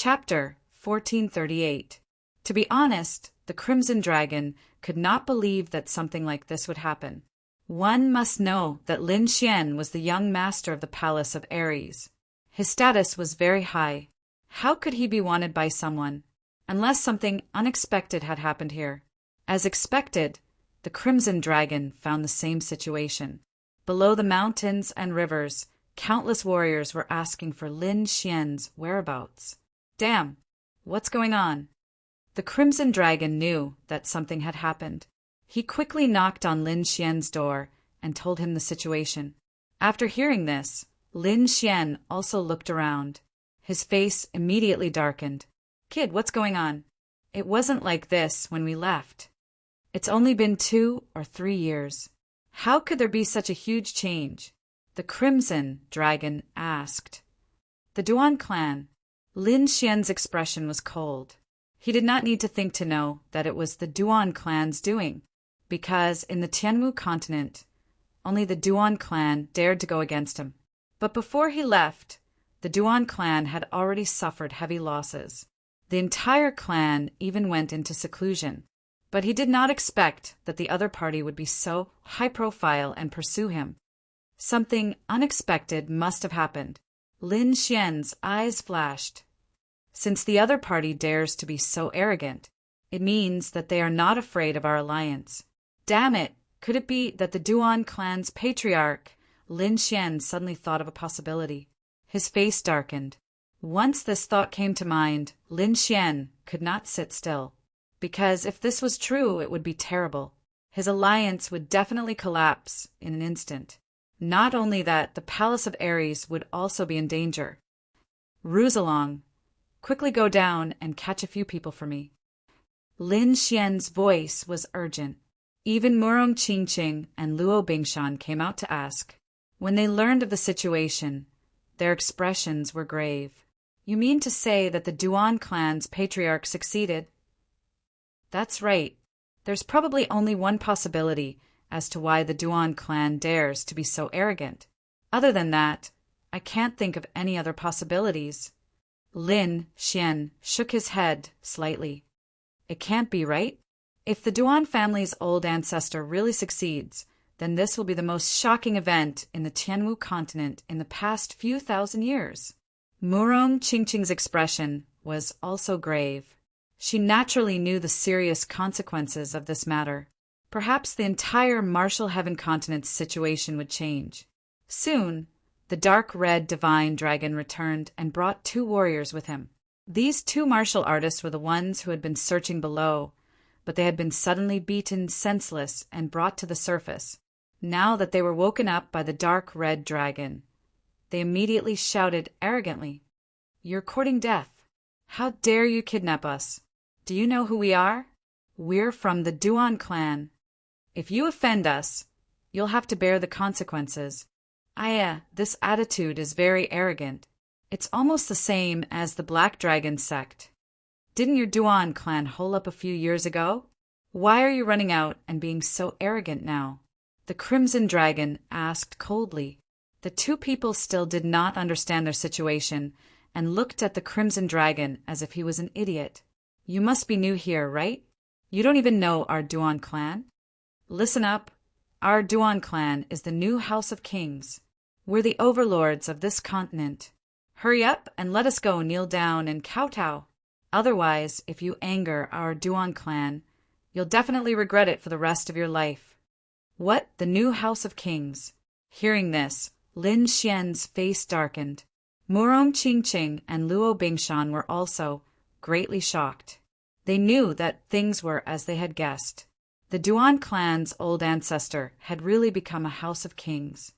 Chapter 1438. To be honest, the Crimson Dragon could not believe that something like this would happen. One must know that Lin Xian was the young master of the palace of Ares. His status was very high. How could he be wanted by someone? Unless something unexpected had happened here. As expected, the Crimson Dragon found the same situation. Below the mountains and rivers, countless warriors were asking for Lin Xian's whereabouts. Damn, what's going on? The Crimson Dragon knew that something had happened. He quickly knocked on Lin Xian's door and told him the situation. After hearing this, Lin Xian also looked around. His face immediately darkened. Kid, what's going on? It wasn't like this when we left. It's only been 2 or 3 years. How could there be such a huge change? The Crimson Dragon asked. The Duan clan. Lin Xian's expression was cold. He did not need to think to know that it was the Duan clan's doing, because in the Tianwu continent, only the Duan clan dared to go against him. But before he left, the Duan clan had already suffered heavy losses. The entire clan even went into seclusion. But he did not expect that the other party would be so high-profile and pursue him. Something unexpected must have happened. Lin Xian's eyes flashed. Since the other party dares to be so arrogant, it means that they are not afraid of our alliance. Damn it! Could it be that the Duan clan's patriarch, Lin Xian, suddenly thought of a possibility? His face darkened. Once this thought came to mind, Lin Xian could not sit still. Because if this was true, it would be terrible. His alliance would definitely collapse in an instant. Not only that, the palace of Ares would also be in danger. Ruse along. Quickly go down and catch a few people for me. Lin Xian's voice was urgent. Even Murong Qingqing and Luo Bingshan came out to ask. When they learned of the situation, their expressions were grave. You mean to say that the Duan clan's patriarch succeeded? That's right. There's probably only one possibility as to why the Duan clan dares to be so arrogant. Other than that, I can't think of any other possibilities. Lin Xian shook his head slightly. It can't be, right? If the Duan family's old ancestor really succeeds, then this will be the most shocking event in the Tianwu continent in the past few thousand years. Murong Qingqing's expression was also grave. She naturally knew the serious consequences of this matter. Perhaps the entire martial heaven continent's situation would change. Soon, the dark red divine dragon returned and brought 2 warriors with him. These 2 martial artists were the ones who had been searching below, but they had been suddenly beaten senseless and brought to the surface. Now that they were woken up by the dark red dragon, they immediately shouted arrogantly, "You're courting death. How dare you kidnap us? Do you know who we are? We're from the Duan clan. If you offend us, you'll have to bear the consequences." This attitude is very arrogant. It's almost the same as the Black Dragon sect. Didn't your Duan clan hole up a few years ago? Why are you running out and being so arrogant now? The Crimson Dragon asked coldly. The 2 people still did not understand their situation and looked at the Crimson Dragon as if he was an idiot. You must be new here, right? You don't even know our Duan clan? Listen up. Our Duan clan is the new House of Kings. We're the overlords of this continent. Hurry up and let us go kneel down and kowtow. Otherwise, if you anger our Duan clan, you'll definitely regret it for the rest of your life. What? The new House of Kings? Hearing this, Lin Xian's face darkened. Murong Qingqing and Luo Bingshan were also greatly shocked. They knew that things were as they had guessed. The Duan clan's old ancestor had really become a House of Kings.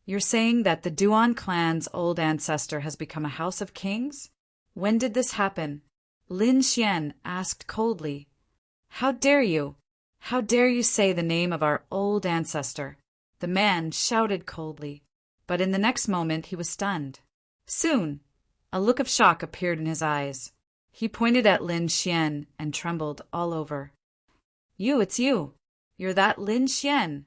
You're saying that the Duan clan's old ancestor has become a House of Kings? When did this happen? Lin Xian asked coldly. How dare you? How dare you say the name of our old ancestor? The man shouted coldly, but in the next moment he was stunned. Soon, a look of shock appeared in his eyes. He pointed at Lin Xian and trembled all over. It's you. You're that Lin Xian.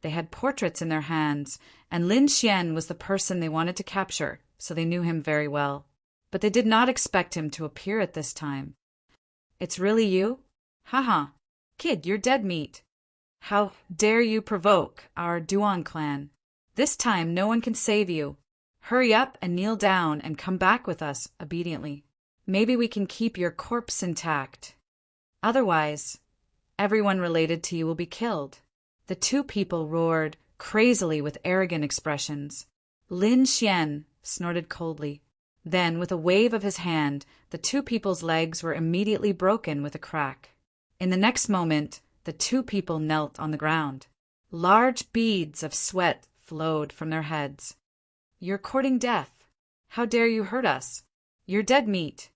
They had portraits in their hands, and Lin Xian was the person they wanted to capture, so they knew him very well. but they did not expect him to appear at this time. "It's really you? Haha. Kid, you're dead meat. How dare you provoke our Duan clan? This time no one can save you. Hurry up and kneel down and come back with us obediently. Maybe we can keep your corpse intact. Otherwise, everyone related to you will be killed." The two people roared crazily with arrogant expressions. Lin Xian snorted coldly. Then, with a wave of his hand, the two people's legs were immediately broken with a crack. In the next moment, the two people knelt on the ground. Large beads of sweat flowed from their heads. "You're courting death. How dare you hurt us? You're dead meat."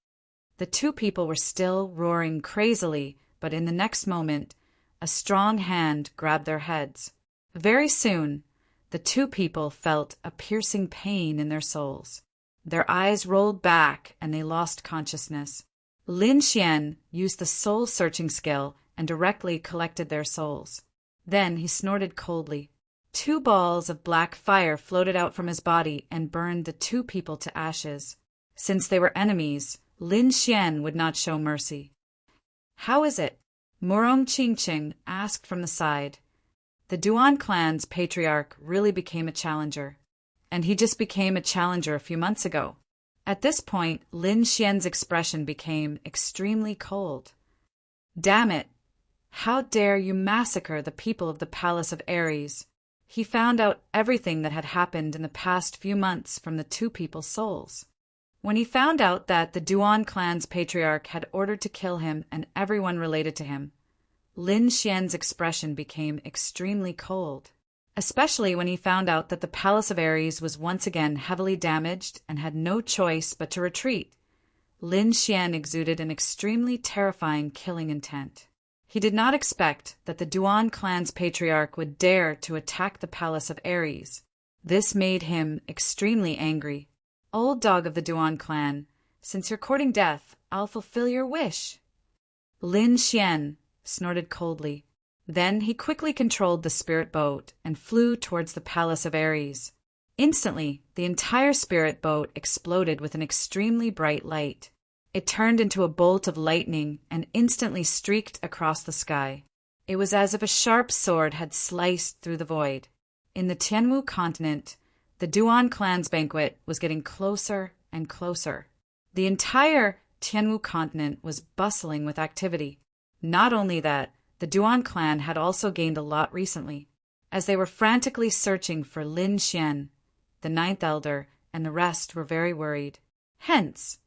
The two people were still roaring crazily, but in the next moment, a strong hand grabbed their heads. Very soon, the two people felt a piercing pain in their souls. Their eyes rolled back and they lost consciousness. Lin Xian used the soul-searching skill and directly collected their souls. Then he snorted coldly. Two balls of black fire floated out from his body and burned the two people to ashes. Since they were enemies, Lin Xian would not show mercy. "How is it?" Murong Qingqing asked from the side. The Duan clan's patriarch really became a challenger. And he just became a challenger a few months ago. At this point, Lin Xian's expression became extremely cold. "Damn it! How dare you massacre the people of the Palace of Ares?" He found out everything that had happened in the past few months from the two people's souls. When he found out that the Duan clan's patriarch had ordered to kill him and everyone related to him, Lin Xian's expression became extremely cold. Especially when he found out that the Palace of Ares was once again heavily damaged and had no choice but to retreat. Lin Xian exuded an extremely terrifying killing intent. He did not expect that the Duan clan's patriarch would dare to attack the Palace of Ares. This made him extremely angry. "Old dog of the Duan clan, since you're courting death, I'll fulfill your wish." Lin Xian snorted coldly. Then he quickly controlled the spirit boat and flew towards the Palace of Ares. Instantly, the entire spirit boat exploded with an extremely bright light. It turned into a bolt of lightning and instantly streaked across the sky. It was as if a sharp sword had sliced through the void. In the Tianwu continent, the Duan clan's banquet was getting closer and closer. The entire Tianwu continent was bustling with activity. Not only that, the Duan clan had also gained a lot recently, as they were frantically searching for Lin Xian, the ninth elder, and the rest were very worried. Hence,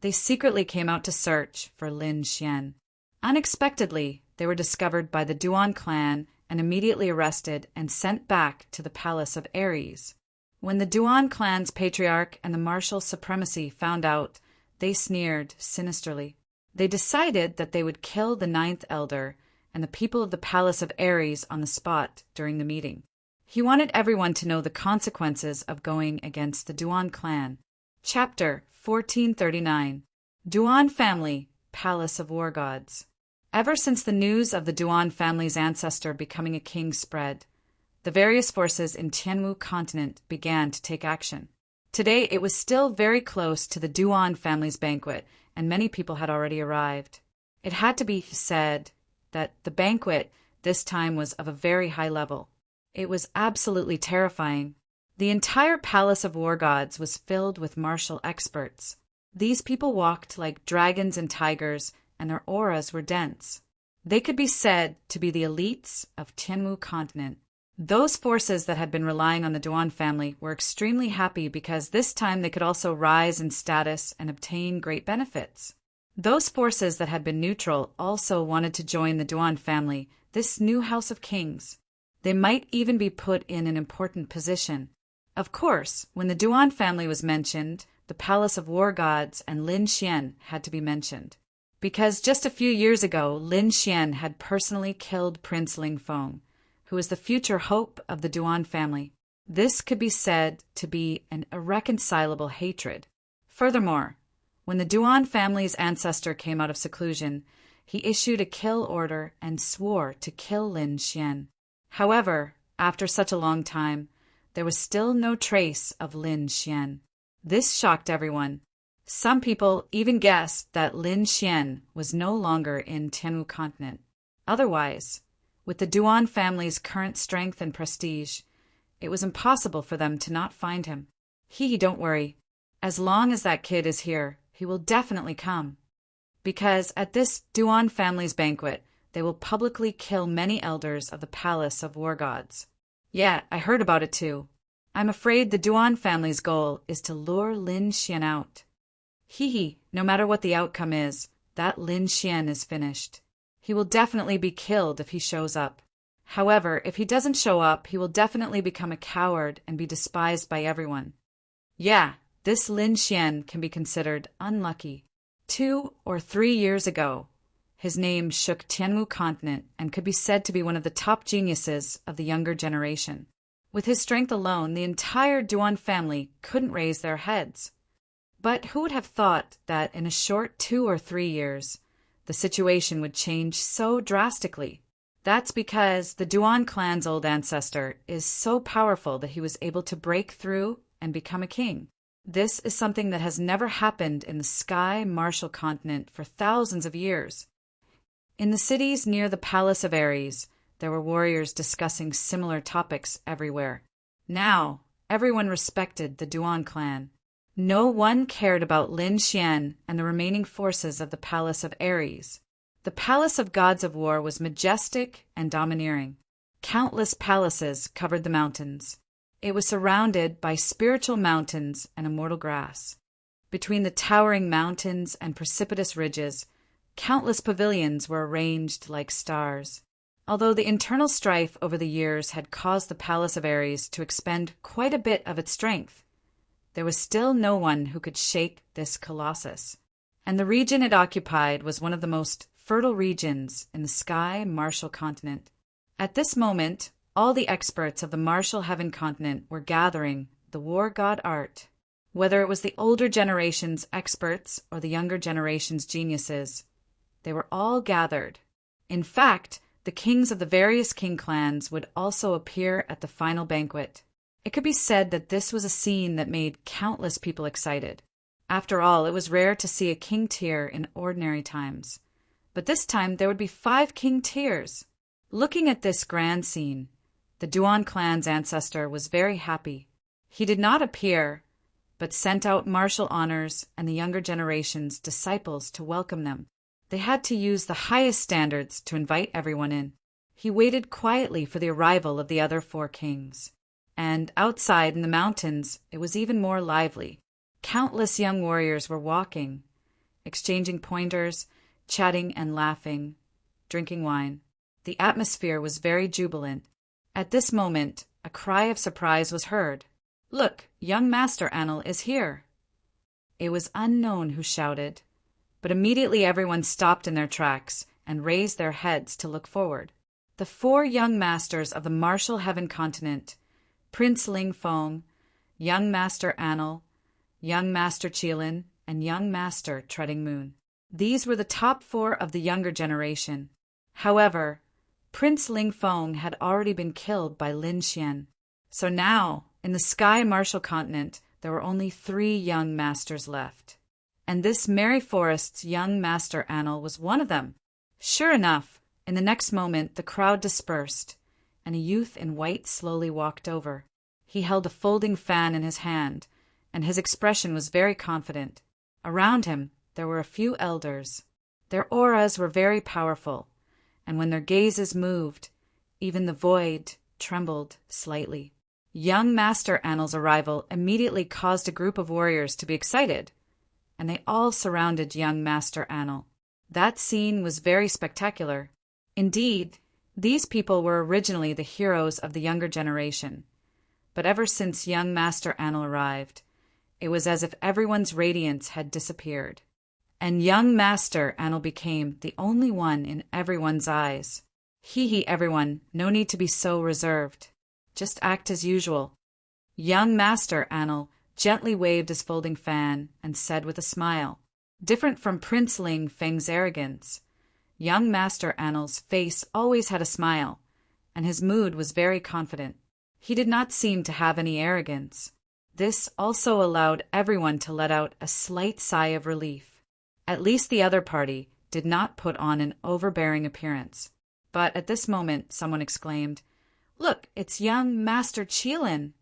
they secretly came out to search for Lin Xian. Unexpectedly, they were discovered by the Duan clan and immediately arrested and sent back to the Palace of Ares. When the Duan clan's patriarch and the martial supremacy found out, they sneered sinisterly. They decided that they would kill the ninth elder and the people of the Palace of Ares on the spot during the meeting. He wanted everyone to know the consequences of going against the Duan clan. Chapter 1439. Duan Family, Palace of War Gods. Ever since the news of the Duan family's ancestor becoming a king spread, the various forces in Tianwu continent began to take action. Today it was still very close to the Duan family's banquet, and many people had already arrived. It had to be said that the banquet this time was of a very high level. It was absolutely terrifying. The entire Palace of War Gods was filled with martial experts. These people walked like dragons and tigers, and their auras were dense. They could be said to be the elites of Tianwu continent. Those forces that had been relying on the Duan family were extremely happy because this time they could also rise in status and obtain great benefits. Those forces that had been neutral also wanted to join the Duan family, this new house of kings. They might even be put in an important position. Of course, when the Duan family was mentioned, the Palace of War Gods and Lin Xian had to be mentioned. Because just a few years ago, Lin Xian had personally killed Prince Lingfeng, who was the future hope of the Duan family. This could be said to be an irreconcilable hatred. Furthermore, when the Duan family's ancestor came out of seclusion, he issued a kill order and swore to kill Lin Xian. However, after such a long time, there was still no trace of Lin Xian. This shocked everyone. Some people even guessed that Lin Xian was no longer in Tianwu continent. Otherwise, with the Duan family's current strength and prestige, it was impossible for them to not find him. Don't worry. As long as that kid is here, he will definitely come. Because at this Duan family's banquet, they will publicly kill many elders of the Palace of War Gods. Yeah, I heard about it too. I'm afraid the Duan family's goal is to lure Lin Xian out. No matter what the outcome is, that Lin Xian is finished. He will definitely be killed if he shows up. However, if he doesn't show up, he will definitely become a coward and be despised by everyone. Yeah, this Lin Xian can be considered unlucky. 2 or 3 years ago, his name shook Tianwu continent and could be said to be one of the top geniuses of the younger generation. With his strength alone, the entire Duan family couldn't raise their heads. But who would have thought that in a short 2 or 3 years, the situation would change so drastically? That's because the Duan clan's old ancestor is so powerful that he was able to break through and become a king. This is something that has never happened in the Sky Martial continent for thousands of years. In the cities near the Palace of Ares, there were warriors discussing similar topics everywhere. Now, everyone respected the Duan clan. No one cared about Lin Xian and the remaining forces of the Palace of Ares. The Palace of Gods of War was majestic and domineering. Countless palaces covered the mountains. It was surrounded by spiritual mountains and immortal grass. Between the towering mountains and precipitous ridges, countless pavilions were arranged like stars. Although the internal strife over the years had caused the Palace of Ares to expend quite a bit of its strength, there was still no one who could shake this colossus. And the region it occupied was one of the most fertile regions in the Sky Martial continent. At this moment, all the experts of the Martial Heaven continent were gathering the war god art. Whether it was the older generation's experts or the younger generation's geniuses, they were all gathered. In fact, the kings of the various king clans would also appear at the final banquet. It could be said that this was a scene that made countless people excited. After all, it was rare to see a king tier in ordinary times. But this time there would be 5 king tiers. Looking at this grand scene, the Duan clan's ancestor was very happy. He did not appear, but sent out martial honors and the younger generation's disciples to welcome them. They had to use the highest standards to invite everyone in. He waited quietly for the arrival of the other 4 kings. And outside in the mountains, it was even more lively. Countless young warriors were walking, exchanging pointers, chatting and laughing, drinking wine. The atmosphere was very jubilant. At this moment, a cry of surprise was heard. "Look, young Master Anil is here." It was unknown who shouted, but immediately everyone stopped in their tracks and raised their heads to look forward. The 4 young masters of the Martial Heaven continent, Prince Ling Feng, Young Master Anil, Young Master Qilin, and Young Master Treading Moon. These were the top 4 of the younger generation. However, Prince Ling Feng had already been killed by Lin Xian. So now, in the Sky Martial continent, there were only 3 young masters left. And this Merry Forest's young Master Anil was one of them. Sure enough, in the next moment the crowd dispersed, and a youth in white slowly walked over. He held a folding fan in his hand, and his expression was very confident. Around him there were a few elders. Their auras were very powerful, and when their gazes moved, even the void trembled slightly. Young Master Anil's arrival immediately caused a group of warriors to be excited, and they all surrounded young Master Anil. That scene was very spectacular. Indeed, these people were originally the heroes of the younger generation, but ever since young Master Anil arrived, it was as if everyone's radiance had disappeared, and young Master Anil became the only one in everyone's eyes. Everyone, no need to be so reserved. Just act as usual. Young Master Anil gently waved his folding fan and said with a smile, different from Prince Ling Feng's arrogance, young Master Anil's face always had a smile, and his mood was very confident. He did not seem to have any arrogance. This also allowed everyone to let out a slight sigh of relief. At least the other party did not put on an overbearing appearance. But at this moment someone exclaimed, "Look, it's young Master Cheelin!"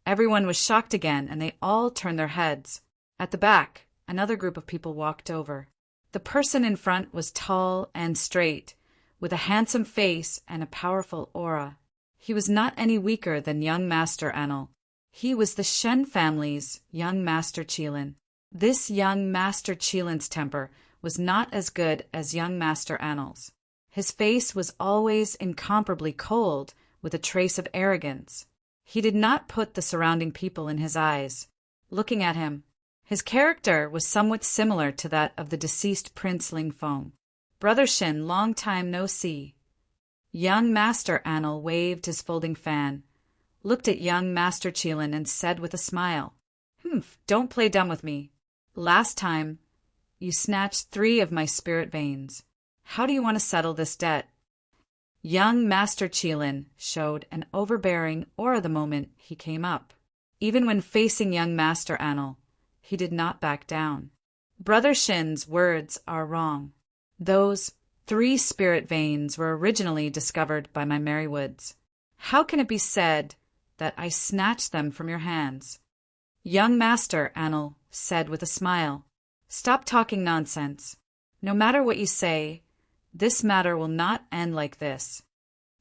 Everyone was shocked again, and they all turned their heads. At the back, another group of people walked over. The person in front was tall and straight, with a handsome face and a powerful aura. He was not any weaker than young Master Anil. He was the Shen family's young Master Cheelin. This young Master Cheelin's temper was not as good as young Master Anil's. His face was always incomparably cold, with a trace of arrogance. He did not put the surrounding people in his eyes. Looking at him, his character was somewhat similar to that of the deceased Prince Lingfeng. "Brother Shin, long time no see." Young Master Anil waved his folding fan, looked at young Master Cheelin, and said with a smile, "Humph, don't play dumb with me. Last time, you snatched 3 of my spirit veins. How do you want to settle this debt?" Young Master Cheelin showed an overbearing aura the moment he came up. Even when facing young Master Anil, he did not back down. "Brother Shin's words are wrong. Those 3 spirit veins were originally discovered by my Merrywoods. How can it be said that I snatched them from your hands?" Young Master Anil said with a smile, "Stop talking nonsense. No matter what you say, this matter will not end like this.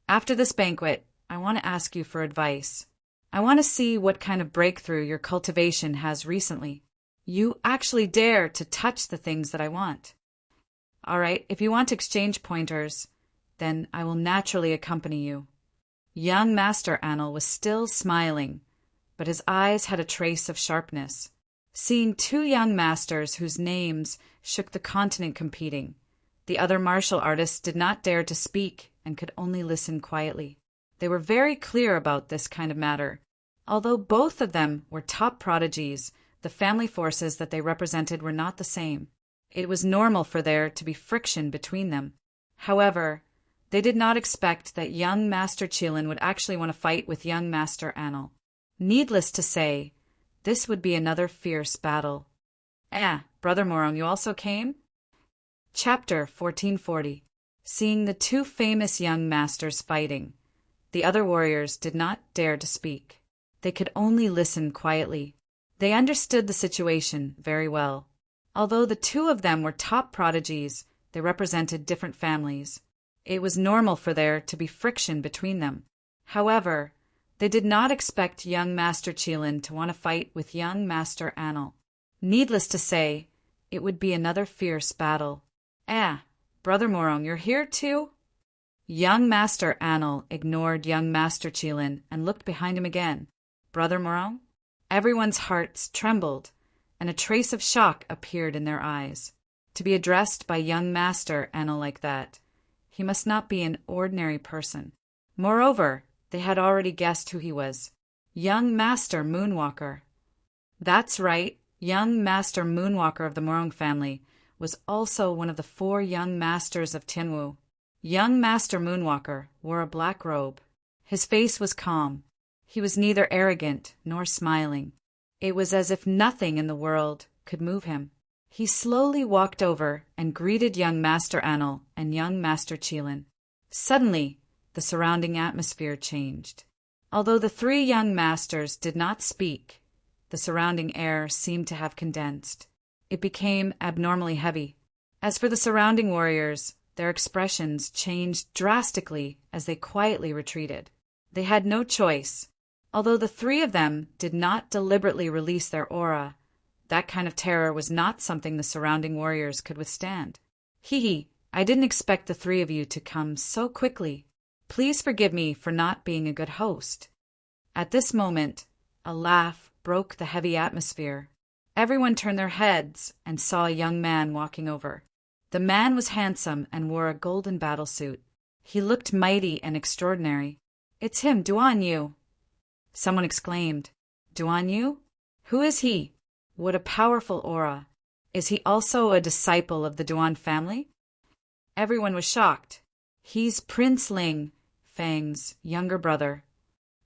After this banquet, I want to ask you for advice. I want to see what kind of breakthrough your cultivation has recently. You actually dare to touch the things that I want. All right, if you want to exchange pointers, then I will naturally accompany you." Young Master Anil was still smiling, but his eyes had a trace of sharpness. Seeing 2 young masters whose names shook the continent competing, the other martial artists did not dare to speak and could only listen quietly. They were very clear about this kind of matter. Although both of them were top prodigies, the family forces that they represented were not the same. It was normal for there to be friction between them. However, they did not expect that young Master Cheelin would actually want to fight with young Master Anil. Needless to say, this would be another fierce battle. Brother Morong, you also came? Chapter 1440. Seeing the 2 famous young masters fighting, the other warriors did not dare to speak. They could only listen quietly. They understood the situation very well. Although the 2 of them were top prodigies, they represented different families. It was normal for there to be friction between them. However, they did not expect young Master Cheelin to want to fight with young Master Anil. Needless to say, it would be another fierce battle. Brother Morong, you're here too? Young Master Anil ignored young Master Cheelin and looked behind him again. Brother Morong? Everyone's hearts trembled, and a trace of shock appeared in their eyes. To be addressed by young Master Anil like that, he must not be an ordinary person. Moreover, they had already guessed who he was. Young Master Moonwalker. That's right, young Master Moonwalker of the Morong family was also one of the 4 young masters of Tianwu. Young Master Moonwalker wore a black robe. His face was calm. He was neither arrogant nor smiling. It was as if nothing in the world could move him. He slowly walked over and greeted young Master Anil and young Master Cheelin. Suddenly, the surrounding atmosphere changed. Although the 3 young masters did not speak, the surrounding air seemed to have condensed. It became abnormally heavy. As for the surrounding warriors, their expressions changed drastically as they quietly retreated. They had no choice. Although the 3 of them did not deliberately release their aura, that kind of terror was not something the surrounding warriors could withstand. I didn't expect the 3 of you to come so quickly. Please forgive me for not being a good host. At this moment, a laugh broke the heavy atmosphere. Everyone turned their heads and saw a young man walking over. The man was handsome and wore a golden battlesuit. He looked mighty and extraordinary. "It's him, Duan Yu!" Someone exclaimed. "Duan Yu? Who is he? What a powerful aura! Is he also a disciple of the Duan family?" Everyone was shocked. "He's Prince Ling, Fang's younger brother."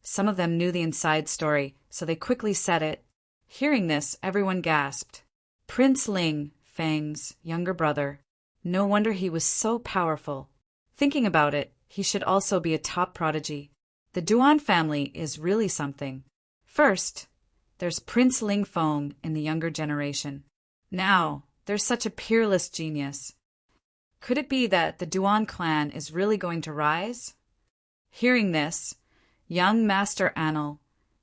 Some of them knew the inside story, so they quickly said it. Hearing this, everyone gasped. Prince Ling, Fang's younger brother. No wonder he was so powerful. Thinking about it, he should also be a top prodigy. The Duan family is really something. First, there's Prince Ling Feng in the younger generation. Now, there's such a peerless genius. Could it be that the Duan clan is really going to rise? Hearing this, young Master Anil,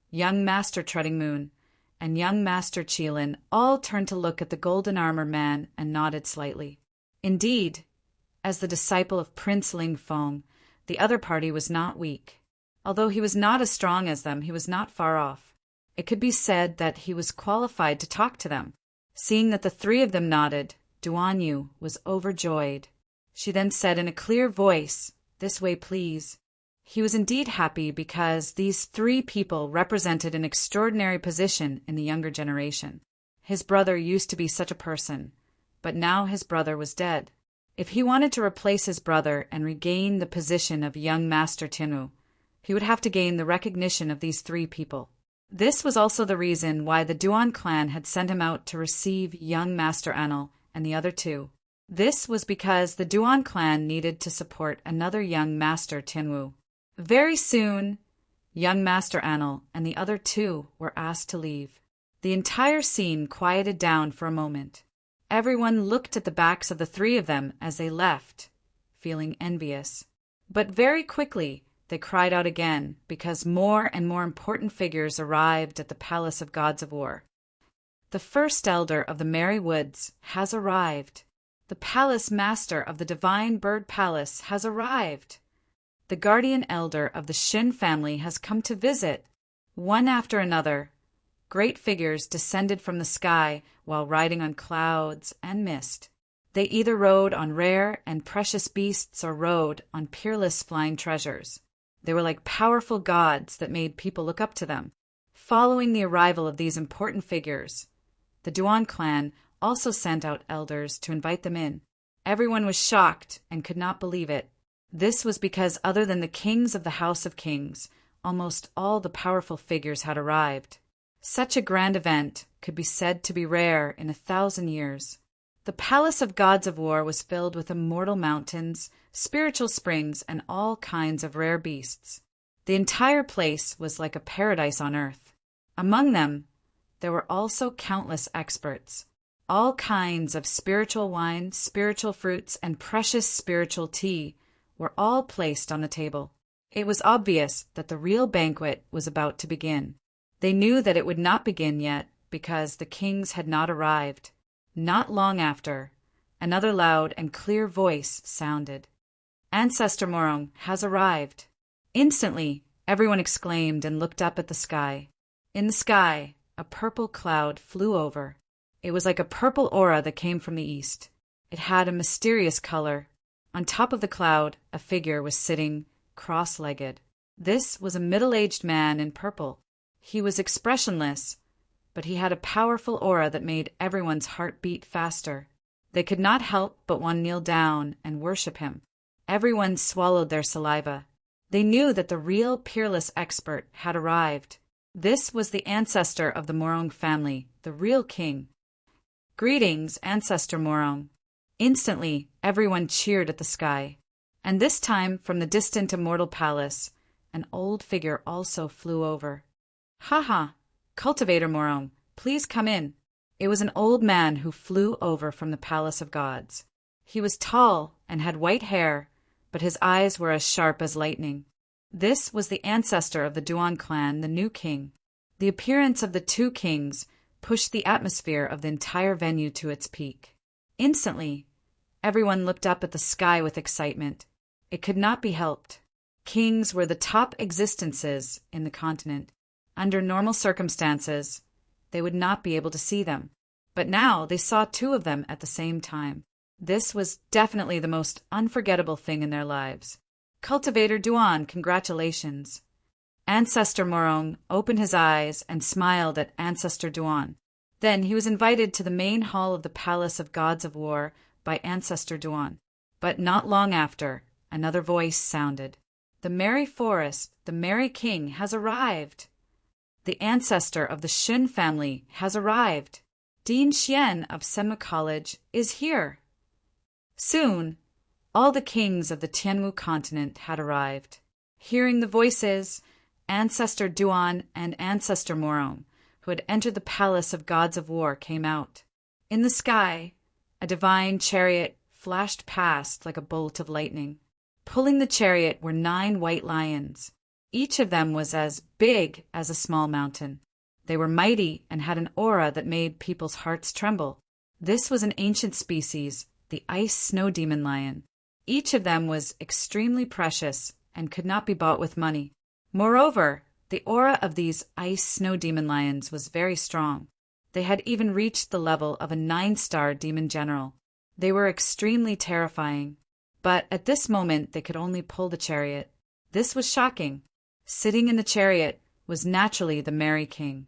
young Master Treading Moon, and young Master Qilin all turned to look at the golden armor man and nodded slightly. Indeed, as the disciple of Prince Ling Feng, the other party was not weak. Although he was not as strong as them, he was not far off. It could be said that he was qualified to talk to them. Seeing that the three of them nodded, Duan Yu was overjoyed. She then said in a clear voice, "This way, please." He was indeed happy because these three people represented an extraordinary position in the younger generation. His brother used to be such a person, but now his brother was dead. If he wanted to replace his brother and regain the position of young Master Tinu, he would have to gain the recognition of these three people. This was also the reason why the Duan clan had sent him out to receive young Master Anil and the other two. This was because the Duan clan needed to support another young Master Tinwu. Very soon, young Master Anil and the other two were asked to leave. The entire scene quieted down for a moment. Everyone looked at the backs of the three of them as they left, feeling envious. But very quickly, they cried out again because more and more important figures arrived at the Palace of Gods of War. The first elder of the Merry Woods has arrived. The palace master of the Divine Bird Palace has arrived. The guardian elder of the Shin family has come to visit. One after another, great figures descended from the sky while riding on clouds and mist. They either rode on rare and precious beasts or rode on peerless flying treasures. They were like powerful gods that made people look up to them. Following the arrival of these important figures, the Duan clan also sent out elders to invite them in. Everyone was shocked and could not believe it. This was because other than the kings of the House of Kings, almost all the powerful figures had arrived. Such a grand event could be said to be rare in 1,000 years. The Palace of Gods of War was filled with immortal mountains, spiritual springs, and all kinds of rare beasts. The entire place was like a paradise on earth. Among them, there were also countless experts. All kinds of spiritual wine, spiritual fruits, and precious spiritual tea were all placed on the table. It was obvious that the real banquet was about to begin. They knew that it would not begin yet because the kings had not arrived. Not long after, another loud and clear voice sounded. Ancestor Morong has arrived. Instantly, everyone exclaimed and looked up at the sky. In the sky, a purple cloud flew over. It was like a purple aura that came from the east. It had a mysterious color. On top of the cloud, a figure was sitting cross-legged. This was a middle-aged man in purple. He was expressionless, but he had a powerful aura that made everyone's heart beat faster. They could not help but want to kneel down and worship him. Everyone swallowed their saliva. They knew that the real peerless expert had arrived. This was the ancestor of the Morong family, the real king. Greetings, Ancestor Morong. Instantly, everyone cheered at the sky. And this time, from the distant immortal palace, an old figure also flew over. "Ha! Cultivator Morong, please come in." It was an old man who flew over from the Palace of Gods. He was tall and had white hair, but his eyes were as sharp as lightning. This was the ancestor of the Duan clan, the new king. The appearance of the two kings pushed the atmosphere of the entire venue to its peak. Instantly, everyone looked up at the sky with excitement. It could not be helped. Kings were the top existences in the continent. Under normal circumstances, they would not be able to see them. But now they saw two of them at the same time. This was definitely the most unforgettable thing in their lives. Cultivator Duan, congratulations. Ancestor Morong opened his eyes and smiled at Ancestor Duan. Then he was invited to the main hall of the Palace of Gods of War by Ancestor Duan. But not long after, another voice sounded. The merry forest, the merry king has arrived. The ancestor of the Shin family has arrived. Dean Xian of Senmu College is here. Soon, all the kings of the Tianwu continent had arrived. Hearing the voices, Ancestor Duan and Ancestor Morong, who had entered the palace of gods of war, came out. In the sky, a divine chariot flashed past like a bolt of lightning. Pulling the chariot were 9 white lions. Each of them was as big as a small mountain. They were mighty and had an aura that made people's hearts tremble. This was an ancient species, the ice snow demon lion. Each of them was extremely precious and could not be bought with money. Moreover, the aura of these ice snow demon lions was very strong. They had even reached the level of a 9-star demon general. They were extremely terrifying. But at this moment they could only pull the chariot. This was shocking. Sitting in the chariot was naturally the Merry King.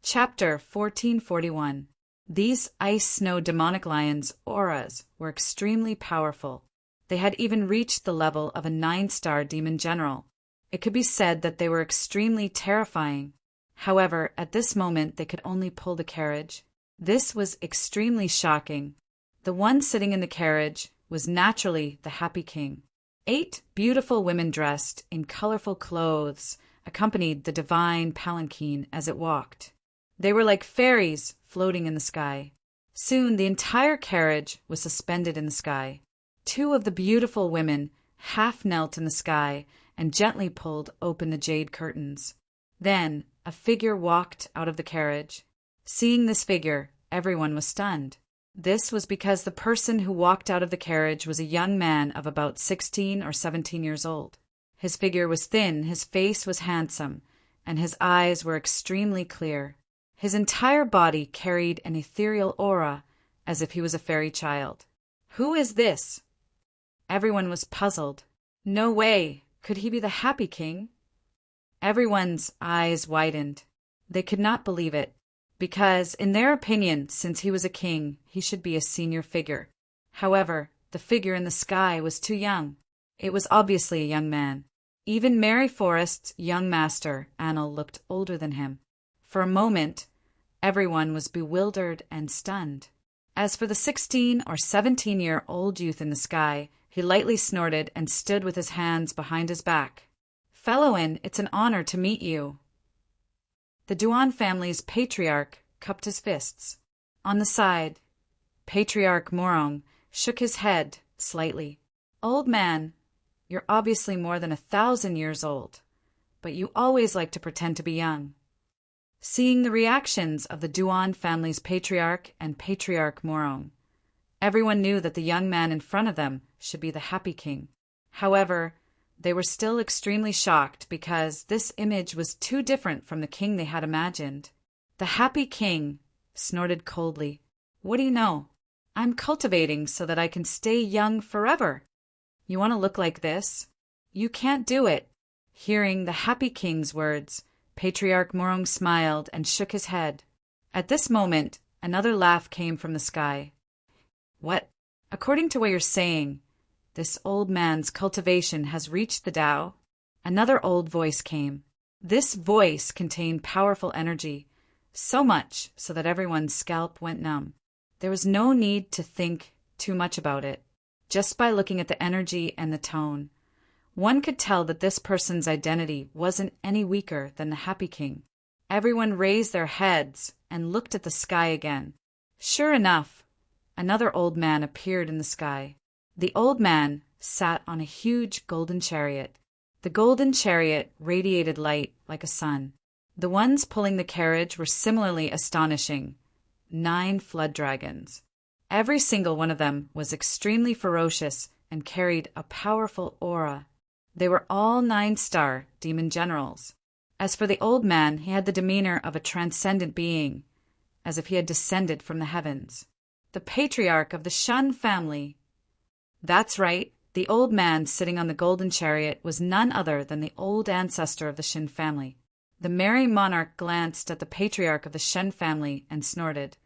Chapter 1441. These ice snow demonic lions' auras were extremely powerful. They had even reached the level of a 9-star demon general. It could be said that they were extremely terrifying. However, at this moment they could only pull the carriage. This was extremely shocking. The one sitting in the carriage was naturally the Happy King. 8 beautiful women dressed in colorful clothes accompanied the divine palanquin as it walked. They were like fairies floating in the sky. Soon the entire carriage was suspended in the sky. 2 of the beautiful women half knelt in the sky and gently pulled open the jade curtains. Then a figure walked out of the carriage. Seeing this figure, everyone was stunned. This was because the person who walked out of the carriage was a young man of about 16 or 17 years old. His figure was thin, his face was handsome, and his eyes were extremely clear. His entire body carried an ethereal aura, as if he was a fairy child. Who is this? Everyone was puzzled. No way, could he be the Happy King? Everyone's eyes widened. They could not believe it, because, in their opinion, since he was a king, he should be a senior figure. However, the figure in the sky was too young. It was obviously a young man. Even Merry Forest's young master, Anil, looked older than him. For a moment, everyone was bewildered and stunned. As for the 16 or 17-year-old youth in the sky, he lightly snorted and stood with his hands behind his back. "Fellowin, it's an honor to meet you." The Duan family's patriarch cupped his fists. On the side, Patriarch Morong shook his head slightly. "Old man, you're obviously more than 1,000 years old, but you always like to pretend to be young." Seeing the reactions of the Duan family's patriarch and Patriarch Morong, everyone knew that the young man in front of them should be the Happy King. However, they were still extremely shocked because this image was too different from the king they had imagined. The Happy King snorted coldly. "What do you know? I'm cultivating so that I can stay young forever. You want to look like this? You can't do it." Hearing the Happy King's words, Patriarch Morong smiled and shook his head. At this moment, another laugh came from the sky. "What? According to what you're saying, this old man's cultivation has reached the Tao?" Another old voice came. This voice contained powerful energy, so much so that everyone's scalp went numb. There was no need to think too much about it. Just by looking at the energy and the tone, one could tell that this person's identity wasn't any weaker than the Happy King. Everyone raised their heads and looked at the sky again. Sure enough, another old man appeared in the sky. The old man sat on a huge golden chariot. The golden chariot radiated light like a sun. The ones pulling the carriage were similarly astonishing. 9 flood dragons. Every single one of them was extremely ferocious and carried a powerful aura. They were all 9-star demon generals. As for the old man, he had the demeanor of a transcendent being, as if he had descended from the heavens. The patriarch of the Shun family. That's right, the old man sitting on the golden chariot was none other than the old ancestor of the Shin family. The merry monarch glanced at the patriarch of the Shen family and snorted.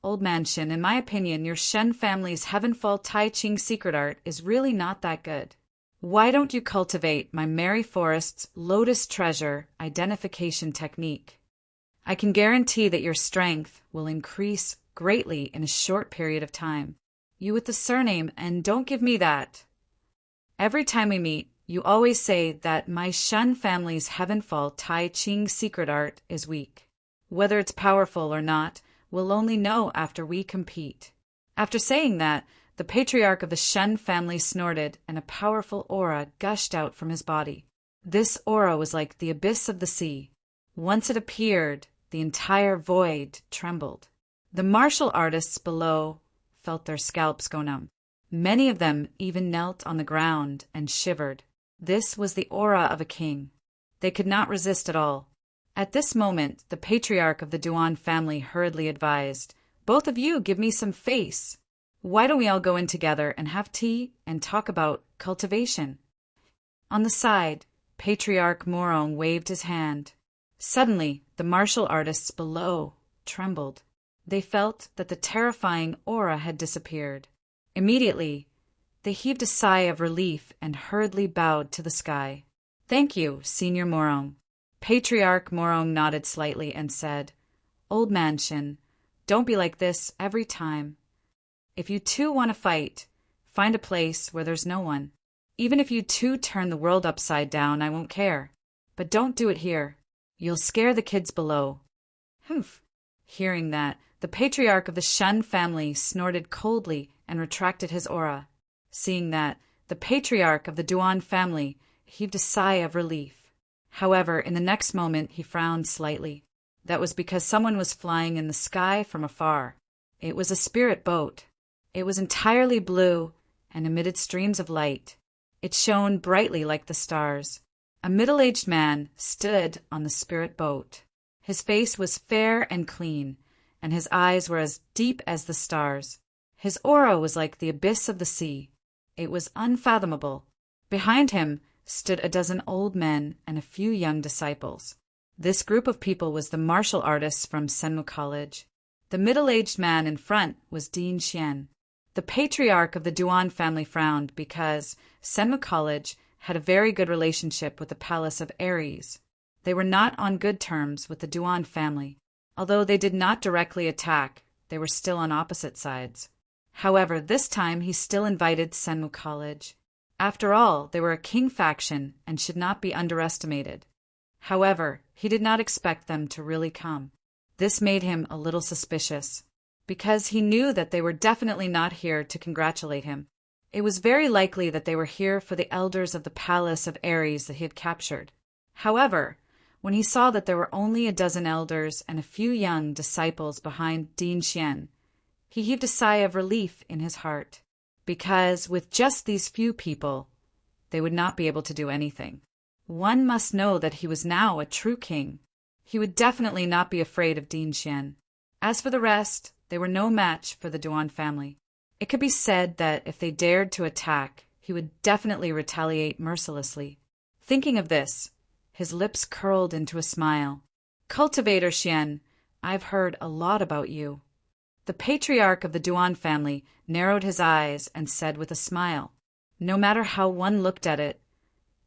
"Old man Shin, in my opinion, your Shen family's Heavenfall Tai Ching secret art is really not that good." Why don't you cultivate my Merry Forest's Lotus Treasure identification technique? I can guarantee that your strength will increase greatly in a short period of time. You with the surname, and don't give me that. Every time we meet, you always say that my Shen family's Heavenfall Tai Ching secret art is weak. Whether it's powerful or not, we'll only know after we compete. After saying that, the patriarch of the Shen family snorted, and a powerful aura gushed out from his body. This aura was like the abyss of the sea. Once it appeared, the entire void trembled. The martial artists below felt their scalps go numb. Many of them even knelt on the ground and shivered. This was the aura of a king. They could not resist at all. At this moment, the patriarch of the Duan family hurriedly advised, "Both of you give me some face. Why don't we all go in together and have tea and talk about cultivation?" On the side, Patriarch Morong waved his hand. Suddenly, the martial artists below trembled. They felt that the terrifying aura had disappeared. Immediately, they heaved a sigh of relief and hurriedly bowed to the sky. "Thank you, Senior Morong." Patriarch Morong nodded slightly and said, "Old man Shin, don't be like this every time. If you two want to fight, find a place where there's no one. Even if you two turn the world upside down, I won't care. But don't do it here. You'll scare the kids below." Humph! Hearing that, the patriarch of the Shen family snorted coldly and retracted his aura. Seeing that, the patriarch of the Duan family heaved a sigh of relief. However, in the next moment he frowned slightly. That was because someone was flying in the sky from afar. It was a spirit boat. It was entirely blue and emitted streams of light. It shone brightly like the stars. A middle-aged man stood on the spirit boat. His face was fair and clean, and his eyes were as deep as the stars. His aura was like the abyss of the sea. It was unfathomable. Behind him stood a dozen old men and a few young disciples. This group of people was the martial artists from Senmu College. The middle-aged man in front was Dean Xian. The patriarch of the Duan family frowned because Senmu College had a very good relationship with the palace of Ares. They were not on good terms with the Duan family. Although they did not directly attack, they were still on opposite sides. However, this time he still invited Senmu College. After all, they were a king faction and should not be underestimated. However, he did not expect them to really come. This made him a little suspicious, because he knew that they were definitely not here to congratulate him. It was very likely that they were here for the elders of the palace of Ares that he had captured. However, when he saw that there were only a dozen elders and a few young disciples behind Dean Xian, he heaved a sigh of relief in his heart, because with just these few people, they would not be able to do anything. One must know that he was now a true king. He would definitely not be afraid of Dean Xian. As for the rest, they were no match for the Duan family. It could be said that if they dared to attack, he would definitely retaliate mercilessly. Thinking of this, his lips curled into a smile. "Cultivator Xian, I've heard a lot about you." The patriarch of the Duan family narrowed his eyes and said with a smile. No matter how one looked at it,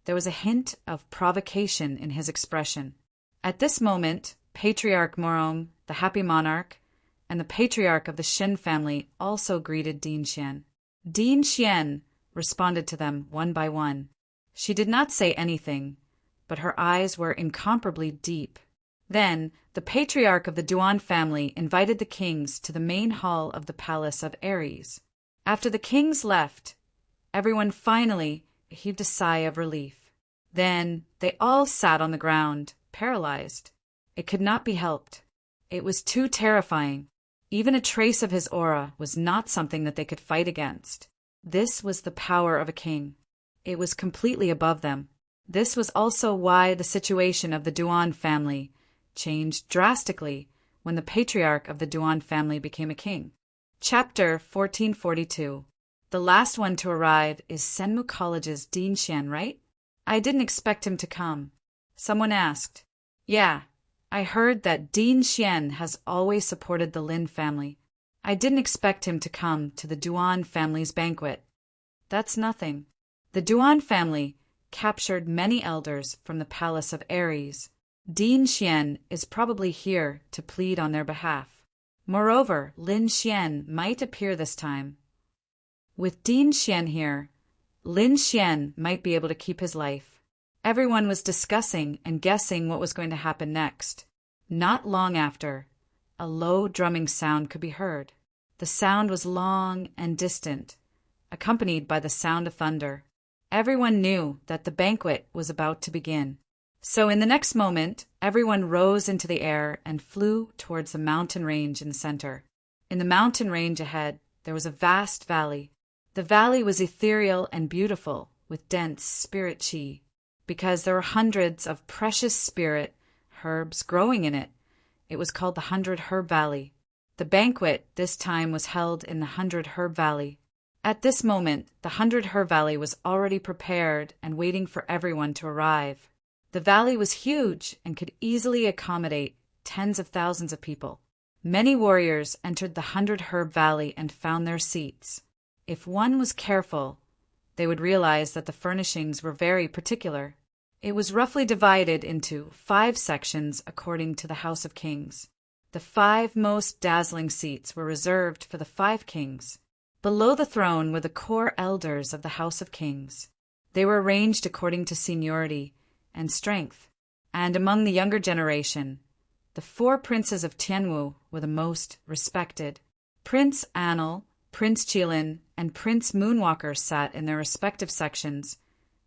there was a hint of provocation in his expression. At this moment, Patriarch Morong, the happy monarch, and the patriarch of the Shin family also greeted Dean Xian. Dean Xian responded to them one by one. She did not say anything, but her eyes were incomparably deep. Then, the patriarch of the Duan family invited the kings to the main hall of the palace of Ares. After the kings left, everyone finally heaved a sigh of relief. Then they all sat on the ground, paralyzed. It could not be helped. It was too terrifying. Even a trace of his aura was not something that they could fight against. This was the power of a king. It was completely above them. This was also why the situation of the Duan family changed drastically when the patriarch of the Duan family became a king. Chapter 1442. The last one to arrive is Senmu College's Dean Xian, right? I didn't expect him to come. Someone asked. Yeah, I heard that Dean Xian has always supported the Lin family. I didn't expect him to come to the Duan family's banquet. That's nothing. The Duan family captured many elders from the palace of Ares. Din Xian is probably here to plead on their behalf. Moreover, Lin Xian might appear this time. With Din Xian here, Lin Xian might be able to keep his life. Everyone was discussing and guessing what was going to happen next. Not long after, a low drumming sound could be heard. The sound was long and distant, accompanied by the sound of thunder. Everyone knew that the banquet was about to begin. So in the next moment, everyone rose into the air and flew towards the mountain range in the center. In the mountain range ahead, there was a vast valley. The valley was ethereal and beautiful, with dense spirit chi, because there were hundreds of precious spirit herbs growing in it. It was called the 100 Herb Valley. The banquet this time was held in the 100 Herb Valley. At this moment, the 100 Herb Valley was already prepared and waiting for everyone to arrive. The valley was huge and could easily accommodate tens of thousands of people. Many warriors entered the 100 Herb Valley and found their seats. If one was careful, they would realize that the furnishings were very particular. It was roughly divided into 5 sections according to the House of Kings. The 5 most dazzling seats were reserved for the 5 kings. Below the throne were the core elders of the House of Kings. They were arranged according to seniority and strength, and among the younger generation, the 4 princes of Tianwu were the most respected. Prince Anil, Prince Qilin, and Prince Moonwalker sat in their respective sections,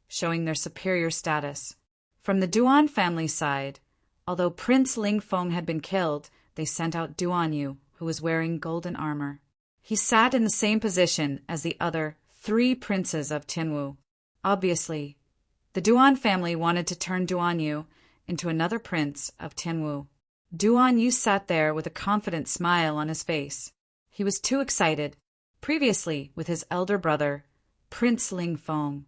showing their superior status. From the Duan family side, although Prince Lingfeng had been killed, they sent out Duan Yu, who was wearing golden armor. He sat in the same position as the other 3 princes of Tianwu. Obviously, the Duan family wanted to turn Duan Yu into another prince of Tianwu. Duan Yu sat there with a confident smile on his face. He was too excited. Previously, with his elder brother, Prince Lingfeng,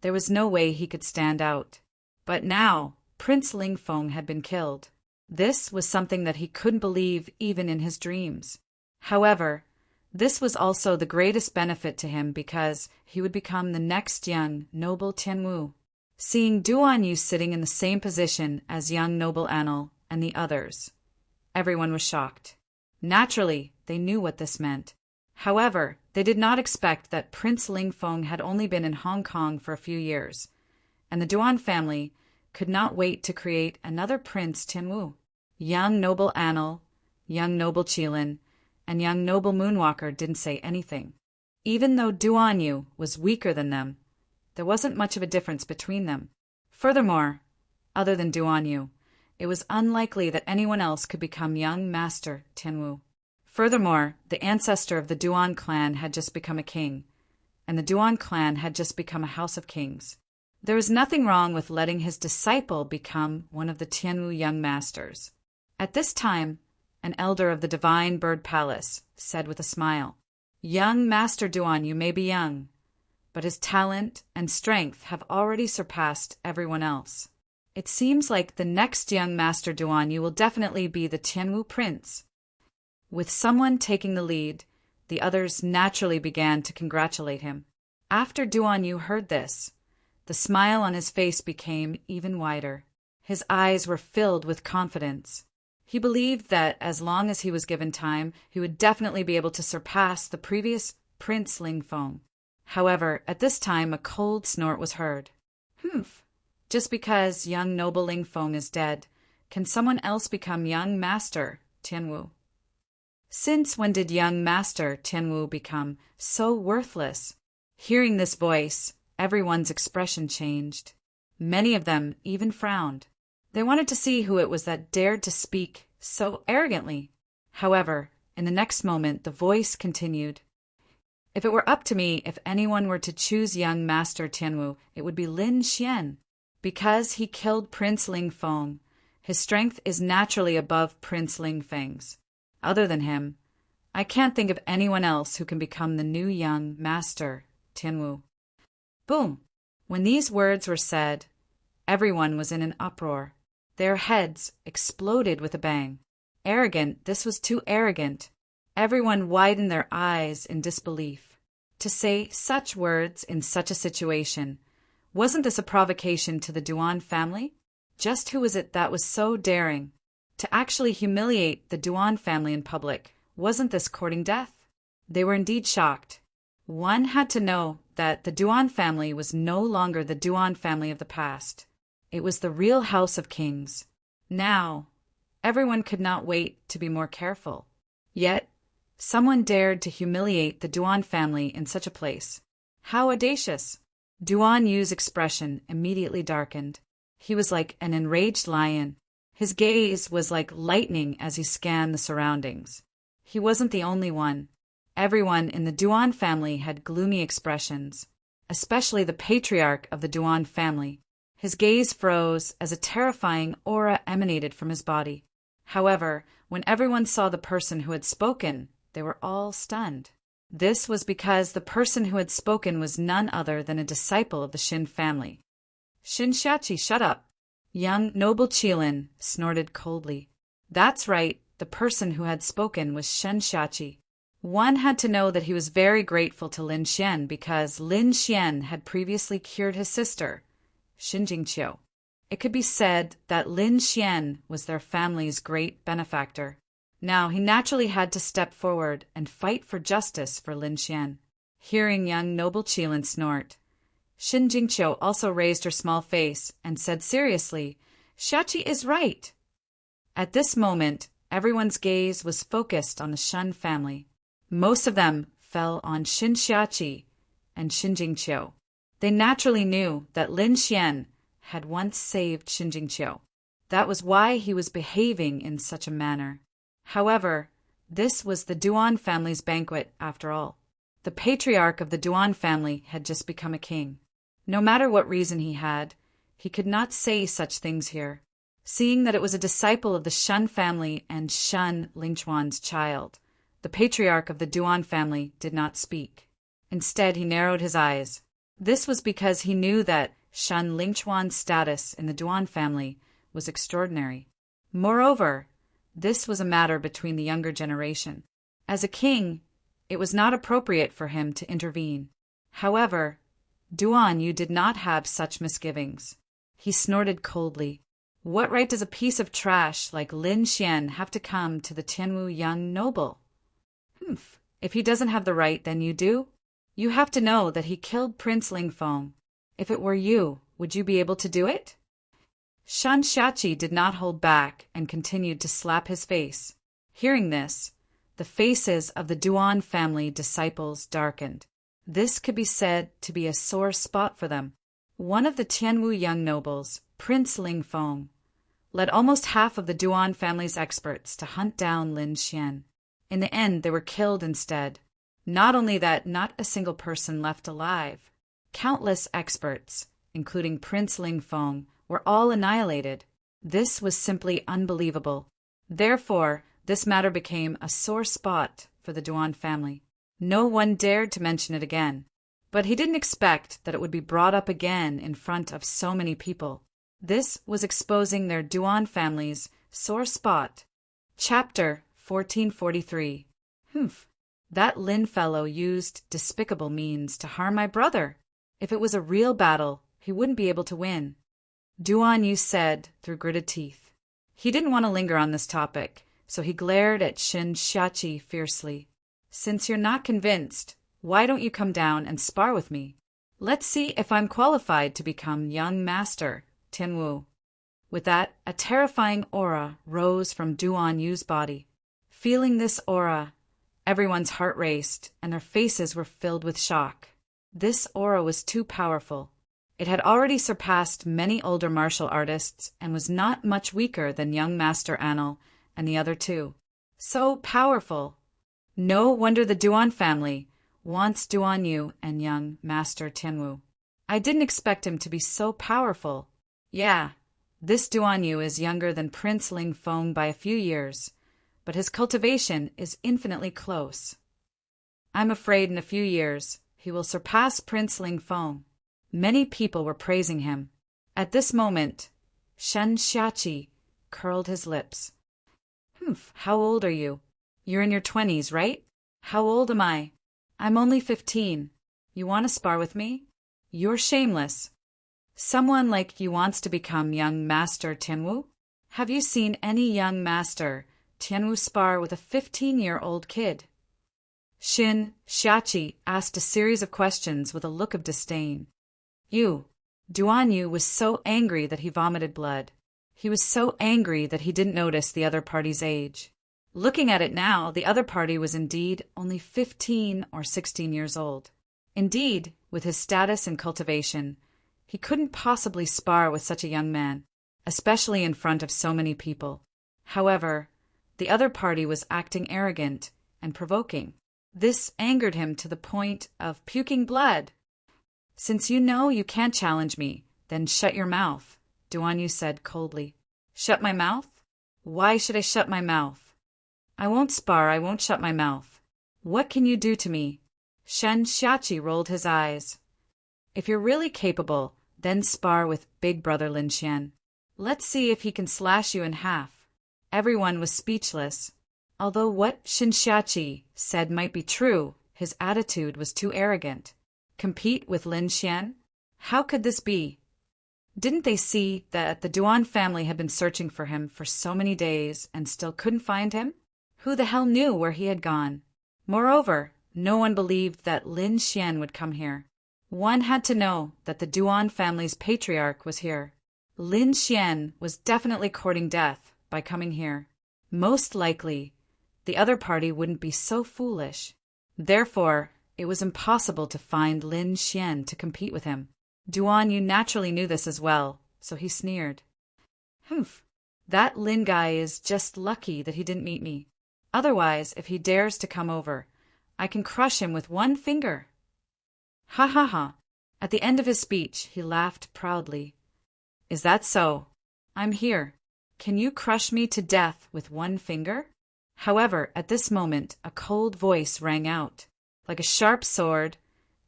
there was no way he could stand out. But now, Prince Lingfeng had been killed. This was something that he couldn't believe even in his dreams. However, this was also the greatest benefit to him because he would become the next young noble Tianwu. Seeing Duan Yu sitting in the same position as young noble Anil and the others, everyone was shocked. Naturally, they knew what this meant. However, they did not expect that Prince Lingfeng had only been in Hong Kong for a few years, and the Duan family could not wait to create another Prince Tianwu. Young noble Anil, young noble Qilin, and young noble Moonwalker didn't say anything. Even though Duan Yu was weaker than them, there wasn't much of a difference between them. Furthermore, other than Duan Yu, it was unlikely that anyone else could become young Master Tianwu. Furthermore, the ancestor of the Duan clan had just become a king, and the Duan clan had just become a house of kings. There was nothing wrong with letting his disciple become one of the Tianwu young masters. At this time, an elder of the Divine Bird Palace said with a smile, "Young Master Duan, you may be young, but his talent and strength have already surpassed everyone else. It seems like the next young Master Duan, you will definitely be the Tianwu prince." With someone taking the lead, the others naturally began to congratulate him. After Duan Yu heard this, the smile on his face became even wider. His eyes were filled with confidence. He believed that as long as he was given time, he would definitely be able to surpass the previous Prince Lingfeng. However, at this time a cold snort was heard. Humph! Just because young noble Lingfeng is dead, can someone else become young Master Tianwu? Since when did young Master Tianwu become so worthless? Hearing this voice, everyone's expression changed. Many of them even frowned. They wanted to see who it was that dared to speak so arrogantly. However, in the next moment, the voice continued. If it were up to me, if anyone were to choose young Master Tianwu, it would be Lin Xian. Because he killed Prince Lingfeng, his strength is naturally above Prince Lingfeng's. Other than him, I can't think of anyone else who can become the new young Master Tianwu. Boom! When these words were said, everyone was in an uproar. Their heads exploded with a bang. Arrogant, this was too arrogant. Everyone widened their eyes in disbelief. To say such words in such a situation, wasn't this a provocation to the Duan family? Just who was it that was so daring? To actually humiliate the Duan family in public, wasn't this courting death? They were indeed shocked. One had to know that the Duan family was no longer the Duan family of the past. It was the real house of kings. Now, everyone could not wait to be more careful. Yet, someone dared to humiliate the Duan family in such a place. How audacious! Duan Yu's expression immediately darkened. He was like an enraged lion. His gaze was like lightning as he scanned the surroundings. He wasn't the only one. Everyone in the Duan family had gloomy expressions, especially the patriarch of the Duan family. His gaze froze as a terrifying aura emanated from his body. However, when everyone saw the person who had spoken, they were all stunned. This was because the person who had spoken was none other than a disciple of the Shin family. Shinshachi, shut up! Young noble Qilin snorted coldly. That's right, the person who had spoken was Shinshachi. One had to know that he was very grateful to Lin Xian because Lin Xian had previously cured his sister, Xinjingqiu. It could be said that Lin Xian was their family's great benefactor. Now he naturally had to step forward and fight for justice for Lin Xian. Hearing young noble Qilin snort, Xinjingqiu also raised her small face and said seriously, "Shachi is right." At this moment, everyone's gaze was focused on the Shun family. Most of them fell on Shinshachi and Xinjingqiu. They naturally knew that Lin Xian had once saved Xinjingqiu. That was why he was behaving in such a manner. However, this was the Duan family's banquet after all. The patriarch of the Duan family had just become a king. No matter what reason he had, he could not say such things here. Seeing that it was a disciple of the Shun family and Shun Lingchuan's child, the patriarch of the Duan family did not speak. Instead, he narrowed his eyes. This was because he knew that Shun Lingchuan's status in the Duan family was extraordinary. Moreover, this was a matter between the younger generation. As a king, it was not appropriate for him to intervene. However, Duan Yu did not have such misgivings. He snorted coldly. What right does a piece of trash like Lin Xian have to come to the Tianwu young noble? Humph, if he doesn't have the right, then you do? You have to know that he killed Prince Lingfeng. If it were you, would you be able to do it? Shan Shachi did not hold back and continued to slap his face. Hearing this, the faces of the Duan family disciples darkened. This could be said to be a sore spot for them. One of the Tianwu young nobles, Prince Lingfeng, led almost half of the Duan family's experts to hunt down Lin Xian. In the end, they were killed instead. Not only that, not a single person left alive. Countless experts, including Prince Lingfeng, were all annihilated. This was simply unbelievable. Therefore, this matter became a sore spot for the Duan family. No one dared to mention it again. But he didn't expect that it would be brought up again in front of so many people. This was exposing their Duan family's sore spot. Chapter 1443. Humph. That Lin fellow used despicable means to harm my brother. If it was a real battle, he wouldn't be able to win. Duan Yu said through gritted teeth. He didn't want to linger on this topic, so he glared at Shin Shachi fiercely. Since you're not convinced, why don't you come down and spar with me? Let's see if I'm qualified to become young master, Tianwu. With that, a terrifying aura rose from Duan Yu's body. Feeling this aura, everyone's heart raced and their faces were filled with shock. This aura was too powerful. It had already surpassed many older martial artists and was not much weaker than young Master Anil and the other two. So powerful. No wonder the Duan family wants Duan Yu and young Master Tianwu. I didn't expect him to be so powerful. Yeah, this Duan Yu is younger than Prince Lingfeng by a few years, but his cultivation is infinitely close. I'm afraid in a few years he will surpass Prince Lingfeng. Many people were praising him. At this moment, Shen Xiachi curled his lips. Humph, how old are you? You're in your 20s, right? How old am I? I'm only 15. You want to spar with me? You're shameless. Someone like you wants to become young Master Tianwu? Have you seen any young Master Tianwu spar with a 15-year-old kid? Xin Xiachi asked a series of questions with a look of disdain. Duan Yu was so angry that he vomited blood. He was so angry that he didn't notice the other party's age. Looking at it now, the other party was indeed only 15 or 16 years old. Indeed, with his status and cultivation, he couldn't possibly spar with such a young man, especially in front of so many people. However, the other party was acting arrogant and provoking. This angered him to the point of puking blood. Since you know you can't challenge me, then shut your mouth, Duan Yu said coldly. Shut my mouth? Why should I shut my mouth? I won't spar, I won't shut my mouth. What can you do to me? Shen Xiachi rolled his eyes. If you're really capable, then spar with big brother Lin Xian. Let's see if he can slash you in half. Everyone was speechless. Although what Shen Xiachi said might be true, his attitude was too arrogant. Compete with Lin Xian? How could this be? Didn't they see that the Duan family had been searching for him for so many days and still couldn't find him? Who the hell knew where he had gone? Moreover, no one believed that Lin Xian would come here. One had to know that the Duan family's patriarch was here. Lin Xian was definitely courting death by coming here. Most likely, the other party wouldn't be so foolish. Therefore, it was impossible to find Lin Xian to compete with him. Duan Yu naturally knew this as well, so he sneered. Humph, that Lin guy is just lucky that he didn't meet me. Otherwise, if he dares to come over, I can crush him with one finger. Ha ha ha. At the end of his speech, he laughed proudly. Is that so? I'm here. Can you crush me to death with one finger? However, at this moment, a cold voice rang out. Like a sharp sword,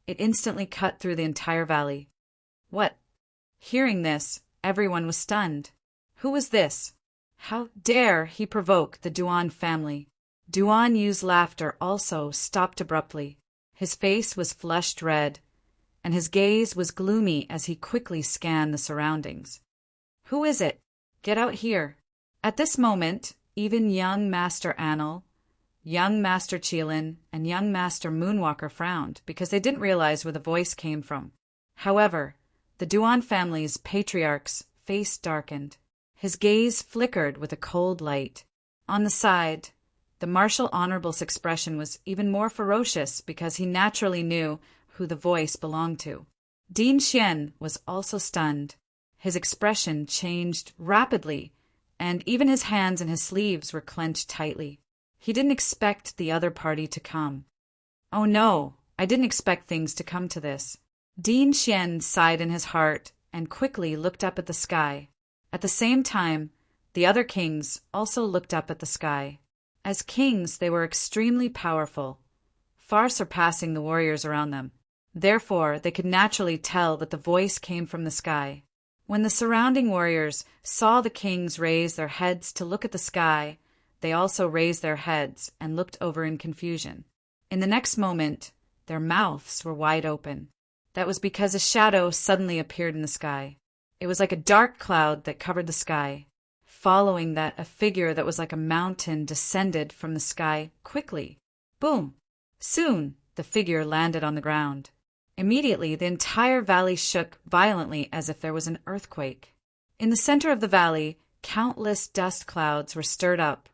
it instantly cut through the entire valley. What? Hearing this, everyone was stunned. Who was this? How dare he provoke the Duan family? Duan Yu's laughter also stopped abruptly. His face was flushed red, and his gaze was gloomy as he quickly scanned the surroundings. Who is it? Get out here. At this moment, even young Master Anil, young Master Qilin, and young Master Moonwalker frowned because they didn't realize where the voice came from. However, the Duan family's patriarch's face darkened. His gaze flickered with a cold light. On the side, the martial honorable's expression was even more ferocious because he naturally knew who the voice belonged to. Din Xian was also stunned. His expression changed rapidly, and even his hands and his sleeves were clenched tightly. He didn't expect the other party to come. Oh no, I didn't expect things to come to this. Din Xian sighed in his heart and quickly looked up at the sky. At the same time, the other kings also looked up at the sky. As kings, they were extremely powerful, far surpassing the warriors around them. Therefore, they could naturally tell that the voice came from the sky. When the surrounding warriors saw the kings raise their heads to look at the sky, they also raised their heads and looked over in confusion. In the next moment, their mouths were wide open. That was because a shadow suddenly appeared in the sky. It was like a dark cloud that covered the sky. Following that, a figure that was like a mountain descended from the sky quickly. Boom! Soon, the figure landed on the ground. Immediately, the entire valley shook violently as if there was an earthquake. In the center of the valley, countless dust clouds were stirred up,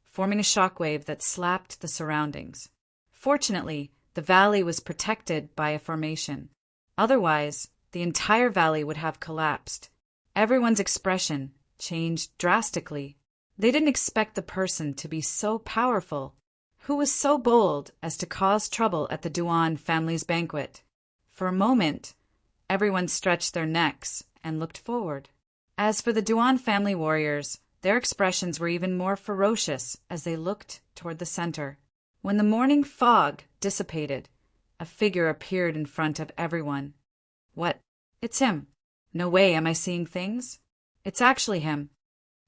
forming a shockwave that slapped the surroundings. Fortunately, the valley was protected by a formation. Otherwise, the entire valley would have collapsed. Everyone's expression changed drastically. They didn't expect the person to be so powerful. Who was so bold as to cause trouble at the Duan family's banquet? For a moment, everyone stretched their necks and looked forward. As for the Duan family warriors, their expressions were even more ferocious as they looked toward the center. When the morning fog dissipated, a figure appeared in front of everyone. What? It's him. No way am I seeing things. It's actually him.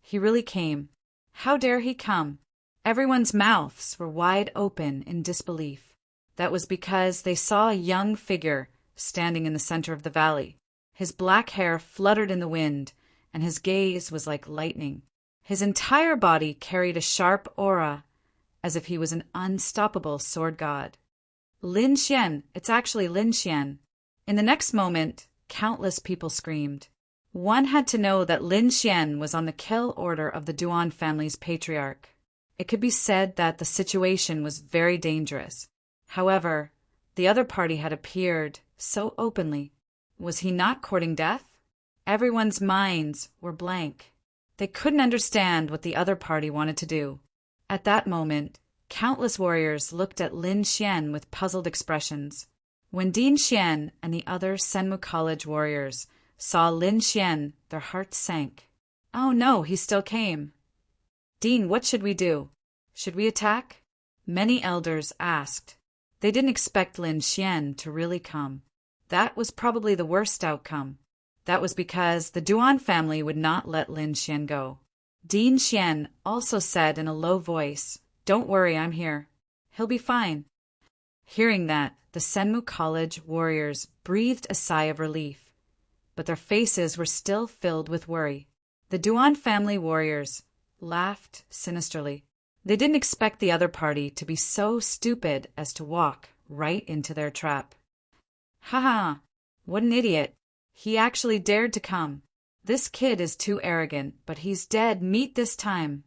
He really came. How dare he come? Everyone's mouths were wide open in disbelief. That was because they saw a young figure standing in the center of the valley. His black hair fluttered in the wind, and his gaze was like lightning. His entire body carried a sharp aura, as if he was an unstoppable sword god. Lin Xian! It's actually Lin Xian! In the next moment, countless people screamed. One had to know that Lin Xian was on the kill order of the Duan family's patriarch. It could be said that the situation was very dangerous. However, the other party had appeared so openly. Was he not courting death? Everyone's minds were blank. They couldn't understand what the other party wanted to do. At that moment, countless warriors looked at Lin Xian with puzzled expressions. When Din Xian and the other Senmu College warriors saw Lin Xian, their hearts sank. Oh no, he still came. Dean, what should we do? Should we attack? Many elders asked. They didn't expect Lin Xian to really come. That was probably the worst outcome. That was because the Duan family would not let Lin Xian go. Din Xian also said in a low voice, "Don't worry, I'm here. He'll be fine." Hearing that, the Senmu College warriors breathed a sigh of relief, but their faces were still filled with worry. The Duan family warriors laughed sinisterly. They didn't expect the other party to be so stupid as to walk right into their trap. "Ha! What an idiot. He actually dared to come. This kid is too arrogant, but he's dead meat this time.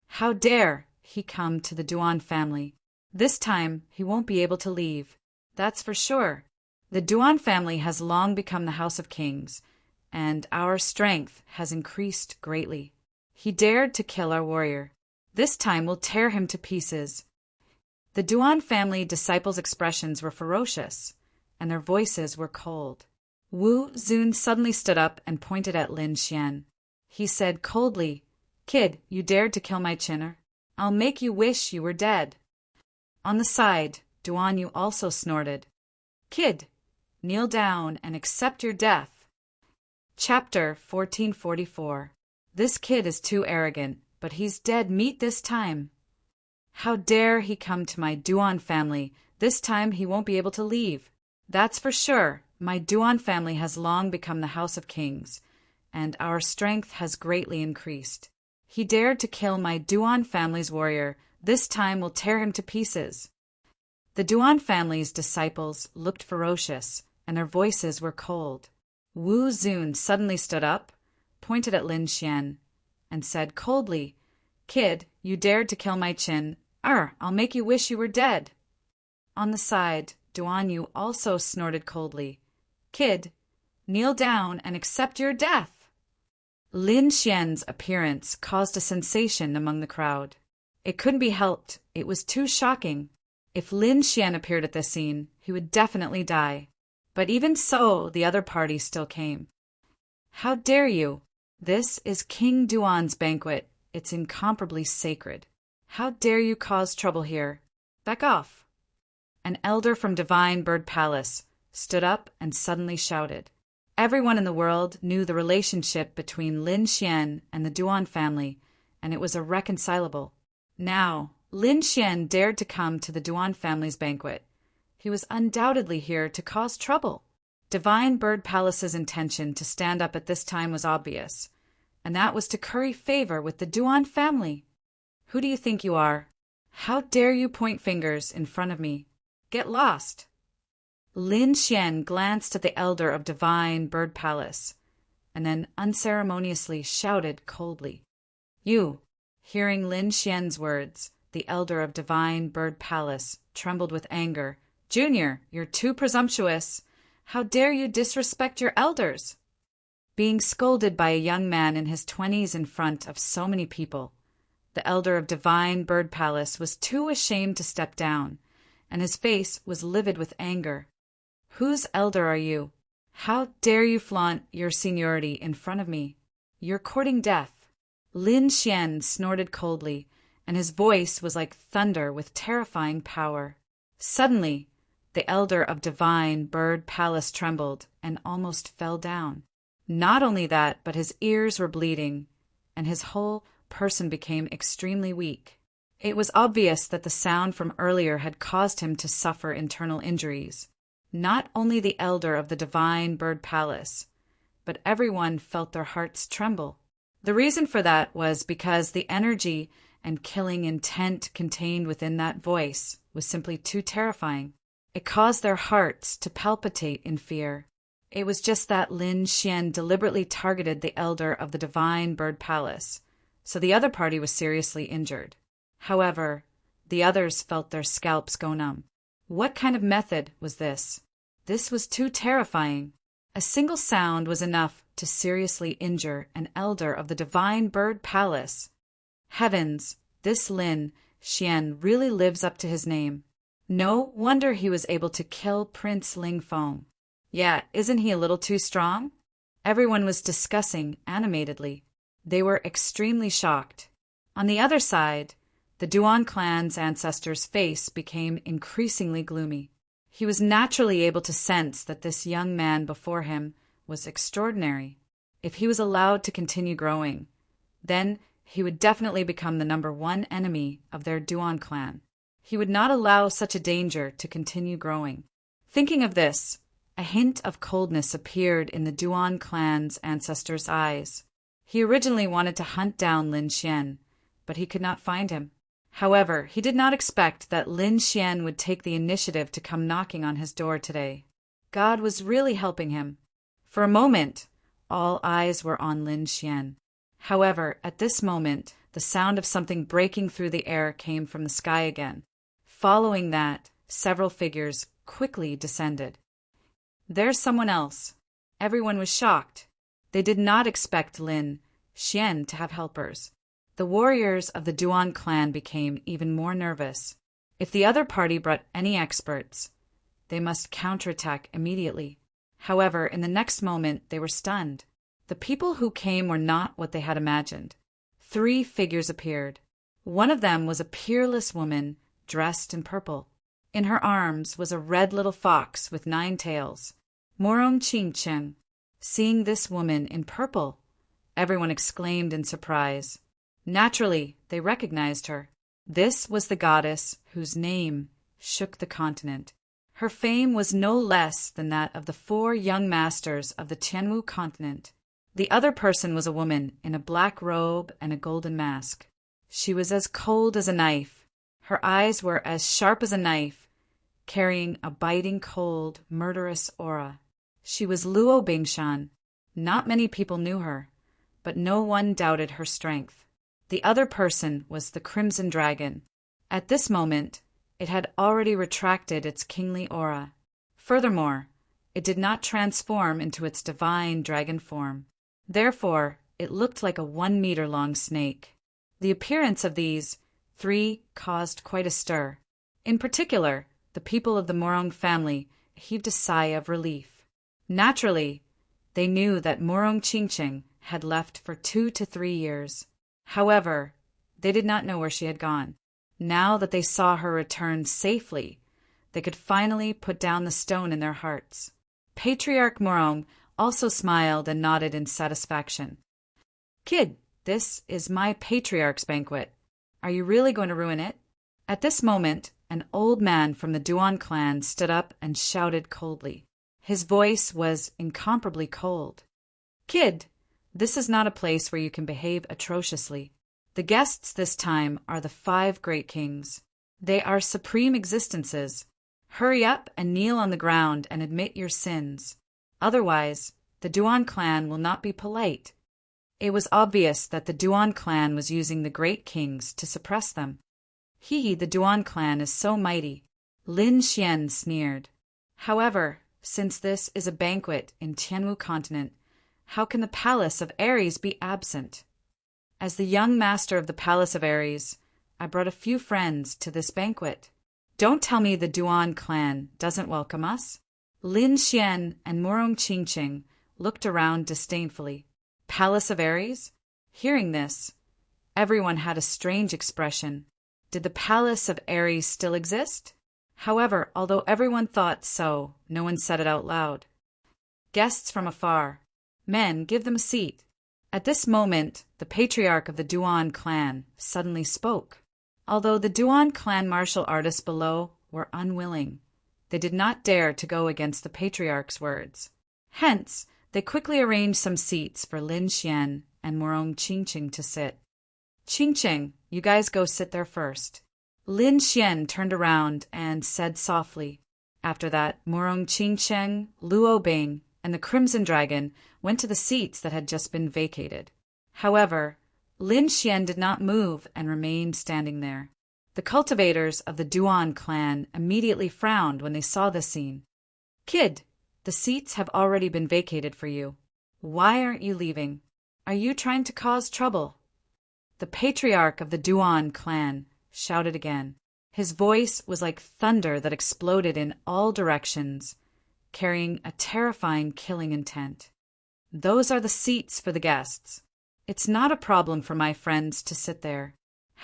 How dare he come to the Duan family? This time he won't be able to leave. That's for sure. The Duan family has long become the House of Kings, and our strength has increased greatly. He dared to kill our warrior. This time we'll tear him to pieces." The Duan family disciples' expressions were ferocious, and their voices were cold. Wu Zun suddenly stood up and pointed at Lin Xian. He said coldly, "Kid, you dared to kill my chinner? I'll make you wish you were dead." On the side, Duan Yu also snorted, "Kid, kneel down and accept your death." Chapter 1444. This kid is too arrogant, but he's dead meat this time. How dare he come to my Duan family? This time he won't be able to leave. That's for sure. My Duan family has long become the House of Kings, and our strength has greatly increased. He dared to kill my Duan family's warrior. This time we'll tear him to pieces. The Duan family's disciples looked ferocious, and their voices were cold. Wu Zun suddenly stood up, pointed at Lin Xian, and said coldly, "Kid, you dared to kill my chin. I'll make you wish you were dead." On the side, Duan Yu also snorted coldly, "Kid, kneel down and accept your death." Lin Xian's appearance caused a sensation among the crowd. It couldn't be helped. It was too shocking. If Lin Xian appeared at this scene, he would definitely die. But even so, the other party still came. "How dare you? This is King Duan's banquet. It's incomparably sacred. How dare you cause trouble here? Back off." An elder from Divine Bird Palace stood up and suddenly shouted. Everyone in the world knew the relationship between Lin Xian and the Duan family, and it was irreconcilable. Now, Lin Xian dared to come to the Duan family's banquet. He was undoubtedly here to cause trouble. Divine Bird Palace's intention to stand up at this time was obvious, and that was to curry favor with the Duan family. Who do you think you are? How dare you point fingers in front of me? Get lost. Lin Xian glanced at the elder of Divine Bird Palace, and then unceremoniously shouted coldly, "You!" Hearing Lin Xian's words, the elder of Divine Bird Palace trembled with anger. "Junior, you're too presumptuous. How dare you disrespect your elders?" Being scolded by a young man in his 20s in front of so many people, the elder of Divine Bird Palace was too ashamed to step down, and his face was livid with anger. "Whose elder are you? How dare you flaunt your seniority in front of me? You're courting death." Lin Xian snorted coldly, and his voice was like thunder with terrifying power. Suddenly, the elder of Divine Bird Palace trembled and almost fell down. Not only that, but his ears were bleeding, and his whole person became extremely weak. It was obvious that the sound from earlier had caused him to suffer internal injuries. Not only the elder of the divine bird palace, but everyone felt their hearts tremble. The reason for that was because the energy and killing intent contained within that voice was simply too terrifying. It caused their hearts to palpitate in fear. It was just that Lin Xian deliberately targeted the elder of the divine bird palace, so the other party was seriously injured. However, the others felt their scalps go numb. What kind of method was this? This was too terrifying. A single sound was enough to seriously injure an elder of the divine bird palace. Heavens, this Lin Xian really lives up to his name. No wonder he was able to kill Prince Ling Feng. Yeah, isn't he a little too strong? Everyone was discussing animatedly. They were extremely shocked. On the other side, the Duan clan's ancestor's face became increasingly gloomy. He was naturally able to sense that this young man before him was extraordinary. If he was allowed to continue growing, then he would definitely become the #1 enemy of their Duan clan. He would not allow such a danger to continue growing. Thinking of this, a hint of coldness appeared in the Duan clan's ancestor's eyes. He originally wanted to hunt down Lin Xian, but he could not find him. However, he did not expect that Lin Xian would take the initiative to come knocking on his door today. God was really helping him. For a moment, all eyes were on Lin Xian. However, at this moment, the sound of something breaking through the air came from the sky again. Following that, several figures quickly descended. There's someone else. Everyone was shocked. They did not expect Lin Xian to have helpers. The warriors of the Duan clan became even more nervous. If the other party brought any experts, they must counterattack immediately. However, in the next moment, they were stunned. The people who came were not what they had imagined. 3 figures appeared. One of them was a peerless woman dressed in purple. In her arms was a red little fox with 9 tails. Morong Qingcheng. Seeing this woman in purple, everyone exclaimed in surprise. Naturally, they recognized her. This was the goddess whose name shook the continent. Her fame was no less than that of the 4 young masters of the Tianwu continent. The other person was a woman in a black robe and a golden mask. She was as cold as a knife. Her eyes were as sharp as a knife, carrying a biting, cold, murderous aura. She was Luo Bingshan. Not many people knew her, but no one doubted her strength. The other person was the Crimson Dragon. At this moment, it had already retracted its kingly aura. Furthermore, it did not transform into its divine dragon form. Therefore, it looked like a 1-meter-long snake. The appearance of these 3 caused quite a stir. In particular, the people of the Morong family heaved a sigh of relief. Naturally, they knew that Morong Qingcheng had left for 2 to 3 years. However, they did not know where she had gone. Now that they saw her return safely, they could finally put down the stone in their hearts. Patriarch Morong also smiled and nodded in satisfaction. "Kid, this is my patriarch's banquet. Are you really going to ruin it?" At this moment, an old man from the Duan clan stood up and shouted coldly. His voice was incomparably cold. "Kid, this is not a place where you can behave atrociously. The guests this time are the 5 great kings. They are supreme existences. Hurry up and kneel on the ground and admit your sins. Otherwise, the Duan clan will not be polite." It was obvious that the Duan clan was using the great kings to suppress them. The Duan clan is so mighty," Lin Xian sneered. "However, since this is a banquet in Tianwu continent, how can the palace of Ares be absent? As the young master of the palace of Ares, I brought a few friends to this banquet. Don't tell me the Duan clan doesn't welcome us." Lin Xian and Morong Qingcheng looked around disdainfully. Palace of Ares? Hearing this, everyone had a strange expression. Did the palace of Ares still exist? However, although everyone thought so, no one said it out loud. "Guests from afar. Men, give them a seat." At this moment, the patriarch of the Duan clan suddenly spoke. although the Duan clan martial artists below were unwilling. They did not dare to go against the patriarch's words. Hence, they quickly arranged some seats for Lin Xian and Morong Qingqing to sit. "Qingqing, you guys go sit there first." Lin Xian turned around and said softly. After that, Morong Qingqing, Luo Bing, and the Crimson Dragon went to the seats that had just been vacated. However, Lin Xian did not move and remained standing there. The cultivators of the Duan clan immediately frowned when they saw this scene. "Kid, the seats have already been vacated for you. Why aren't you leaving? Are you trying to cause trouble?" The patriarch of the Duan clan shouted again. His voice was like thunder that exploded in all directions, carrying a terrifying killing intent. "Those are the seats for the guests. It's not a problem for my friends to sit there.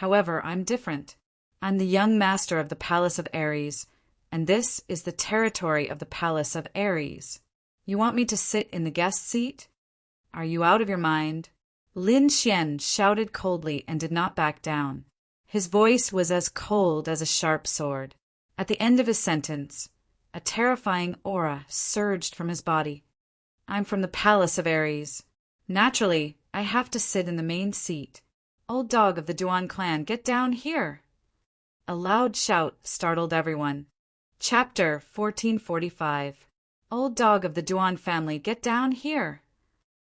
However, I'm different. I'm the young master of the Palace of Ares, and this is the territory of the Palace of Ares. You want me to sit in the guest seat? Are you out of your mind?" Lin Xian shouted coldly and did not back down. His voice was as cold as a sharp sword. At the end of his sentence, a terrifying aura surged from his body. "I'm from the Palace of Ares. Naturally, I have to sit in the main seat. Old dog of the Duan clan, get down here!" A loud shout startled everyone. Chapter 1445. Old dog of the Duan family, get down here!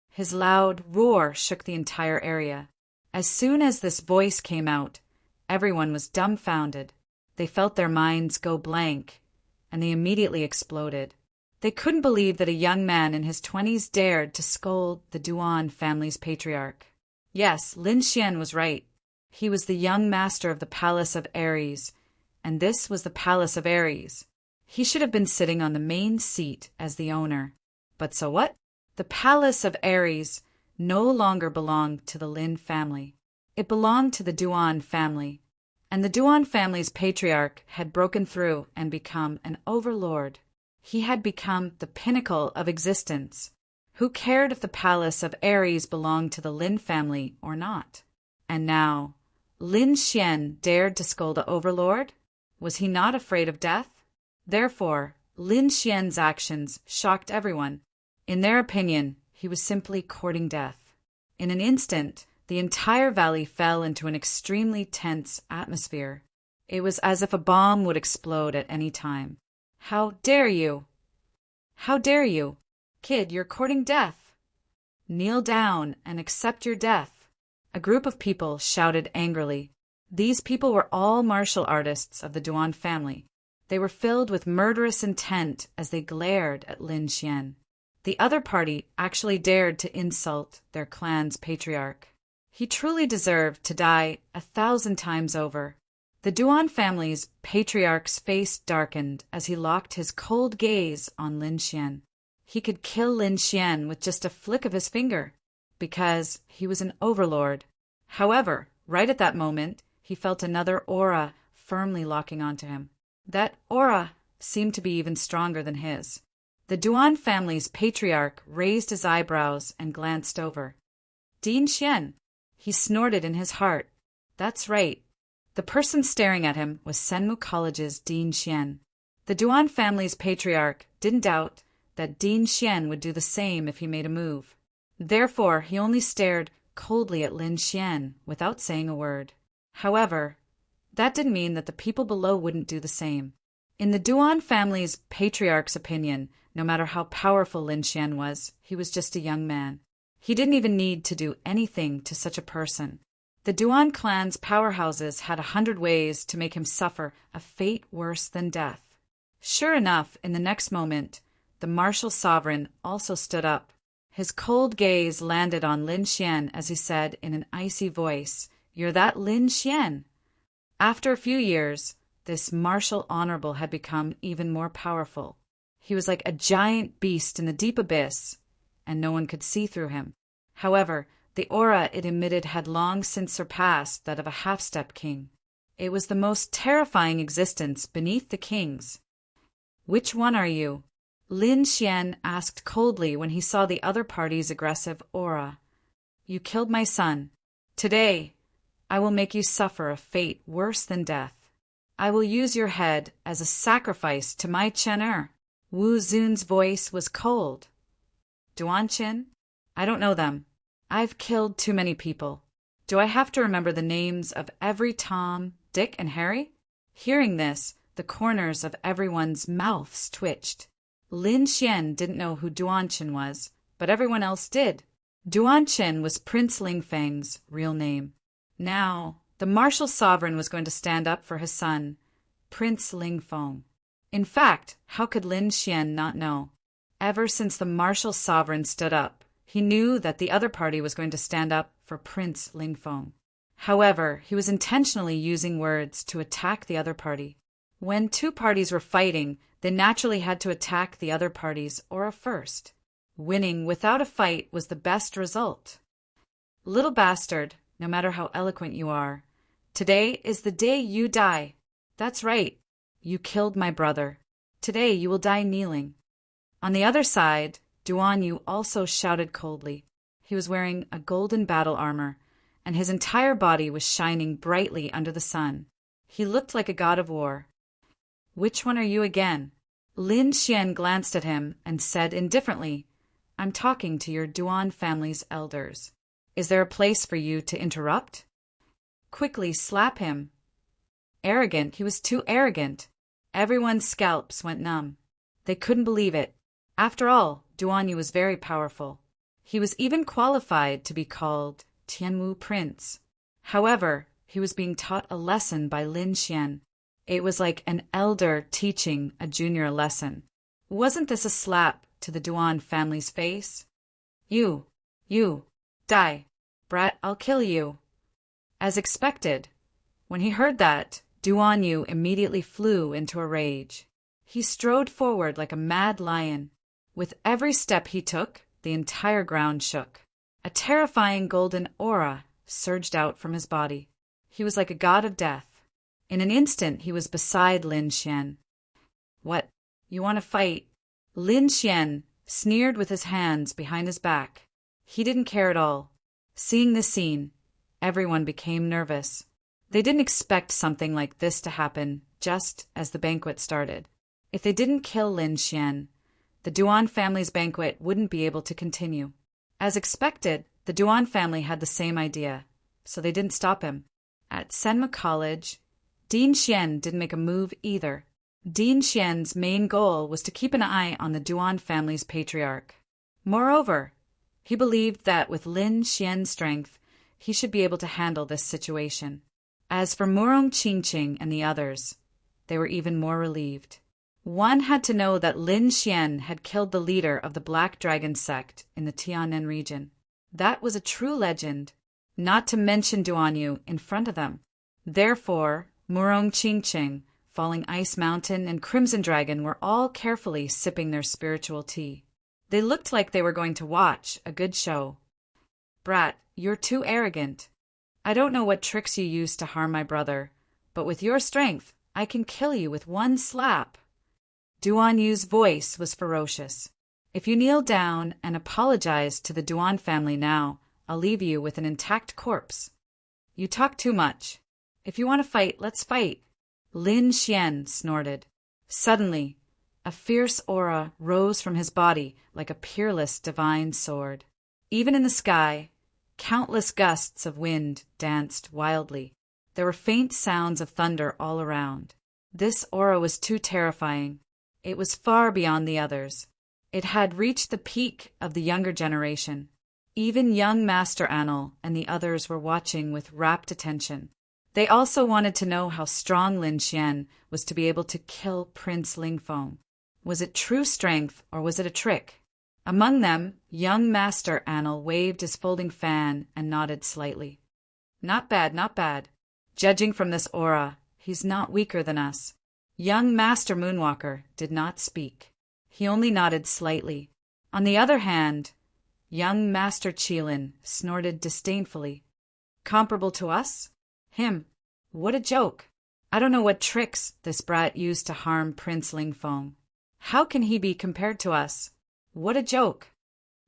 His loud roar shook the entire area. As soon as this voice came out, everyone was dumbfounded. They felt their minds go blank, and they immediately exploded. They couldn't believe that a young man in his 20s dared to scold the Duan family's patriarch. Yes, Lin Xian was right. He was the young master of the Palace of Ares, and this was the Palace of Ares. He should have been sitting on the main seat as the owner. But so what? The Palace of Ares no longer belonged to the Lin family. It belonged to the Duan family, and the Duan family's patriarch had broken through and become an overlord. He had become the pinnacle of existence. Who cared if the Palace of Ares belonged to the Lin family or not? And now, Lin Xian dared to scold the overlord? Was he not afraid of death? Therefore, Lin Xian's actions shocked everyone. In their opinion, he was simply courting death. In an instant, the entire valley fell into an extremely tense atmosphere. It was as if a bomb would explode at any time. "How dare you? How dare you? Kid, you're courting death. Kneel down and accept your death." A group of people shouted angrily. These people were all martial artists of the Duan family. They were filled with murderous intent as they glared at Lin Xian. The other party actually dared to insult their clan's patriarch. He truly deserved to die 1,000 times over. The Duan family's patriarch's face darkened as he locked his cold gaze on Lin Xian. He could kill Lin Xian with just a flick of his finger, because he was an overlord. However, right at that moment, he felt another aura firmly locking onto him. That aura seemed to be even stronger than his. The Duan family's patriarch raised his eyebrows and glanced over. "Din Xian," he snorted in his heart. That's right. The person staring at him was Senmu College's Din Xian. The Duan family's patriarch didn't doubt that Din Xian would do the same if he made a move. Therefore, he only stared coldly at Lin Xian without saying a word. However, that didn't mean that the people below wouldn't do the same. In the Duan family's patriarch's opinion, no matter how powerful Lin Xian was, he was just a young man. He didn't even need to do anything to such a person. The Duan clan's powerhouses had 100 ways to make him suffer a fate worse than death. Sure enough, in the next moment, the martial sovereign also stood up. His cold gaze landed on Lin Xian as he said in an icy voice, "You're that Lin Xian." After a few years, this martial honorable had become even more powerful. He was like a giant beast in the deep abyss, and no one could see through him. However, the aura it emitted had long since surpassed that of a half-step king. It was the most terrifying existence beneath the kings. "Which one are you?" Lin Xian asked coldly when he saw the other party's aggressive aura. "You killed my son. Today, I will make you suffer a fate worse than death. I will use your head as a sacrifice to my Chen. Wu Zun's voice was cold. Duan? I don't know them. I've killed too many people. Do I have to remember the names of every Tom, Dick, and Harry? Hearing this, the corners of everyone's mouths twitched. Lin Xian didn't know who Duan was, but everyone else did. Duan was Prince Lingfeng's real name. Now, the martial sovereign was going to stand up for his son, Prince Lingfeng. In fact, how could Lin Xian not know? Ever since the martial sovereign stood up, he knew that the other party was going to stand up for Prince Lingfeng. However, he was intentionally using words to attack the other party. When two parties were fighting, they naturally had to attack the other party's aura first. Winning without a fight was the best result. Little bastard, no matter how eloquent you are, today is the day you die. That's right. You killed my brother. Today you will die kneeling. On the other side, Duan Yu also shouted coldly. He was wearing a golden battle armor, and his entire body was shining brightly under the sun. He looked like a god of war. Which one are you again? Lin Xian glanced at him and said indifferently, I'm talking to your Duan family's elders. Is there a place for you to interrupt? Quickly slap him. Arrogant, he was too arrogant. Everyone's scalps went numb. They couldn't believe it. After all, Duan Yu was very powerful. He was even qualified to be called Tianwu Prince. However, he was being taught a lesson by Lin Xian. It was like an elder teaching a junior a lesson. Wasn't this a slap to the Duan family's face? You, die. Brat, I'll kill you. As expected, when he heard that, Duan Yu immediately flew into a rage. He strode forward like a mad lion. With every step he took, the entire ground shook. A terrifying golden aura surged out from his body. He was like a god of death. In an instant, he was beside Lin Xian. What? You want to fight? Lin Xian sneered with his hands behind his back. He didn't care at all. Seeing this scene, everyone became nervous. They didn't expect something like this to happen just as the banquet started. If they didn't kill Lin Xian, the Duan family's banquet wouldn't be able to continue. As expected, the Duan family had the same idea, so they didn't stop him. At Senma College, Dean Xian didn't make a move either. Dean Xian's main goal was to keep an eye on the Duan family's patriarch. Moreover, he believed that with Lin Xian's strength, he should be able to handle this situation. As for Murong Qingqing and the others, they were even more relieved. One had to know that Lin Xian had killed the leader of the Black Dragon sect in the Tianan region. That was a true legend, not to mention Duan Yu in front of them. Therefore, Murong Qingqing, Falling Ice Mountain, and Crimson Dragon were all carefully sipping their spiritual tea. They looked like they were going to watch a good show. Brat, you're too arrogant. I don't know what tricks you used to harm my brother, but with your strength, I can kill you with one slap. Duan Yu's voice was ferocious. If you kneel down and apologize to the Duan family now, I'll leave you with an intact corpse. You talk too much. If you want to fight, let's fight. Lin Xian snorted. Suddenly, a fierce aura rose from his body like a peerless divine sword. Even in the sky, countless gusts of wind danced wildly. There were faint sounds of thunder all around. This aura was too terrifying. It was far beyond the others. It had reached the peak of the younger generation. Even young Master Anil and the others were watching with rapt attention. They also wanted to know how strong Lin Xian was to be able to kill Prince Lingfeng. Was it true strength or was it a trick? Among them, young Master Anil waved his folding fan and nodded slightly. Not bad, not bad. Judging from this aura, he's not weaker than us. Young Master Moonwalker did not speak. He only nodded slightly. On the other hand, young Master Qilin snorted disdainfully. Comparable to us? Him. What a joke. I don't know what tricks this brat used to harm Prince Lingfeng. How can he be compared to us? What a joke.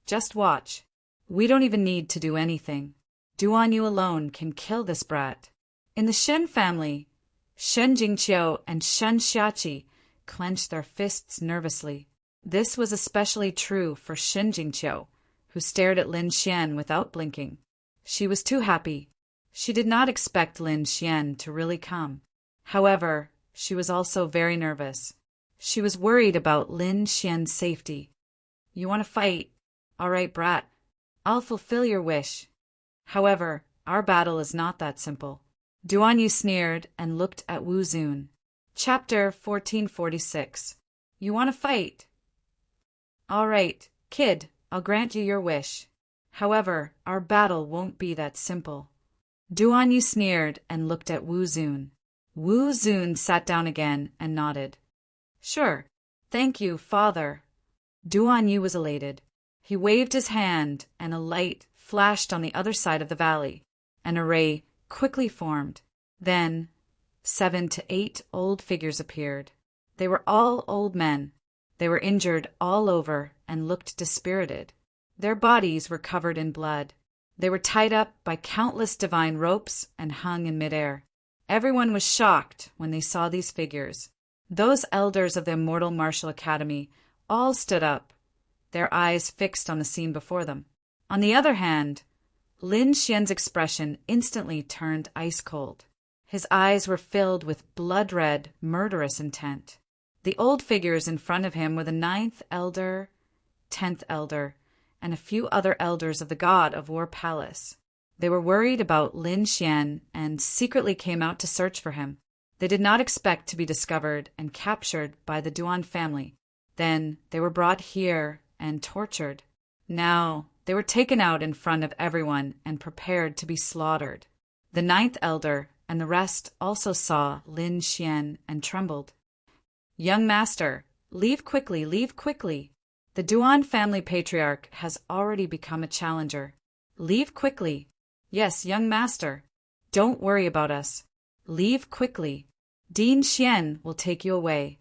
Just watch. We don't even need to do anything. Duan Yu alone can kill this brat. In the Shen family, Shen Jingqiu and Shen Xiaqi clenched their fists nervously. This was especially true for Shen Jingqiu, who stared at Lin Xian without blinking. She was too happy. She did not expect Lin Xian to really come. However, she was also very nervous. She was worried about Lin Xian's safety. You want to fight? All right, brat. I'll fulfill your wish. However, our battle is not that simple. Duan Yu sneered and looked at Wu Zun. Chapter 1446. You want to fight? All right, kid, I'll grant you your wish. However, our battle won't be that simple. Duan Yu sneered and looked at Wu Zun. Wu Zun sat down again and nodded. Sure. Thank you, father. Duan Yu was elated. He waved his hand, and a light flashed on the other side of the valley. An array quickly formed. Then, 7 to 8 old figures appeared. They were all old men. They were injured all over and looked dispirited. Their bodies were covered in blood. They were tied up by countless divine ropes and hung in midair. Everyone was shocked when they saw these figures. Those elders of the Immortal Martial Academy all stood up, their eyes fixed on the scene before them. On the other hand, Lin Xian's expression instantly turned ice cold. His eyes were filled with blood-red, murderous intent. The old figures in front of him were the 9th elder, 10th elder, and a few other elders of the God of War Palace. They were worried about Lin Xian and secretly came out to search for him. They did not expect to be discovered and captured by the Duan family. Then they were brought here and tortured. Now they were taken out in front of everyone and prepared to be slaughtered. The 9th elder and the rest also saw Lin Xian and trembled. Young master, leave quickly, leave quickly. The Duan family patriarch has already become a challenger. Leave quickly. Yes, young master. Don't worry about us. Leave quickly. Dean Xian will take you away.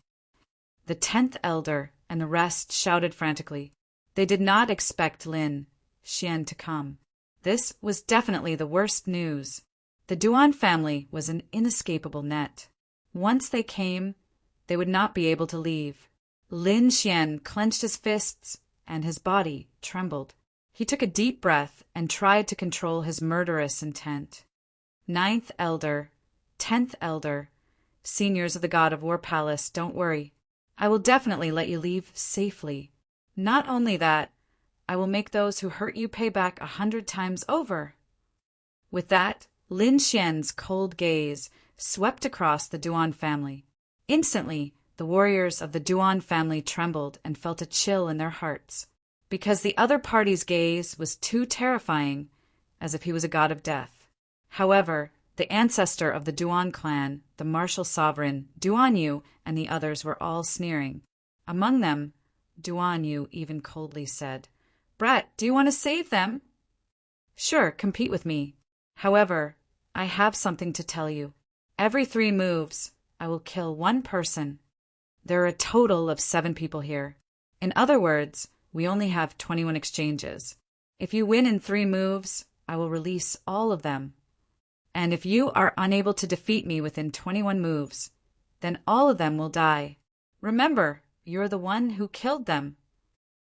The 10th elder and the rest shouted frantically. They did not expect Lin Xian to come. This was definitely the worst news. The Duan family was an inescapable net. Once they came, they would not be able to leave. Lin Xian clenched his fists and his body trembled. He took a deep breath and tried to control his murderous intent. 9th elder, 10th elder, seniors of the God of War Palace, don't worry. I will definitely let you leave safely. Not only that, I will make those who hurt you pay back 100 times over. With that, Lin Xian's cold gaze swept across the Duan family. Instantly, the warriors of the Duan family trembled and felt a chill in their hearts, because the other party's gaze was too terrifying, as if he was a god of death. However, the ancestor of the Duan clan, the martial sovereign, Duan Yu, and the others were all sneering. Among them, Duan Yu even coldly said, "Brat, do you want to save them?" "Sure, compete with me. However, I have something to tell you. Every 3 moves, I will kill 1 person. There are a total of 7 people here. In other words, we only have 21 exchanges. If you win in 3 moves, I will release all of them. And if you are unable to defeat me within 21 moves, then all of them will die. Remember, you're the one who killed them."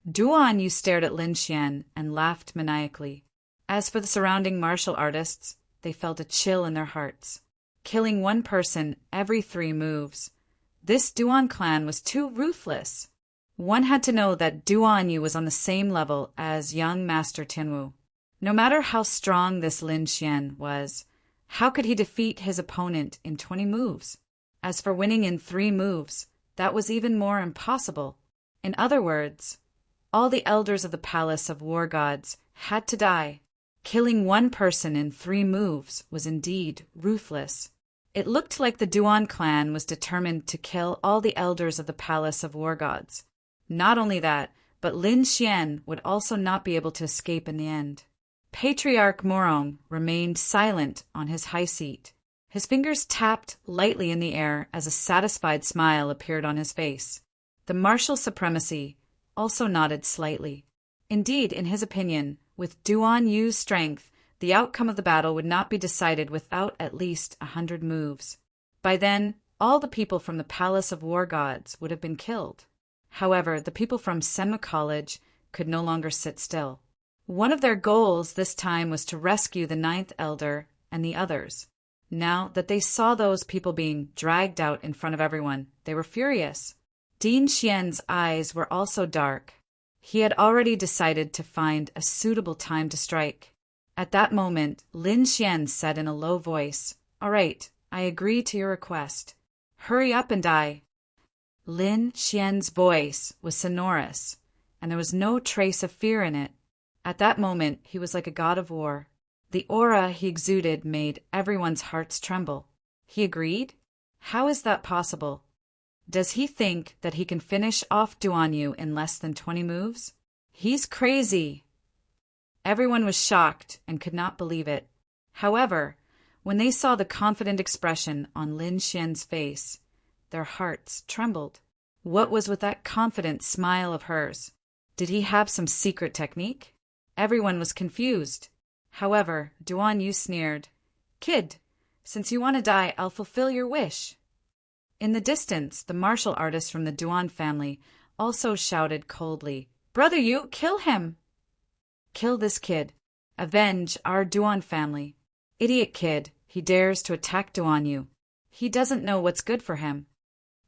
Duan Yu stared at Lin Xian and laughed maniacally. As for the surrounding martial artists, they felt a chill in their hearts. Killing 1 person every 3 moves. This Duan clan was too ruthless. One had to know that Duan Yu was on the same level as young Master Tianwu. No matter how strong this Lin Xian was, how could he defeat his opponent in 20 moves? As for winning in 3 moves, that was even more impossible. In other words, all the elders of the Palace of War Gods had to die. Killing 1 person in 3 moves was indeed ruthless. It looked like the Duan clan was determined to kill all the elders of the Palace of War Gods. Not only that, but Lin Xian would also not be able to escape in the end. Patriarch Morong remained silent on his high seat. His fingers tapped lightly in the air as a satisfied smile appeared on his face. The martial supremacy also nodded slightly. Indeed, in his opinion, with Duan Yu's strength, The outcome of the battle would not be decided without at least 100 moves. By then, all the people from the Palace of War Gods would have been killed. However, the people from Senma College could no longer sit still. One of their goals this time was to rescue the Ninth Elder and the others. Now that they saw those people being dragged out in front of everyone, they were furious. Dean Xian's eyes were also dark. He had already decided to find a suitable time to strike. At that moment, Lin Xian said in a low voice, "All right, I agree to your request. Hurry up and die." Lin Xian's voice was sonorous, and there was no trace of fear in it. At that moment, he was like a god of war. The aura he exuded made everyone's hearts tremble. He agreed? How is that possible? Does he think that he can finish off Duanyu in less than 20 moves? He's crazy. Everyone was shocked and could not believe it. However, when they saw the confident expression on Lin Xian's face, their hearts trembled. What was with that confident smile of hers? Did he have some secret technique? Everyone was confused. However, Duanyu sneered, "Kid, since you want to die, I'll fulfill your wish." In the distance, the martial artist from the Duan family also shouted coldly, "Brother Yu, kill him! Kill this kid. Avenge our Duan family. Idiot kid, he dares to attack Duanyu. He doesn't know what's good for him.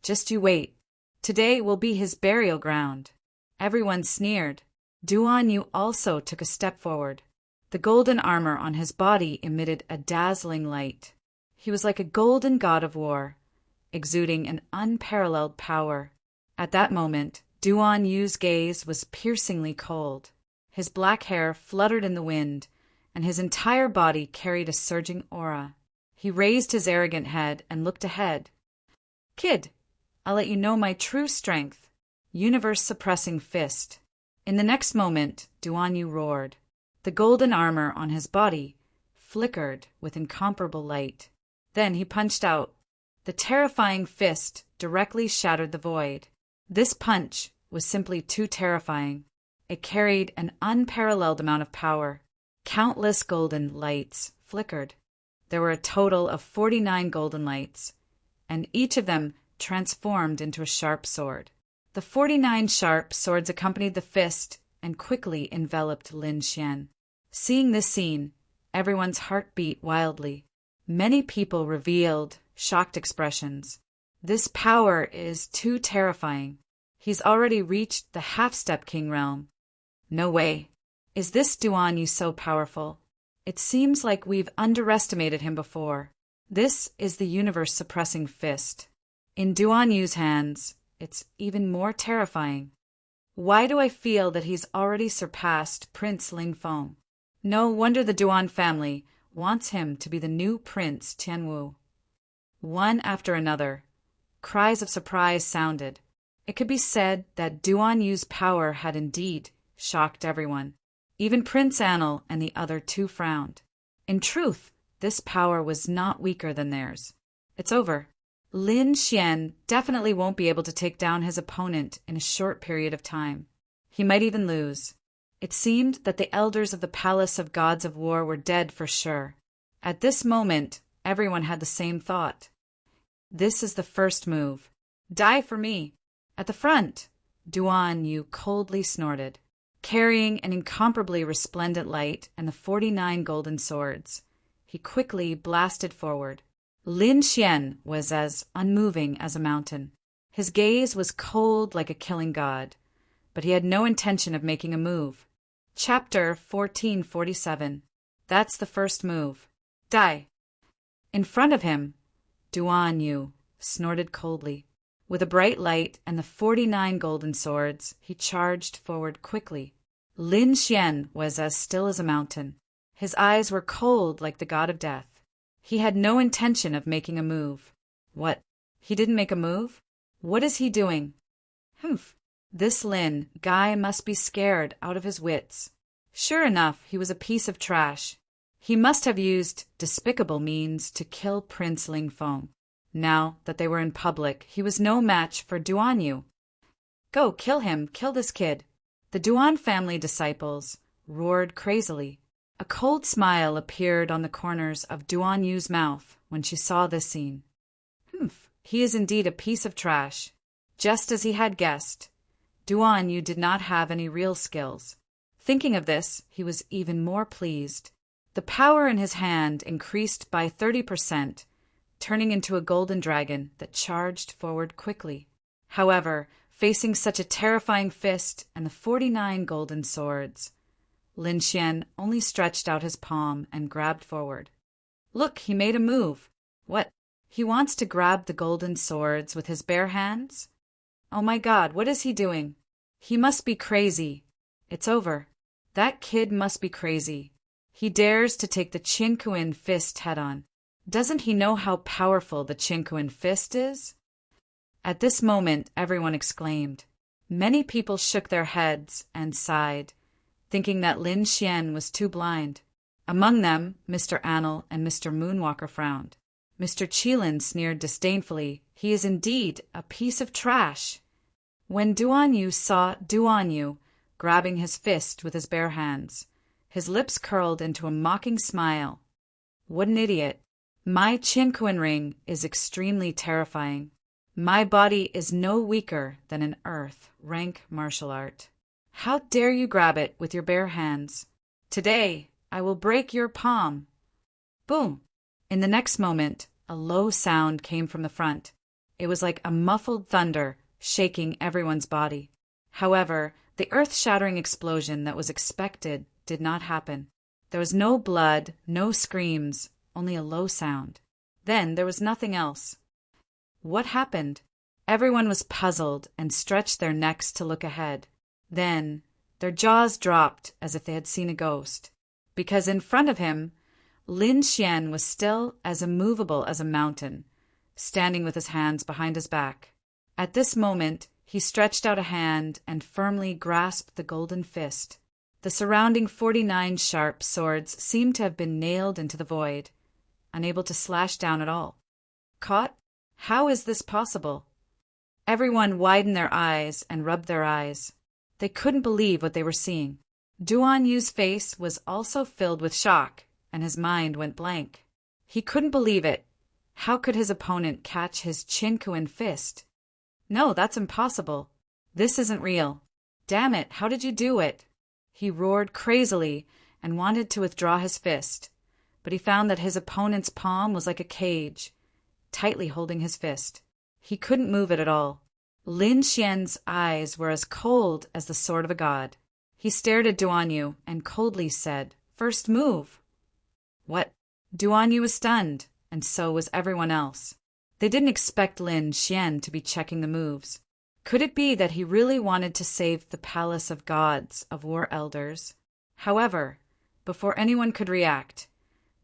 Just you wait. Today will be his burial ground." Everyone sneered. Duanyu also took a step forward. The golden armor on his body emitted a dazzling light. He was like a golden god of war, exuding an unparalleled power. At that moment, Duanyu's gaze was piercingly cold. His black hair fluttered in the wind, and his entire body carried a surging aura. He raised his arrogant head and looked ahead. "Kid, I'll let you know my true strength. Universe-suppressing fist." In the next moment, Duanyu roared. The golden armor on his body flickered with incomparable light. Then he punched out. The terrifying fist directly shattered the void. This punch was simply too terrifying. It carried an unparalleled amount of power. Countless golden lights flickered. There were a total of 49 golden lights, and each of them transformed into a sharp sword. The 49 sharp swords accompanied the fist and quickly enveloped Lin Xian. Seeing this scene, everyone's heart beat wildly. Many people revealed shocked expressions. This power is too terrifying. He's already reached the half-step king realm. No way. Is this Duanyu so powerful? It seems like we've underestimated him before. This is the universe-suppressing fist. In Duanyu's hands, it's even more terrifying. Why do I feel that he's already surpassed Prince Lingfeng? No wonder the Duan family wants him to be the new Prince Tianwu. One after another, cries of surprise sounded. It could be said that Duanyu's power had indeed shocked everyone. Even Prince Anil and the other two frowned. In truth, this power was not weaker than theirs. It's over. Lin Xian definitely won't be able to take down his opponent in a short period of time. He might even lose. It seemed that the elders of the Palace of Gods of War were dead for sure. At this moment, everyone had the same thought. This is the first move. Die for me. At the front, Duanyu coldly snorted. Carrying an incomparably resplendent light and the 49 golden swords, he quickly blasted forward. Lin Xian was as unmoving as a mountain. His gaze was cold like a killing god, but he had no intention of making a move. Chapter 1447. That's the first move. Die. In front of him, Duanyu snorted coldly. With a bright light and the 49 golden swords, he charged forward quickly. Lin Xian was as still as a mountain. His eyes were cold like the god of death. He had no intention of making a move. What? He didn't make a move? What is he doing? Humph. This Lin guy must be scared out of his wits. Sure enough, he was a piece of trash. He must have used despicable means to kill Prince Lingfeng. Now that they were in public, he was no match for Duanyu. Go, kill him, kill this kid. The Duan family disciples roared crazily. A cold smile appeared on the corners of Duan Yu's mouth when she saw this scene. Humph, he is indeed a piece of trash. Just as he had guessed, Duan Yu did not have any real skills. Thinking of this, he was even more pleased. The power in his hand increased by 30%, turning into a golden dragon that charged forward quickly. However, facing such a terrifying fist and the 49 golden swords, Lin Xian only stretched out his palm and grabbed forward. Look, he made a move. What? He wants to grab the golden swords with his bare hands? Oh my God, what is he doing? He must be crazy. It's over. That kid must be crazy. He dares to take the Qinkuan fist head-on. Doesn't he know how powerful the Qinkuan fist is? At this moment, everyone exclaimed. Many people shook their heads and sighed, thinking that Lin Xian was too blind. Among them, Mr. Annel and Mr. Moonwalker frowned. Mr. Qilin sneered disdainfully. He is indeed a piece of trash. When Duan Yu saw Duan Yu grabbing his fist with his bare hands, his lips curled into a mocking smile. What an idiot. My Qinkuan ring is extremely terrifying. My body is no weaker than an earth-rank martial art. How dare you grab it with your bare hands? Today, I will break your palm. Boom! In the next moment, a low sound came from the front. It was like a muffled thunder shaking everyone's body. However, the earth-shattering explosion that was expected did not happen. There was no blood, no screams, only a low sound. Then there was nothing else. What happened? Everyone was puzzled and stretched their necks to look ahead. Then their jaws dropped as if they had seen a ghost, because in front of him, Lin Xian was still as immovable as a mountain, standing with his hands behind his back. At this moment, he stretched out a hand and firmly grasped the golden fist. The surrounding 49 sharp swords seemed to have been nailed into the void, unable to slash down at all. Caught? How is this possible? Everyone widened their eyes and rubbed their eyes. They couldn't believe what they were seeing. Duan Yu's face was also filled with shock, and his mind went blank. He couldn't believe it. How could his opponent catch his Qinkuan fist? No, that's impossible. This isn't real. Damn it, how did you do it? He roared crazily and wanted to withdraw his fist, but he found that his opponent's palm was like a cage, tightly holding his fist. He couldn't move it at all. Lin Xian's eyes were as cold as the sword of a god. He stared at Duan Yu and coldly said, "First move." What? Duan Yu was stunned, and so was everyone else. They didn't expect Lin Xian to be checking the moves. Could it be that he really wanted to save the palace of gods of war elders? However, before anyone could react,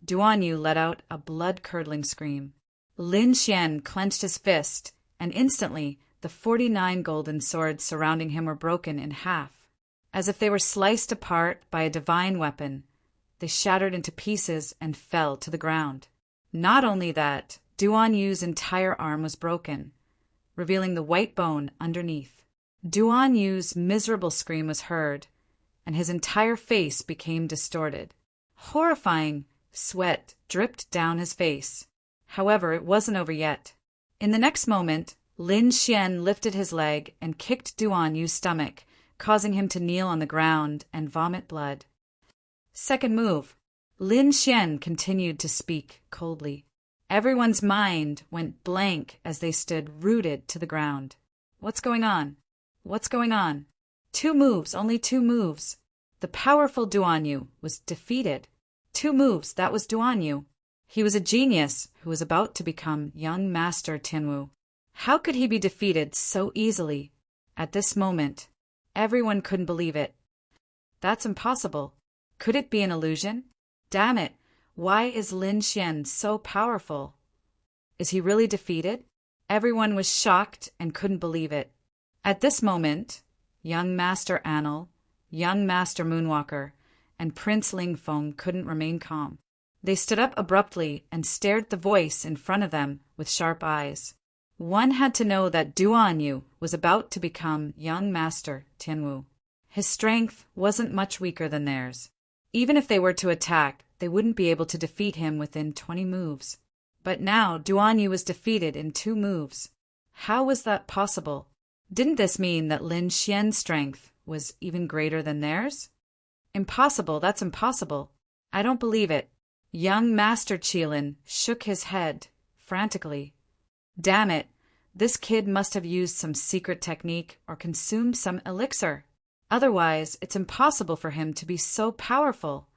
Duan Yu let out a blood-curdling scream. Lin Xian clenched his fist, and instantly the 49 golden swords surrounding him were broken in half. As if they were sliced apart by a divine weapon, they shattered into pieces and fell to the ground. Not only that, Duan Yu's entire arm was broken, revealing the white bone underneath. Duan Yu's miserable scream was heard, and his entire face became distorted. Horrifying sweat dripped down his face. However, it wasn't over yet. In the next moment, Lin Xian lifted his leg and kicked Duan Yu's stomach, causing him to kneel on the ground and vomit blood. Second move. Lin Xian continued to speak coldly. Everyone's mind went blank as they stood rooted to the ground. What's going on? What's going on? 2 moves, only 2 moves. The powerful Duan Yu was defeated. 2 moves, that was Duan Yu. He was a genius who was about to become young Master Tianwu. How could he be defeated so easily? At this moment, everyone couldn't believe it. That's impossible. Could it be an illusion? Damn it, why is Lin Xian so powerful? Is he really defeated? Everyone was shocked and couldn't believe it. At this moment, young Master Annel, young Master Moonwalker, and Prince Lingfeng couldn't remain calm. They stood up abruptly and stared at the voice in front of them with sharp eyes. One had to know that Duan Yu was about to become young Master Tianwu. His strength wasn't much weaker than theirs. Even if they were to attack, they wouldn't be able to defeat him within 20 moves. But now Duan Yu was defeated in 2 moves. How was that possible? Didn't this mean that Lin Xian's strength was even greater than theirs? Impossible, that's impossible. I don't believe it. Young Master Qilin shook his head frantically. Damn it, this kid must have used some secret technique or consumed some elixir. Otherwise, it's impossible for him to be so powerful.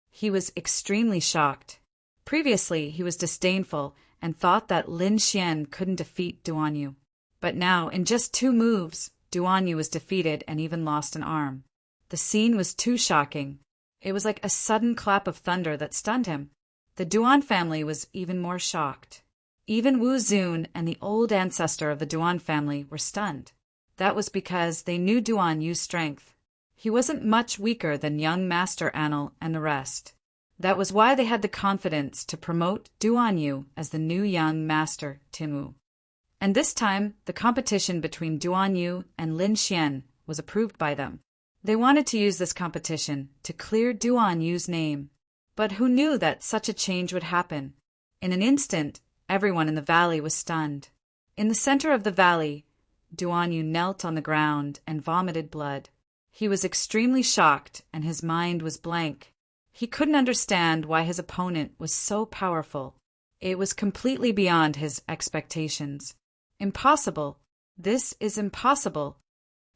He was extremely shocked. Previously, he was disdainful and thought that Lin Xian couldn't defeat Duan Yu. But now, in just 2 moves, Duan Yu was defeated and even lost an arm. The scene was too shocking. It was like a sudden clap of thunder that stunned him. The Duan family was even more shocked. Even Wu Zun and the old ancestor of the Duan family were stunned. That was because they knew Duan Yu's strength. He wasn't much weaker than young Master Anil and the rest. That was why they had the confidence to promote Duan Yu as the new young Master Tinwu. And this time, the competition between Duan Yu and Lin Xian was approved by them. They wanted to use this competition to clear Duan Yu's name. But who knew that such a change would happen? In an instant, everyone in the valley was stunned. In the center of the valley, Duan Yu knelt on the ground and vomited blood. He was extremely shocked and his mind was blank. He couldn't understand why his opponent was so powerful. It was completely beyond his expectations. Impossible. This is impossible.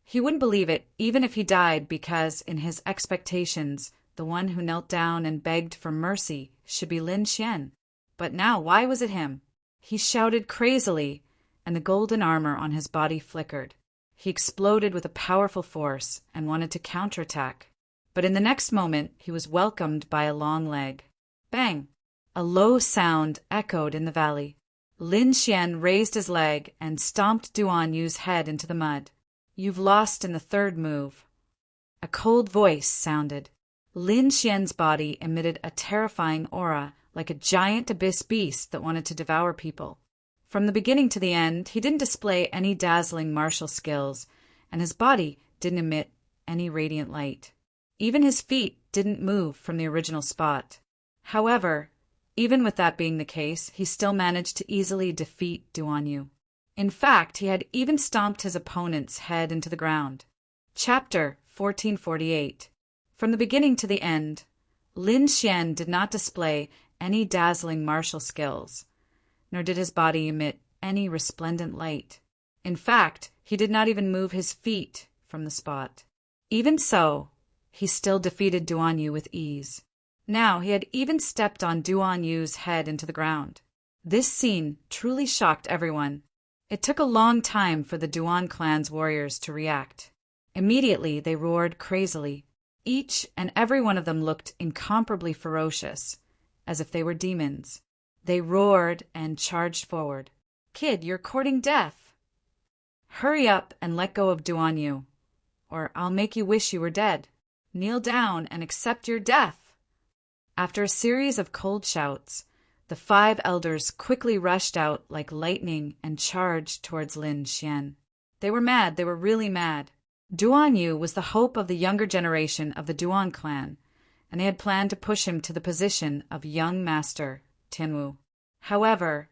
He wouldn't believe it even if he died because, in his expectations, the one who knelt down and begged for mercy should be Lin Xian. But now, why was it him? He shouted crazily, and the golden armor on his body flickered. He exploded with a powerful force and wanted to counterattack. But in the next moment, he was welcomed by a long leg. Bang! A low sound echoed in the valley. Lin Xian raised his leg and stomped Duan Yu's head into the mud. You've lost in the 3rd move. A cold voice sounded. Lin Xian's body emitted a terrifying aura, like a giant abyss beast that wanted to devour people. From the beginning to the end, he didn't display any dazzling martial skills, and his body didn't emit any radiant light. Even his feet didn't move from the original spot. However, even with that being the case, he still managed to easily defeat Duan Yu. In fact, he had even stomped his opponent's head into the ground. Chapter 1448. From the beginning to the end, Lin Xian did not display any dazzling martial skills, nor did his body emit any resplendent light. In fact, he did not even move his feet from the spot. Even so, he still defeated Duan Yu with ease. Now he had even stepped on Duan Yu's head into the ground. This scene truly shocked everyone. It took a long time for the Duan clan's warriors to react. Immediately they roared crazily. Each and every one of them looked incomparably ferocious, as if they were demons. They roared and charged forward. Kid, you're courting death. Hurry up and let go of Duan Yu, or I'll make you wish you were dead. Kneel down and accept your death. After a series of cold shouts, the 5 elders quickly rushed out like lightning and charged towards Lin Xian. They were mad, they were really mad. Duan Yu was the hope of the younger generation of the Duan clan, and they had planned to push him to the position of young master Tinwu. However,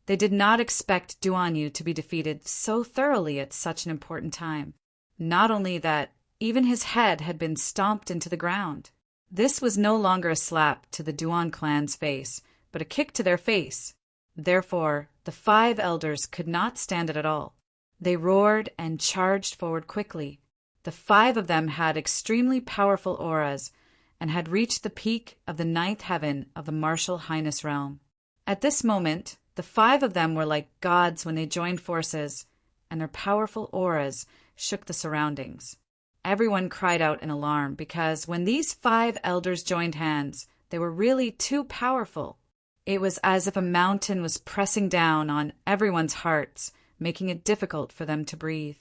they did not expect Duan Yu to be defeated so thoroughly at such an important time. Not only that, even his head had been stomped into the ground. This was no longer a slap to the Duan clan's face, but a kick to their face. Therefore, the 5 elders could not stand it at all. They roared and charged forward quickly. The 5 of them had extremely powerful auras and had reached the peak of the 9th heaven of the martial highness realm. At this moment, the 5 of them were like gods when they joined forces, and their powerful auras shook the surroundings. Everyone cried out in alarm because when these 5 elders joined hands, they were really too powerful. It was as if a mountain was pressing down on everyone's hearts, making it difficult for them to breathe.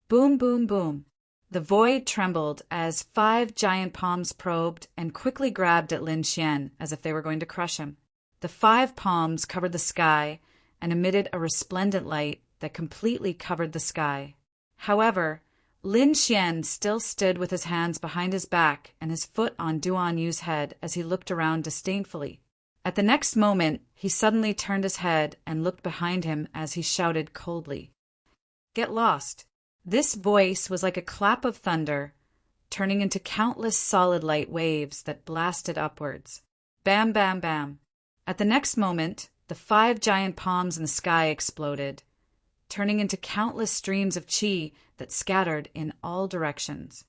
Boom, boom, boom. The void trembled as 5 giant palms probed and quickly grabbed at Lin Xian as if they were going to crush him. The 5 palms covered the sky and emitted a resplendent light that completely covered the sky. However, Lin Xian still stood with his hands behind his back and his foot on Duan Yu's head as he looked around disdainfully. At the next moment, he suddenly turned his head and looked behind him as he shouted coldly, "Get lost!" This voice was like a clap of thunder, turning into countless solid light waves that blasted upwards. Bam, bam, bam. At the next moment, the 5 giant palms in the sky exploded, turning into countless streams of qi that scattered in all directions.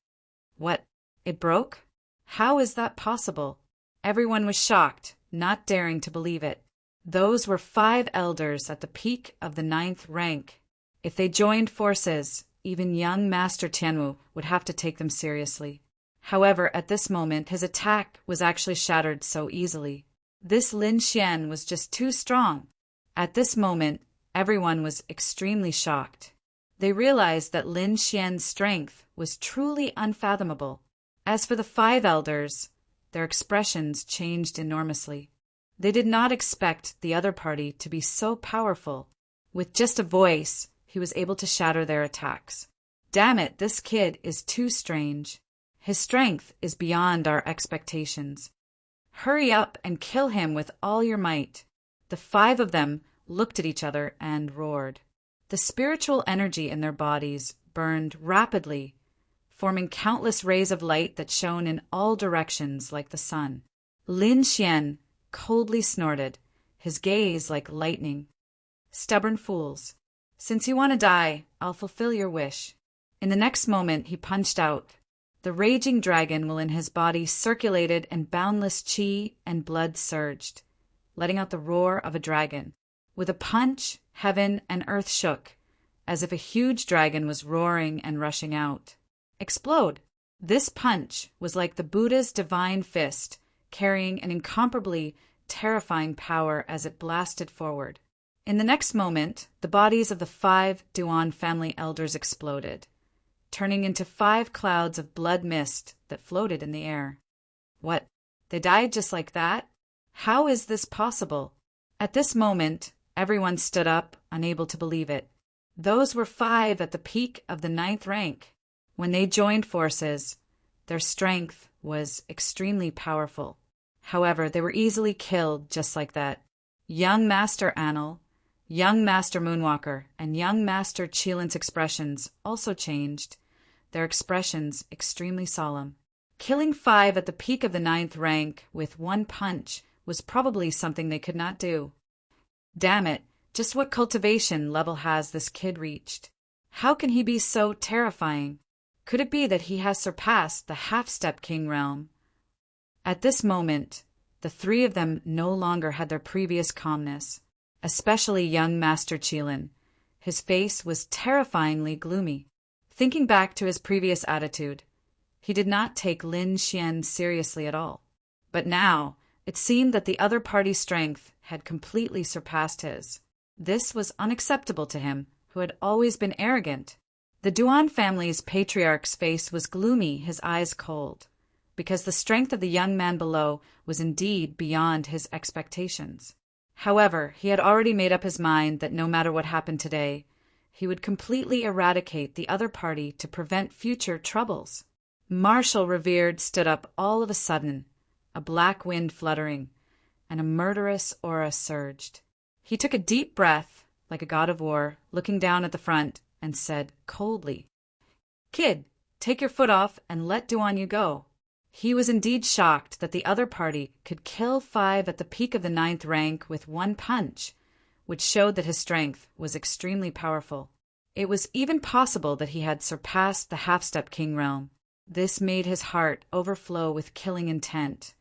What? It broke? How is that possible? Everyone was shocked, not daring to believe it. Those were 5 elders at the peak of the 9th rank. If they joined forces, even young Master Tianwu would have to take them seriously. However, at this moment, his attack was actually shattered so easily. This Lin Xian was just too strong. At this moment, everyone was extremely shocked. They realized that Lin Xian's strength was truly unfathomable. As for the 5 elders, their expressions changed enormously. They did not expect the other party to be so powerful. With just a voice, he was able to shatter their attacks. Damn it, this kid is too strange. His strength is beyond our expectations. Hurry up and kill him with all your might. The 5 of them looked at each other and roared. The spiritual energy in their bodies burned rapidly, forming countless rays of light that shone in all directions like the sun. Lin Xian coldly snorted, his gaze like lightning. Stubborn fools. Since you want to die, I'll fulfill your wish. In the next moment, he punched out. The raging dragon within his body circulated and boundless qi and blood surged, letting out the roar of a dragon. With a punch, heaven and earth shook, as if a huge dragon was roaring and rushing out. Explode! This punch was like the Buddha's divine fist, carrying an incomparably terrifying power as it blasted forward. In the next moment, the bodies of the 5 Duan family elders exploded, turning into 5 clouds of blood mist that floated in the air. What? They died just like that? How is this possible? At this moment, everyone stood up, unable to believe it. Those were 5 at the peak of the 9th rank. When they joined forces, their strength was extremely powerful. However, they were easily killed just like that. Young Master Anil, young Master Moonwalker, and young Master Qilin's expressions also changed, their expressions extremely solemn. Killing 5 at the peak of the 9th rank with 1 punch was probably something they could not do. Damn it, just what cultivation level has this kid reached? How can he be so terrifying? Could it be that he has surpassed the half-step king realm? At this moment, the 3 of them no longer had their previous calmness, especially young Master Qilin. His face was terrifyingly gloomy. Thinking back to his previous attitude, he did not take Lin Xian seriously at all. But now, it seemed that the other party's strength had completely surpassed his. This was unacceptable to him, who had always been arrogant. The Duan family's patriarch's face was gloomy, his eyes cold, because the strength of the young man below was indeed beyond his expectations. However, he had already made up his mind that no matter what happened today, he would completely eradicate the other party to prevent future troubles. Marshal Revered stood up all of a sudden, a black wind fluttering, and a murderous aura surged. He took a deep breath, like a god of war, looking down at the front, and said coldly, "Kid, take your foot off and let Duan Yu go." He was indeed shocked that the other party could kill 5 at the peak of the 9th rank with 1 punch, which showed that his strength was extremely powerful. It was even possible that he had surpassed the half-step king realm. This made his heart overflow with killing intent.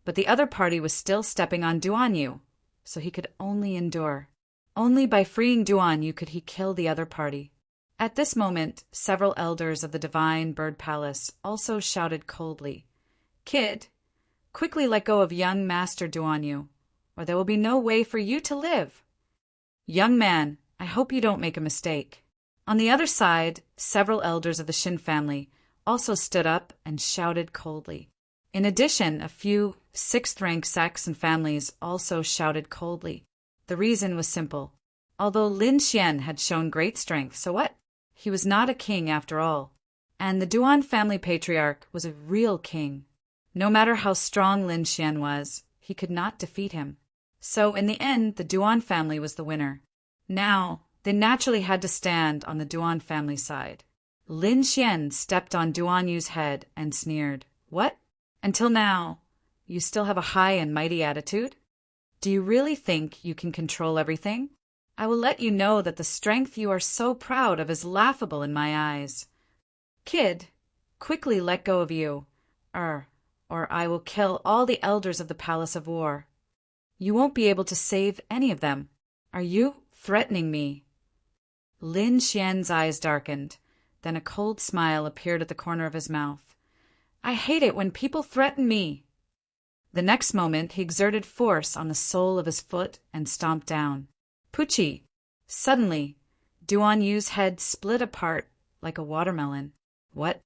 But the other party was still stepping on Duan Yu, so he could only endure. Only by freeing Duan Yu could he kill the other party. At this moment, several elders of the Divine Bird Palace also shouted coldly, "Kid, quickly let go of young Master Duan Yu, or there will be no way for you to live. Young man, I hope you don't make a mistake." On the other side, several elders of the Shin family also stood up and shouted coldly. In addition, a few 6th-rank sects and families also shouted coldly. The reason was simple. Although Lin Xian had shown great strength, so what? He was not a king after all. And the Duan family patriarch was a real king. No matter how strong Lin Xian was, he could not defeat him. So in the end, the Duan family was the winner. Now, they naturally had to stand on the Duan family side. Lin Xian stepped on Duan Yu's head and sneered. What? Until now, you still have a high and mighty attitude? Do you really think you can control everything? I will let you know that the strength you are so proud of is laughable in my eyes. Kid, quickly let go of you, or I will kill all the elders of the Palace of War. You won't be able to save any of them. Are you threatening me? Lin Xian's eyes darkened. Then a cold smile appeared at the corner of his mouth. I hate it when people threaten me. The next moment he exerted force on the sole of his foot and stomped down. Pucci! Suddenly, Duan Yu's head split apart like a watermelon. What?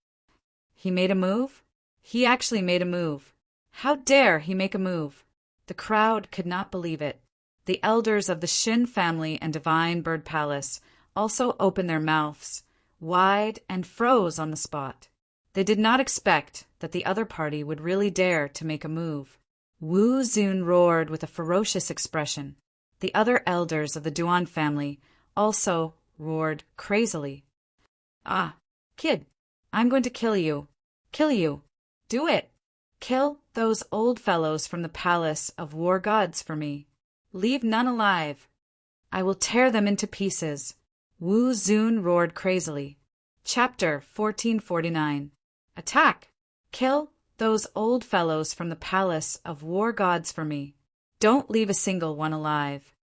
He made a move? He actually made a move. How dare he make a move? The crowd could not believe it. The elders of the Xin family and Divine Bird Palace also opened their mouths wide and froze on the spot. They did not expect that the other party would really dare to make a move. Wu Zun roared with a ferocious expression. The other elders of the Duan family also roared crazily. Ah, kid, I'm going to kill you. Kill you. Do it. Kill those old fellows from the Palace of War Gods for me. Leave none alive. I will tear them into pieces. Wu Zun roared crazily. Chapter 1449. Attack! Kill those old fellows from the Palace of War Gods for me. Don't leave a single one alive.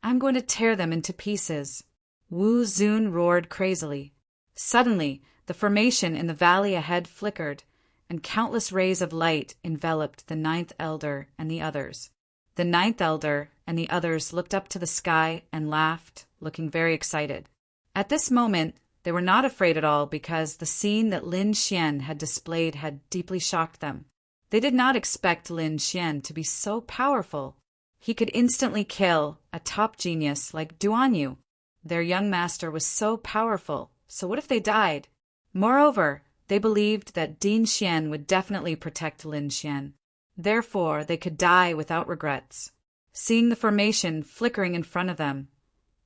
I'm going to tear them into pieces. Wu Zun roared crazily. Suddenly, the formation in the valley ahead flickered, and countless rays of light enveloped the ninth elder and the others. The ninth elder and the others looked up to the sky and laughed, looking very excited. At this moment, they were not afraid at all because the scene that Lin Xian had displayed had deeply shocked them. They did not expect Lin Xian to be so powerful. He could instantly kill a top genius like Duan Yu. Their young master was so powerful, so what if they died? Moreover, they believed that Din Xian would definitely protect Lin Xian. Therefore, they could die without regrets. Seeing the formation flickering in front of them,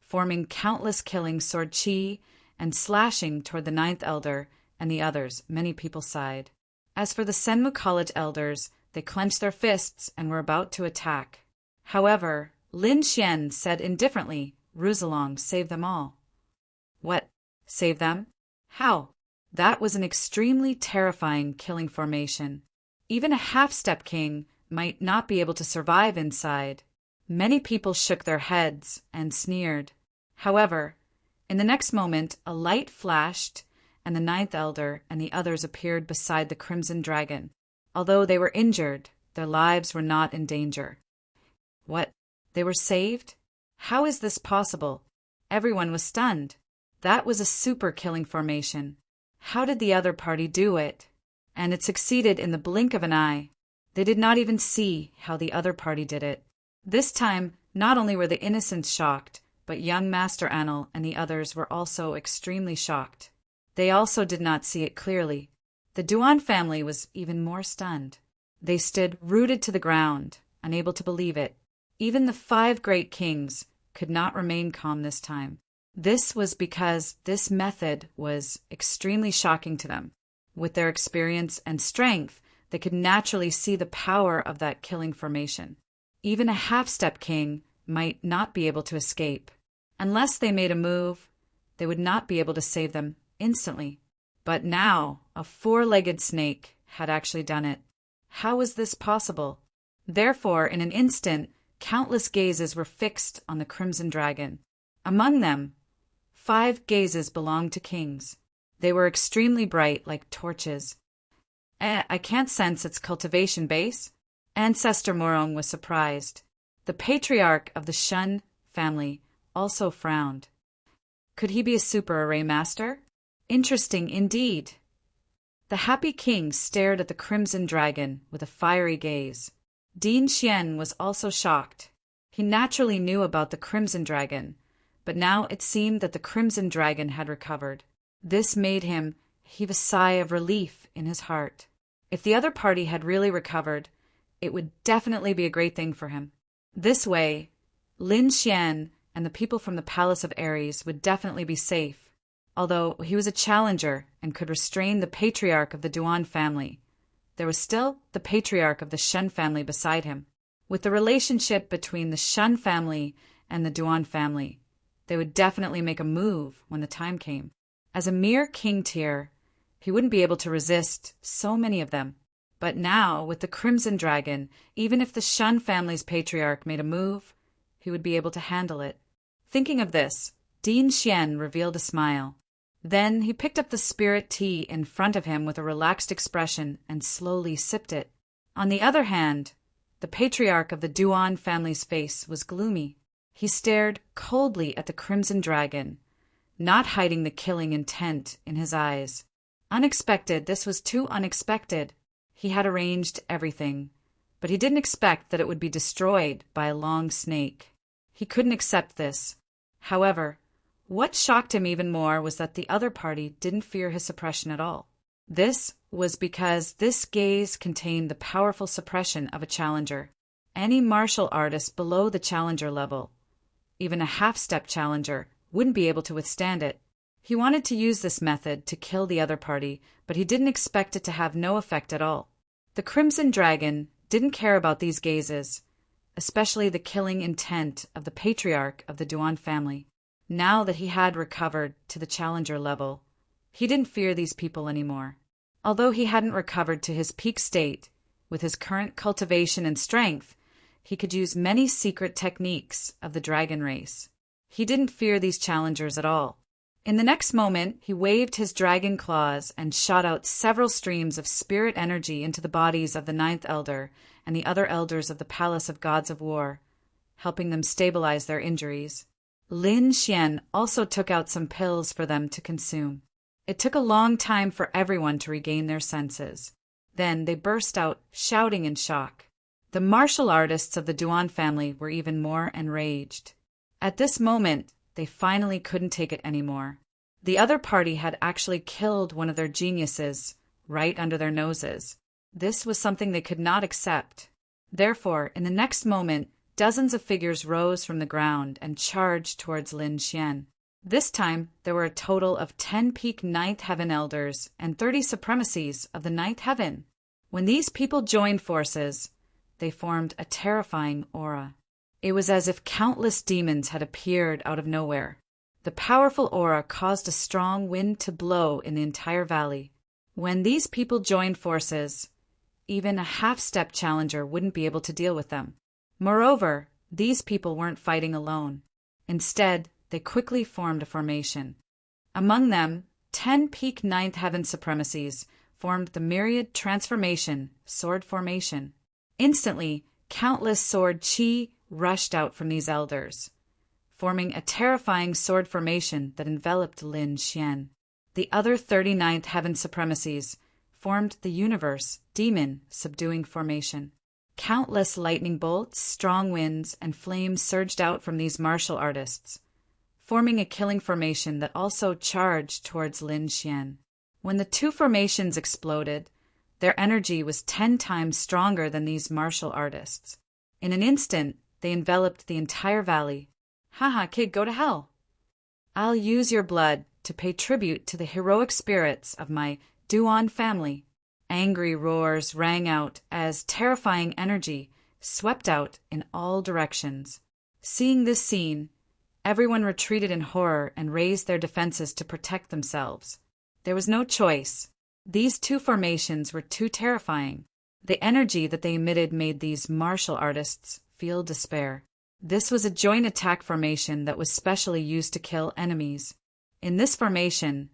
forming countless killing sword chi and slashing toward the ninth elder and the others, many people sighed. As for the Senmu College elders, they clenched their fists and were about to attack. However, Lin Xian said indifferently, Ruzalong, save them all. What? Save them? How? That was an extremely terrifying killing formation. Even a half-step king might not be able to survive inside. Many people shook their heads and sneered. However, in the next moment, a light flashed, and the ninth elder and the others appeared beside the Crimson Dragon. Although they were injured, their lives were not in danger. What? They were saved? How is this possible? Everyone was stunned. That was a super killing formation. How did the other party do it? And it succeeded in the blink of an eye. They did not even see how the other party did it. This time, not only were the innocents shocked, but young Master Anil and the others were also extremely shocked. They also did not see it clearly. The Duan family was even more stunned. They stood rooted to the ground, unable to believe it. Even the 5 great kings could not remain calm this time. This was because this method was extremely shocking to them. With their experience and strength, they could naturally see the power of that killing formation. Even a half-step king might not be able to escape. Unless they made a move, they would not be able to save them instantly. But now, a 4-legged snake had actually done it. How was this possible? Therefore, in an instant, countless gazes were fixed on the Crimson Dragon. Among them, 5 gazes belonged to kings. They were extremely bright, like torches. I can't sense its cultivation base. Ancestor Morong was surprised. The patriarch of the Shun family also frowned. Could he be a super array master? Interesting indeed. The happy king stared at the Crimson Dragon with a fiery gaze. Din Xian was also shocked. He naturally knew about the Crimson Dragon, but now it seemed that the Crimson Dragon had recovered. This made him heave a sigh of relief in his heart. If the other party had really recovered, it would definitely be a great thing for him. This way, Lin Xian and the people from the Palace of Ares would definitely be safe, although he was a challenger and could restrain the patriarch of the Duan family. There was still the patriarch of the Shen family beside him. With the relationship between the Shen family and the Duan family, they would definitely make a move when the time came. As a mere king tier, he wouldn't be able to resist so many of them. But now, with the Crimson Dragon, even if the Shen family's patriarch made a move, he would be able to handle it. Thinking of this, Din Xian revealed a smile. Then he picked up the spirit tea in front of him with a relaxed expression and slowly sipped it. On the other hand, the patriarch of the Duan family's face was gloomy. He stared coldly at the Crimson Dragon, not hiding the killing intent in his eyes. Unexpected, this was too unexpected. He had arranged everything, but he didn't expect that it would be destroyed by a long snake. He couldn't accept this. However, what shocked him even more was that the other party didn't fear his suppression at all. This was because this gaze contained the powerful suppression of a challenger. Any martial artist below the challenger level, even a half-step challenger, wouldn't be able to withstand it. He wanted to use this method to kill the other party, but he didn't expect it to have no effect at all. The Crimson Dragon didn't care about these gazes, especially the killing intent of the patriarch of the Duan family. Now that he had recovered to the challenger level, he didn't fear these people anymore. Although he hadn't recovered to his peak state, with his current cultivation and strength, he could use many secret techniques of the dragon race. He didn't fear these challengers at all. In the next moment, he waved his dragon claws and shot out several streams of spirit energy into the bodies of the Ninth Elder and the other elders of the Palace of Gods of War, helping them stabilize their injuries. Lin Xian also took out some pills for them to consume. It took a long time for everyone to regain their senses. Then they burst out, shouting in shock. The martial artists of the Duan family were even more enraged. At this moment, they finally couldn't take it anymore. The other party had actually killed one of their geniuses right under their noses. This was something they could not accept. Therefore, in the next moment, dozens of figures rose from the ground and charged towards Lin Xian. This time, there were a total of 10 peak Ninth Heaven Elders and 30 supremacies of the Ninth Heaven. When these people joined forces, they formed a terrifying aura. It was as if countless demons had appeared out of nowhere. The powerful aura caused a strong wind to blow in the entire valley. When these people joined forces, even a half-step challenger wouldn't be able to deal with them. Moreover, these people weren't fighting alone. Instead, they quickly formed a formation. Among them, 10 peak Ninth Heaven supremacies formed the myriad transformation sword formation. Instantly, countless sword chi rushed out from these elders, forming a terrifying sword formation that enveloped Lin Xian. The other 39th Heaven supremacies formed the universe demon subduing formation. Countless lightning bolts, strong winds, and flames surged out from these martial artists, forming a killing formation that also charged towards Lin Xian. When the two formations exploded, their energy was 10 times stronger than these martial artists. In an instant, they enveloped the entire valley. Haha, kid, go to hell. I'll use your blood to pay tribute to the heroic spirits of my Duan family. Angry roars rang out as terrifying energy swept out in all directions. Seeing this scene, everyone retreated in horror and raised their defenses to protect themselves. There was no choice. These two formations were too terrifying. The energy that they emitted made these martial artists feel despair. This was a joint attack formation that was specially used to kill enemies. In this formation,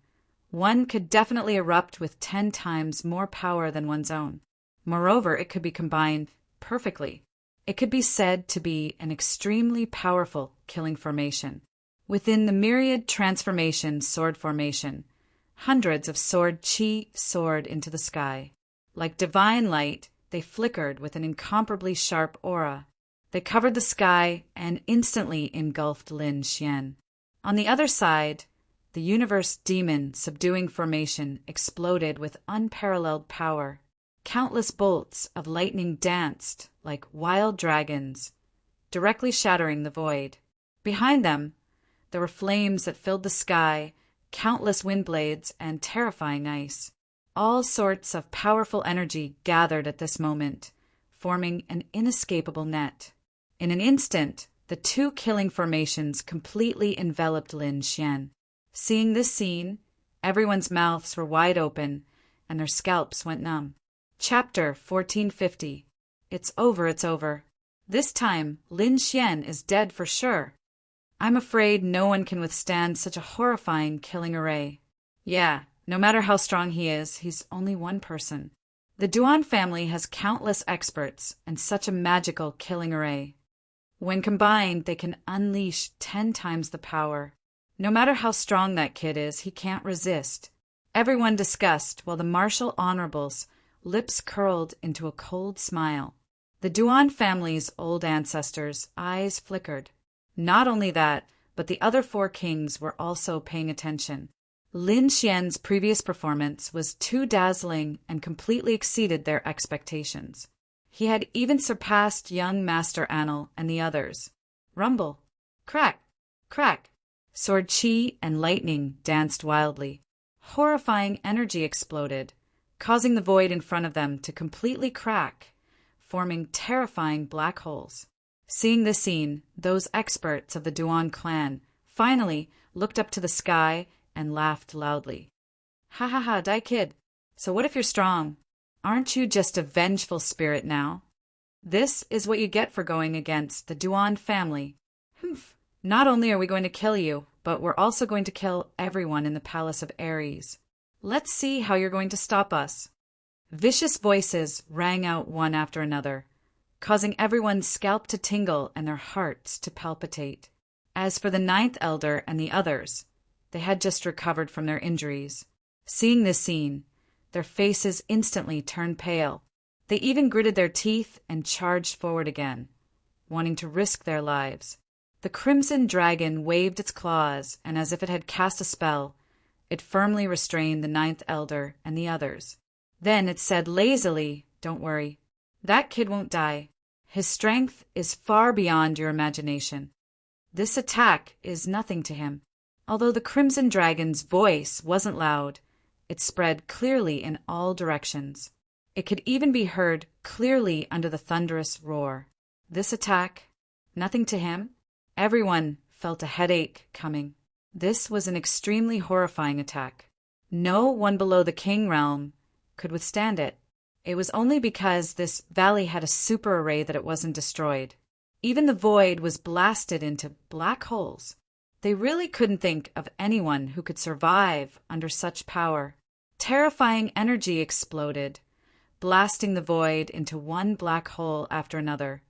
one could definitely erupt with 10 times more power than one's own. Moreover, it could be combined perfectly. It could be said to be an extremely powerful killing formation. Within the myriad transformation sword formation, hundreds of sword chi soared into the sky. Like divine light, they flickered with an incomparably sharp aura. They covered the sky and instantly engulfed Lin Xian. On the other side, the universe demon subduing formation exploded with unparalleled power. Countless bolts of lightning danced like wild dragons, directly shattering the void. Behind them, there were flames that filled the sky, countless wind blades, and terrifying ice. All sorts of powerful energy gathered at this moment, forming an inescapable net. In an instant, the two killing formations completely enveloped Lin Xian. Seeing this scene, everyone's mouths were wide open, and their scalps went numb. Chapter 1450. It's over, it's over. This time, Lin Xian is dead for sure. I'm afraid no one can withstand such a horrifying killing array. Yeah, no matter how strong he is, he's only one person. The Duan family has countless experts and such a magical killing array. When combined, they can unleash 10 times the power. No matter how strong that kid is, he can't resist. Everyone discussed while the martial honorables' lips curled into a cold smile. The Duan family's old ancestors' eyes flickered. Not only that, but the other 4 kings were also paying attention. Lin Xian's previous performance was too dazzling and completely exceeded their expectations. He had even surpassed young Master Anil and the others. Rumble, crack, crack. Sword chi and lightning danced wildly. Horrifying energy exploded, causing the void in front of them to completely crack, forming terrifying black holes. Seeing this scene, those experts of the Duan clan finally looked up to the sky and laughed loudly. Ha ha ha, Dai kid. So what if you're strong? Aren't you just a vengeful spirit now? This is what you get for going against the Duan family. Humph. Not only are we going to kill you, but we're also going to kill everyone in the palace of Ares. Let's see how you're going to stop us. Vicious voices rang out one after another, causing everyone's scalp to tingle and their hearts to palpitate. As for the 9th elder and the others, they had just recovered from their injuries. Seeing this scene, their faces instantly turned pale. They even gritted their teeth and charged forward again, wanting to risk their lives. The crimson dragon waved its claws, and as if it had cast a spell, it firmly restrained the 9th elder and the others. Then it said lazily, "Don't worry. That kid won't die. His strength is far beyond your imagination. This attack is nothing to him." Although the crimson dragon's voice wasn't loud, it spread clearly in all directions. It could even be heard clearly under the thunderous roar. This attack, nothing to him? Everyone felt a headache coming. This was an extremely horrifying attack. No one below the king realm could withstand it. It was only because this valley had a super array that it wasn't destroyed. Even the void was blasted into black holes. They really couldn't think of anyone who could survive under such power. Terrifying energy exploded, blasting the void into one black hole after another,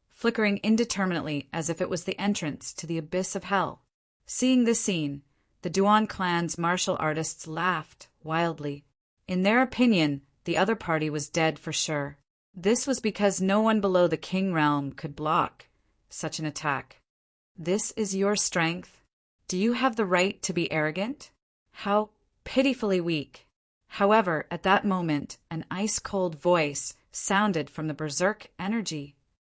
flickering indeterminately as if it was the entrance to the abyss of hell. Seeing this scene, the Duan clan's martial artists laughed wildly. In their opinion, the other party was dead for sure. This was because no one below the king realm could block such an attack. This is your strength? Do you have the right to be arrogant? How pitifully weak. However, at that moment, an ice-cold voice sounded from the berserk energy.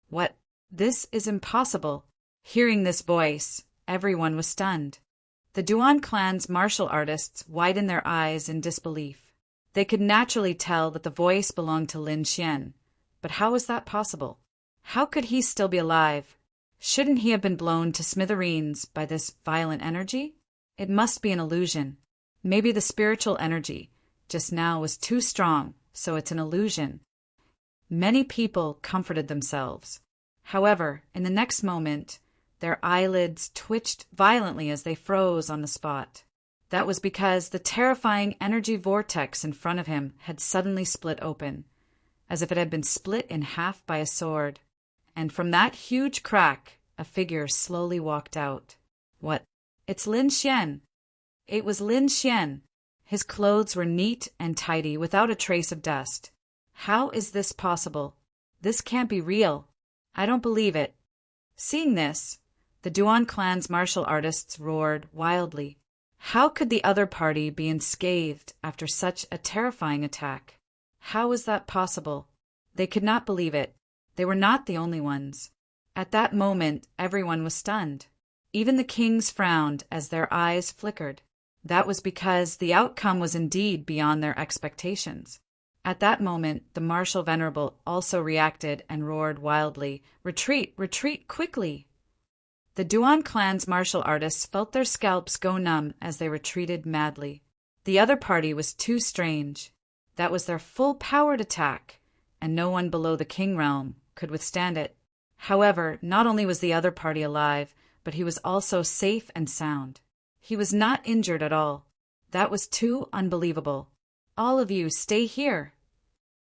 What? This is impossible. Hearing this voice, everyone was stunned. The Duan clan's martial artists widened their eyes in disbelief. They could naturally tell that the voice belonged to Lin Xian, but how was that possible? How could he still be alive? Shouldn't he have been blown to smithereens by this violent energy? It must be an illusion. Maybe the spiritual energy just now was too strong, so it's an illusion. Many people comforted themselves. However, in the next moment, their eyelids twitched violently as they froze on the spot. That was because the terrifying energy vortex in front of him had suddenly split open, as if it had been split in half by a sword. And from that huge crack, a figure slowly walked out. What? It's Lin Xian. It was Lin Xian. His clothes were neat and tidy, without a trace of dust. How is this possible? This can't be real. I don't believe it. Seeing this, the Duan clan's martial artists roared wildly. How could the other party be unscathed after such a terrifying attack? How was that possible? They could not believe it. They were not the only ones. At that moment, everyone was stunned. Even the kings frowned as their eyes flickered. That was because the outcome was indeed beyond their expectations. At that moment, the Marshal Venerable also reacted and roared wildly, "Retreat! Retreat quickly!" The Duan clan's martial artists felt their scalps go numb as they retreated madly. The other party was too strange. That was their full-powered attack, and no one below the king realm could withstand it. However, not only was the other party alive, but he was also safe and sound. He was not injured at all. That was too unbelievable. "All of you, stay here."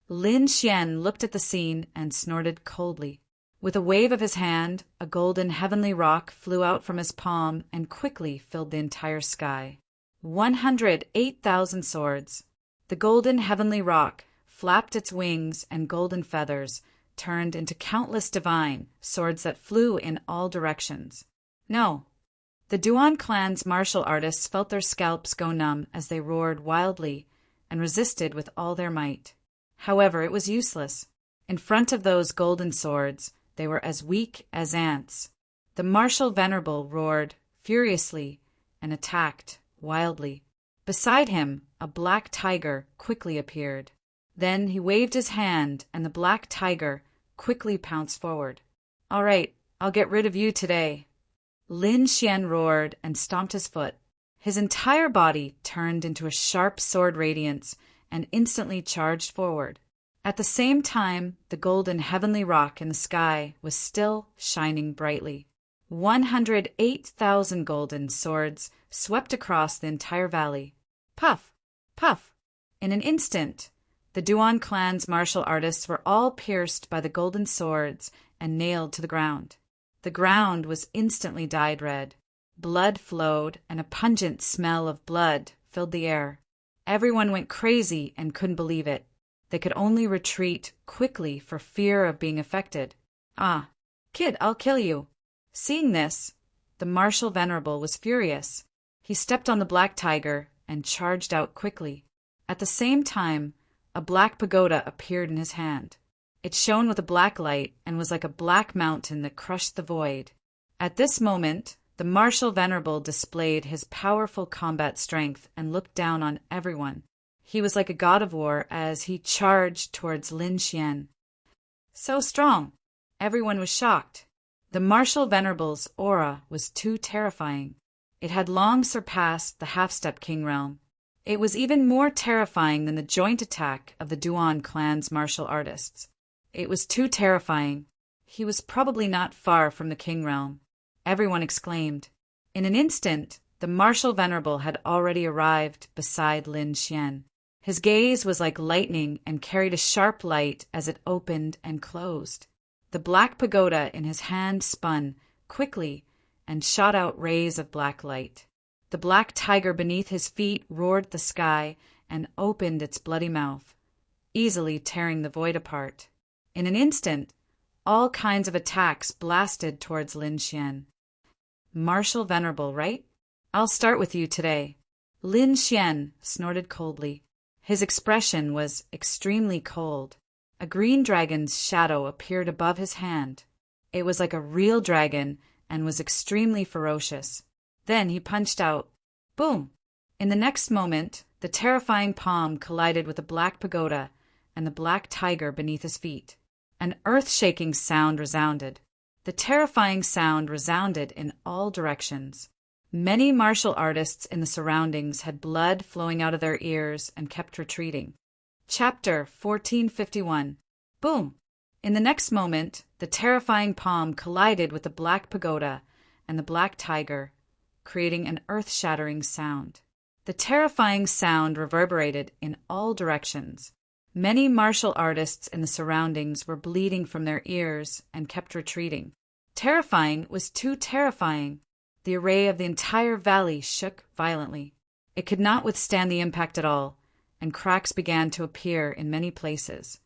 Lin Xian looked at the scene and snorted coldly. With a wave of his hand, a golden heavenly rock flew out from his palm and quickly filled the entire sky. 108,000 swords. The golden heavenly rock flapped its wings, and golden feathers turned into countless divine swords that flew in all directions. No. The Duan clan's martial artists felt their scalps go numb as they roared wildly and resisted with all their might. However, it was useless. In front of those golden swords, they were as weak as ants. The Marshal Venerable roared furiously and attacked wildly. Beside him, a black tiger quickly appeared. Then he waved his hand, and the black tiger quickly pounced forward. "All right, I'll get rid of you today." Lin Xian roared and stomped his foot. His entire body turned into a sharp sword radiance and instantly charged forward. At the same time, the golden heavenly rock in the sky was still shining brightly. 108,000 golden swords swept across the entire valley. Puff! Puff! In an instant, the Duan clan's martial artists were all pierced by the golden swords and nailed to the ground. The ground was instantly dyed red. Blood flowed, and a pungent smell of blood filled the air. Everyone went crazy and couldn't believe it. They could only retreat quickly for fear of being affected. "Ah, kid, I'll kill you." Seeing this, the Marshal Venerable was furious. He stepped on the black tiger and charged out quickly. At the same time, a black pagoda appeared in his hand. It shone with a black light and was like a black mountain that crushed the void. At this moment, the Marshal Venerable displayed his powerful combat strength and looked down on everyone. He was like a god of war as he charged towards Lin Xian. So strong! Everyone was shocked. The Marshal Venerable's aura was too terrifying. It had long surpassed the half-step king realm. It was even more terrifying than the joint attack of the Duan clan's martial artists. It was too terrifying. He was probably not far from the king realm. Everyone exclaimed. In an instant, the Marshal Venerable had already arrived beside Lin Xian. His gaze was like lightning and carried a sharp light as it opened and closed. The black pagoda in his hand spun quickly and shot out rays of black light. The black tiger beneath his feet roared the sky and opened its bloody mouth, easily tearing the void apart. In an instant, all kinds of attacks blasted towards Lin Xian. "Marshal Venerable, right? I'll start with you today." Lin Xian snorted coldly. His expression was extremely cold. A green dragon's shadow appeared above his hand. It was like a real dragon and was extremely ferocious. Then he punched out. Boom! In the next moment, the terrifying palm collided with the black pagoda and the black tiger beneath his feet. An earth-shaking sound resounded. The terrifying sound resounded in all directions. Many martial artists in the surroundings had blood flowing out of their ears and kept retreating. Chapter 1451. Boom! In the next moment, the terrifying palm collided with the black pagoda and the black tiger, creating an earth-shattering sound. The terrifying sound reverberated in all directions. Many martial artists in the surroundings were bleeding from their ears and kept retreating. Terrifying was too terrifying. The array of the entire valley shook violently. It could not withstand the impact at all, and cracks began to appear in many places.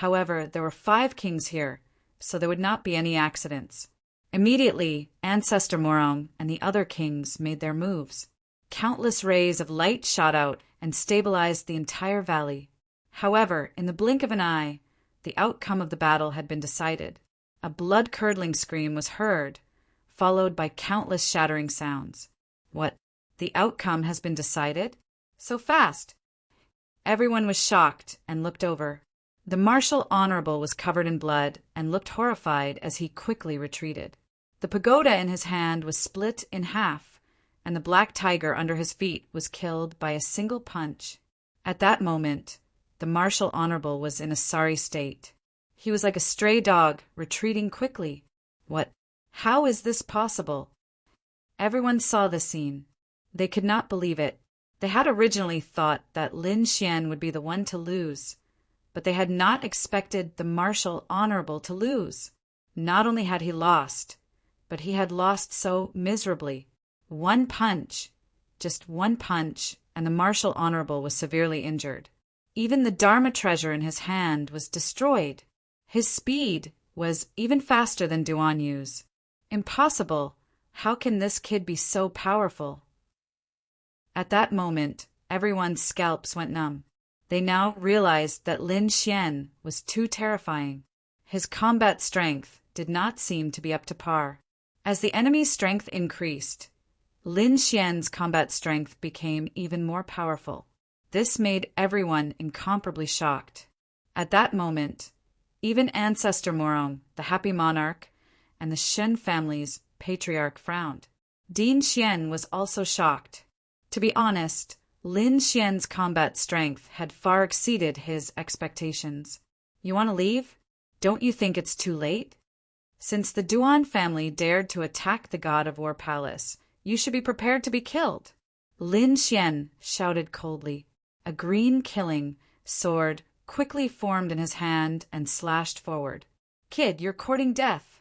However, there were 5 kings here, so there would not be any accidents. Immediately, Ancestor Morong and the other kings made their moves. Countless rays of light shot out and stabilized the entire valley. However, in the blink of an eye, the outcome of the battle had been decided. A blood-curdling scream was heard, followed by countless shattering sounds. What? The outcome has been decided? So fast! Everyone was shocked and looked over. The Marshal Honorable was covered in blood and looked horrified as he quickly retreated. The pagoda in his hand was split in half, and the black tiger under his feet was killed by a single punch. At that moment, the Marshal Honorable was in a sorry state. He was like a stray dog, retreating quickly. What? How is this possible? Everyone saw the scene. They could not believe it. They had originally thought that Lin Xian would be the one to lose, but they had not expected the Marshal Honorable to lose. Not only had he lost, but he had lost so miserably. One punch, just one punch, and the Marshal Honorable was severely injured. Even the Dharma treasure in his hand was destroyed. His speed was even faster than Duan Yu's. Impossible! How can this kid be so powerful? At that moment, everyone's scalps went numb. They now realized that Lin Xian was too terrifying. His combat strength did not seem to be up to par. As the enemy's strength increased, Lin Xian's combat strength became even more powerful. This made everyone incomparably shocked. At that moment, even Ancestor Morong, the Happy Monarch, and the Shen family's patriarch frowned. Din Xian was also shocked. To be honest, Lin Xian's combat strength had far exceeded his expectations. You want to leave? Don't you think it's too late? Since the Duan family dared to attack the God of War Palace, you should be prepared to be killed. Lin Xian shouted coldly. A green killing sword quickly formed in his hand and slashed forward. Kid, you're courting death.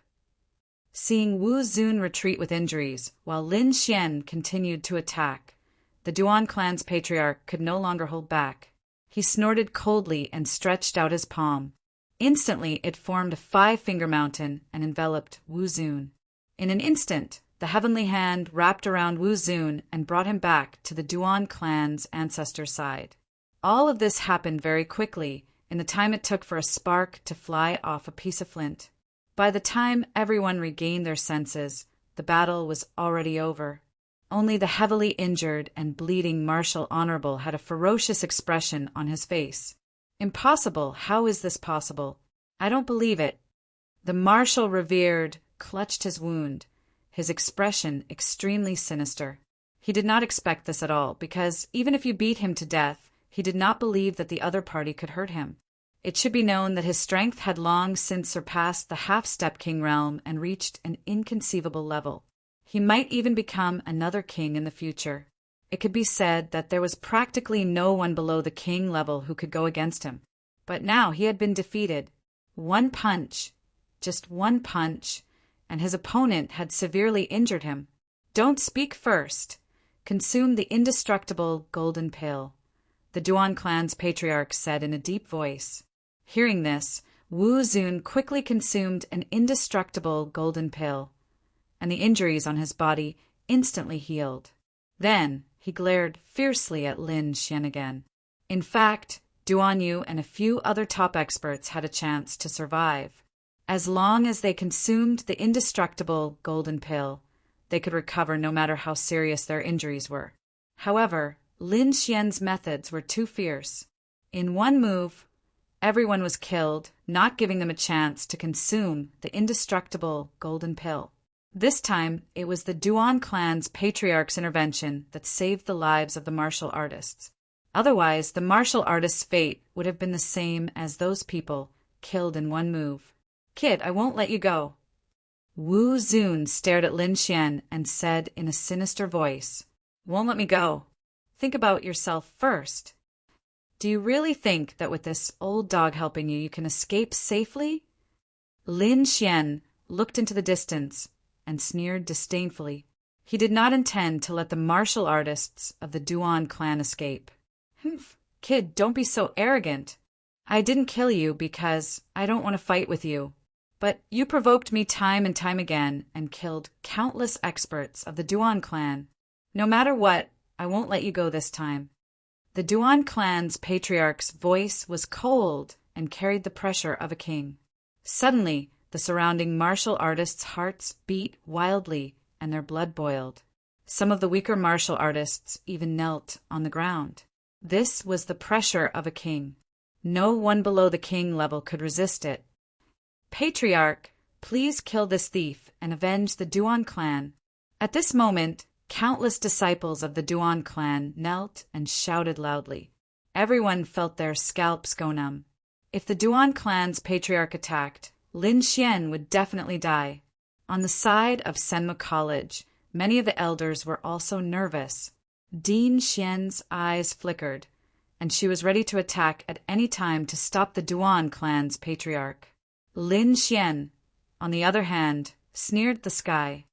Seeing Wu Zun retreat with injuries, while Lin Xian continued to attack, the Duan clan's patriarch could no longer hold back. He snorted coldly and stretched out his palm. Instantly, it formed a 5-finger mountain and enveloped Wu Zun. In an instant, the heavenly hand wrapped around Wu Zun and brought him back to the Duan clan's ancestor side. All of this happened very quickly, in the time it took for a spark to fly off a piece of flint. By the time everyone regained their senses, the battle was already over. Only the heavily injured and bleeding Marshal Honorable had a ferocious expression on his face. Impossible! How is this possible? I don't believe it. The Marshal revered clutched his wound, his expression extremely sinister. He did not expect this at all, because even if you beat him to death, he did not believe that the other party could hurt him. It should be known that his strength had long since surpassed the half-step king realm and reached an inconceivable level. He might even become another king in the future. It could be said that there was practically no one below the king level who could go against him. But now he had been defeated. One punch, just one punch, and his opponent had severely injured him. Don't speak first. Consume the indestructible golden pill, the Duan clan's patriarch said in a deep voice. Hearing this, Wu Zun quickly consumed an indestructible golden pill, and the injuries on his body instantly healed. Then he glared fiercely at Lin Xian again. In fact, Duan Yu and a few other top experts had a chance to survive. As long as they consumed the indestructible golden pill, they could recover no matter how serious their injuries were. However, Lin Xian's methods were too fierce. In one move, everyone was killed, not giving them a chance to consume the indestructible golden pill. This time, it was the Duan clan's patriarch's intervention that saved the lives of the martial artists. Otherwise, the martial artists' fate would have been the same as those people killed in one move. Kid, I won't let you go. Wu Zun stared at Lin Xian and said in a sinister voice, Won't let me go. Think about yourself first. Do you really think that with this old dog helping you, you can escape safely? Lin Xian looked into the distance and sneered disdainfully. He did not intend to let the martial artists of the Duan clan escape. Humph, kid, don't be so arrogant. I didn't kill you because I don't want to fight with you. But you provoked me time and time again and killed countless experts of the Duan clan. No matter what, I won't let you go this time." The Duan clan's patriarch's voice was cold and carried the pressure of a king. Suddenly, the surrounding martial artists' hearts beat wildly and their blood boiled. Some of the weaker martial artists even knelt on the ground. This was the pressure of a king. No one below the king level could resist it. "Patriarch, please kill this thief and avenge the Duan clan." At this moment, countless disciples of the Duan clan knelt and shouted loudly. Everyone felt their scalps go numb. If the Duan clan's patriarch attacked, Lin Xian would definitely die. On the side of Senma College, many of the elders were also nervous. Dean Xian's eyes flickered, and she was ready to attack at any time to stop the Duan clan's patriarch. Lin Xian, on the other hand, sneered at the sky.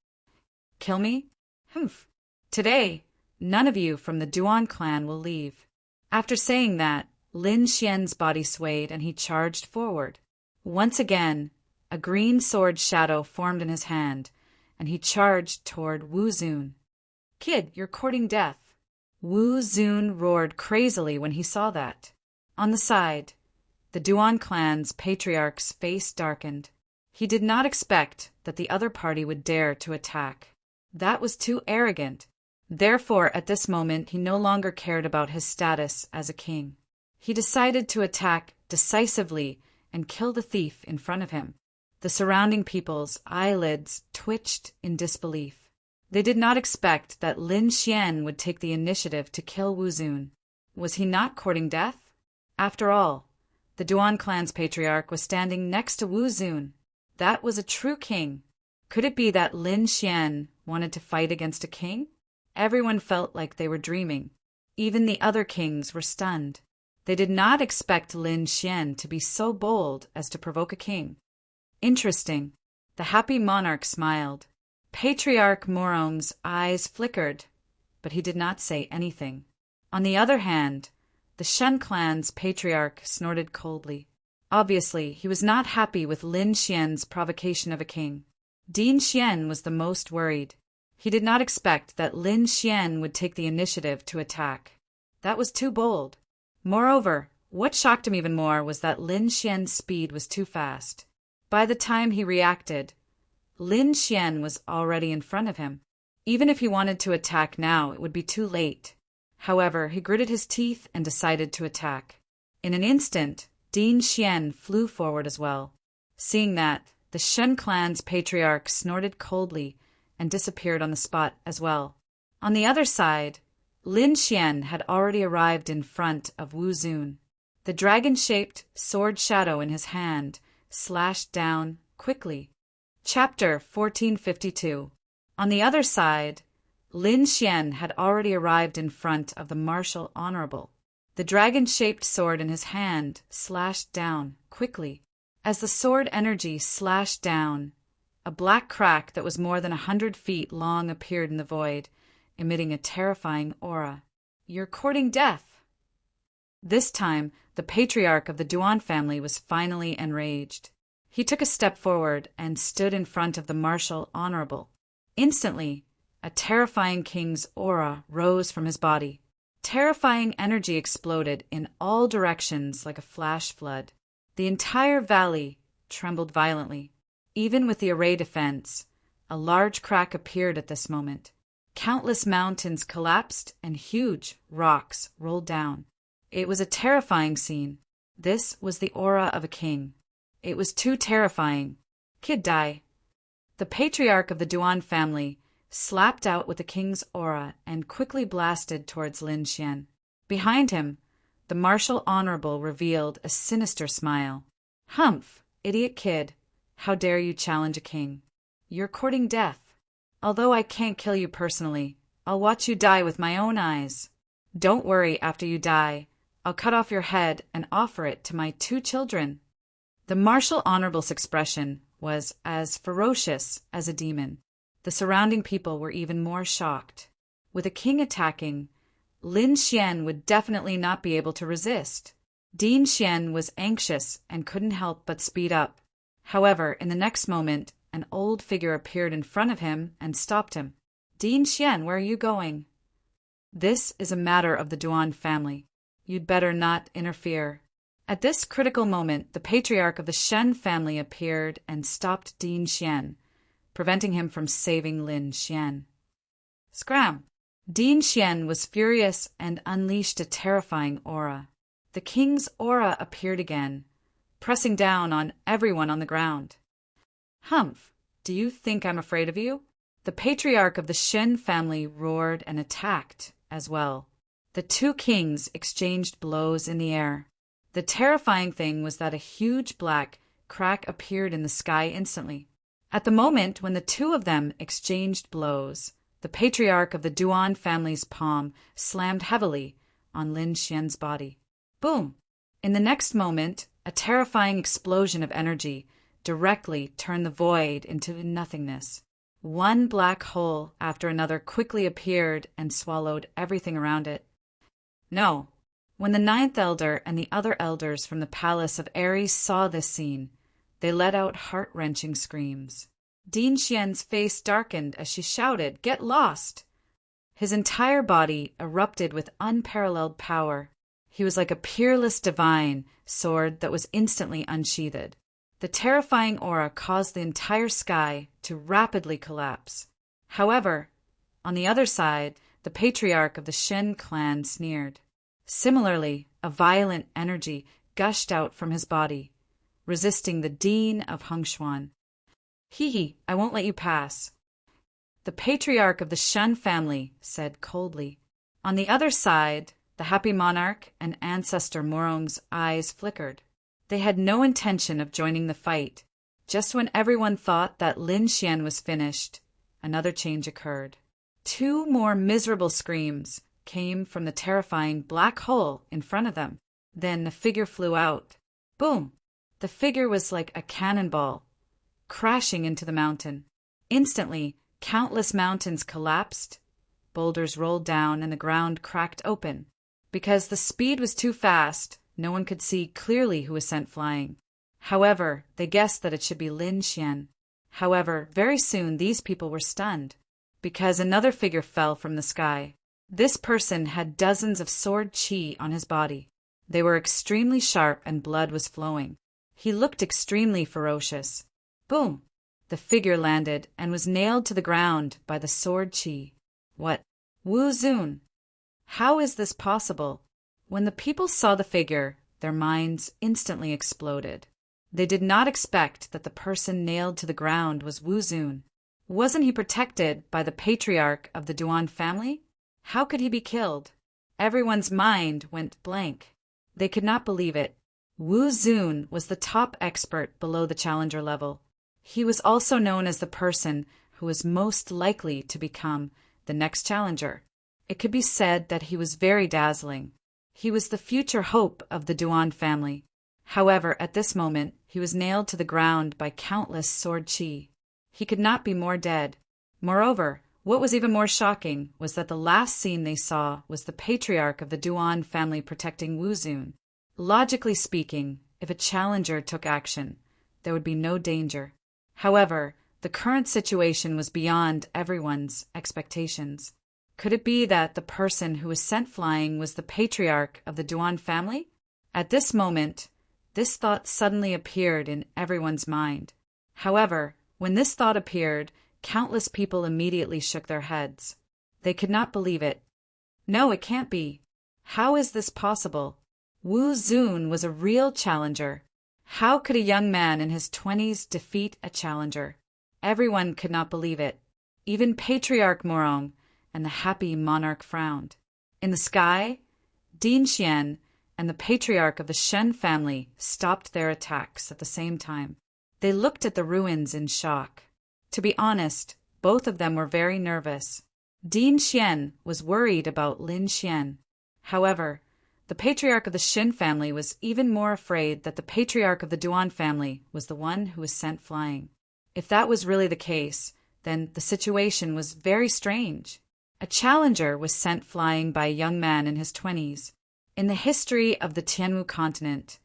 "Kill me? Humph. Today, none of you from the Duan clan will leave." After saying that, Lin Xian's body swayed and he charged forward. Once again, a green sword shadow formed in his hand, and he charged toward Wu Zun. "Kid, you're courting death." Wu Zun roared crazily when he saw that. On the side, the Duan clan's patriarch's face darkened. He did not expect that the other party would dare to attack. That was too arrogant. Therefore, at this moment, he no longer cared about his status as a king. He decided to attack decisively and kill the thief in front of him. The surrounding people's eyelids twitched in disbelief. They did not expect that Lin Xian would take the initiative to kill Wu Zun. Was he not courting death? After all, the Duan clan's patriarch was standing next to Wu Zun. That was a true king. Could it be that Lin Xian wanted to fight against a king? Everyone felt like they were dreaming. Even the other kings were stunned. They did not expect Lin Xian to be so bold as to provoke a king. Interesting. The happy monarch smiled. Patriarch Morong's eyes flickered, but he did not say anything. On the other hand, the Shen clan's patriarch snorted coldly. Obviously, he was not happy with Lin Xian's provocation of a king. Dean Xian was the most worried. He did not expect that Lin Xian would take the initiative to attack. That was too bold. Moreover, what shocked him even more was that Lin Xian's speed was too fast. By the time he reacted, Lin Xian was already in front of him. Even if he wanted to attack now, it would be too late. However, he gritted his teeth and decided to attack. In an instant, Dean Xian flew forward as well. Seeing that, the Shen clan's patriarch snorted coldly and disappeared on the spot as well. On the other side, Lin Xian had already arrived in front of Wu Zun. The dragon-shaped sword shadow in his hand slashed down quickly. Chapter 1452. On the other side, Lin Xian had already arrived in front of the martial honorable. The dragon-shaped sword in his hand slashed down quickly. As the sword energy slashed down, a black crack that was more than 100 feet long appeared in the void, emitting a terrifying aura. "You're courting death." This time, the patriarch of the Duan family was finally enraged. He took a step forward and stood in front of the martial honorable. Instantly, a terrifying king's aura rose from his body. Terrifying energy exploded in all directions like a flash flood. The entire valley trembled violently. Even with the array defense, a large crack appeared at this moment. Countless mountains collapsed and huge rocks rolled down. It was a terrifying scene. This was the aura of a king. It was too terrifying. "Kid, die." The patriarch of the Duan family slapped out with the king's aura and quickly blasted towards Lin Xian. Behind him, the martial honorable revealed a sinister smile. "Humph, idiot kid. How dare you challenge a king? You're courting death. Although I can't kill you personally, I'll watch you die with my own eyes. Don't worry, after you die, I'll cut off your head and offer it to my 2 children. The martial honorable's expression was as ferocious as a demon. The surrounding people were even more shocked. With a king attacking, Lin Xian would definitely not be able to resist. Dean Xian was anxious and couldn't help but speed up. However, in the next moment, an old figure appeared in front of him and stopped him. "Dean Xian, where are you going?" This is a matter of the Duan family. You'd better not interfere." At this critical moment, the patriarch of the Shen family appeared and stopped Din Xian, preventing him from saving Lin Xian. Scram! Din Xian was furious and unleashed a terrifying aura. The king's aura appeared again, pressing down on everyone on the ground. "Humph! Do you think I'm afraid of you?" The patriarch of the Shen family roared and attacked as well. The two kings exchanged blows in the air. The terrifying thing was that a huge black crack appeared in the sky instantly. At the moment when the two of them exchanged blows, the patriarch of the Duan family's palm slammed heavily on Lin Xian's body. Boom! In the next moment, a terrifying explosion of energy directly turned the void into nothingness. One black hole after another quickly appeared and swallowed everything around it. No. When the ninth elder and the other elders from the palace of Ares saw this scene, they let out heart-wrenching screams. Din Xian's face darkened as she shouted, "Get lost!" His entire body erupted with unparalleled power. He was like a peerless divine sword that was instantly unsheathed. The terrifying aura caused the entire sky to rapidly collapse. However, on the other side, the patriarch of the Shen clan sneered. Similarly, a violent energy gushed out from his body, resisting the Dean of Hengshuan. "Hee, I won't let you pass," the patriarch of the Shen family said coldly. On the other side, the happy monarch and ancestor Morong's eyes flickered. They had no intention of joining the fight. Just when everyone thought that Lin Xian was finished, another change occurred. Two more miserable screams came from the terrifying black hole in front of them. Then the figure flew out. Boom! The figure was like a cannonball, crashing into the mountain. Instantly, countless mountains collapsed, boulders rolled down, and the ground cracked open. Because the speed was too fast, no one could see clearly who was sent flying. However, they guessed that it should be Lin Xian. However, very soon these people were stunned, because another figure fell from the sky. This person had dozens of sword qi on his body. They were extremely sharp and blood was flowing. He looked extremely ferocious. Boom! The figure landed and was nailed to the ground by the sword qi. What? Wu Zun! How is this possible? When the people saw the figure, their minds instantly exploded. They did not expect that the person nailed to the ground was Wu Zun. Wasn't he protected by the patriarch of the Duan family? How could he be killed? Everyone's mind went blank. They could not believe it. Wu Zun was the top expert below the challenger level. He was also known as the person who was most likely to become the next challenger. It could be said that he was very dazzling. He was the future hope of the Duan family. However, at this moment, he was nailed to the ground by countless sword qi. He could not be more dead. Moreover, what was even more shocking was that the last scene they saw was the patriarch of the Duan family protecting Wu Zun. Logically speaking, if a challenger took action, there would be no danger. However, the current situation was beyond everyone's expectations. Could it be that the person who was sent flying was the patriarch of the Duan family? At this moment, this thought suddenly appeared in everyone's mind. However, when this thought appeared, countless people immediately shook their heads. They could not believe it. No, it can't be. How is this possible? Wu Zun was a real challenger. How could a young man in his 20s defeat a challenger? Everyone could not believe it. Even Patriarch Morong and the happy monarch frowned. In the sky, Din Xian and the patriarch of the Shen family stopped their attacks at the same time. They looked at the ruins in shock. To be honest, both of them were very nervous. Din Xian was worried about Lin Xian. However, the patriarch of the Shen family was even more afraid that the patriarch of the Duan family was the one who was sent flying. If that was really the case, then the situation was very strange. A challenger was sent flying by a young man in his 20s. In the history of the Tianwu continent,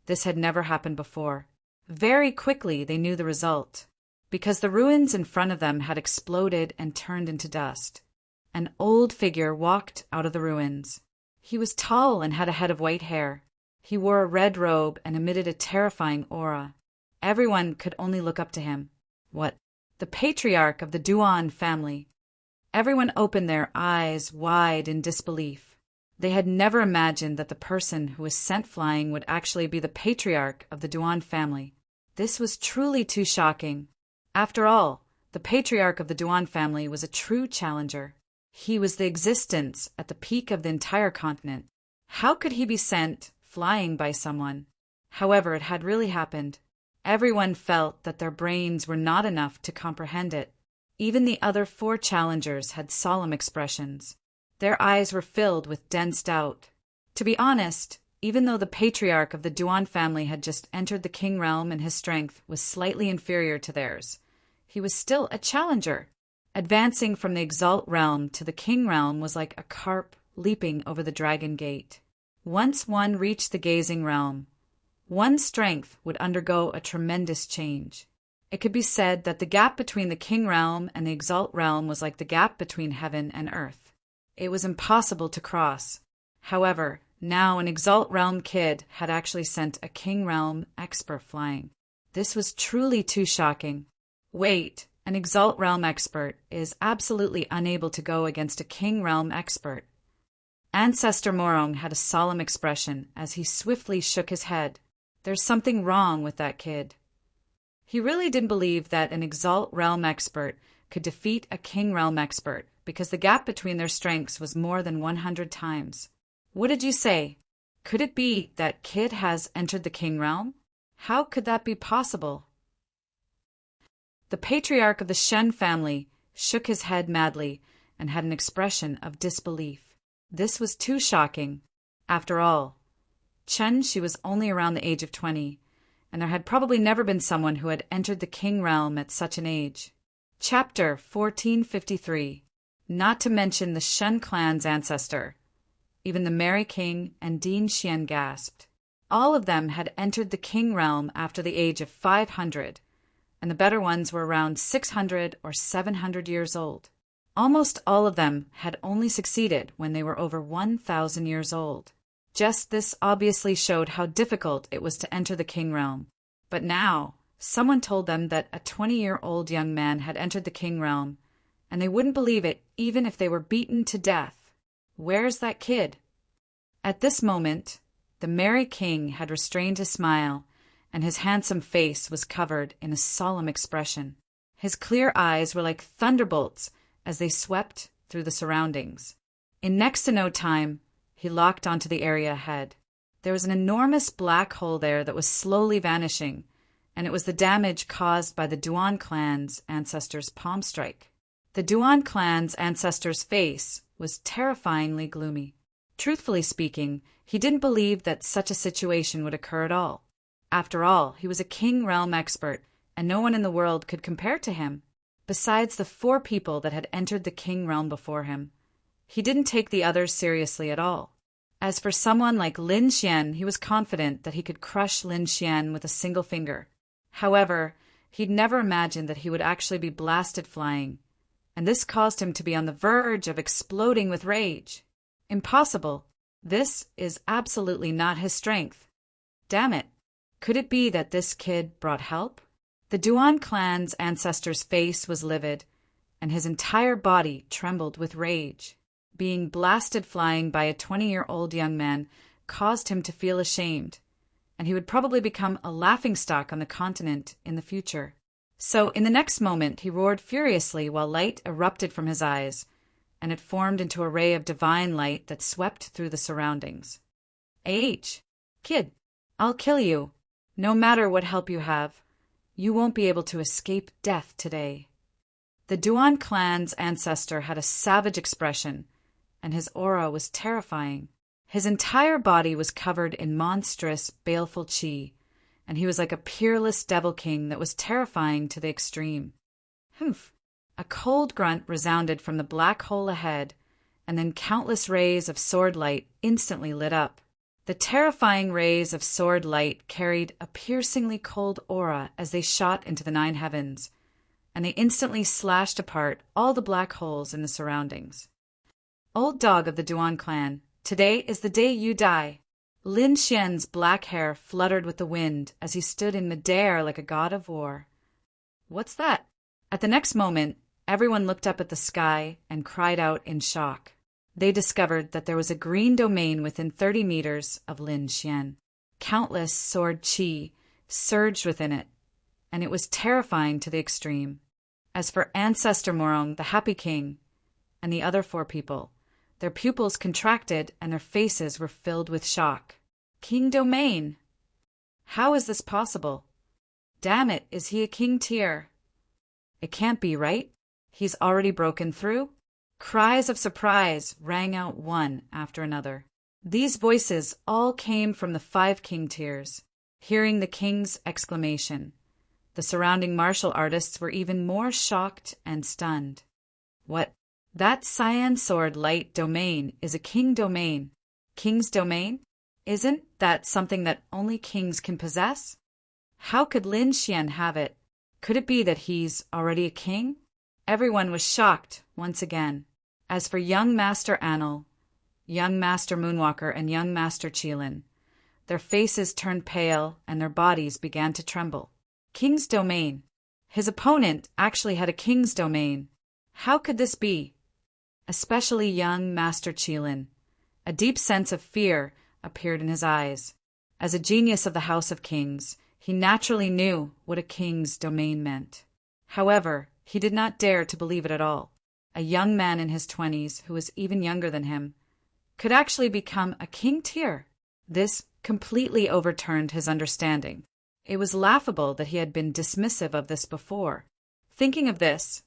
this had never happened before. Very quickly they knew the result, because the ruins in front of them had exploded and turned into dust. an old figure walked out of the ruins. He was tall and had a head of white hair. He wore a red robe and emitted a terrifying aura. Everyone could only look up to him. What? The patriarch of the Duan family. Everyone opened their eyes wide in disbelief. They had never imagined that the person who was sent flying would actually be the patriarch of the Duan family. This was truly too shocking. After all, the patriarch of the Duan family was a true challenger. He was the existence at the peak of the entire continent. How could he be sent flying by someone? However, it had really happened. Everyone felt that their brains were not enough to comprehend it. Even the other 4 challengers had solemn expressions. Their eyes were filled with dense doubt. To be honest, even though the patriarch of the Duan family had just entered the king realm and his strength was slightly inferior to theirs, he was still a challenger. Advancing from the Exalt realm to the king realm was like a carp leaping over the dragon gate. Once one reached the gazing realm, one's strength would undergo a tremendous change. It could be said that the gap between the king realm and the Exalt realm was like the gap between heaven and earth. It was impossible to cross. However, now an Exalt realm kid had actually sent a king realm expert flying. This was truly too shocking. Wait, an Exalt realm expert is absolutely unable to go against a king realm expert. Ancestor Morong had a solemn expression as he swiftly shook his head. There's something wrong with that kid. He really didn't believe that an Exalt realm expert could defeat a king realm expert because the gap between their strengths was more than 100 times. What did you say? Could it be that kid has entered the king realm? How could that be possible? The patriarch of the Shen family shook his head madly and had an expression of disbelief. This was too shocking. After all, Chen, she was only around the age of 20, and there had probably never been someone who had entered the king realm at such an age. Chapter 1453. Not to mention the Shen clan's ancestor. Even the Mary King and Dean Xian gasped. All of them had entered the king realm after the age of 500, and the better ones were around 600 or 700 years old. Almost all of them had only succeeded when they were over 1,000 years old. Just this obviously showed how difficult it was to enter the king realm. But now, someone told them that a 20-year-old young man had entered the king realm, and they wouldn't believe it even if they were beaten to death. Where's that kid? At this moment, the Merry King had restrained his smile, and his handsome face was covered in a solemn expression. His clear eyes were like thunderbolts as they swept through the surroundings. In next to no time, he locked onto the area ahead. There was an enormous black hole there that was slowly vanishing, and it was the damage caused by the Duan clan's ancestor's palm strike. The Duan clan's ancestor's face was terrifyingly gloomy. Truthfully speaking, he didn't believe that such a situation would occur at all. After all, he was a king realm expert, and no one in the world could compare to him. Besides the 4 people that had entered the king realm before him, he didn't take the others seriously at all. As for someone like Lin Xian, he was confident that he could crush Lin Xian with a single finger. However, he'd never imagined that he would actually be blasted flying, and this caused him to be on the verge of exploding with rage. Impossible. This is absolutely not his strength. Damn it. Could it be that this kid brought help? The Duan clan's ancestor's face was livid, and his entire body trembled with rage. Being blasted flying by a 20-year-old young man caused him to feel ashamed, and he would probably become a laughingstock on the continent in the future. So in the next moment he roared furiously while light erupted from his eyes, and it formed into a ray of divine light that swept through the surroundings. Kid, I'll kill you. No matter what help you have, you won't be able to escape death today. The Duan clan's ancestor had a savage expression, and his aura was terrifying. His entire body was covered in monstrous, baleful qi, and he was like a peerless devil king that was terrifying to the extreme. Humph! A cold grunt resounded from the black hole ahead, and then countless rays of sword light instantly lit up. The terrifying rays of sword light carried a piercingly cold aura as they shot into the 9 heavens, and they instantly slashed apart all the black holes in the surroundings. Old dog of the Duan clan, today is the day you die. Lin Xian's black hair fluttered with the wind as he stood in midair like a god of war. What's that? At the next moment, everyone looked up at the sky and cried out in shock. They discovered that there was a green domain within 30 meters of Lin Xian. Countless sword qi surged within it, and it was terrifying to the extreme. As for Ancestor Morong, the Happy King, and the other 4 people, their pupils contracted and their faces were filled with shock. King Domain! How is this possible? Damn it, is he a king tier? It can't be, right? He's already broken through? Cries of surprise rang out one after another. These voices all came from the 5 king tiers. Hearing the king's exclamation, the surrounding martial artists were even more shocked and stunned. What? That cyan sword light domain is a king domain. King's domain? Isn't that something that only kings can possess? How could Lin Xian have it? Could it be that he's already a king? Everyone was shocked once again. As for young Master Anil, young Master Moonwalker, and young Master Qilin, their faces turned pale and their bodies began to tremble. King's domain. His opponent actually had a king's domain. How could this be? Especially young Master Qilin. A deep sense of fear appeared in his eyes. As a genius of the House of Kings, he naturally knew what a king's domain meant. However, he did not dare to believe it at all. A young man in his 20s, who was even younger than him, could actually become a king tier. This completely overturned his understanding. It was laughable that he had been dismissive of this before. Thinking of this,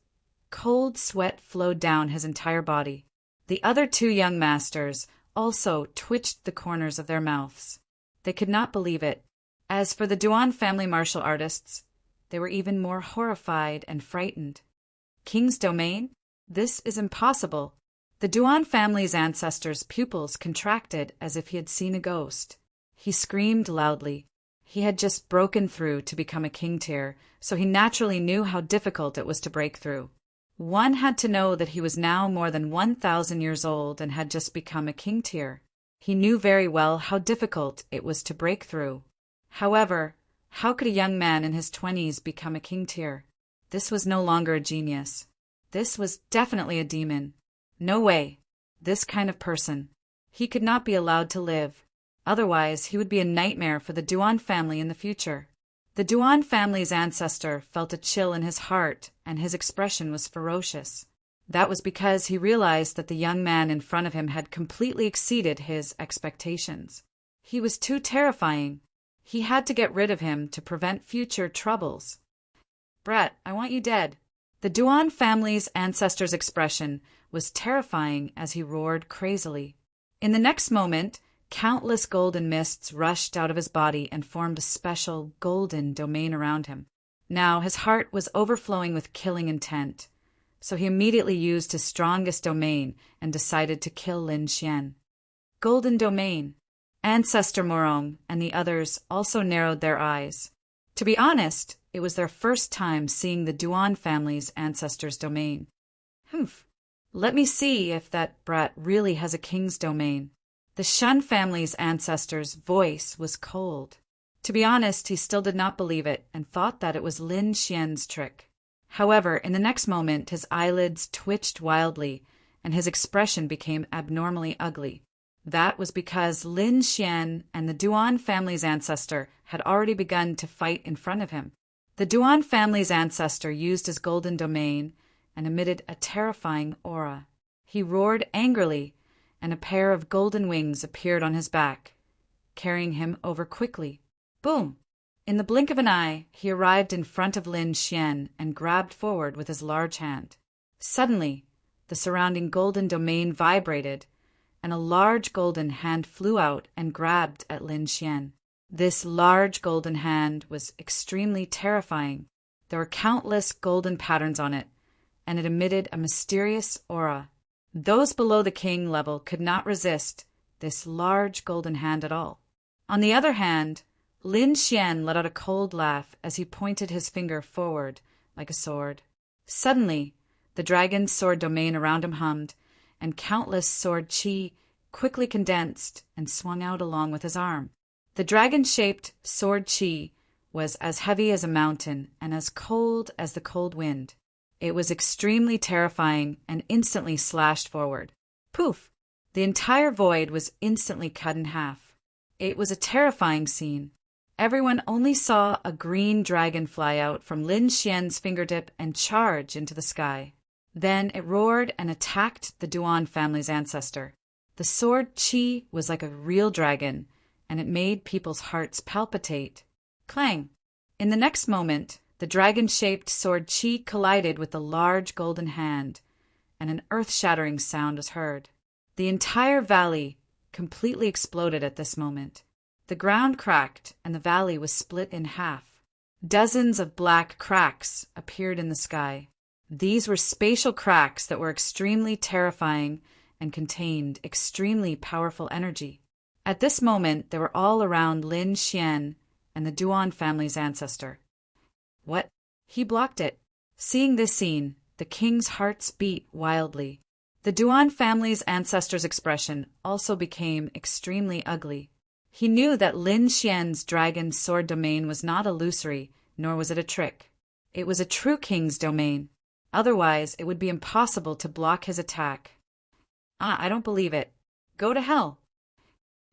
cold sweat flowed down his entire body. The other 2 young masters also twitched the corners of their mouths. They could not believe it. As for the Duan family martial artists, they were even more horrified and frightened. King's domain? This is impossible. The Duan family's ancestors' pupils contracted as if he had seen a ghost. He screamed loudly. He had just broken through to become a king tier, so he naturally knew how difficult it was to break through. One had to know that he was now more than 1,000 years old and had just become a king tier. He knew very well how difficult it was to break through. However, how could a young man in his 20s become a king tier? This was no longer a genius. This was definitely a demon. No way. This kind of person. He could not be allowed to live. Otherwise, he would be a nightmare for the Duan family in the future. The Duan family's ancestor felt a chill in his heart, and his expression was ferocious. That was because he realized that the young man in front of him had completely exceeded his expectations. He was too terrifying. He had to get rid of him to prevent future troubles. Brat, I want you dead. The Duan family's ancestor's expression was terrifying as he roared crazily. In the next moment, countless golden mists rushed out of his body and formed a special golden domain around him. Now his heart was overflowing with killing intent, so he immediately used his strongest domain and decided to kill Lin Xian. Golden domain. Ancestor Morong and the others also narrowed their eyes. To be honest, it was their first time seeing the Duan family's ancestor's domain. Humph. Let me see if that brat really has a king's domain. The Shen family's ancestor's voice was cold. To be honest, he still did not believe it and thought that it was Lin Xian's trick. However, in the next moment, his eyelids twitched wildly and his expression became abnormally ugly. That was because Lin Xian and the Duan family's ancestor had already begun to fight in front of him. The Duan family's ancestor used his golden domain and emitted a terrifying aura. He roared angrily, and a pair of golden wings appeared on his back, carrying him over quickly. Boom! In the blink of an eye, he arrived in front of Lin Xian and grabbed forward with his large hand. Suddenly, the surrounding golden domain vibrated, and a large golden hand flew out and grabbed at Lin Xian. This large golden hand was extremely terrifying. There were countless golden patterns on it, and it emitted a mysterious aura. Those below the king level could not resist this large golden hand at all. On the other hand, Lin Xian let out a cold laugh as he pointed his finger forward like a sword. Suddenly, the dragon's sword domain around him hummed, and countless sword chi quickly condensed and swung out along with his arm. The dragon-shaped sword chi was as heavy as a mountain and as cold as the cold wind. It was extremely terrifying and instantly slashed forward. Poof! The entire void was instantly cut in half. It was a terrifying scene. Everyone only saw a green dragon fly out from Lin Xian's fingertip and charge into the sky. Then it roared and attacked the Duan family's ancestor. The sword chi was like a real dragon, and it made people's hearts palpitate. Clang! In the next moment, the dragon-shaped sword chi collided with the large golden hand, and an earth-shattering sound was heard. The entire valley completely exploded at this moment. The ground cracked, and the valley was split in half. Dozens of black cracks appeared in the sky. These were spatial cracks that were extremely terrifying and contained extremely powerful energy. At this moment, they were all around Lin Xian and the Duan family's ancestor. What? He blocked it. Seeing this scene, the king's hearts beat wildly. The Duan family's ancestor's expression also became extremely ugly. He knew that Lin Xian's dragon sword domain was not illusory, nor was it a trick. It was a true king's domain. Otherwise, it would be impossible to block his attack. I don't believe it. Go to hell.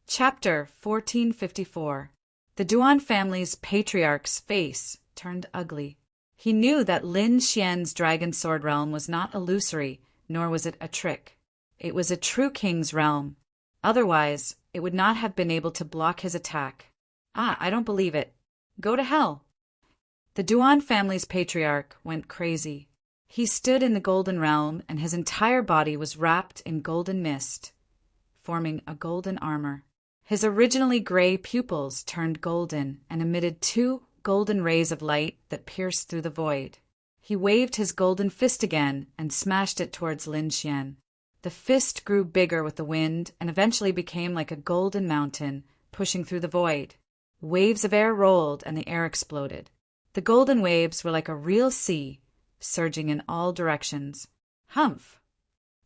Chapter 1454. The Duan family's patriarch's face turned ugly. He knew that Lin Xian's dragon sword realm was not illusory, nor was it a trick. It was a true king's realm. Otherwise, it would not have been able to block his attack. I don't believe it. Go to hell. The Duan family's patriarch went crazy. He stood in the golden realm, and his entire body was wrapped in golden mist, forming a golden armor. His originally gray pupils turned golden and emitted 2 golden rays of light that pierced through the void. He waved his golden fist again and smashed it towards Lin Xian. The fist grew bigger with the wind and eventually became like a golden mountain, pushing through the void. Waves of air rolled and the air exploded. The golden waves were like a real sea, surging in all directions. Humph!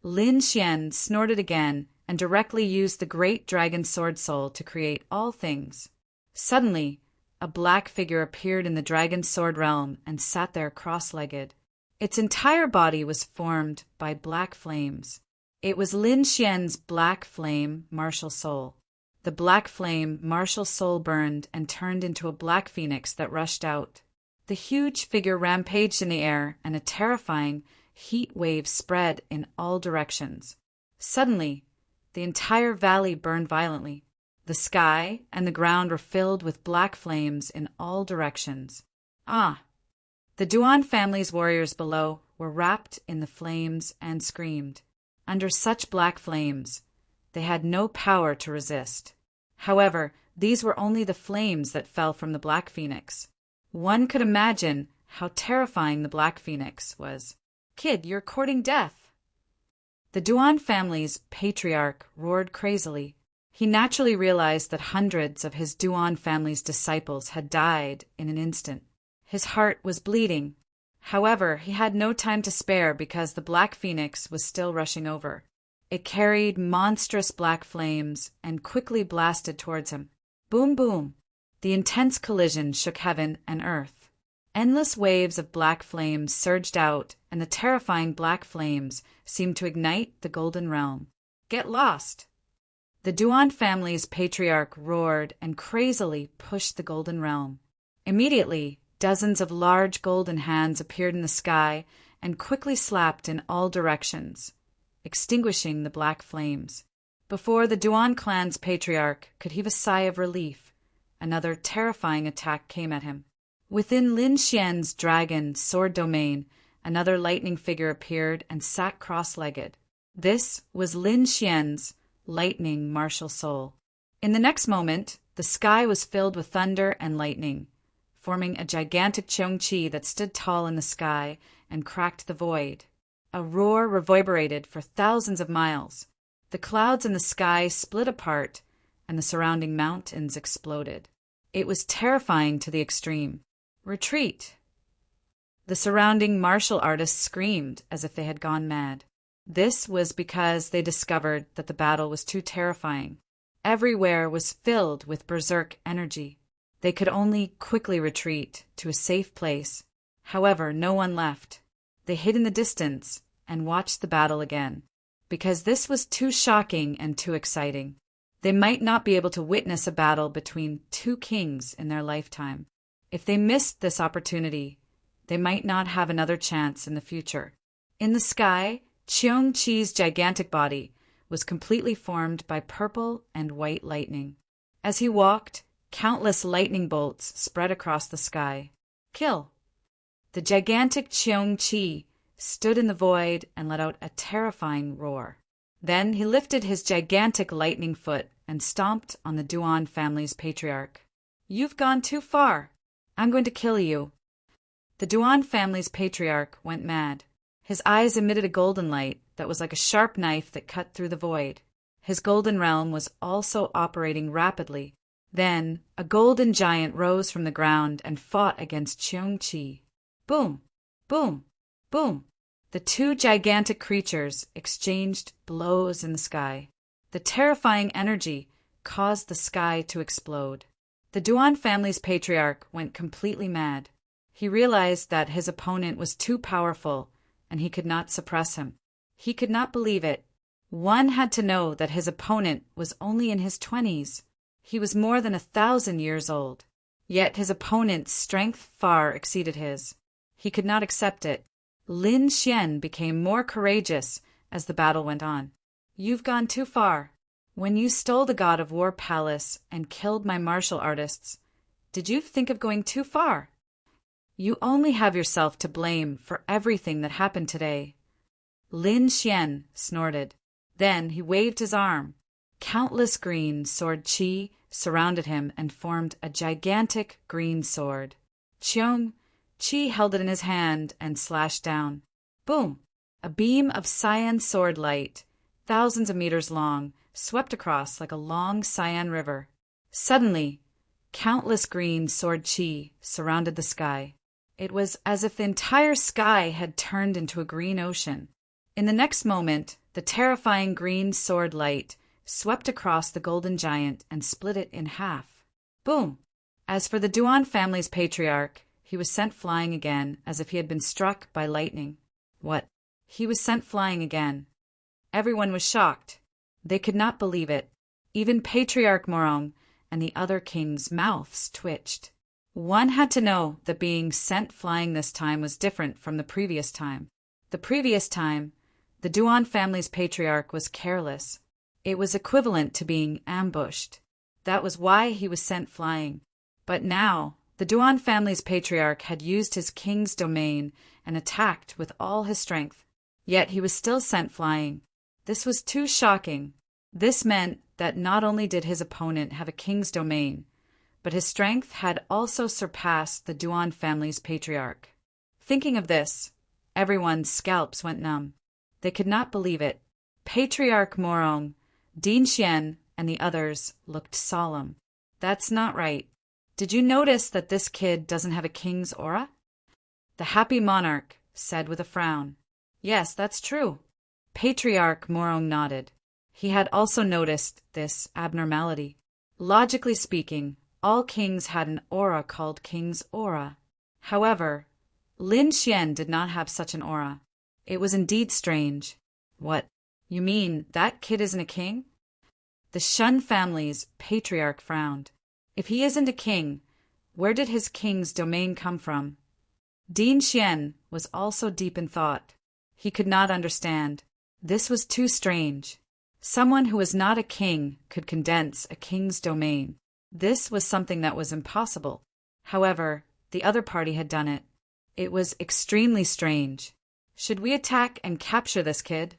Lin Xian snorted again and directly used the great dragon sword soul to create all things. Suddenly, a black figure appeared in the dragon sword realm and sat there cross-legged. Its entire body was formed by black flames. It was Lin Xian's black flame martial soul. The black flame martial soul burned and turned into a black phoenix that rushed out. The huge figure rampaged in the air, and a terrifying heat wave spread in all directions. Suddenly, the entire valley burned violently. The sky and the ground were filled with black flames in all directions. The Duan family's warriors below were wrapped in the flames and screamed. Under such black flames, they had no power to resist. However, these were only the flames that fell from the black phoenix. One could imagine how terrifying the black phoenix was. Kid, you're courting death. The Duan family's patriarch roared crazily. He naturally realized that hundreds of his Duan family's disciples had died in an instant. His heart was bleeding. However, he had no time to spare because the black phoenix was still rushing over. It carried monstrous black flames and quickly blasted towards him. Boom, boom! The intense collision shook heaven and earth. Endless waves of black flames surged out, and the terrifying black flames seemed to ignite the golden realm. Get lost! The Duan family's patriarch roared and crazily pushed the golden realm. Immediately, dozens of large golden hands appeared in the sky and quickly slapped in all directions, extinguishing the black flames. Before the Duan clan's patriarch could heave a sigh of relief, another terrifying attack came at him. Within Lin Xian's dragon sword domain, another lightning figure appeared and sat cross-legged. This was Lin Xian's lightning martial soul. In the next moment, the sky was filled with thunder and lightning, forming a gigantic Chongqi that stood tall in the sky and cracked the void. A roar reverberated for thousands of miles. The clouds in the sky split apart, and the surrounding mountains exploded. It was terrifying to the extreme. Retreat! The surrounding martial artists screamed as if they had gone mad. This was because they discovered that the battle was too terrifying. Everywhere was filled with berserk energy. They could only quickly retreat to a safe place. However, no one left. They hid in the distance and watched the battle again, because this was too shocking and too exciting. They might not be able to witness a battle between two kings in their lifetime. If they missed this opportunity, they might not have another chance in the future. In the sky, Cheong-Chi's gigantic body was completely formed by purple and white lightning. As he walked, countless lightning bolts spread across the sky. Kill! The gigantic Cheong-Chi stood in the void and let out a terrifying roar. Then he lifted his gigantic lightning foot and stomped on the Duan family's patriarch. "You've gone too far. I'm going to kill you." The Duan family's patriarch went mad. His eyes emitted a golden light that was like a sharp knife that cut through the void. His golden realm was also operating rapidly. Then a golden giant rose from the ground and fought against Cheong-Chi. Boom! Boom! Boom! The two gigantic creatures exchanged blows in the sky. The terrifying energy caused the sky to explode. The Duan family's patriarch went completely mad. He realized that his opponent was too powerful, and he could not suppress him. He could not believe it. One had to know that his opponent was only in his 20s. He was more than 1,000 years old. Yet his opponent's strength far exceeded his. He could not accept it. Lin Xian became more courageous as the battle went on. "You've gone too far. When you stole the God of War palace and killed my martial artists, did you think of going too far? You only have yourself to blame for everything that happened today." Lin Xian snorted. Then he waved his arm. Countless green sword chi surrounded him and formed a gigantic green sword. Cheong-Chi held it in his hand and slashed down. Boom! A beam of cyan sword light, thousands of meters long, swept across like a long cyan river. Suddenly, countless green sword chi surrounded the sky. It was as if the entire sky had turned into a green ocean. In the next moment, the terrifying green sword light swept across the golden giant and split it in half. Boom! As for the Duan family's patriarch, he was sent flying again as if he had been struck by lightning. What? He was sent flying again. Everyone was shocked. They could not believe it. Even Patriarch Morong and the other kings' mouths twitched. One had to know that being sent flying this time was different from the previous time. The previous time, the Duan family's patriarch was careless. It was equivalent to being ambushed. That was why he was sent flying. But now, the Duan family's patriarch had used his king's domain and attacked with all his strength. Yet he was still sent flying. This was too shocking. This meant that not only did his opponent have a king's domain, but his strength had also surpassed the Duan family's patriarch. Thinking of this, everyone's scalps went numb. They could not believe it. Patriarch Morong, Din Xian, and the others looked solemn. That's not right. Did you notice that this kid doesn't have a king's aura? The happy monarch said with a frown. Yes, that's true. Patriarch Morong nodded. He had also noticed this abnormality. Logically speaking, all kings had an aura called king's aura. However, Lin Xian did not have such an aura. It was indeed strange. What? You mean that kid isn't a king? The Shun family's patriarch frowned. If he isn't a king, where did his king's domain come from? Din Xian was also deep in thought. He could not understand. This was too strange. Someone who was not a king could condense a king's domain. This was something that was impossible. However, the other party had done it. It was extremely strange. Should we attack and capture this kid?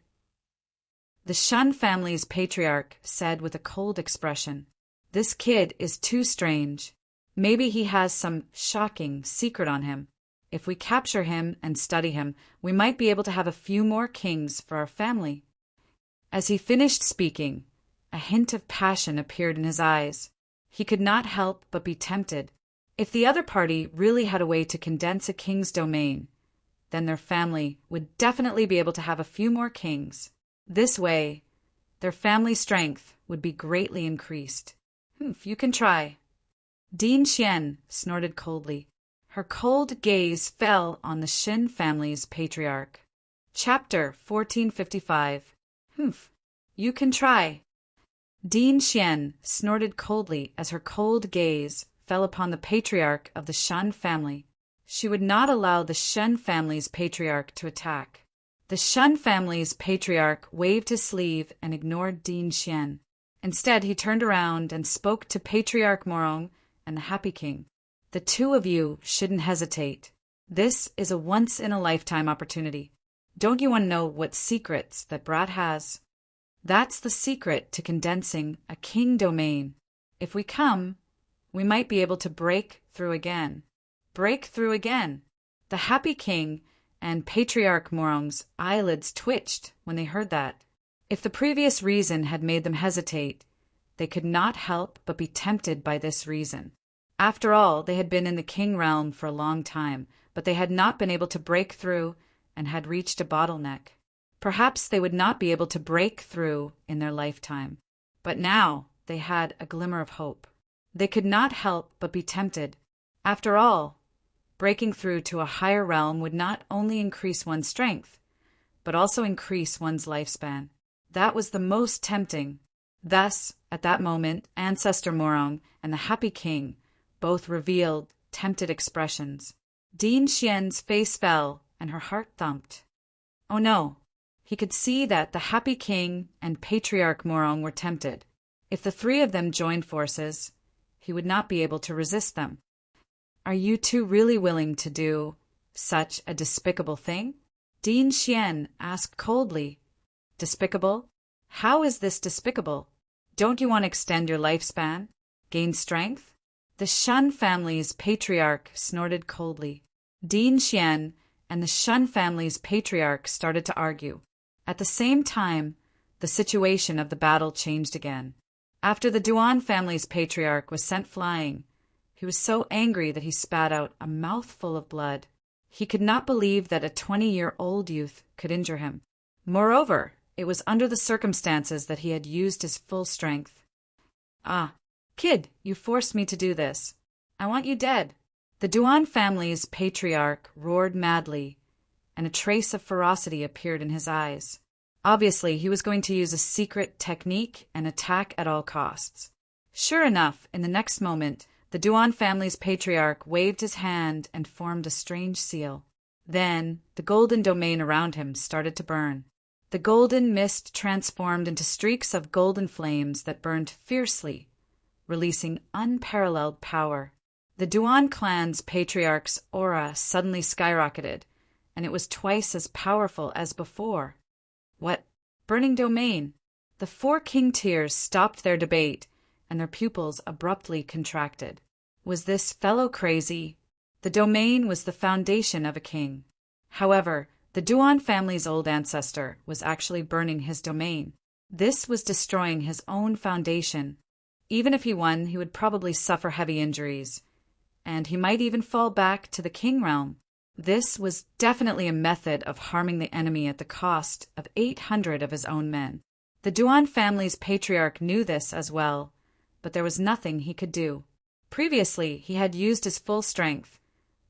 The Shun family's patriarch said with a cold expression. This kid is too strange. Maybe he has some shocking secret on him. If we capture him and study him, we might be able to have a few more kings for our family. As he finished speaking, a hint of passion appeared in his eyes. He could not help but be tempted. If the other party really had a way to condense a king's domain, then their family would definitely be able to have a few more kings. This way, their family strength would be greatly increased. You can try. Din Xian snorted coldly. Her cold gaze fell on the Shin family's patriarch. Chapter 1455. You can try. Din Xian snorted coldly as her cold gaze fell upon the patriarch of the Shan family. She would not allow the Shen family's patriarch to attack. The Shen family's patriarch waved his sleeve and ignored Din Xian. Instead, he turned around and spoke to Patriarch Morong and the Happy King. The two of you shouldn't hesitate. This is a once-in-a-lifetime opportunity. Don't you want to know what secrets that brat has? That's the secret to condensing a king domain. If we come, we might be able to break through again. Break through again. The Happy King and Patriarch Morong's eyelids twitched when they heard that. If the previous reason had made them hesitate, they could not help but be tempted by this reason. After all, they had been in the king realm for a long time, but they had not been able to break through and had reached a bottleneck. Perhaps they would not be able to break through in their lifetime. But now they had a glimmer of hope. They could not help but be tempted. After all, breaking through to a higher realm would not only increase one's strength, but also increase one's lifespan. That was the most tempting. Thus, at that moment, Ancestor Morong and the Happy King both revealed tempted expressions. Din Xian's face fell and her heart thumped. Oh no, he could see that the Happy King and Patriarch Morong were tempted. If the three of them joined forces, he would not be able to resist them. Are you two really willing to do such a despicable thing? Din Xian asked coldly. Despicable? How is this despicable? Don't you want to extend your lifespan? Gain strength? The Shun family's patriarch snorted coldly. Din Xian and the Shun family's patriarch started to argue. At the same time, the situation of the battle changed again. After the Duan family's patriarch was sent flying, he was so angry that he spat out a mouthful of blood. He could not believe that a 20-year-old youth could injure him. Moreover, it was under the circumstances that he had used his full strength. Ah, kid, you forced me to do this. I want you dead. The Duan family's patriarch roared madly, and a trace of ferocity appeared in his eyes. Obviously, he was going to use a secret technique and attack at all costs. Sure enough, in the next moment, the Duan family's patriarch waved his hand and formed a strange seal. Then, the golden domain around him started to burn. The golden mist transformed into streaks of golden flames that burned fiercely, releasing unparalleled power. The Duan clan's patriarch's aura suddenly skyrocketed, and it was twice as powerful as before. What? Burning domain? The four king tiers stopped their debate, and their pupils abruptly contracted. Was this fellow crazy? The domain was the foundation of a king. However, the Duan family's old ancestor was actually burning his domain. This was destroying his own foundation. Even if he won, he would probably suffer heavy injuries, and he might even fall back to the king realm. This was definitely a method of harming the enemy at the cost of 800 of his own men. The Duan family's patriarch knew this as well, but there was nothing he could do. Previously, he had used his full strength,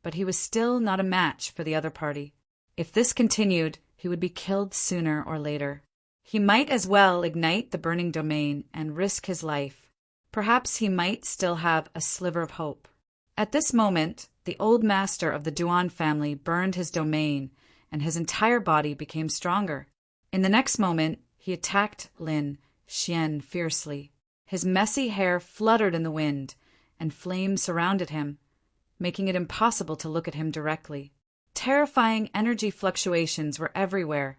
but he was still not a match for the other party. If this continued, he would be killed sooner or later. He might as well ignite the burning domain and risk his life. Perhaps he might still have a sliver of hope. At this moment, the old master of the Duan family burned his domain, and his entire body became stronger. In the next moment, he attacked Lin Xian fiercely. His messy hair fluttered in the wind, and flames surrounded him, making it impossible to look at him directly. Terrifying energy fluctuations were everywhere,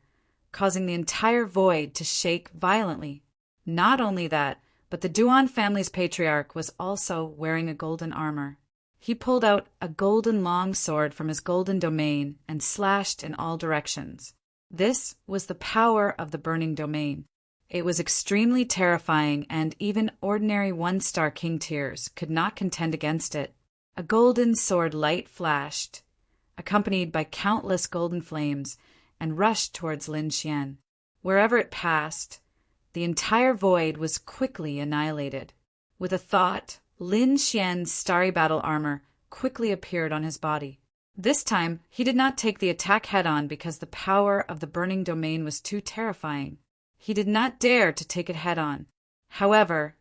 causing the entire void to shake violently. Not only that, but the Duan family's patriarch was also wearing a golden armor. He pulled out a golden long sword from his golden domain and slashed in all directions. This was the power of the burning domain. It was extremely terrifying, and even ordinary one-star king tiers could not contend against it. A golden sword light flashed, accompanied by countless golden flames, and rushed towards Lin Xian. Wherever it passed, the entire void was quickly annihilated. With a thought, Lin Xian's starry battle armor quickly appeared on his body. This time, he did not take the attack head-on because the power of the burning domain was too terrifying. He did not dare to take it head-on. However,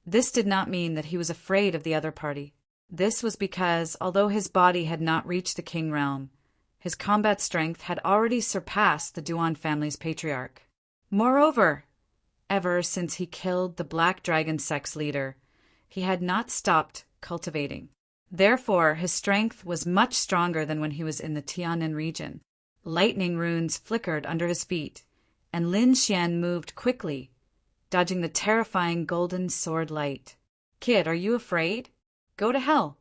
this did not mean that he was afraid of the other party. This was because, although his body had not reached the king realm, his combat strength had already surpassed the Duan family's patriarch. Moreover, ever since he killed the Black Dragon sex leader, he had not stopped cultivating. Therefore, his strength was much stronger than when he was in the Tianan region. Lightning runes flickered under his feet, and Lin Xian moved quickly, dodging the terrifying golden sword light. "Kid, are you afraid? Go to hell."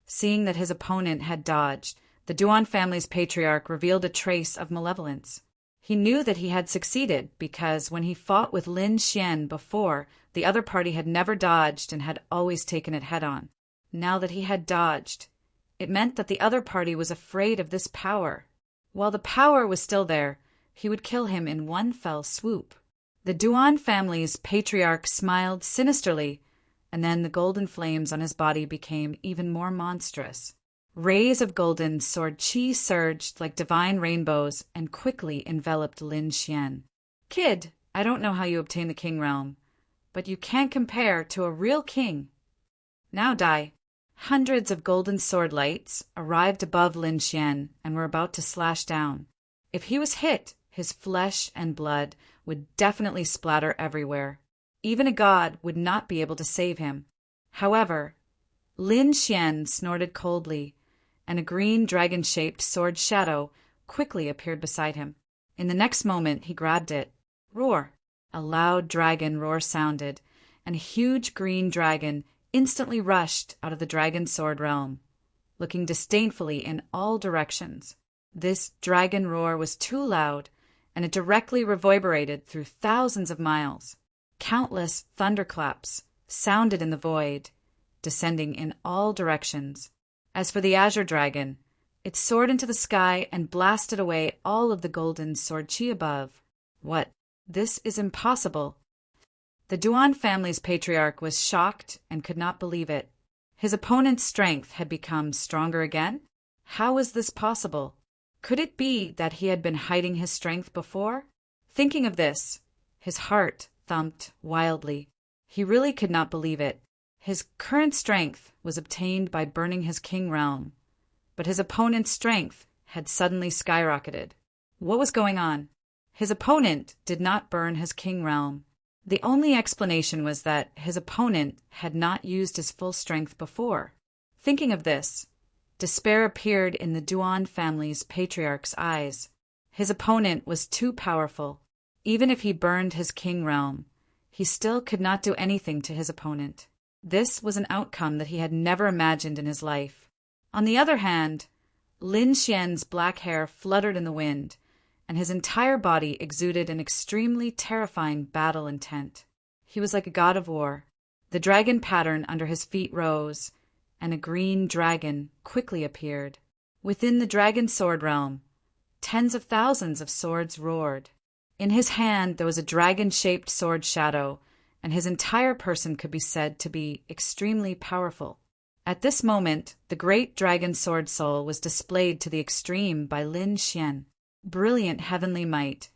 Seeing that his opponent had dodged, the Duan family's patriarch revealed a trace of malevolence. He knew that he had succeeded because when he fought with Lin Xian before, the other party had never dodged and had always taken it head-on. Now that he had dodged, it meant that the other party was afraid of this power. While the power was still there, he would kill him in one fell swoop. The Duan family's patriarch smiled sinisterly, and then the golden flames on his body became even more monstrous. Rays of golden sword chi surged like divine rainbows and quickly enveloped Lin Xian. "Kid, I don't know how you obtained the king realm, but you can't compare to a real king. Now die." Hundreds of golden sword lights arrived above Lin Xian and were about to slash down. If he was hit, his flesh and blood would definitely splatter everywhere. Even a god would not be able to save him. However, Lin Xian snorted coldly, and a green dragon-shaped sword shadow quickly appeared beside him. In the next moment, he grabbed it. Roar! A loud dragon roar sounded, and a huge green dragon instantly rushed out of the dragon sword realm, looking disdainfully in all directions. This dragon roar was too loud, and it directly reverberated through thousands of miles. Countless thunderclaps sounded in the void, descending in all directions. As for the azure dragon, it soared into the sky and blasted away all of the golden sword chi above. What? This is impossible. The Duan family's patriarch was shocked and could not believe it. His opponent's strength had become stronger again? How was this possible? Could it be that he had been hiding his strength before? Thinking of this, his heart thumped wildly. He really could not believe it. His current strength was obtained by burning his king realm, but his opponent's strength had suddenly skyrocketed. What was going on? His opponent did not burn his king realm. The only explanation was that his opponent had not used his full strength before. Thinking of this, despair appeared in the Duan family's patriarch's eyes. His opponent was too powerful. Even if he burned his king realm, he still could not do anything to his opponent. This was an outcome that he had never imagined in his life. On the other hand, Lin Xian's black hair fluttered in the wind, and his entire body exuded an extremely terrifying battle intent. He was like a god of war. The dragon pattern under his feet rose, and a green dragon quickly appeared. Within the dragon sword realm, tens of thousands of swords roared. In his hand there was a dragon-shaped sword shadow, and his entire person could be said to be extremely powerful. At this moment, the great dragon sword soul was displayed to the extreme by Lin Xian. Brilliant heavenly might.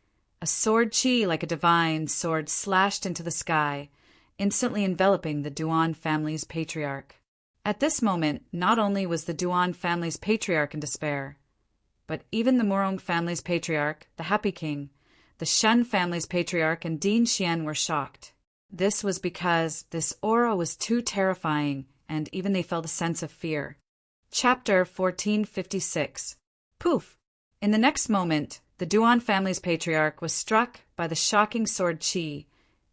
A sword chi like a divine sword slashed into the sky, instantly enveloping the Duan family's patriarch. At this moment, not only was the Duan family's patriarch in despair, but even the Morong family's patriarch, the Happy King, the Shen family's patriarch, and Dean Xian were shocked. This was because this aura was too terrifying, and even they felt a sense of fear. Chapter 1456. Poof! In the next moment, the Duan family's patriarch was struck by the shocking sword chi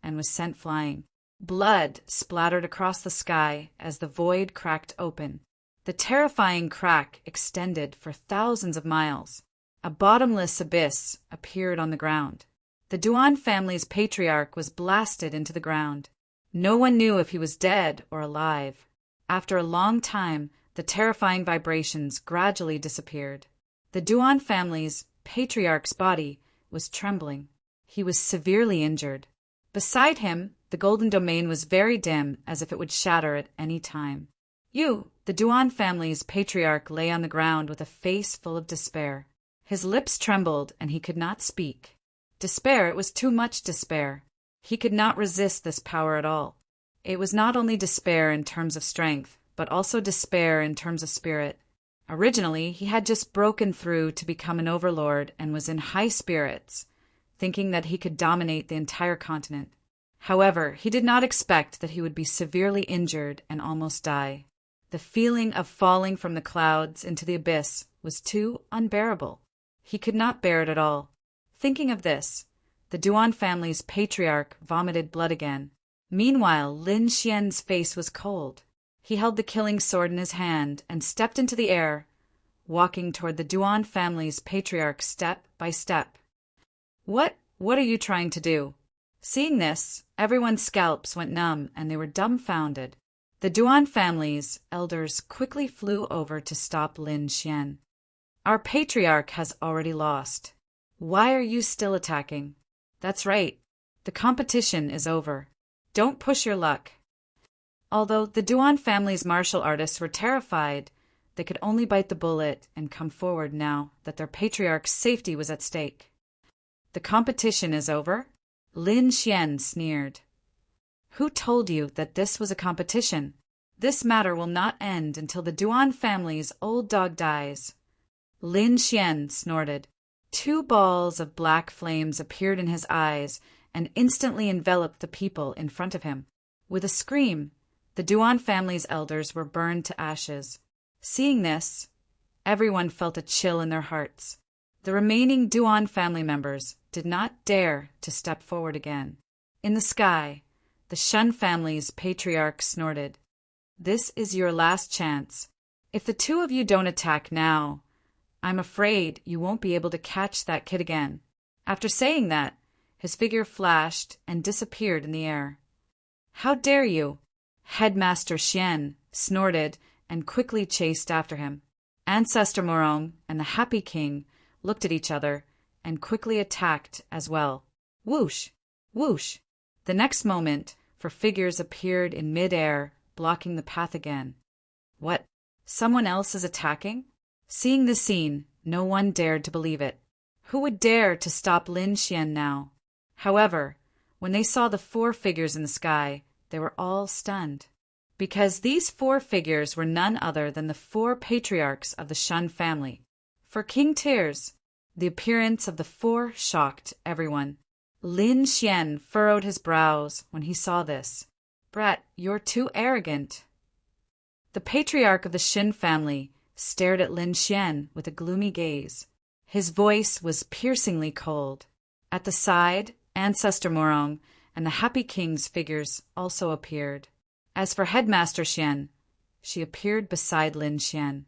and was sent flying. Blood splattered across the sky as the void cracked open. The terrifying crack extended for thousands of miles. A bottomless abyss appeared on the ground. The Duan family's patriarch was blasted into the ground. No one knew if he was dead or alive. After a long time, The terrifying vibrations gradually disappeared. The Duan family's patriarch's body was trembling. He was severely injured. Beside him, the golden domain was very dim, as if it would shatter at any time. The Duan family's patriarch lay on the ground with a face full of despair. His lips trembled, and he could not speak. Despair, it was too much despair. He could not resist this power at all. It was not only despair in terms of strength, but also despair in terms of spirit. Originally, he had just broken through to become an overlord and was in high spirits, thinking that he could dominate the entire continent. However, he did not expect that he would be severely injured and almost die. The feeling of falling from the clouds into the abyss was too unbearable. He could not bear it at all. Thinking of this, the Duan family's patriarch vomited blood again. Meanwhile, Lin Xian's face was cold. He held the killing sword in his hand and stepped into the air, walking toward the Duan family's patriarch step by step. What are you trying to do? Seeing this, everyone's scalps went numb and they were dumbfounded. The Duan family's elders quickly flew over to stop Lin Xian. Our patriarch has already lost. Why are you still attacking? That's right. The competition is over. Don't push your luck. Although the Duan family's martial artists were terrified, they could only bite the bullet and come forward now that their patriarch's safety was at stake. The competition is over? Lin Xian sneered. Who told you that this was a competition? This matter will not end until the Duan family's old dog dies. Lin Xian snorted. 2 balls of black flames appeared in his eyes and instantly enveloped the people in front of him. With a scream, the Duan family's elders were burned to ashes. Seeing this, everyone felt a chill in their hearts. The remaining Duan family members did not dare to step forward again. In the sky, the Shun family's patriarch snorted. This is your last chance. If the 2 of you don't attack now, I'm afraid you won't be able to catch that kid again. After saying that, his figure flashed and disappeared in the air. How dare you? Headmaster Xian snorted and quickly chased after him. Ancestor Morong and the Happy King looked at each other and quickly attacked as well. Whoosh! Whoosh! The next moment, 4 figures appeared in mid-air, blocking the path again. What? Someone else is attacking? Seeing the scene, no one dared to believe it. Who would dare to stop Lin Xian now? However, when they saw the 4 figures in the sky, they were all stunned. Because these 4 figures were none other than the 4 patriarchs of the Shun family. For King Tears, the appearance of the 4 shocked everyone. Lin Xian furrowed his brows when he saw this. Brat, you're too arrogant. The patriarch of the Shin family stared at Lin Xian with a gloomy gaze. His voice was piercingly cold. At the side, Ancestor Morong and the Happy King's figures also appeared. As for Headmaster Xian, she appeared beside Lin Xian.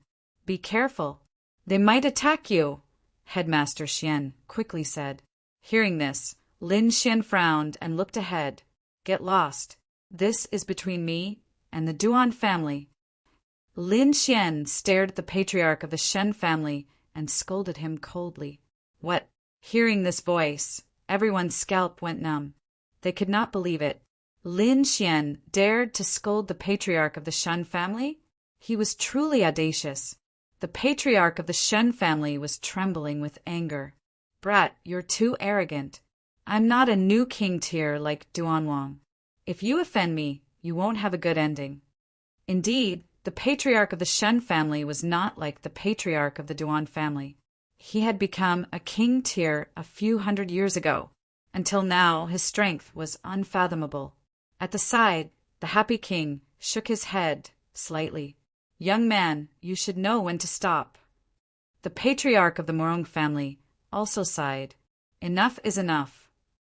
Be careful. They might attack you, Headmaster Xian quickly said. Hearing this, Lin Xian frowned and looked ahead. Get lost. This is between me and the Duan family. Lin Xian stared at the patriarch of the Shen family and scolded him coldly. What? Hearing this voice, everyone's scalp went numb. They could not believe it. Lin Xian dared to scold the patriarch of the Shen family? He was truly audacious. The patriarch of the Shen family was trembling with anger. Brat, you're too arrogant. I'm not a new king tier like Duanwang. If you offend me, you won't have a good ending. Indeed, the patriarch of the Shen family was not like the patriarch of the Duan family. He had become a king tier a few hundred years ago. Until now, his strength was unfathomable. At the side, the Happy King shook his head slightly. Young man, you should know when to stop. The patriarch of the Morong family also sighed. Enough is enough.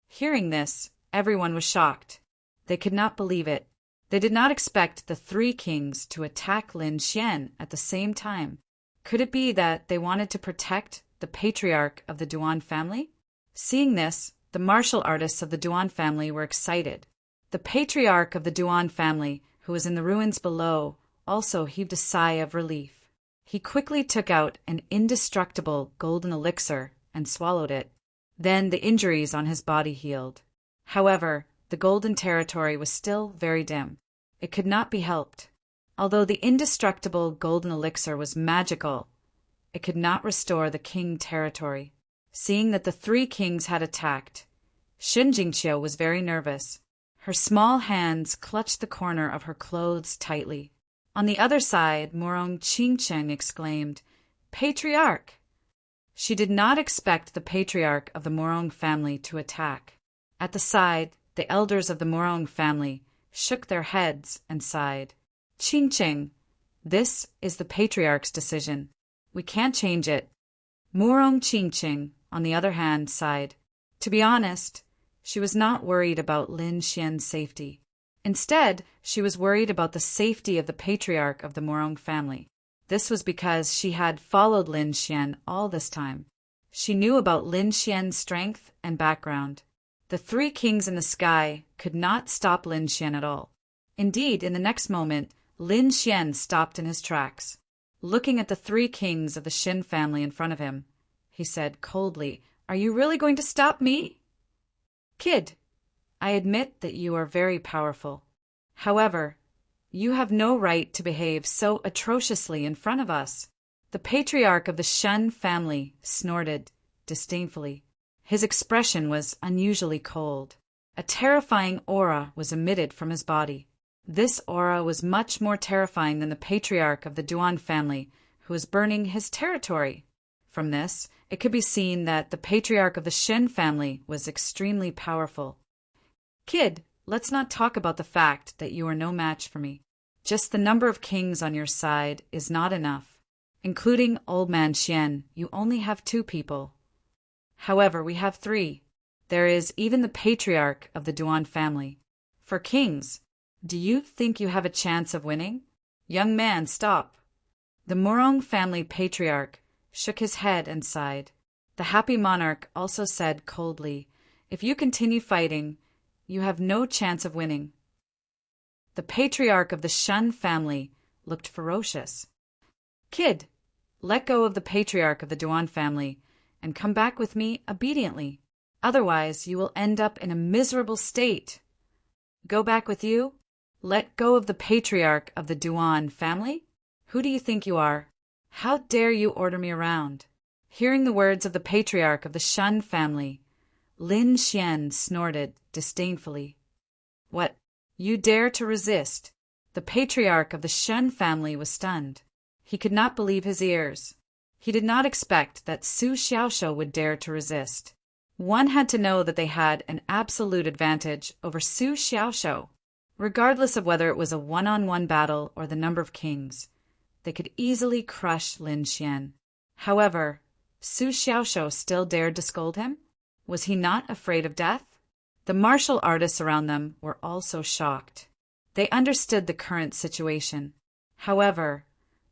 Hearing this, everyone was shocked. They could not believe it. They did not expect the 3 kings to attack Lin Xian at the same time. Could it be that they wanted to protect the patriarch of the Duan family? Seeing this, the martial artists of the Duan family were excited. The patriarch of the Duan family, who was in the ruins below, also heaved a sigh of relief. He quickly took out an indestructible golden elixir and swallowed it. Then the injuries on his body healed. However, the golden territory was still very dim. It could not be helped. Although the indestructible golden elixir was magical, it could not restore the king territory. Seeing that the three kings had attacked, Shen Jingqiu was very nervous. Her small hands clutched the corner of her clothes tightly. On the other side, Morong Qingcheng exclaimed, "Patriarch!" She did not expect the patriarch of the Morong family to attack. At the side, the elders of the Morong family shook their heads and sighed. "Qingcheng, this is the patriarch's decision. We can't change it." Morong Qingcheng, on the other hand, sighed. To be honest, she was not worried about Lin Xian's safety. Instead, she was worried about the safety of the patriarch of the Morong family. This was because she had followed Lin Xian all this time. She knew about Lin Xian's strength and background. The three kings in the sky could not stop Lin Xian at all. Indeed, in the next moment, Lin Xian stopped in his tracks. Looking at the three kings of the Shen family in front of him, he said coldly, "Are you really going to stop me?" "Kid, I admit that you are very powerful. However, you have no right to behave so atrociously in front of us." The patriarch of the Shen family snorted disdainfully. His expression was unusually cold. A terrifying aura was emitted from his body. This aura was much more terrifying than the patriarch of the Duan family, who was burning his territory. From this, it could be seen that the patriarch of the Shen family was extremely powerful. "Kid, let's not talk about the fact that you are no match for me. Just the number of kings on your side is not enough. Including Old Man Xian, you only have 2 people. However, we have 3. There is even the patriarch of the Duan family. For kings, do you think you have a chance of winning? Young man, stop." The Morong family patriarch shook his head and sighed. The happy monarch also said coldly, "If you continue fighting, you have no chance of winning." The patriarch of the Shen family looked ferocious. "Kid, let go of the patriarch of the Duan family and come back with me obediently. Otherwise, you will end up in a miserable state." "Go back with you? Let go of the patriarch of the Duan family? Who do you think you are? How dare you order me around?" Hearing the words of the patriarch of the Shen family, Lin Xian snorted disdainfully. "What? You dare to resist?" The patriarch of the Shen family was stunned. He could not believe his ears. He did not expect that Su Xiaoshu would dare to resist. One had to know that they had an absolute advantage over Su Xiaoshu. Regardless of whether it was a one-on-one battle or the number of kings, they could easily crush Lin Xian. However, Su Xiaoshu still dared to scold him? Was he not afraid of death? The martial artists around them were also shocked. They understood the current situation. However,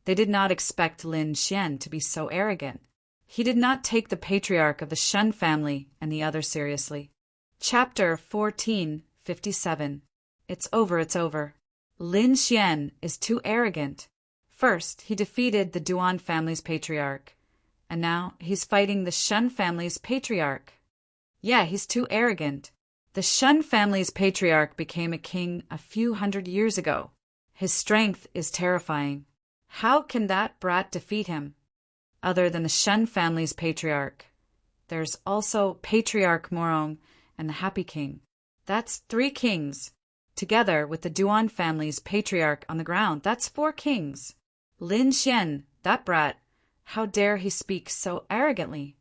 they did not expect Lin Xian to be so arrogant. He did not take the patriarch of the Shen family and the others seriously. Chapter 1457. It's over, it's over. Lin Xian is too arrogant. First, he defeated the Duan family's patriarch, and now he's fighting the Shen family's patriarch. Yeah, he's too arrogant. The Shen family's patriarch became a king a few hundred years ago. His strength is terrifying. How can that brat defeat him? Other than the Shen family's patriarch, there's also Patriarch Morong and the Happy King. That's 3 kings. Together with the Duan family's patriarch on the ground, that's 4 kings. Lin Xian, that brat, how dare he speak so arrogantly?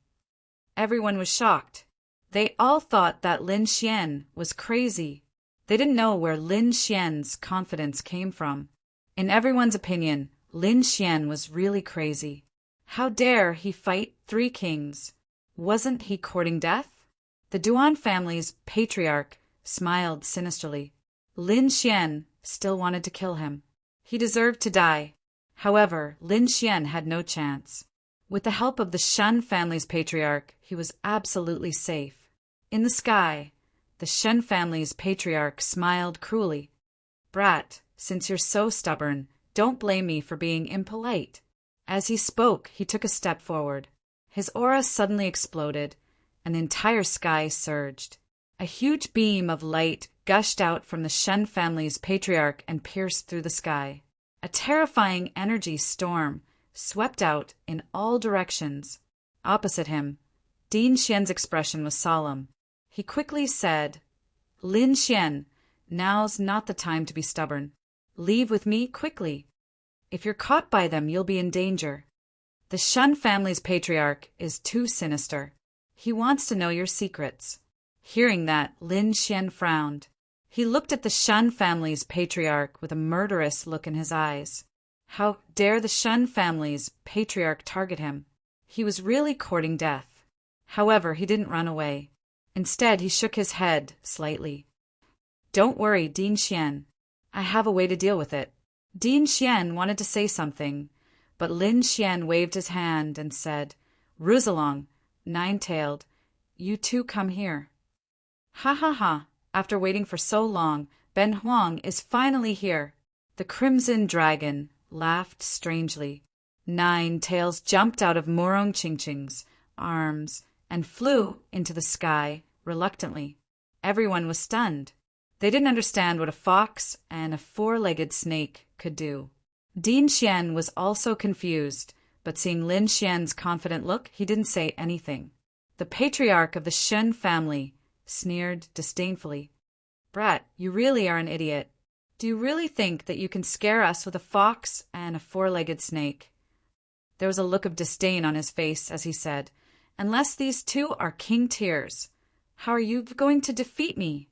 Everyone was shocked. They all thought that Lin Xian was crazy. They didn't know where Lin Xian's confidence came from. In everyone's opinion, Lin Xian was really crazy. How dare he fight 3 kings? Wasn't he courting death? The Duan family's patriarch smiled sinisterly. Lin Xian still wanted to kill him. He deserved to die. However, Lin Xian had no chance. With the help of the Shen family's patriarch, he was absolutely safe. In the sky, the Shen family's patriarch smiled cruelly. "Brat, since you're so stubborn, Don't blame me for being impolite." As he spoke, he took a step forward. His aura suddenly exploded, and the entire sky surged. A huge beam of light gushed out from the Shen family's patriarch and pierced through the sky. A terrifying energy storm swept out in all directions. Opposite him, Din Xian's expression was solemn. He quickly said, "Lin Xian, now's not the time to be stubborn. Leave with me quickly. If you're caught by them, you'll be in danger. The Shen family's patriarch is too sinister. He wants to know your secrets." Hearing that, Lin Xian frowned. He looked at the Shen family's patriarch with a murderous look in his eyes. How dare the Shen family's patriarch target him? He was really courting death. However, he didn't run away. Instead, he shook his head slightly. "Don't worry, Din Xian. I have a way to deal with it." Din Xian wanted to say something, but Lin Xian waved his hand and said, "Ruzelong, Nine-Tailed, you two come here." "Ha ha ha, after waiting for so long, Ben Huang is finally here." The Crimson Dragon laughed strangely. Nine-Tails jumped out of Morong Chingching's arms and flew into the sky reluctantly. Everyone was stunned. They didn't understand what a fox and a four-legged snake could do. Din Xian was also confused, but seeing Lin Xian's confident look, he didn't say anything. The patriarch of the Shen family sneered disdainfully. "Brat, you really are an idiot. Do you really think that you can scare us with a fox and a four-legged snake?" There was a look of disdain on his face as he said, "Unless these two are king tiers, how are you going to defeat me?"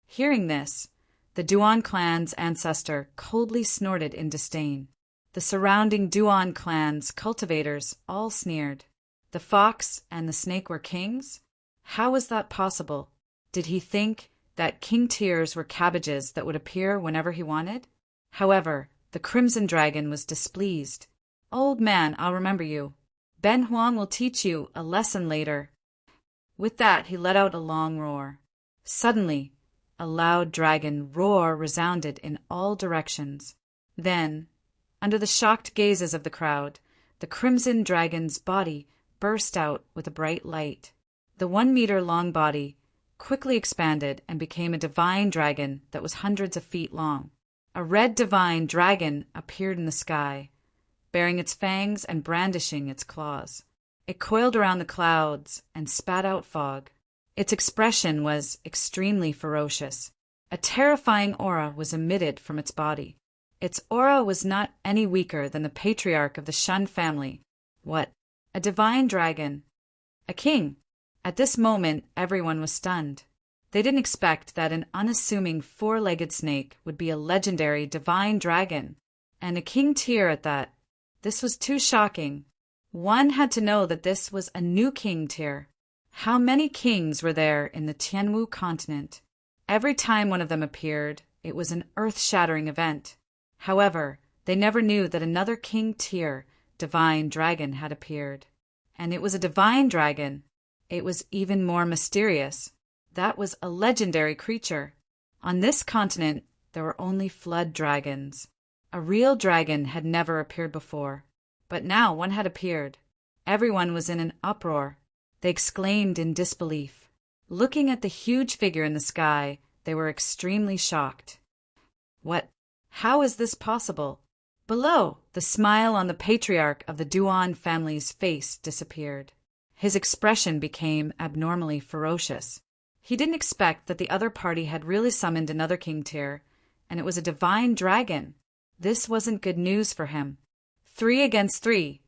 Hearing this, the Duan clan's ancestor coldly snorted in disdain. The surrounding Duan clan's cultivators all sneered. The fox and the snake were kings? How was that possible? Did he think that king tiers were cabbages that would appear whenever he wanted? However, the Crimson Dragon was displeased. "Old man, I'll remember you. Ben Huang will teach you a lesson later." With that, he let out a long roar. Suddenly, a loud dragon roar resounded in all directions. Then, under the shocked gazes of the crowd, the Crimson Dragon's body burst out with a bright light. The 1-meter-long body quickly expanded and became a divine dragon that was hundreds of feet long. A red divine dragon appeared in the sky, bearing its fangs and brandishing its claws. It coiled around the clouds and spat out fog. Its expression was extremely ferocious. A terrifying aura was emitted from its body. Its aura was not any weaker than the patriarch of the Shen family. What? A divine dragon? A king? At this moment, everyone was stunned. They didn't expect that an unassuming four-legged snake would be a legendary divine dragon, and a king tier at that. This was too shocking. One had to know that this was a new king tier. How many kings were there in the Tianwu continent? Every time one of them appeared, it was an earth-shattering event. However, they never knew that another king tier divine dragon had appeared. And it was a divine dragon. It was even more mysterious. That was a legendary creature. On this continent, there were only flood dragons. A real dragon had never appeared before. But now one had appeared. Everyone was in an uproar. They exclaimed in disbelief. Looking at the huge figure in the sky, they were extremely shocked. What? How is this possible? Below, the smile on the patriarch of the Duan family's face disappeared. His expression became abnormally ferocious. He didn't expect that the other party had really summoned another king tier, and it was a divine dragon. This wasn't good news for him. 3 against 3.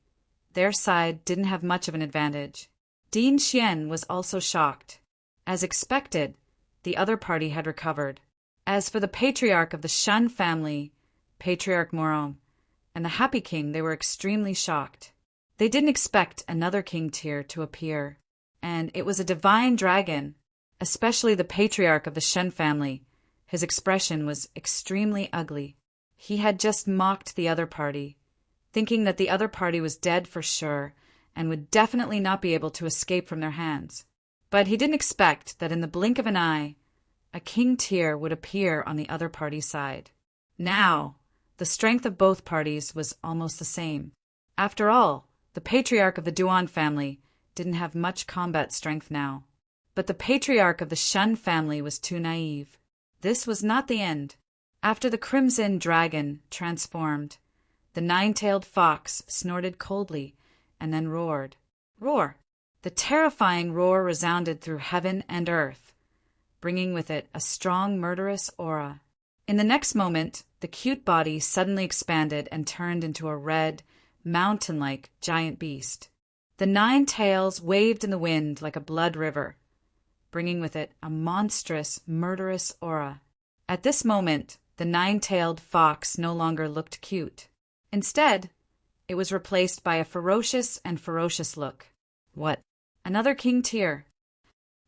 Their side didn't have much of an advantage. Din Xian was also shocked. As expected, the other party had recovered. As for the patriarch of the Shen family, Patriarch Morong, and the Happy King, they were extremely shocked. They didn't expect another king tier to appear, and it was a divine dragon, especially the patriarch of the Shen family. His expression was extremely ugly. He had just mocked the other party, thinking that the other party was dead for sure and would definitely not be able to escape from their hands. But he didn't expect that in the blink of an eye, a king tier would appear on the other party's side. Now, The strength of both parties was almost the same. After all, the patriarch of the Duan family didn't have much combat strength now. But the patriarch of the Shun family was too naive. This was not the end. After the crimson dragon transformed, the nine-tailed fox snorted coldly and then roared. Roar! The terrifying roar resounded through heaven and earth, bringing with it a strong, murderous aura. In the next moment, the cute body suddenly expanded and turned into a red, mountain-like giant beast. The 9 tails waved in the wind like a blood river, bringing with it a monstrous, murderous aura. At this moment, the 9-tailed fox no longer looked cute. Instead, it was replaced by a ferocious look. What? Another King Tyr.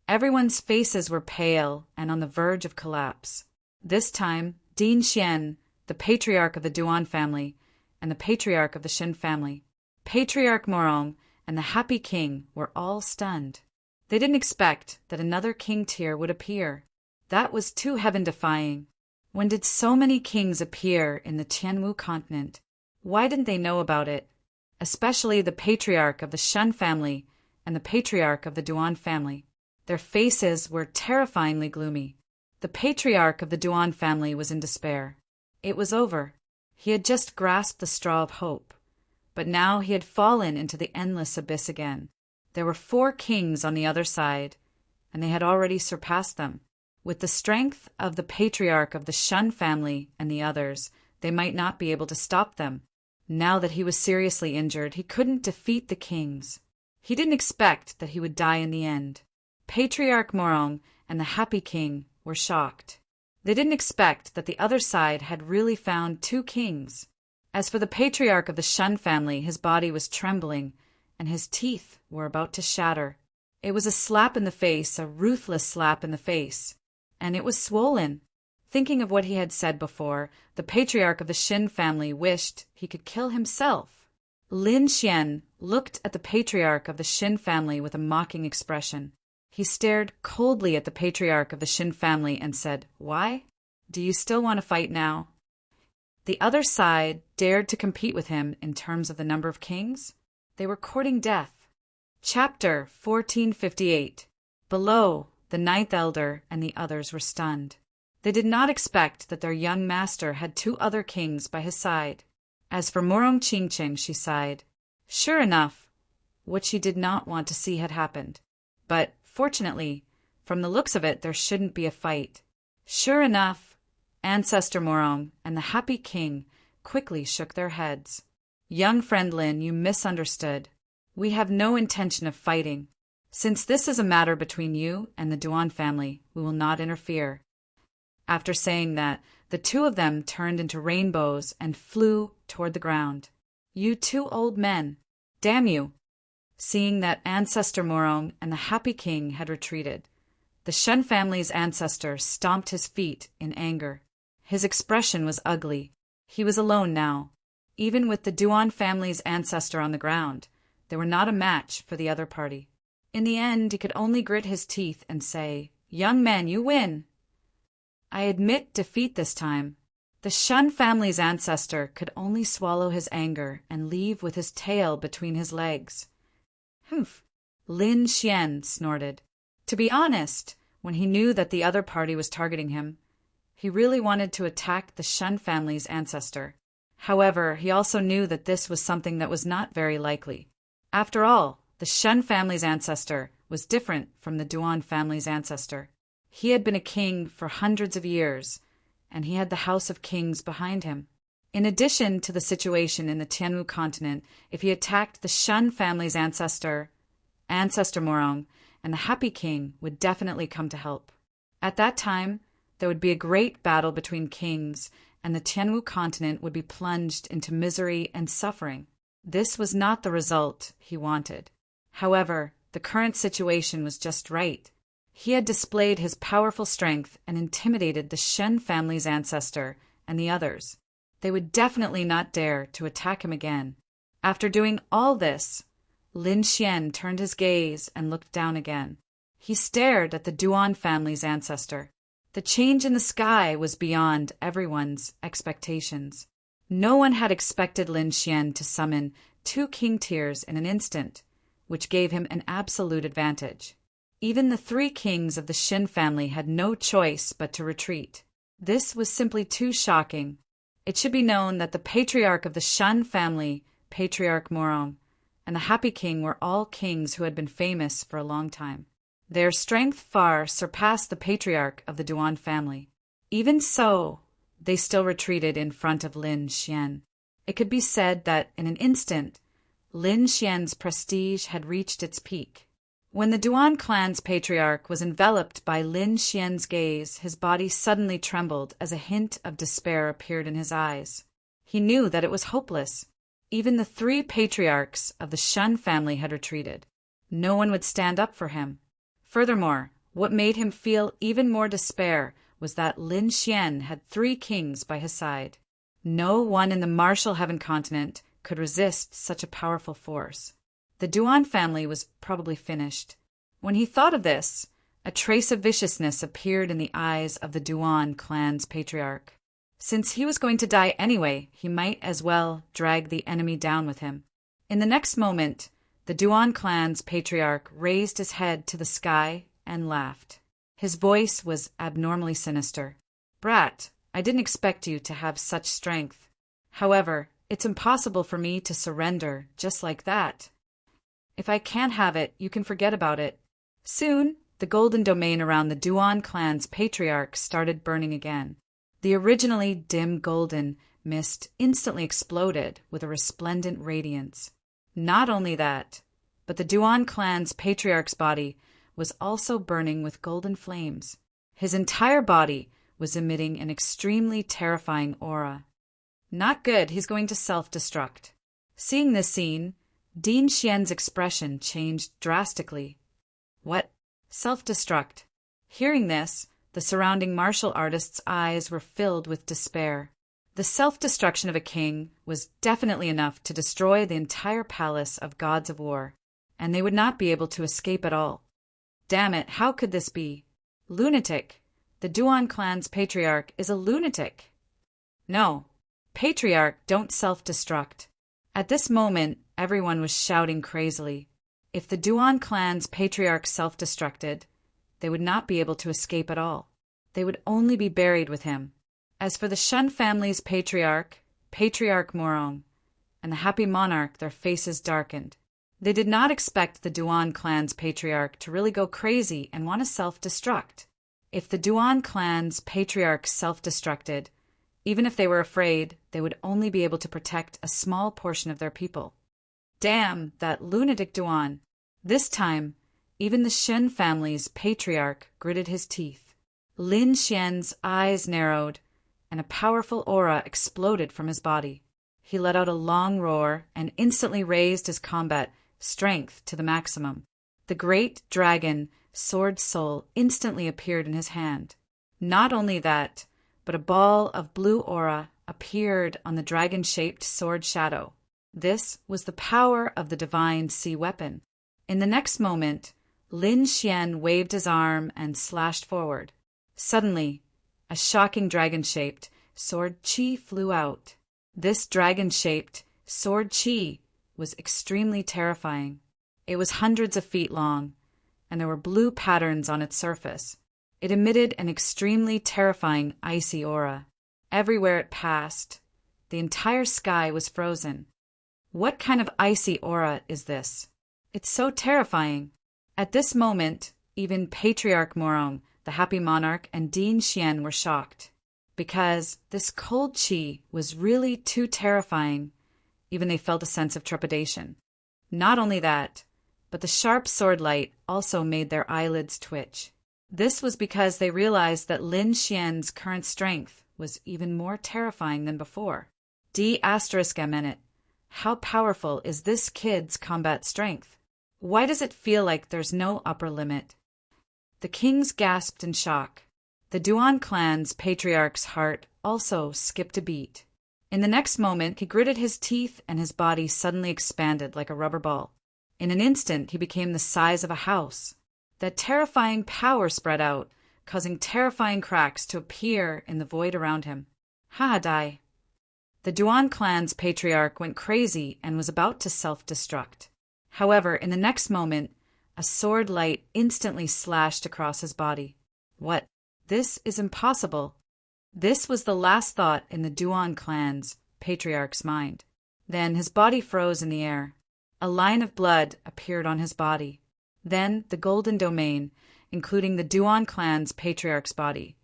Everyone's faces were pale and on the verge of collapse. This time, Din Xian, the patriarch of the Duan family, and the patriarch of the Shin family, Patriarch Morong, and the Happy King were all stunned. They didn't expect that another King Tyr would appear. That was too heaven-defying. When did so many kings appear in the Tianwu continent? Why didn't they know about it? Especially the patriarch of the Shun family and the patriarch of the Duan family. Their faces were terrifyingly gloomy. The patriarch of the Duan family was in despair. It was over. He had just grasped the straw of hope. But now he had fallen into the endless abyss again. There were 4 kings on the other side, and they had already surpassed them. With the strength of the patriarch of the Shun family and the others, they might not be able to stop them. Now that he was seriously injured, he couldn't defeat the kings. He didn't expect that he would die in the end. Patriarch Morong and the Happy King were shocked. They didn't expect that the other side had really found 2 kings. As for the patriarch of the Shun family, his body was trembling, and his teeth were about to shatter. It was a slap in the face, a ruthless slap in the face, and it was swollen. Thinking of what he had said before, the patriarch of the Shin family wished he could kill himself. Lin Xian looked at the patriarch of the Shin family with a mocking expression. He stared coldly at the patriarch of the Shin family and said, "Why? Do you still want to fight now?" The other side dared to compete with him in terms of the number of kings. They were courting death. Chapter 1458. Below, the 9th elder and the others were stunned. They did not expect that their young master had 2 other kings by his side. As for Morong Qingqing, she sighed. Sure enough, what she did not want to see had happened. But, fortunately, from the looks of it, there shouldn't be a fight. Sure enough, Ancestor Morong and the Happy King quickly shook their heads. Young friend Lin, you misunderstood. We have no intention of fighting. Since this is a matter between you and the Duan family, we will not interfere. After saying that, the 2 of them turned into rainbows and flew toward the ground. You 2 old men! Damn you! Seeing that Ancestor Morong and the Happy King had retreated, the Shun family's ancestor stomped his feet in anger. His expression was ugly. He was alone now. Even with the Duan family's ancestor on the ground, they were not a match for the other party. In the end, he could only grit his teeth and say, "Young men, you win." I admit defeat this time. The Shun family's ancestor could only swallow his anger and leave with his tail between his legs. Humph! Lin Xian snorted. To be honest, when he knew that the other party was targeting him, he really wanted to attack the Shun family's ancestor. However, he also knew that this was something that was not very likely. After all, the Shun family's ancestor was different from the Duan family's ancestor. He had been a king for hundreds of years, and he had the House of Kings behind him. In addition to the situation in the Tianwu continent, if he attacked the Shun family's ancestor Morong, and the Happy King would definitely come to help. At that time, there would be a great battle between kings, and the Tianwu continent would be plunged into misery and suffering. This was not the result he wanted. However, the current situation was just right. He had displayed his powerful strength and intimidated the Shen family's ancestor and the others. They would definitely not dare to attack him again. After doing all this, Lin Xian turned his gaze and looked down again. He stared at the Duan family's ancestor. The change in the sky was beyond everyone's expectations. No one had expected Lin Xian to summon 2 king tiers in an instant, which gave him an absolute advantage. Even the 3 kings of the Xin family had no choice but to retreat. This was simply too shocking. It should be known that the patriarch of the Shan family, Patriarch Morong, and the Happy King were all kings who had been famous for a long time. Their strength far surpassed the patriarch of the Duan family. Even so, they still retreated in front of Lin Xian. It could be said that, in an instant, Lin Xian's prestige had reached its peak. When the Duan clan's patriarch was enveloped by Lin Xian's gaze, his body suddenly trembled as a hint of despair appeared in his eyes. He knew that it was hopeless. Even the 3 patriarchs of the Shan family had retreated. No one would stand up for him. Furthermore, what made him feel even more despair was that Lin Xian had 3 kings by his side. No one in the martial heaven continent could resist such a powerful force. The Duan family was probably finished. When he thought of this, a trace of viciousness appeared in the eyes of the Duan clan's patriarch. Since he was going to die anyway, he might as well drag the enemy down with him. In the next moment, the Duan clan's patriarch raised his head to the sky and laughed. His voice was abnormally sinister. "Brat, I didn't expect you to have such strength. However, it's impossible for me to surrender just like that. If I can't have it, you can forget about it." Soon, the golden domain around the Duan clan's patriarch started burning again. The originally dim golden mist instantly exploded with a resplendent radiance. Not only that, but the Duan clan's patriarch's body was also burning with golden flames. His entire body was emitting an extremely terrifying aura. Not good, he's going to self-destruct. Seeing this scene, Din Xian's expression changed drastically. What? Self-destruct? Hearing this, the surrounding martial artists' eyes were filled with despair. The self-destruction of a king was definitely enough to destroy the entire palace of gods of war, and they would not be able to escape at all. Damn it, how could this be? Lunatic! The Duan clan's patriarch is a lunatic! No, patriarch, don't self-destruct. At this moment, everyone was shouting crazily. If the Duan clan's patriarch self-destructed, they would not be able to escape at all. They would only be buried with him. As for the Shan family's patriarch, Patriarch Morong, and the Happy Monarch, their faces darkened. They did not expect the Duan clan's patriarch to really go crazy and want to self-destruct. If the Duan clan's patriarch self-destructed, even if they were afraid, they would only be able to protect a small portion of their people. Damn, that lunatic Duan! This time, even the Shen family's patriarch gritted his teeth. Lin Xian's eyes narrowed, and a powerful aura exploded from his body. He let out a long roar and instantly raised his combat strength to the maximum. The great dragon, Sword Soul, instantly appeared in his hand. Not only that, but a ball of blue aura appeared on the dragon-shaped sword shadow. This was the power of the divine sea weapon. In the next moment, Lin Xian waved his arm and slashed forward. Suddenly, a shocking dragon-shaped sword chi flew out. This dragon-shaped sword chi was extremely terrifying. It was hundreds of feet long, and there were blue patterns on its surface. It emitted an extremely terrifying icy aura. Everywhere it passed, the entire sky was frozen. What kind of icy aura is this? It's so terrifying. At this moment, even Patriarch Morong, the Happy Monarch, and Din Xian were shocked, because this cold chi was really too terrifying. Even they felt a sense of trepidation. Not only that, but the sharp sword light also made their eyelids twitch. This was because they realized that Lin Xian's current strength was even more terrifying than before. D***. How powerful is this kid's combat strength? Why does it feel like there's no upper limit? The kings gasped in shock. The Duan clan's patriarch's heart also skipped a beat. In the next moment, he gritted his teeth and his body suddenly expanded like a rubber ball. In an instant, he became the size of a house. That terrifying power spread out, causing terrifying cracks to appear in the void around him. Ha-ha-die. The Duan clan's patriarch went crazy and was about to self-destruct. However, in the next moment, a sword light instantly slashed across his body. What? This is impossible. This was the last thought in the Duan clan's patriarch's mind. Then his body froze in the air. A line of blood appeared on his body. Then the golden domain, including the Duan clan's patriarch's body,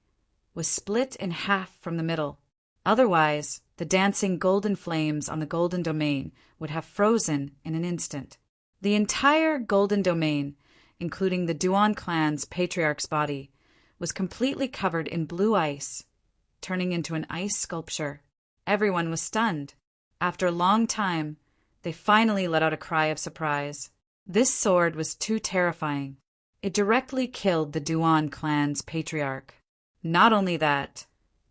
was split in half from the middle. Otherwise, the dancing golden flames on the golden domain would have frozen in an instant. The entire golden domain, including the Duan clan's patriarch's body, was completely covered in blue ice, turning into an ice sculpture. Everyone was stunned. After a long time, they finally let out a cry of surprise. This sword was too terrifying. It directly killed the Duan clan's patriarch. Not only that,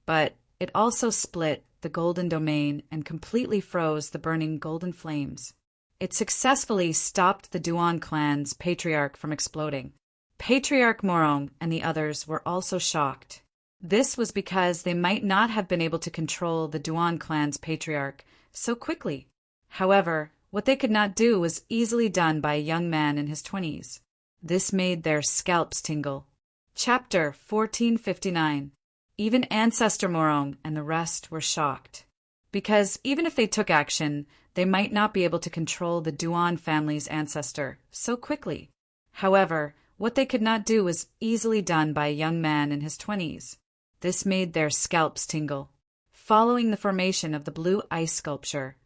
but it also split the golden domain and completely froze the burning golden flames. It successfully stopped the Duan clan's patriarch from exploding. Patriarch Morong and the others were also shocked. This was because they might not have been able to control the Duan clan's patriarch so quickly. However, what they could not do was easily done by a young man in his 20s. This made their scalps tingle. Chapter 1459. Even Ancestor Morong and the rest were shocked. Because even if they took action, they might not be able to control the Duan family's ancestor so quickly. However, what they could not do was easily done by a young man in his 20s. This made their scalps tingle. Following the formation of the blue ice sculpture,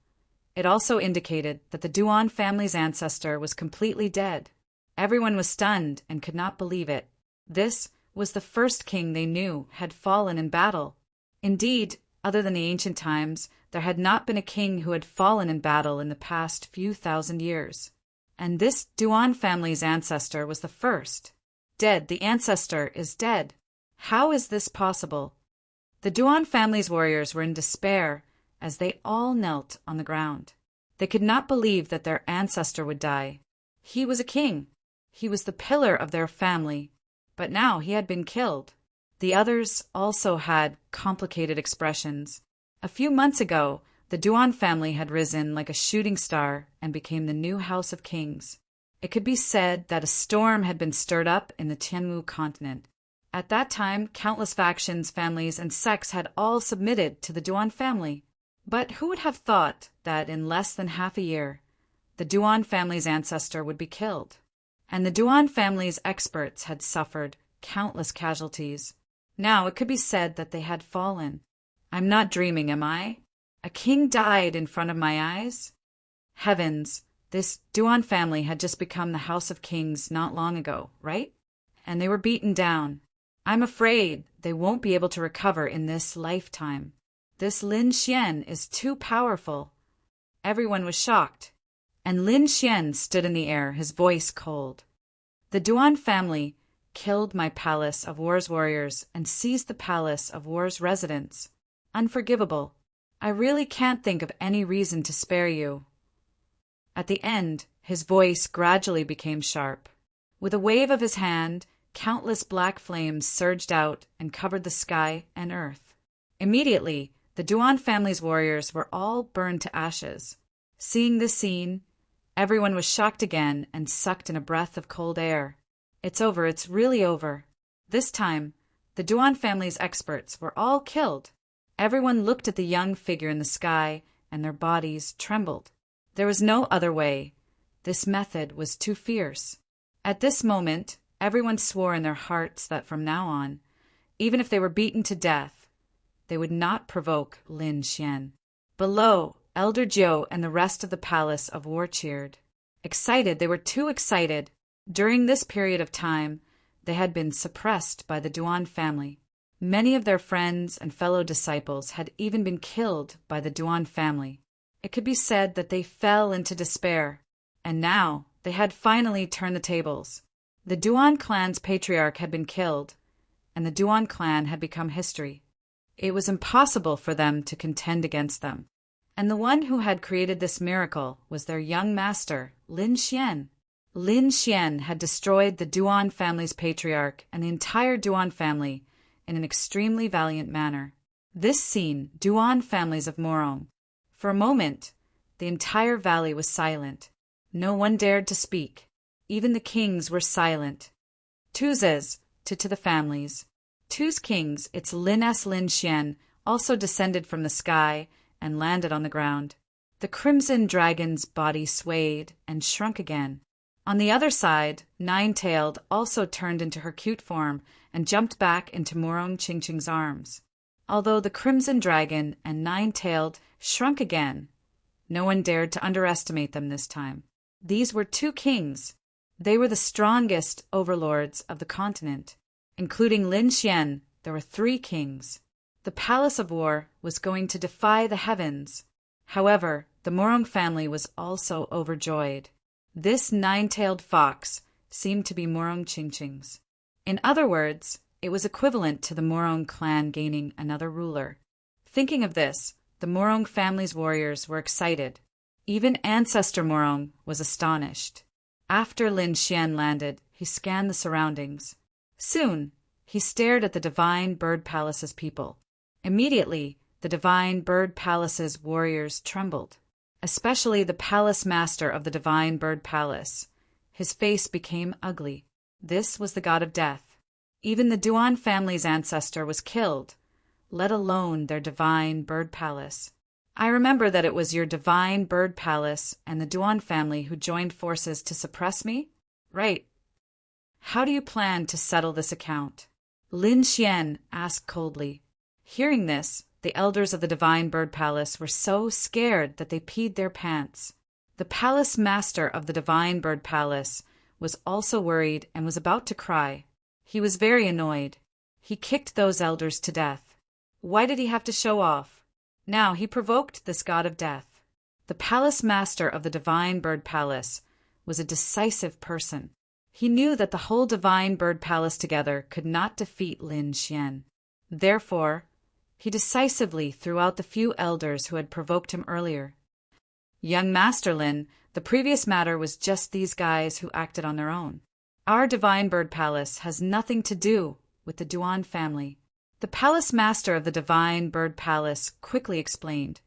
it also indicated that the Duan family's ancestor was completely dead. Everyone was stunned and could not believe it. This was the first king they knew had fallen in battle. Indeed, other than the ancient times, there had not been a king who had fallen in battle in the past few thousand years. And this Duan family's ancestor was the first. Dead, the ancestor is dead. How is this possible? The Duan family's warriors were in despair as they all knelt on the ground. They could not believe that their ancestor would die. He was a king. He was the pillar of their family, but now he had been killed. The others also had complicated expressions. A few months ago, the Duan family had risen like a shooting star and became the new House of Kings. It could be said that a storm had been stirred up in the Tianwu continent. At that time, countless factions, families, and sects had all submitted to the Duan family. But who would have thought that in less than half a year, the Duan family's ancestor would be killed? And the Duan family's experts had suffered countless casualties. Now it could be said that they had fallen. I'm not dreaming, am I? A king died in front of my eyes? Heavens, this Duan family had just become the House of Kings not long ago, right? And they were beaten down. I'm afraid they won't be able to recover in this lifetime. This Lin Xian is too powerful. Everyone was shocked, and Lin Xian stood in the air, his voice cold. The Duan family killed my palace of war's warriors and seized the palace of war's residents. Unforgivable. I really can't think of any reason to spare you. At the end, his voice gradually became sharp. With a wave of his hand, countless black flames surged out and covered the sky and earth. Immediately, the Duan family's warriors were all burned to ashes. Seeing this scene, everyone was shocked again and sucked in a breath of cold air. It's over, it's really over. This time, the Duan family's experts were all killed. Everyone looked at the young figure in the sky, and their bodies trembled. There was no other way. This method was too fierce. At this moment, everyone swore in their hearts that from now on, even if they were beaten to death, they would not provoke Lin Xian. Below, Elder Jiu and the rest of the palace of war cheered. Excited, they were too excited. During this period of time, they had been suppressed by the Duan family. Many of their friends and fellow disciples had even been killed by the Duan family. It could be said that they fell into despair, and now they had finally turned the tables. The Duan clan's patriarch had been killed, and the Duan clan had become history. It was impossible for them to contend against them. And the one who had created this miracle was their young master, Lin Xian. Lin Xian had destroyed the Duan family's patriarch and the entire Duan family in an extremely valiant manner. This scene, Duan families of Morong For a moment, the entire valley was silent. No one dared to speak. Even the kings were silent. Tuzes, to the families. Tuz kings, its Lin S. Lin Xian, also descended from the sky and landed on the ground. The crimson dragon's body swayed and shrunk again. On the other side, Nine-Tailed also turned into her cute form and jumped back into Morong Chingching's arms. Although the crimson dragon and Nine-Tailed shrunk again, no one dared to underestimate them this time. These were two kings. They were the strongest overlords of the continent. Including Lin Xian, there were 3 kings. The Palace of War was going to defy the heavens. However, the Morong family was also overjoyed. This nine-tailed fox seemed to be Morong Chingching's. In other words, it was equivalent to the Morong clan gaining another ruler. Thinking of this, the Morong family's warriors were excited. Even Ancestor Morong was astonished. After Lin Xian landed, he scanned the surroundings. Soon, he stared at the Divine Bird Palace's people. Immediately, the Divine Bird Palace's warriors trembled, especially the palace master of the Divine Bird Palace. His face became ugly. This was the god of death. Even the Duan family's ancestor was killed, let alone their Divine Bird Palace. I remember that it was your Divine Bird Palace and the Duan family who joined forces to suppress me? Right. How do you plan to settle this account? Lin Xian asked coldly. Hearing this, the elders of the Divine Bird Palace were so scared that they peed their pants. The palace master of the Divine Bird Palace was also worried and was about to cry. He was very annoyed. He kicked those elders to death. Why did he have to show off? Now he provoked this god of death. The palace master of the Divine Bird Palace was a decisive person. He knew that the whole Divine Bird Palace together could not defeat Lin Xian. Therefore, he decisively threw out the few elders who had provoked him earlier. Young Master Lin, the previous matter was just these guys who acted on their own. Our Divine Bird Palace has nothing to do with the Duan family. The palace master of the Divine Bird Palace quickly explained,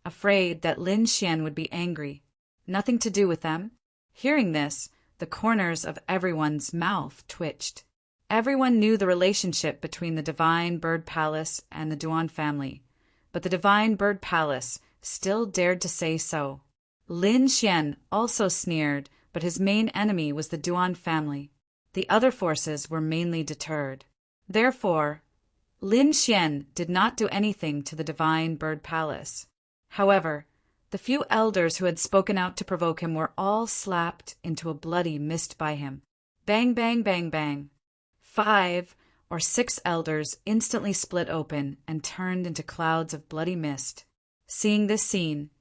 afraid that Lin Xian would be angry. Nothing to do with them. Hearing this, the corners of everyone's mouth twitched. Everyone knew the relationship between the Divine Bird Palace and the Duan family, but the Divine Bird Palace still dared to say so. Lin Xian also sneered, but his main enemy was the Duan family. The other forces were mainly deterred. Therefore, Lin Xian did not do anything to the Divine Bird Palace. However, the few elders who had spoken out to provoke him were all slapped into a bloody mist by him. Bang, bang, bang, bang. 5 or 6 elders instantly split open and turned into clouds of bloody mist. Seeing this scene,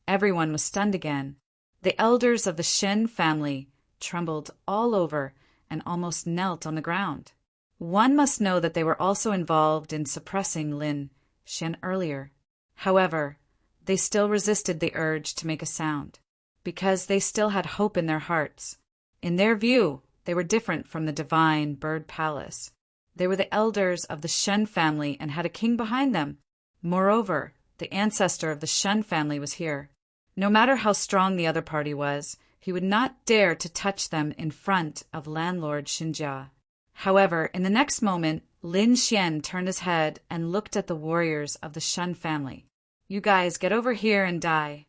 everyone was stunned again. The elders of the Shen family trembled all over and almost knelt on the ground. One must know that they were also involved in suppressing Lin Xian earlier. However, they still resisted the urge to make a sound, because they still had hope in their hearts. In their view, they were different from the Divine Bird Palace. They were the elders of the Shen family and had a king behind them. Moreover, the ancestor of the Shen family was here. No matter how strong the other party was, he would not dare to touch them in front of landlord Xinjia. However, in the next moment, Lin Xian turned his head and looked at the warriors of the Shen family. You guys get over here and die.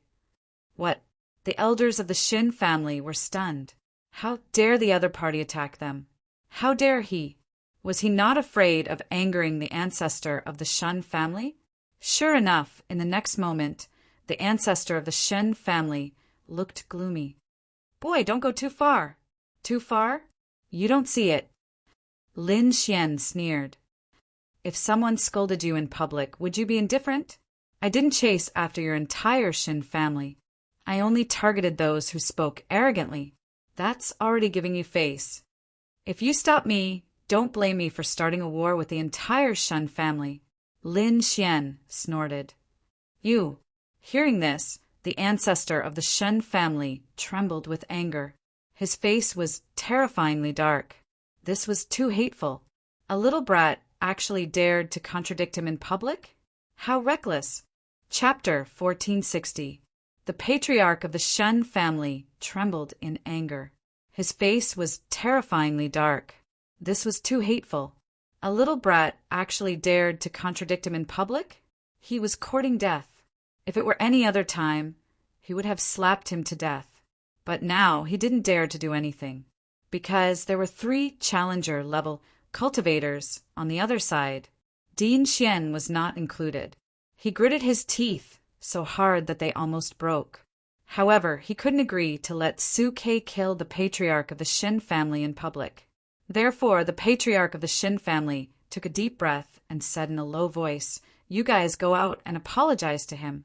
What? The elders of the Shen family were stunned. How dare the other party attack them? How dare he? Was he not afraid of angering the ancestor of the Shen family? Sure enough, in the next moment, the ancestor of the Shen family looked gloomy. Boy, don't go too far. Too far? You don't see it. Lin Xian sneered. If someone scolded you in public, would you be indifferent? I didn't chase after your entire Shen family. I only targeted those who spoke arrogantly. That's already giving you face. If you stop me, don't blame me for starting a war with the entire Shen family. Lin Xian snorted. You. Hearing this, the ancestor of the Shen family trembled with anger. His face was terrifyingly dark. This was too hateful. A little brat actually dared to contradict him in public? How reckless. Chapter 1460. The patriarch of the Shun family trembled in anger. His face was terrifyingly dark. This was too hateful. A little brat actually dared to contradict him in public? He was courting death. If it were any other time, he would have slapped him to death. But now he didn't dare to do anything, because there were 3 challenger-level cultivators on the other side. Dean Xian was not included. He gritted his teeth so hard that they almost broke. However, he couldn't agree to let Su Ke kill the patriarch of the Shin family in public. Therefore, the patriarch of the Shin family took a deep breath and said in a low voice, "You guys go out and apologize to him."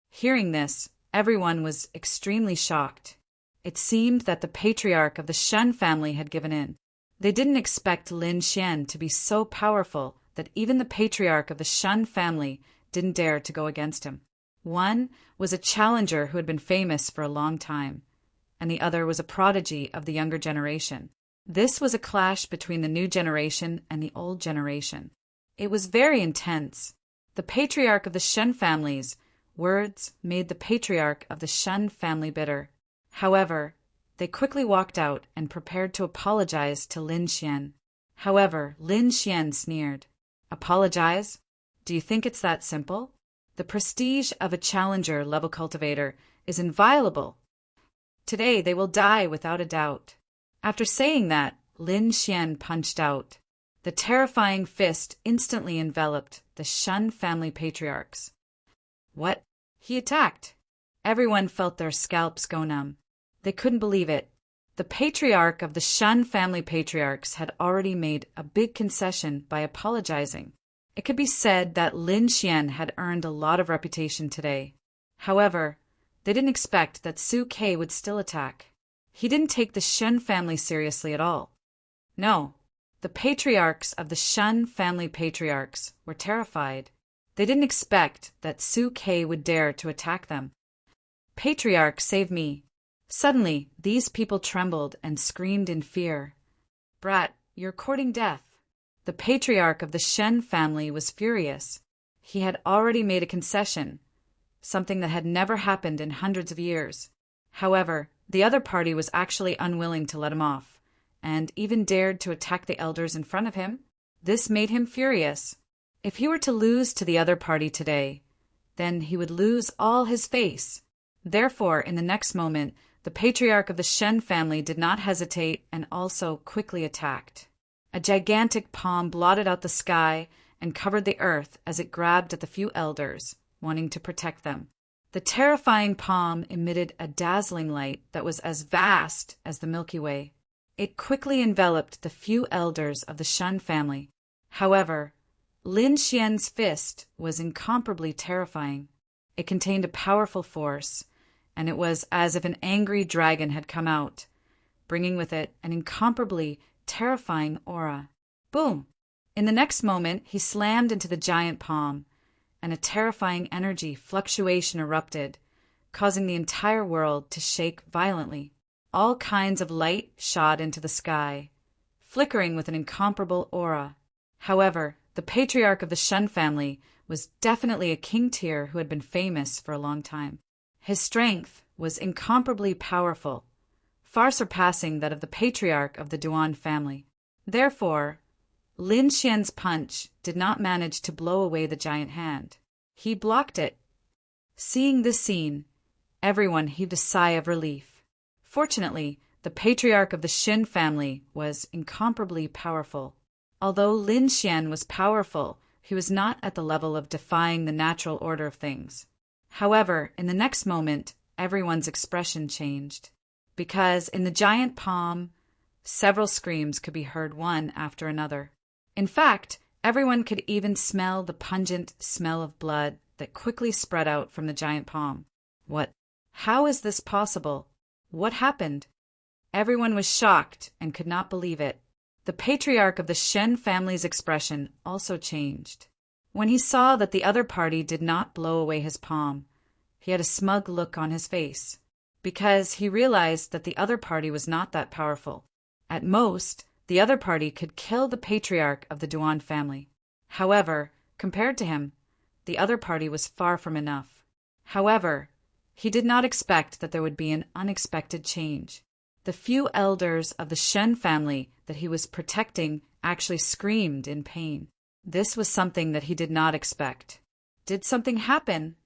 Hearing this, everyone was extremely shocked. It seemed that the patriarch of the Shun family had given in. They didn't expect Lin Xian to be so powerful that even the patriarch of the Shun family didn't dare to go against him. One was a challenger who had been famous for a long time, and the other was a prodigy of the younger generation. This was a clash between the new generation and the old generation. It was very intense. The patriarch of the Shun family's words made the patriarch of the Shun family bitter. However, they quickly walked out and prepared to apologize to Lin Xian. However, Lin Xian sneered. Apologize? Do you think it's that simple? The prestige of a challenger-level cultivator is inviolable. Today they will die without a doubt. After saying that, Lin Xian punched out. The terrifying fist instantly enveloped the Shun family patriarchs. What? He attacked. Everyone felt their scalps go numb. They couldn't believe it. The patriarch of the Shun family patriarchs had already made a big concession by apologizing. It could be said that Lin Xian had earned a lot of reputation today. However, they didn't expect that Su Ke would still attack. He didn't take the Shun family seriously at all. No, the patriarchs of the Shun family patriarchs were terrified. They didn't expect that Su Ke would dare to attack them. Patriarch, save me. Suddenly, these people trembled and screamed in fear. Brat, you're courting death. The patriarch of the Shen family was furious. He had already made a concession, something that had never happened in hundreds of years. However, the other party was actually unwilling to let him off, and even dared to attack the elders in front of him. This made him furious. If he were to lose to the other party today, then he would lose all his face. Therefore, in the next moment, the patriarch of the Shen family did not hesitate and also quickly attacked. A gigantic palm blotted out the sky and covered the earth as it grabbed at the few elders, wanting to protect them. The terrifying palm emitted a dazzling light that was as vast as the Milky Way. It quickly enveloped the few elders of the Shun family. However, Lin Xian's fist was incomparably terrifying. It contained a powerful force, and it was as if an angry dragon had come out, bringing with it an incomparably terrifying aura. Boom! In the next moment, he slammed into the giant palm, and a terrifying energy fluctuation erupted, causing the entire world to shake violently. All kinds of light shot into the sky, flickering with an incomparable aura. However, the patriarch of the Shun family was definitely a king tier who had been famous for a long time. His strength was incomparably powerful, far surpassing that of the patriarch of the Duan family. Therefore, Lin Xian's punch did not manage to blow away the giant hand. He blocked it. Seeing this scene, everyone heaved a sigh of relief. Fortunately, the patriarch of the Shin family was incomparably powerful. Although Lin Xian was powerful, he was not at the level of defying the natural order of things. However, in the next moment, everyone's expression changed, because in the giant palm, several screams could be heard one after another. In fact, everyone could even smell the pungent smell of blood that quickly spread out from the giant palm. What? How is this possible? What happened? Everyone was shocked and could not believe it. The patriarch of the Shen family's expression also changed. When he saw that the other party did not blow away his palm, he had a smug look on his face, because he realized that the other party was not that powerful. At most, the other party could kill the patriarch of the Duan family. However, compared to him, the other party was far from enough. However, he did not expect that there would be an unexpected change. The few elders of the Shen family that he was protecting actually screamed in pain. This was something that he did not expect. Did something happen?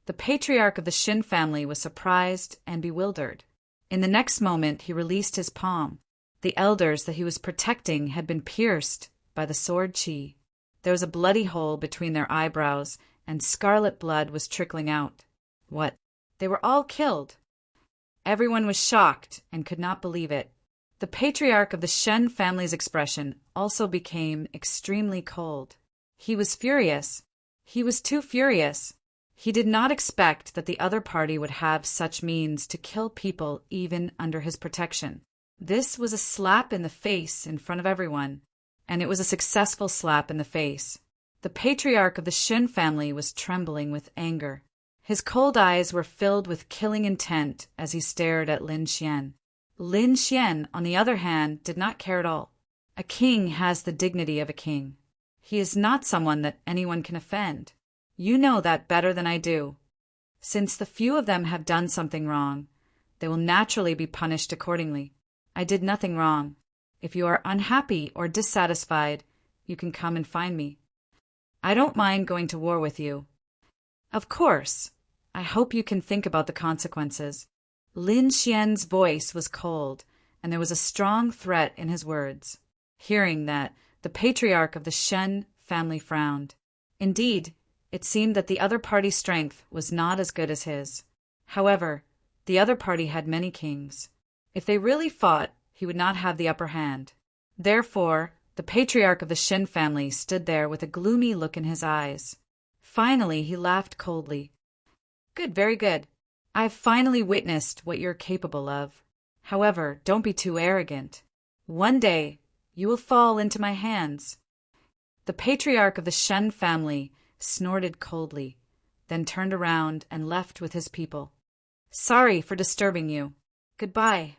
The patriarch of the Shin family was surprised and bewildered. In the next moment, he released his palm. The elders that he was protecting had been pierced by the sword Qi. There was a bloody hole between their eyebrows, and scarlet blood was trickling out. What? They were all killed. Everyone was shocked and could not believe it. The patriarch of the Shen family's expression also became extremely cold. He was furious. He was too furious. He did not expect that the other party would have such means to kill people even under his protection. This was a slap in the face in front of everyone, and it was a successful slap in the face. The patriarch of the Shen family was trembling with anger. His cold eyes were filled with killing intent as he stared at Lin Xian. Lin Xian, on the other hand, did not care at all. A king has the dignity of a king. He is not someone that anyone can offend. You know that better than I do. Since the few of them have done something wrong, they will naturally be punished accordingly. I did nothing wrong. If you are unhappy or dissatisfied, you can come and find me. I don't mind going to war with you. Of course. I hope you can think about the consequences. Lin Xian's voice was cold, and there was a strong threat in his words. Hearing that, the patriarch of the Shen family frowned. Indeed, it seemed that the other party's strength was not as good as his. However, the other party had many kings. If they really fought, he would not have the upper hand. Therefore, the patriarch of the Shen family stood there with a gloomy look in his eyes. Finally, he laughed coldly. Good, very good. I have finally witnessed what you're capable of. However, don't be too arrogant. One day, you will fall into my hands. The patriarch of the Shen family snorted coldly, then turned around and left with his people. Sorry for disturbing you. Goodbye.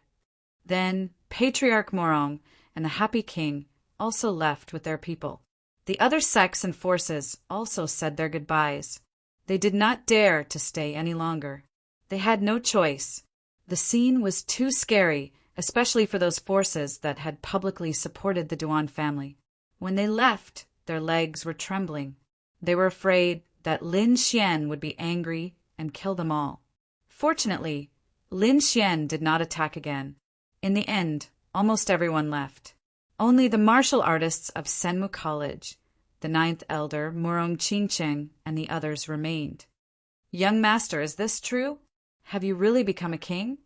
Then Patriarch Morong and the happy king also left with their people. The other sects and forces also said their goodbyes. They did not dare to stay any longer. They had no choice. The scene was too scary, especially for those forces that had publicly supported the Duan family. When they left, their legs were trembling. They were afraid that Lin Xian would be angry and kill them all. Fortunately, Lin Xian did not attack again. In the end, almost everyone left. Only the martial artists of Senmu College, the ninth elder, Murong Qingcheng, and the others remained. Young master, is this true? Have you really become a king?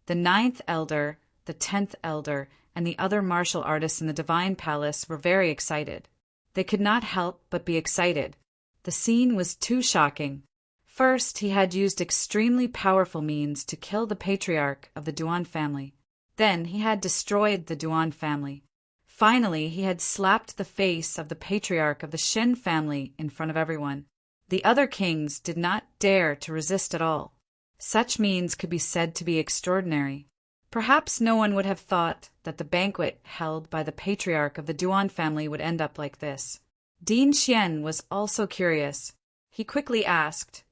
The ninth elder, the 10th elder, and the other martial artists in the divine palace were very excited. They could not help but be excited. The scene was too shocking. First, he had used extremely powerful means to kill the patriarch of the Duan family. Then he had destroyed the Duan family. Finally, he had slapped the face of the patriarch of the Shen family in front of everyone. The other kings did not dare to resist at all. Such means could be said to be extraordinary. Perhaps no one would have thought that the banquet held by the patriarch of the Duan family would end up like this. Din Xian was also curious. He quickly asked,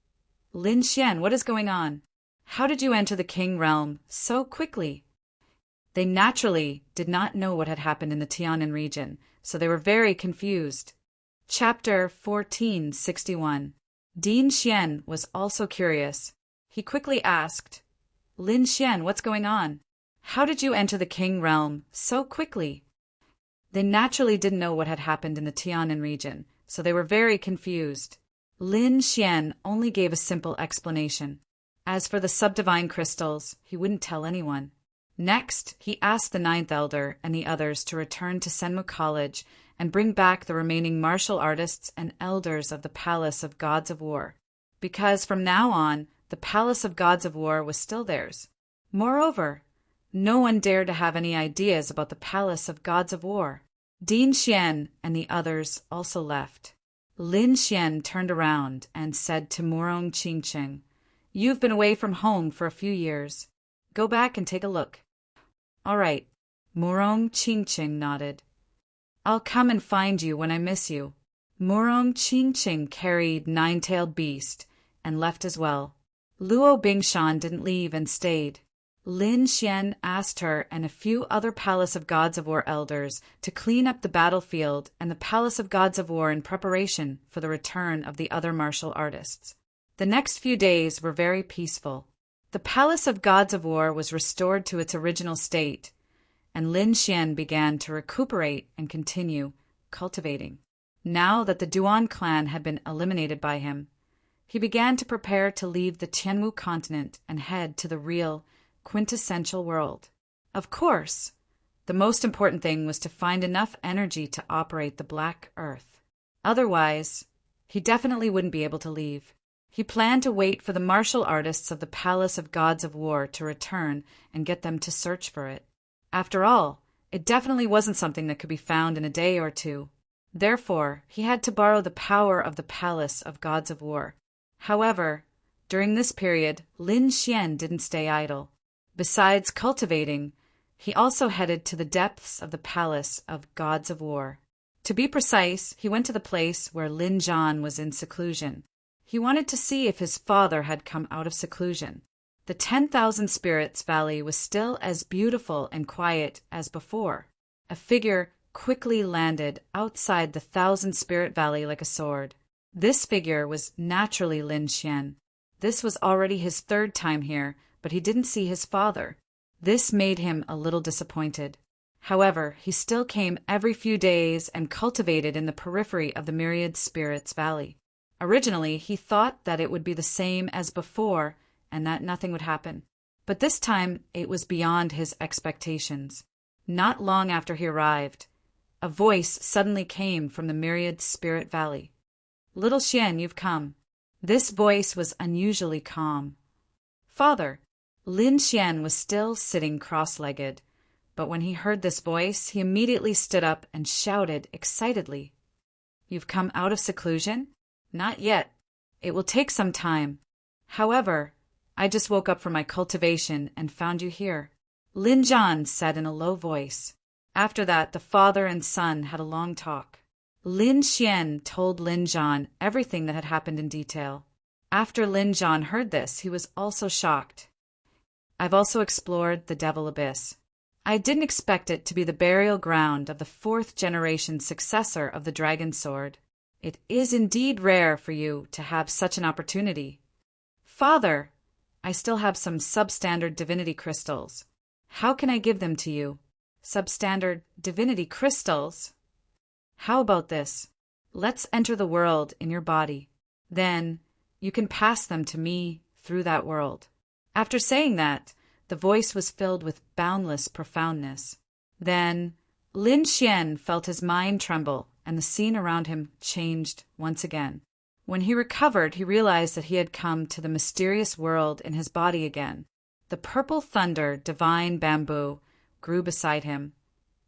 Lin Xian, what is going on? How did you enter the king realm so quickly? They naturally did not know what had happened in the Tianan region, so they were very confused. Chapter 1461. Din Xian was also curious. He quickly asked, Lin Xian, what's going on? How did you enter the king realm so quickly? They naturally didn't know what had happened in the Tianan region, so they were very confused. Lin Xian only gave a simple explanation. As for the subdivine crystals, he wouldn't tell anyone. Next, he asked the ninth elder and the others to return to Senmu College and bring back the remaining martial artists and elders of the Palace of Gods of War, because from now on, the Palace of Gods of War was still theirs. Moreover, no one dared to have any ideas about the Palace of Gods of War. Din Xian and the others also left. Lin Xian turned around and said to Murong Qingcheng, You've been away from home for a few years. Go back and take a look. All right. Murong Qingcheng nodded. I'll come and find you when I miss you. Murong Qingqing carried Nine-Tailed Beast and left as well. Luo Bingshan didn't leave and stayed. Lin Xian asked her and a few other Palace of Gods of War elders to clean up the battlefield and the Palace of Gods of War in preparation for the return of the other martial artists. The next few days were very peaceful. The Palace of Gods of War was restored to its original state, and Lin Xian began to recuperate and continue cultivating. Now that the Duan clan had been eliminated by him, he began to prepare to leave the Tianwu continent and head to the real, quintessential world. Of course, the most important thing was to find enough energy to operate the Black Earth. Otherwise, he definitely wouldn't be able to leave. He planned to wait for the martial artists of the Palace of Gods of War to return and get them to search for it. After all, it definitely wasn't something that could be found in a day or two. Therefore, he had to borrow the power of the Palace of Gods of War. However, during this period, Lin Xian didn't stay idle. Besides cultivating, he also headed to the depths of the Palace of Gods of War. To be precise, he went to the place where Lin Zhan was in seclusion. He wanted to see if his father had come out of seclusion. The 10,000 Spirits Valley was still as beautiful and quiet as before. A figure quickly landed outside the 1,000 Spirit Valley like a sword. This figure was naturally Lin Xian. This was already his third time here, but he didn't see his father. This made him a little disappointed. However, he still came every few days and cultivated in the periphery of the Myriad Spirits Valley. Originally, he thought that it would be the same as before and that nothing would happen. But this time, it was beyond his expectations. Not long after he arrived, a voice suddenly came from the Myriad Spirit Valley. "Little Xian, you've come." This voice was unusually calm. "Father." Lin Xian was still sitting cross-legged, but when he heard this voice, he immediately stood up and shouted excitedly, "You've come out of seclusion?" "Not yet. It will take some time. However, I just woke up from my cultivation and found you here," Lin Zhan said in a low voice. After that, the father and son had a long talk. Lin Xian told Lin Zhan everything that had happened in detail. After Lin Zhan heard this, he was also shocked. "I've also explored the Devil Abyss. I didn't expect it to be the burial ground of the 4th-generation successor of the Dragon Sword. It is indeed rare for you to have such an opportunity." "Father, I still have some substandard divinity crystals. How can I give them to you?" "Substandard divinity crystals? How about this? Let's enter the world in your body. Then you can pass them to me through that world." After saying that, the voice was filled with boundless profoundness. Then Lin Xian felt his mind tremble, and the scene around him changed once again. When he recovered, he realized that he had come to the mysterious world in his body again. The purple thunder, divine bamboo, grew beside him,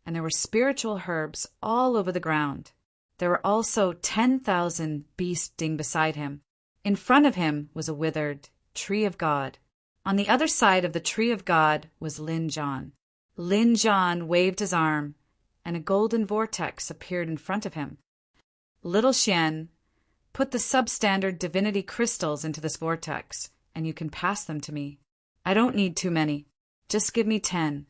and there were spiritual herbs all over the ground. There were also 10,000 beasting beside him. In front of him was a withered tree of God. On the other side of the tree of God was Lin Zhan. Lin Zhan waved his arm, and a golden vortex appeared in front of him. "Little Xian, put the substandard divinity crystals into this vortex, and you can pass them to me. I don't need too many. Just give me 10.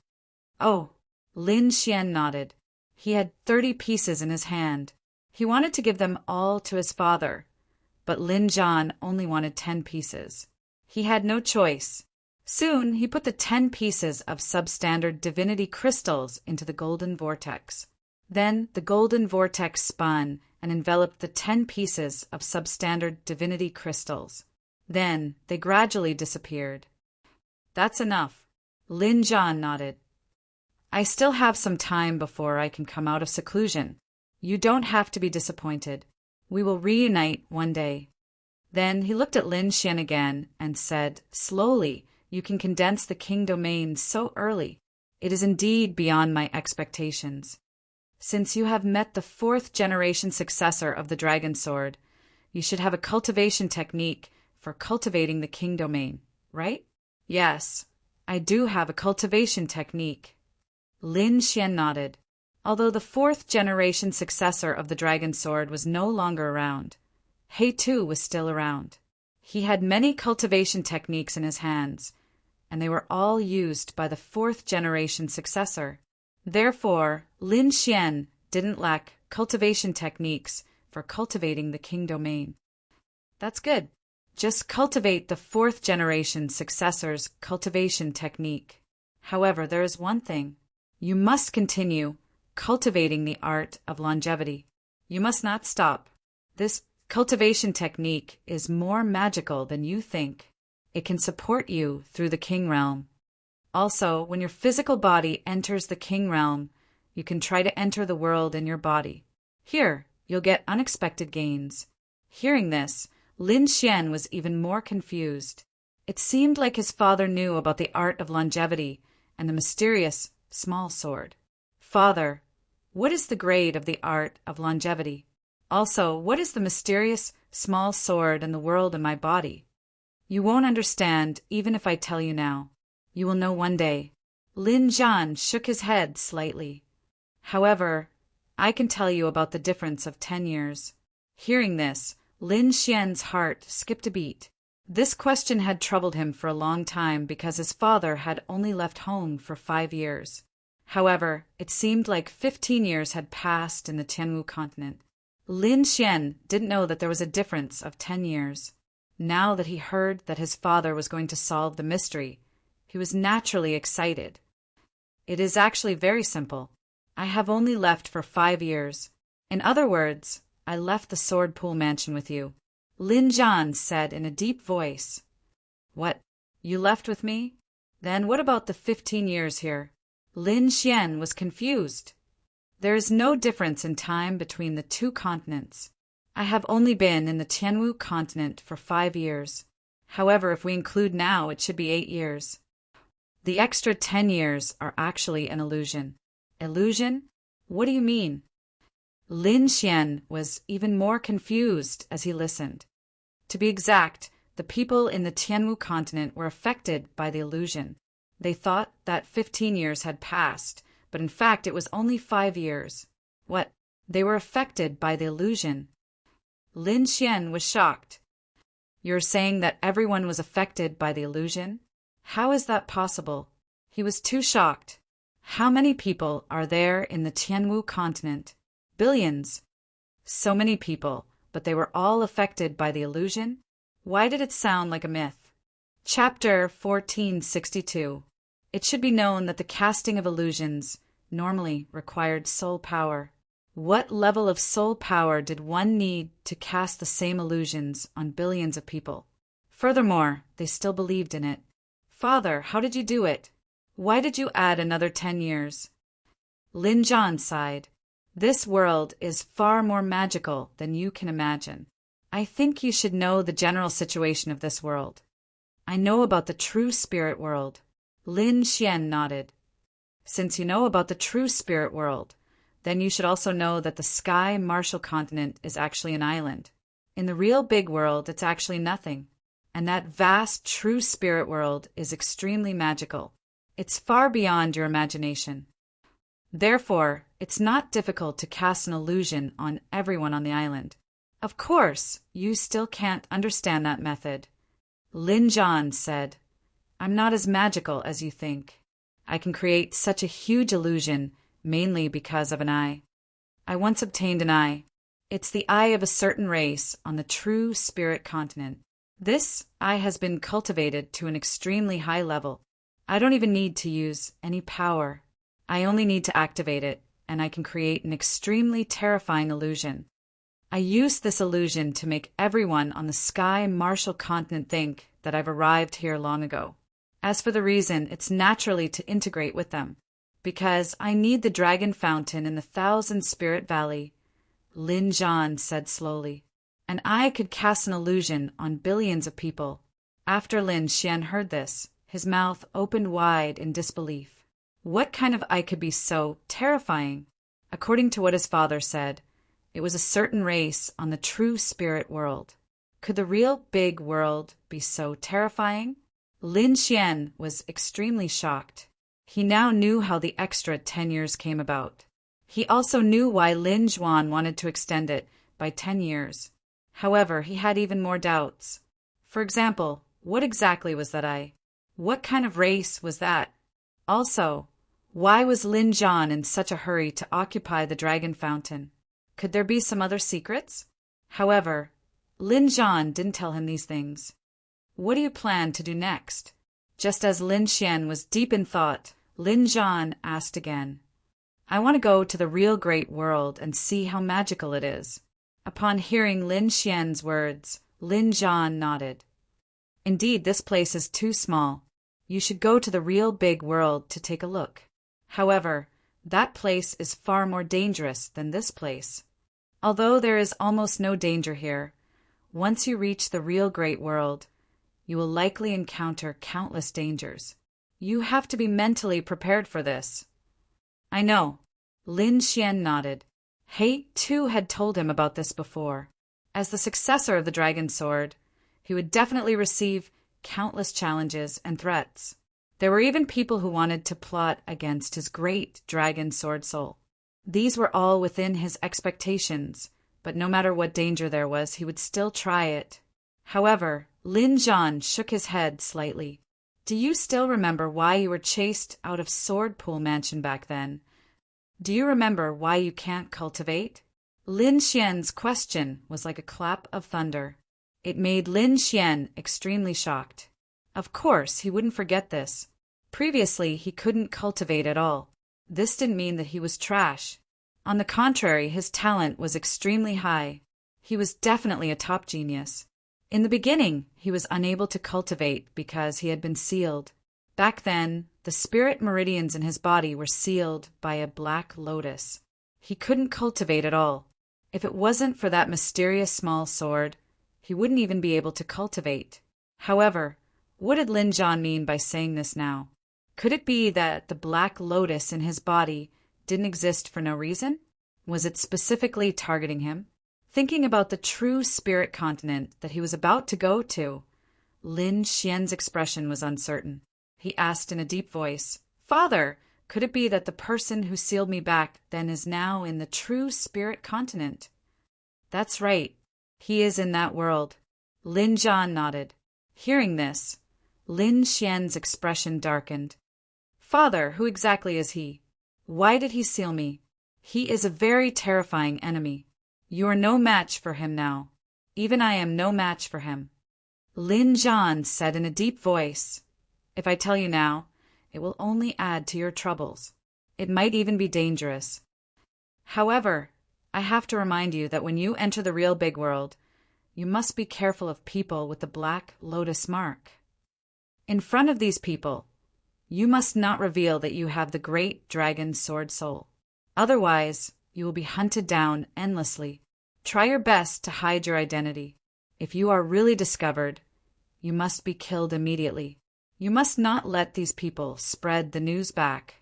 "Oh." Lin Xian nodded. He had 30 pieces in his hand. He wanted to give them all to his father, but Lin Zhan only wanted 10 pieces. He had no choice. Soon he put the 10 pieces of substandard divinity crystals into the golden vortex. Then the golden vortex spun and enveloped the 10 pieces of substandard divinity crystals. Then they gradually disappeared. "That's enough." Lin Zhan nodded. "I still have some time before I can come out of seclusion. You don't have to be disappointed. We will reunite one day." Then he looked at Lin Xian again and said, "Slowly, you can condense the king domain so early. It is indeed beyond my expectations. Since you have met the 4th-generation successor of the Dragon Sword, you should have a cultivation technique for cultivating the king domain, right?" "Yes, I do have a cultivation technique." Lin Xian nodded. Although the fourth-generation successor of the dragon sword was no longer around, He too was still around. He had many cultivation techniques in his hands, and they were all used by the fourth-generation successor. Therefore, Lin Xian didn't lack cultivation techniques for cultivating the king domain. That's good. Just cultivate the fourth-generation successor's cultivation technique. However, there is one thing. You must continue cultivating the art of longevity. You must not stop. This cultivation technique is more magical than you think. It can support you through the king realm. Also, when your physical body enters the king realm, you can try to enter the world in your body. Here, you'll get unexpected gains. Hearing this, Lin Xian was even more confused. It seemed like his father knew about the art of longevity and the mysterious small sword. Father, what is the grade of the art of longevity? Also, what is the mysterious small sword and the world in my body? You won't understand even if I tell you now. You will know one day. Lin Zhan shook his head slightly. However, I can tell you about the difference of 10 years. Hearing this, Lin Xian's heart skipped a beat. This question had troubled him for a long time because his father had only left home for 5 years. However, it seemed like 15 years had passed in the Tianwu continent. Lin Xian didn't know that there was a difference of 10 years. Now that he heard that his father was going to solve the mystery, he was naturally excited. It is actually very simple. I have only left for 5 years. In other words, I left the Sword Pool Mansion with you. Lin Zhan said in a deep voice. What? You left with me? Then what about the 15 years here? Lin Xian was confused. There is no difference in time between the two continents. I have only been in the Tianwu continent for 5 years. However, if we include now, it should be 8 years. The extra 10 years are actually an illusion. Illusion? What do you mean? Lin Xian was even more confused as he listened. To be exact, the people in the Tianwu continent were affected by the illusion. They thought that 15 years had passed, but in fact it was only 5 years. What? They were affected by the illusion. Lin Xian was shocked. You're saying that everyone was affected by the illusion? How is that possible? He was too shocked. How many people are there in the Tianwu continent? Billions. So many people, but they were all affected by the illusion? Why did it sound like a myth? Chapter 1462. It should be known that the casting of illusions normally required soul power. What level of soul power did one need to cast the same illusions on billions of people? Furthermore, they still believed in it. Father, how did you do it? Why did you add another 10 years? Lin Zhan sighed. This world is far more magical than you can imagine. I think you should know the general situation of this world. I know about the true spirit world. Lin Xian nodded. Since you know about the true spirit world, then you should also know that the Sky Martial Continent is actually an island. In the real big world, it's actually nothing. And that vast true spirit world is extremely magical. It's far beyond your imagination. Therefore, it's not difficult to cast an illusion on everyone on the island. Of course, you still can't understand that method. Lin Zhan said, I'm not as magical as you think. I can create such a huge illusion mainly because of an eye. I once obtained an eye. It's the eye of a certain race on the true spirit continent. This eye has been cultivated to an extremely high level. I don't even need to use any power. I only need to activate it, and I can create an extremely terrifying illusion. I use this illusion to make everyone on the Sky Martial Continent think that I've arrived here long ago. As for the reason, it's naturally to integrate with them. Because I need the dragon fountain in the 1,000 Spirit Valley, Lin Zhan said slowly. And I could cast an illusion on billions of people. After Lin Xian heard this, his mouth opened wide in disbelief. What kind of eye could be so terrifying? According to what his father said, it was a certain race on the true spirit world. Could the real big world be so terrifying? Lin Xian was extremely shocked. He now knew how the extra 10 years came about. He also knew why Lin Juan wanted to extend it by 10 years. However, he had even more doubts. For example, what exactly was that eye? What kind of race was that? Also, why was Lin Juan in such a hurry to occupy the dragon fountain? Could there be some other secrets? However, Lin Juan didn't tell him these things. What do you plan to do next? Just as Lin Xian was deep in thought, Lin Juan asked again. I want to go to the real great world and see how magical it is. Upon hearing Lin Xian's words, Lin Juan nodded. Indeed, this place is too small. You should go to the real big world to take a look. However, that place is far more dangerous than this place. Although there is almost no danger here, once you reach the real great world, you will likely encounter countless dangers. You have to be mentally prepared for this. I know. Lin Xian nodded. He, too, had told him about this before. As the successor of the dragon sword, he would definitely receive countless challenges and threats. There were even people who wanted to plot against his great dragon sword soul. These were all within his expectations, but no matter what danger there was, he would still try it. However, Lin Juan shook his head slightly. Do you still remember why you were chased out of Sword Pool Mansion back then? Do you remember why you can't cultivate? Lin Xian's question was like a clap of thunder. It made Lin Xian extremely shocked. Of course, he wouldn't forget this. Previously, he couldn't cultivate at all. This didn't mean that he was trash. On the contrary, his talent was extremely high. He was definitely a top genius. In the beginning, he was unable to cultivate because he had been sealed. Back then, the spirit meridians in his body were sealed by a black lotus. He couldn't cultivate at all. If it wasn't for that mysterious small sword, he wouldn't even be able to cultivate. However, what did Lin Juan mean by saying this now? Could it be that the black lotus in his body didn't exist for no reason? Was it specifically targeting him? Thinking about the true spirit continent that he was about to go to, Lin Xian's expression was uncertain. He asked in a deep voice, Father, could it be that the person who sealed me back then is now in the true spirit continent? That's right. He is in that world. Lin Juan nodded. Hearing this, Lin Xian's expression darkened. Father, who exactly is he? Why did he seal me? He is a very terrifying enemy. You are no match for him now. Even I am no match for him. Lin Juan said in a deep voice, If I tell you now, it will only add to your troubles. It might even be dangerous. However, I have to remind you that when you enter the real big world, you must be careful of people with the black lotus mark. In front of these people, you must not reveal that you have the great dragon sword soul. Otherwise, you will be hunted down endlessly. Try your best to hide your identity. If you are really discovered, you must be killed immediately. You must not let these people spread the news back.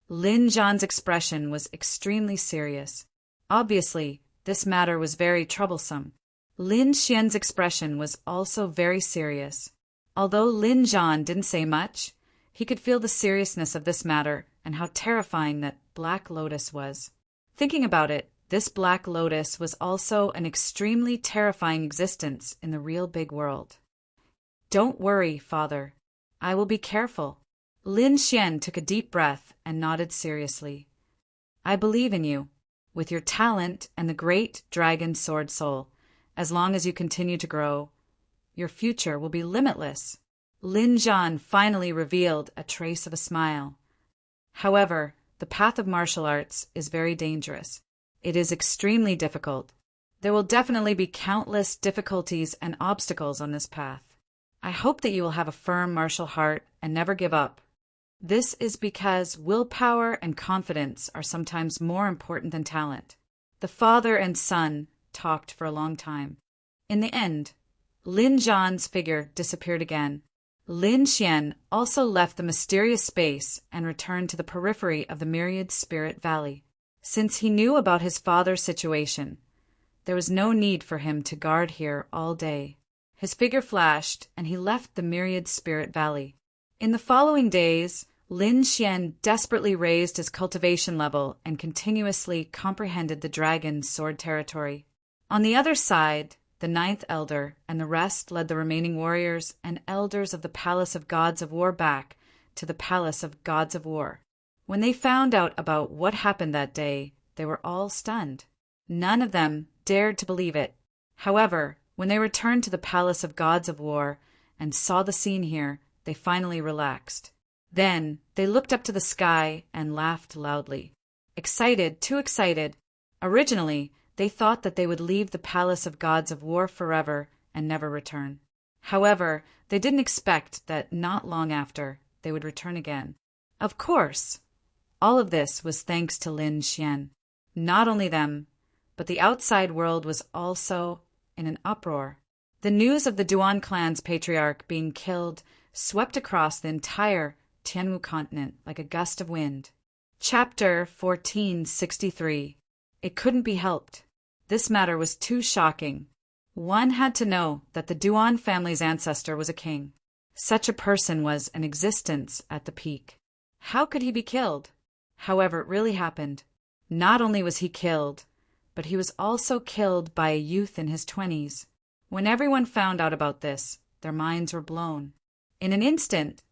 Lin Juan's expression was extremely serious. Obviously, this matter was very troublesome. Lin Xian's expression was also very serious. Although Lin Juan didn't say much, he could feel the seriousness of this matter and how terrifying that Black Lotus was. Thinking about it, this Black Lotus was also an extremely terrifying existence in the real big world. Don't worry, Father. I will be careful. Lin Xian took a deep breath and nodded seriously. I believe in you. With your talent and the great dragon sword soul, as long as you continue to grow, your future will be limitless. Lin Juan finally revealed a trace of a smile. However, the path of martial arts is very dangerous. It is extremely difficult. There will definitely be countless difficulties and obstacles on this path. I hope that you will have a firm martial heart and never give up. This is because willpower and confidence are sometimes more important than talent. The father and son talked for a long time. In the end, Lin Juan's figure disappeared again. Lin Xian also left the mysterious space and returned to the periphery of the Myriad Spirit Valley. Since he knew about his father's situation, there was no need for him to guard here all day. His figure flashed, and he left the Myriad Spirit Valley. In the following days, Lin Xian desperately raised his cultivation level and continuously comprehended the dragon's sword territory. On the other side, the ninth elder and the rest led the remaining warriors and elders of the Palace of Gods of War back to the Palace of Gods of War. When they found out about what happened that day, they were all stunned. None of them dared to believe it. However, when they returned to the Palace of Gods of War and saw the scene here, they finally relaxed. Then they looked up to the sky and laughed loudly. Excited, too excited. Originally, they thought that they would leave the Palace of Gods of War forever and never return. However, they didn't expect that not long after, they would return again. Of course, all of this was thanks to Lin Xian. Not only them, but the outside world was also in an uproar. The news of the Duan clan's patriarch being killed swept across the entire Tianwu continent like a gust of wind. Chapter 1463. It couldn't be helped. This matter was too shocking. One had to know that the Duan family's ancestor was a king. Such a person was in existence at the peak. How could he be killed? However, it really happened. Not only was he killed, but he was also killed by a youth in his 20s. When everyone found out about this, their minds were blown. In an instant,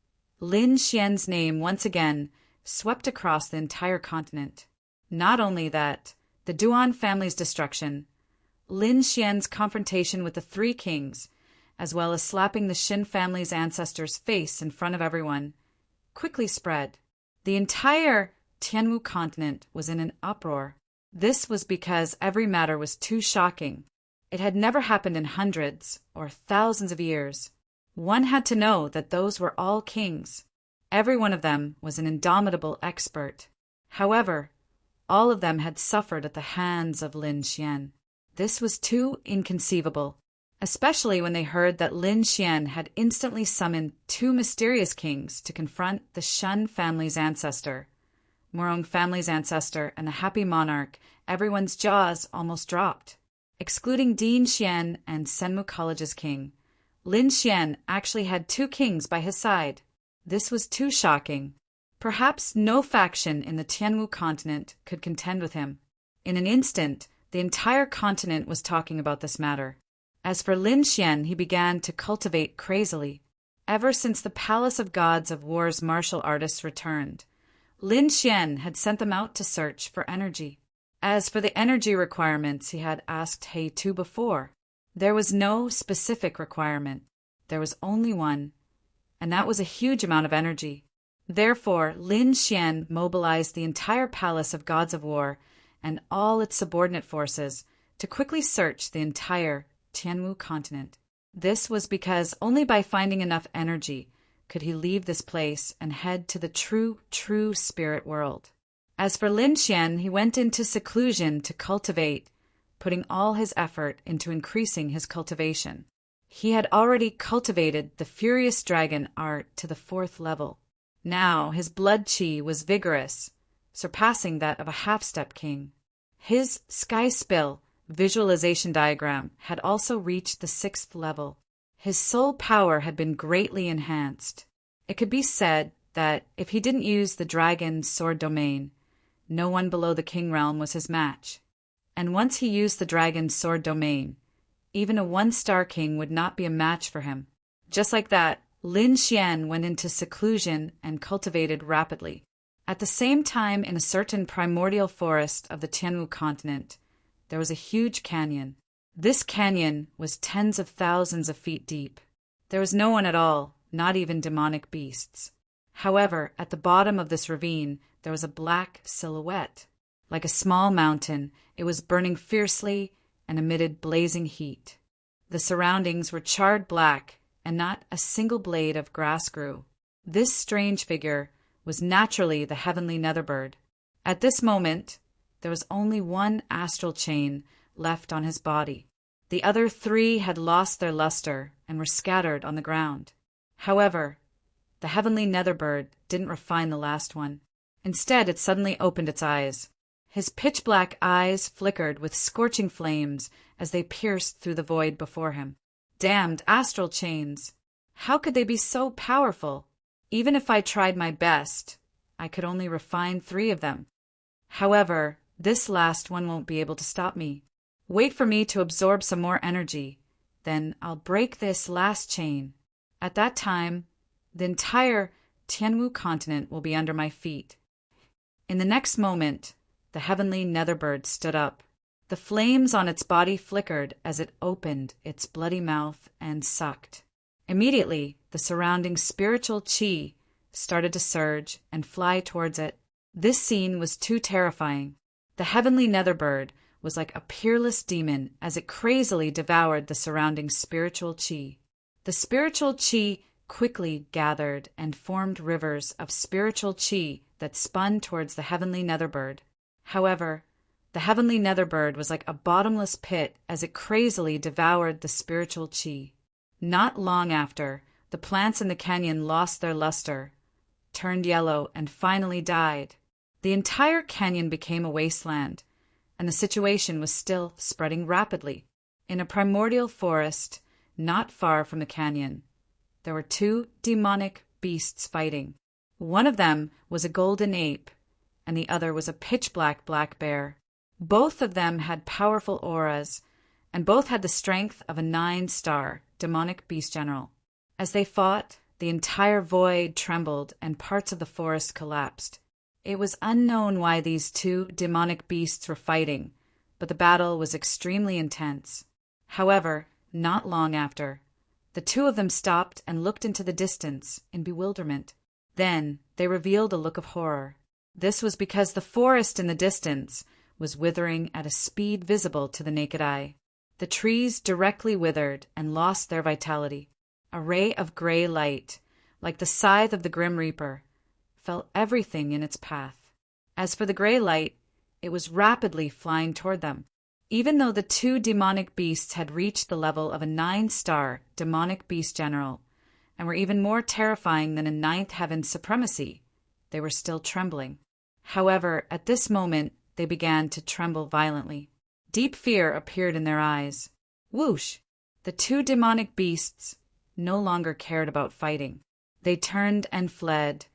Lin Xian's name once again swept across the entire continent. Not only that, the Duan family's destruction, Lin Xian's confrontation with the three kings, as well as slapping the Xin family's ancestor's face in front of everyone, quickly spread. The entire Tianwu continent was in an uproar. This was because every matter was too shocking. It had never happened in hundreds or thousands of years. One had to know that those were all kings. Every one of them was an indomitable expert. However, all of them had suffered at the hands of Lin Xian. This was too inconceivable, especially when they heard that Lin Xian had instantly summoned two mysterious kings to confront the Shun family's ancestor. Morong family's ancestor and the happy monarch, everyone's jaws almost dropped. Excluding Dean Xian and Senmu College's king, Lin Xian actually had two kings by his side. This was too shocking. Perhaps no faction in the Tianwu continent could contend with him. In an instant, the entire continent was talking about this matter. As for Lin Xian, he began to cultivate crazily. Ever since the Palace of Gods of War's martial artists returned, Lin Xian had sent them out to search for energy. As for the energy requirements he had asked He Tu before, there was no specific requirement. There was only one, and that was a huge amount of energy. Therefore, Lin Xian mobilized the entire Palace of Gods of War and all its subordinate forces to quickly search the entire Tianwu continent. This was because only by finding enough energy could he leave this place and head to the true spirit world. As for Lin Xian, he went into seclusion to cultivate, putting all his effort into increasing his cultivation. He had already cultivated the Furious Dragon art to the 4th level. Now his blood chi was vigorous, surpassing that of a half-step king. His Sky Spill visualization diagram had also reached the 6th level. His soul power had been greatly enhanced. It could be said that if he didn't use the dragon's sword domain, no one below the king realm was his match. And once he used the dragon's sword domain, even a 1-star king would not be a match for him. Just like that, Lin Xian went into seclusion and cultivated rapidly. At the same time, in a certain primordial forest of the Tianwu continent, there was a huge canyon. This canyon was tens of thousands of feet deep. There was no one at all, not even demonic beasts. However, at the bottom of this ravine, there was a black silhouette. Like a small mountain, it was burning fiercely and emitted blazing heat. The surroundings were charred black, and not a single blade of grass grew. This strange figure was naturally the heavenly Netherbird. At this moment, there was only one astral chain left on his body. The other 3 had lost their luster and were scattered on the ground. However, the heavenly Netherbird didn't refine the last one. Instead, it suddenly opened its eyes. His pitch-black eyes flickered with scorching flames as they pierced through the void before him. Damned astral chains! How could they be so powerful? Even if I tried my best, I could only refine 3 of them. However, this last one won't be able to stop me. Wait for me to absorb some more energy. Then I'll break this last chain. At that time, the entire Tianwu continent will be under my feet. In the next moment, the heavenly netherbird stood up. The flames on its body flickered as it opened its bloody mouth and sucked. Immediately, the surrounding spiritual qi started to surge and fly towards it. This scene was too terrifying. The heavenly netherbird was like a peerless demon as it crazily devoured the surrounding spiritual qi. The spiritual qi quickly gathered and formed rivers of spiritual qi that spun towards the heavenly netherbird. However, the heavenly netherbird was like a bottomless pit as it crazily devoured the spiritual qi. Not long after, the plants in the canyon lost their luster, turned yellow, and finally died. The entire canyon became a wasteland, and the situation was still spreading rapidly. In a primordial forest, not far from the canyon, there were 2 demonic beasts fighting. One of them was a golden ape, and the other was a pitch-black black bear. Both of them had powerful auras, and both had the strength of a 9-star demonic beast general. As they fought, the entire void trembled and parts of the forest collapsed. It was unknown why these 2 demonic beasts were fighting, but the battle was extremely intense. However, not long after, the 2 of them stopped and looked into the distance in bewilderment. Then they revealed a look of horror. This was because the forest in the distance was withering at a speed visible to the naked eye. The trees directly withered and lost their vitality. A ray of gray light, like the scythe of the Grim Reaper, fell everything in its path. As for the gray light, it was rapidly flying toward them. Even though the 2 demonic beasts had reached the level of a 9-star demonic beast general, and were even more terrifying than a 9th heaven supremacy, they were still trembling. However, at this moment, they began to tremble violently. Deep fear appeared in their eyes. Whoosh! The 2 demonic beasts no longer cared about fighting. They turned and fled,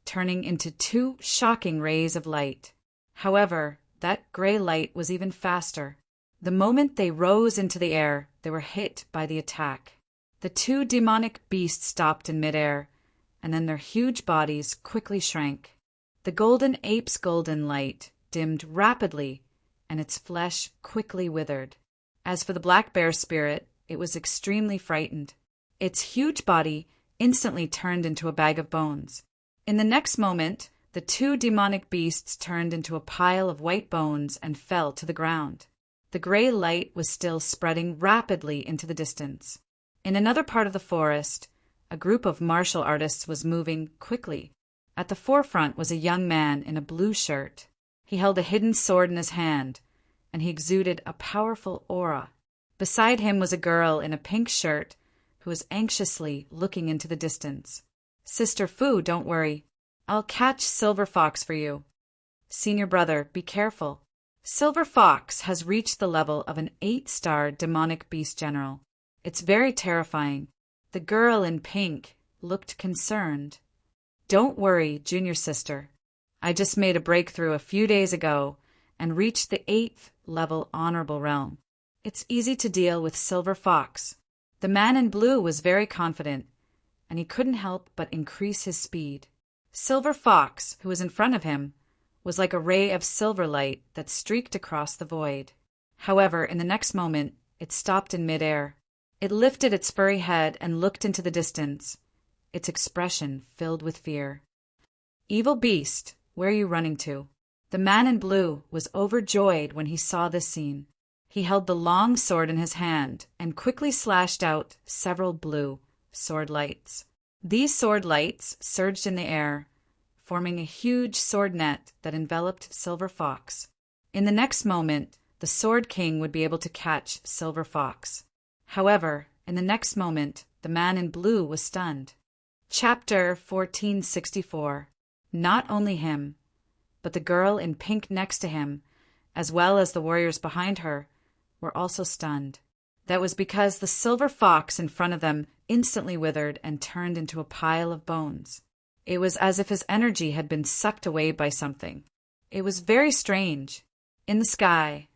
turning into 2 shocking rays of light. However, that gray light was even faster. The moment they rose into the air, they were hit by the attack. The 2 demonic beasts stopped in midair, and then their huge bodies quickly shrank. The golden ape's golden light dimmed rapidly, and its flesh quickly withered. As for the black bear spirit, it was extremely frightened. Its huge body instantly turned into a bag of bones. In the next moment, the 2 demonic beasts turned into a pile of white bones and fell to the ground. The gray light was still spreading rapidly into the distance. In another part of the forest, a group of martial artists was moving quickly. At the forefront was a young man in a blue shirt. He held a hidden sword in his hand, and he exuded a powerful aura. Beside him was a girl in a pink shirt who was anxiously looking into the distance. Sister Fu, don't worry. I'll catch Silver Fox for you. Senior brother, be careful. Silver Fox has reached the level of an 8-star demonic beast general. It's very terrifying. The girl in pink looked concerned. Don't worry, junior sister. I just made a breakthrough a few days ago and reached the 8th level honorable realm. It's easy to deal with Silver Fox. The man in blue was very confident, and he couldn't help but increase his speed. Silver Fox, who was in front of him, was like a ray of silver light that streaked across the void. However, in the next moment, it stopped in midair. It lifted its furry head and looked into the distance, its expression filled with fear. Evil beast, where are you running to? The man in blue was overjoyed when he saw this scene. He held the long sword in his hand and quickly slashed out several blue sword lights. These sword lights surged in the air, forming a huge sword net that enveloped Silver Fox. In the next moment, the Sword King would be able to catch Silver Fox. However, in the next moment, the man in blue was stunned. Chapter 1464. Not only him, but the girl in pink next to him, as well as the warriors behind her, were also stunned. That was because the Silver Fox in front of them instantly withered and turned into a pile of bones. It was as if his energy had been sucked away by something. It was very strange. In the sky,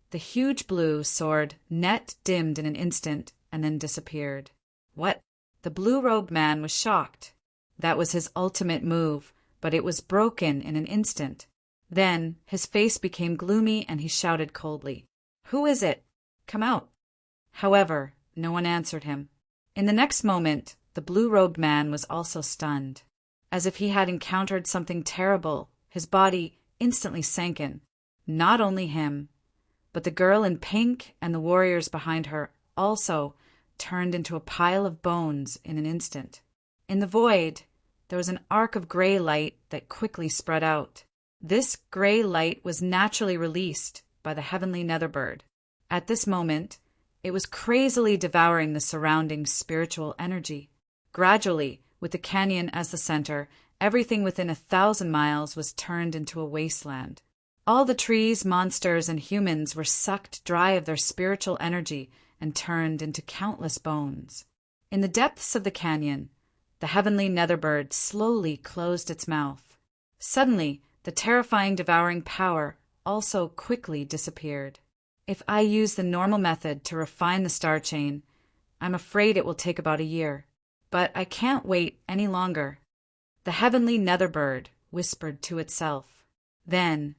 the huge blue sword net dimmed in an instant and then disappeared. What? The blue-robed man was shocked. That was his ultimate move, but it was broken in an instant. Then his face became gloomy and he shouted coldly, "Who is it? Come out." However, no one answered him. In the next moment, the blue-robed man was also stunned. As if he had encountered something terrible, his body instantly sank in. Not only him, but the girl in pink and the warriors behind her also turned into a pile of bones in an instant. In the void, there was an arc of gray light that quickly spread out. This gray light was naturally released by the heavenly netherbird. At this moment, it was crazily devouring the surrounding spiritual energy. Gradually, with the canyon as the center, everything within 1,000 miles was turned into a wasteland. All the trees, monsters, and humans were sucked dry of their spiritual energy and turned into countless bones. In the depths of the canyon, the heavenly netherbird slowly closed its mouth. Suddenly, the terrifying devouring power also quickly disappeared. If I use the normal method to refine the star chain, I'm afraid it will take about a year. But I can't wait any longer. The heavenly netherbird whispered to itself. Then,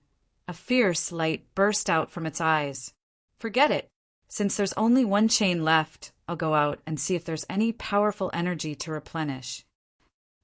a fierce light burst out from its eyes. Forget it. Since there's only one chain left, I'll go out and see if there's any powerful energy to replenish.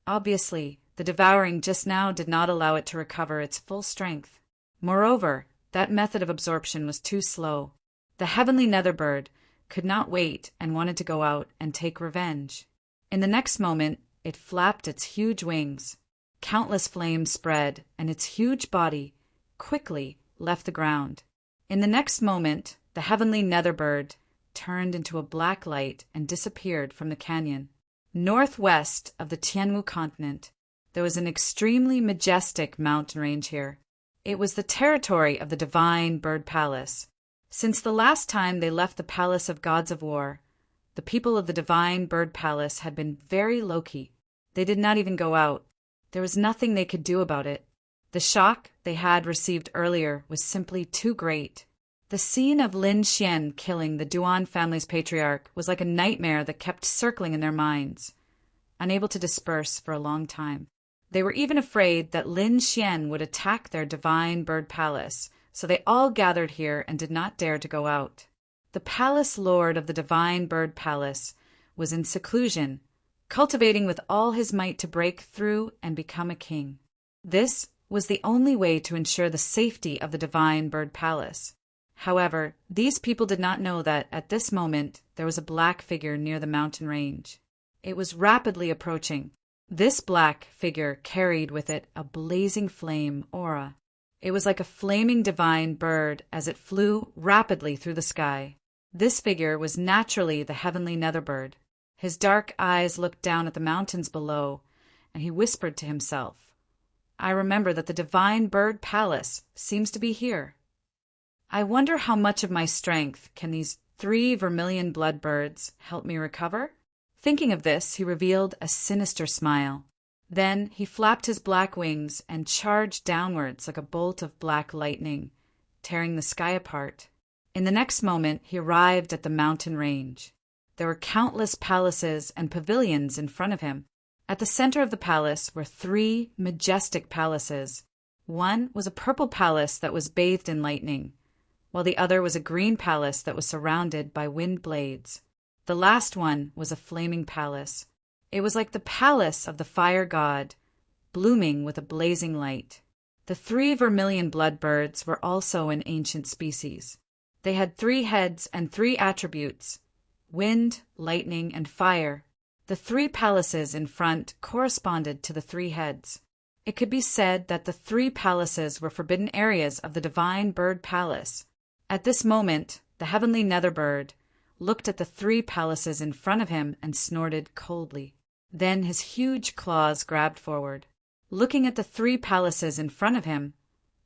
Obviously, the devouring just now did not allow it to recover its full strength. Moreover, that method of absorption was too slow. The heavenly netherbird could not wait and wanted to go out and take revenge. In the next moment, it flapped its huge wings. Countless flames spread, and its huge body quickly left the ground. In the next moment, the heavenly netherbird turned into a black light and disappeared from the canyon. Northwest of the Tianmu continent, there was an extremely majestic mountain range here. It was the territory of the divine bird palace. Since the last time they left the palace of gods of war, the people of the divine bird palace had been very low-key. They did not even go out. There was nothing they could do about it. The shock they had received earlier was simply too great. The scene of Lin Xian killing the Duan family's patriarch was like a nightmare that kept circling in their minds, unable to disperse for a long time. They were even afraid that Lin Xian would attack their divine bird palace, so they all gathered here and did not dare to go out. The palace lord of the divine bird palace was in seclusion, cultivating with all his might to break through and become a king. This was the only way to ensure the safety of the divine bird palace. However, these people did not know that, at this moment, there was a black figure near the mountain range. It was rapidly approaching. This black figure carried with it a blazing flame aura. It was like a flaming divine bird as it flew rapidly through the sky. This figure was naturally the heavenly netherbird. His dark eyes looked down at the mountains below, and he whispered to himself, "I remember that the divine bird palace seems to be here. I wonder how much of my strength can these 3 vermilion blood birds help me recover?" Thinking of this, he revealed a sinister smile. Then he flapped his black wings and charged downwards like a bolt of black lightning, tearing the sky apart. In the next moment, he arrived at the mountain range. There were countless palaces and pavilions in front of him. At the center of the palace were 3 majestic palaces. One was a purple palace that was bathed in lightning, while the other was a green palace that was surrounded by wind blades. The last one was a flaming palace. It was like the palace of the fire god, blooming with a blazing light. The 3 vermilion blood birds were also an ancient species. They had 3 heads and 3 attributes: wind, lightning, and fire. The 3 palaces in front corresponded to the 3 heads. It could be said that the 3 palaces were forbidden areas of the divine bird palace. At this moment, the heavenly netherbird looked at the 3 palaces in front of him and snorted coldly. Then his huge claws grabbed forward. Looking at the 3 palaces in front of him,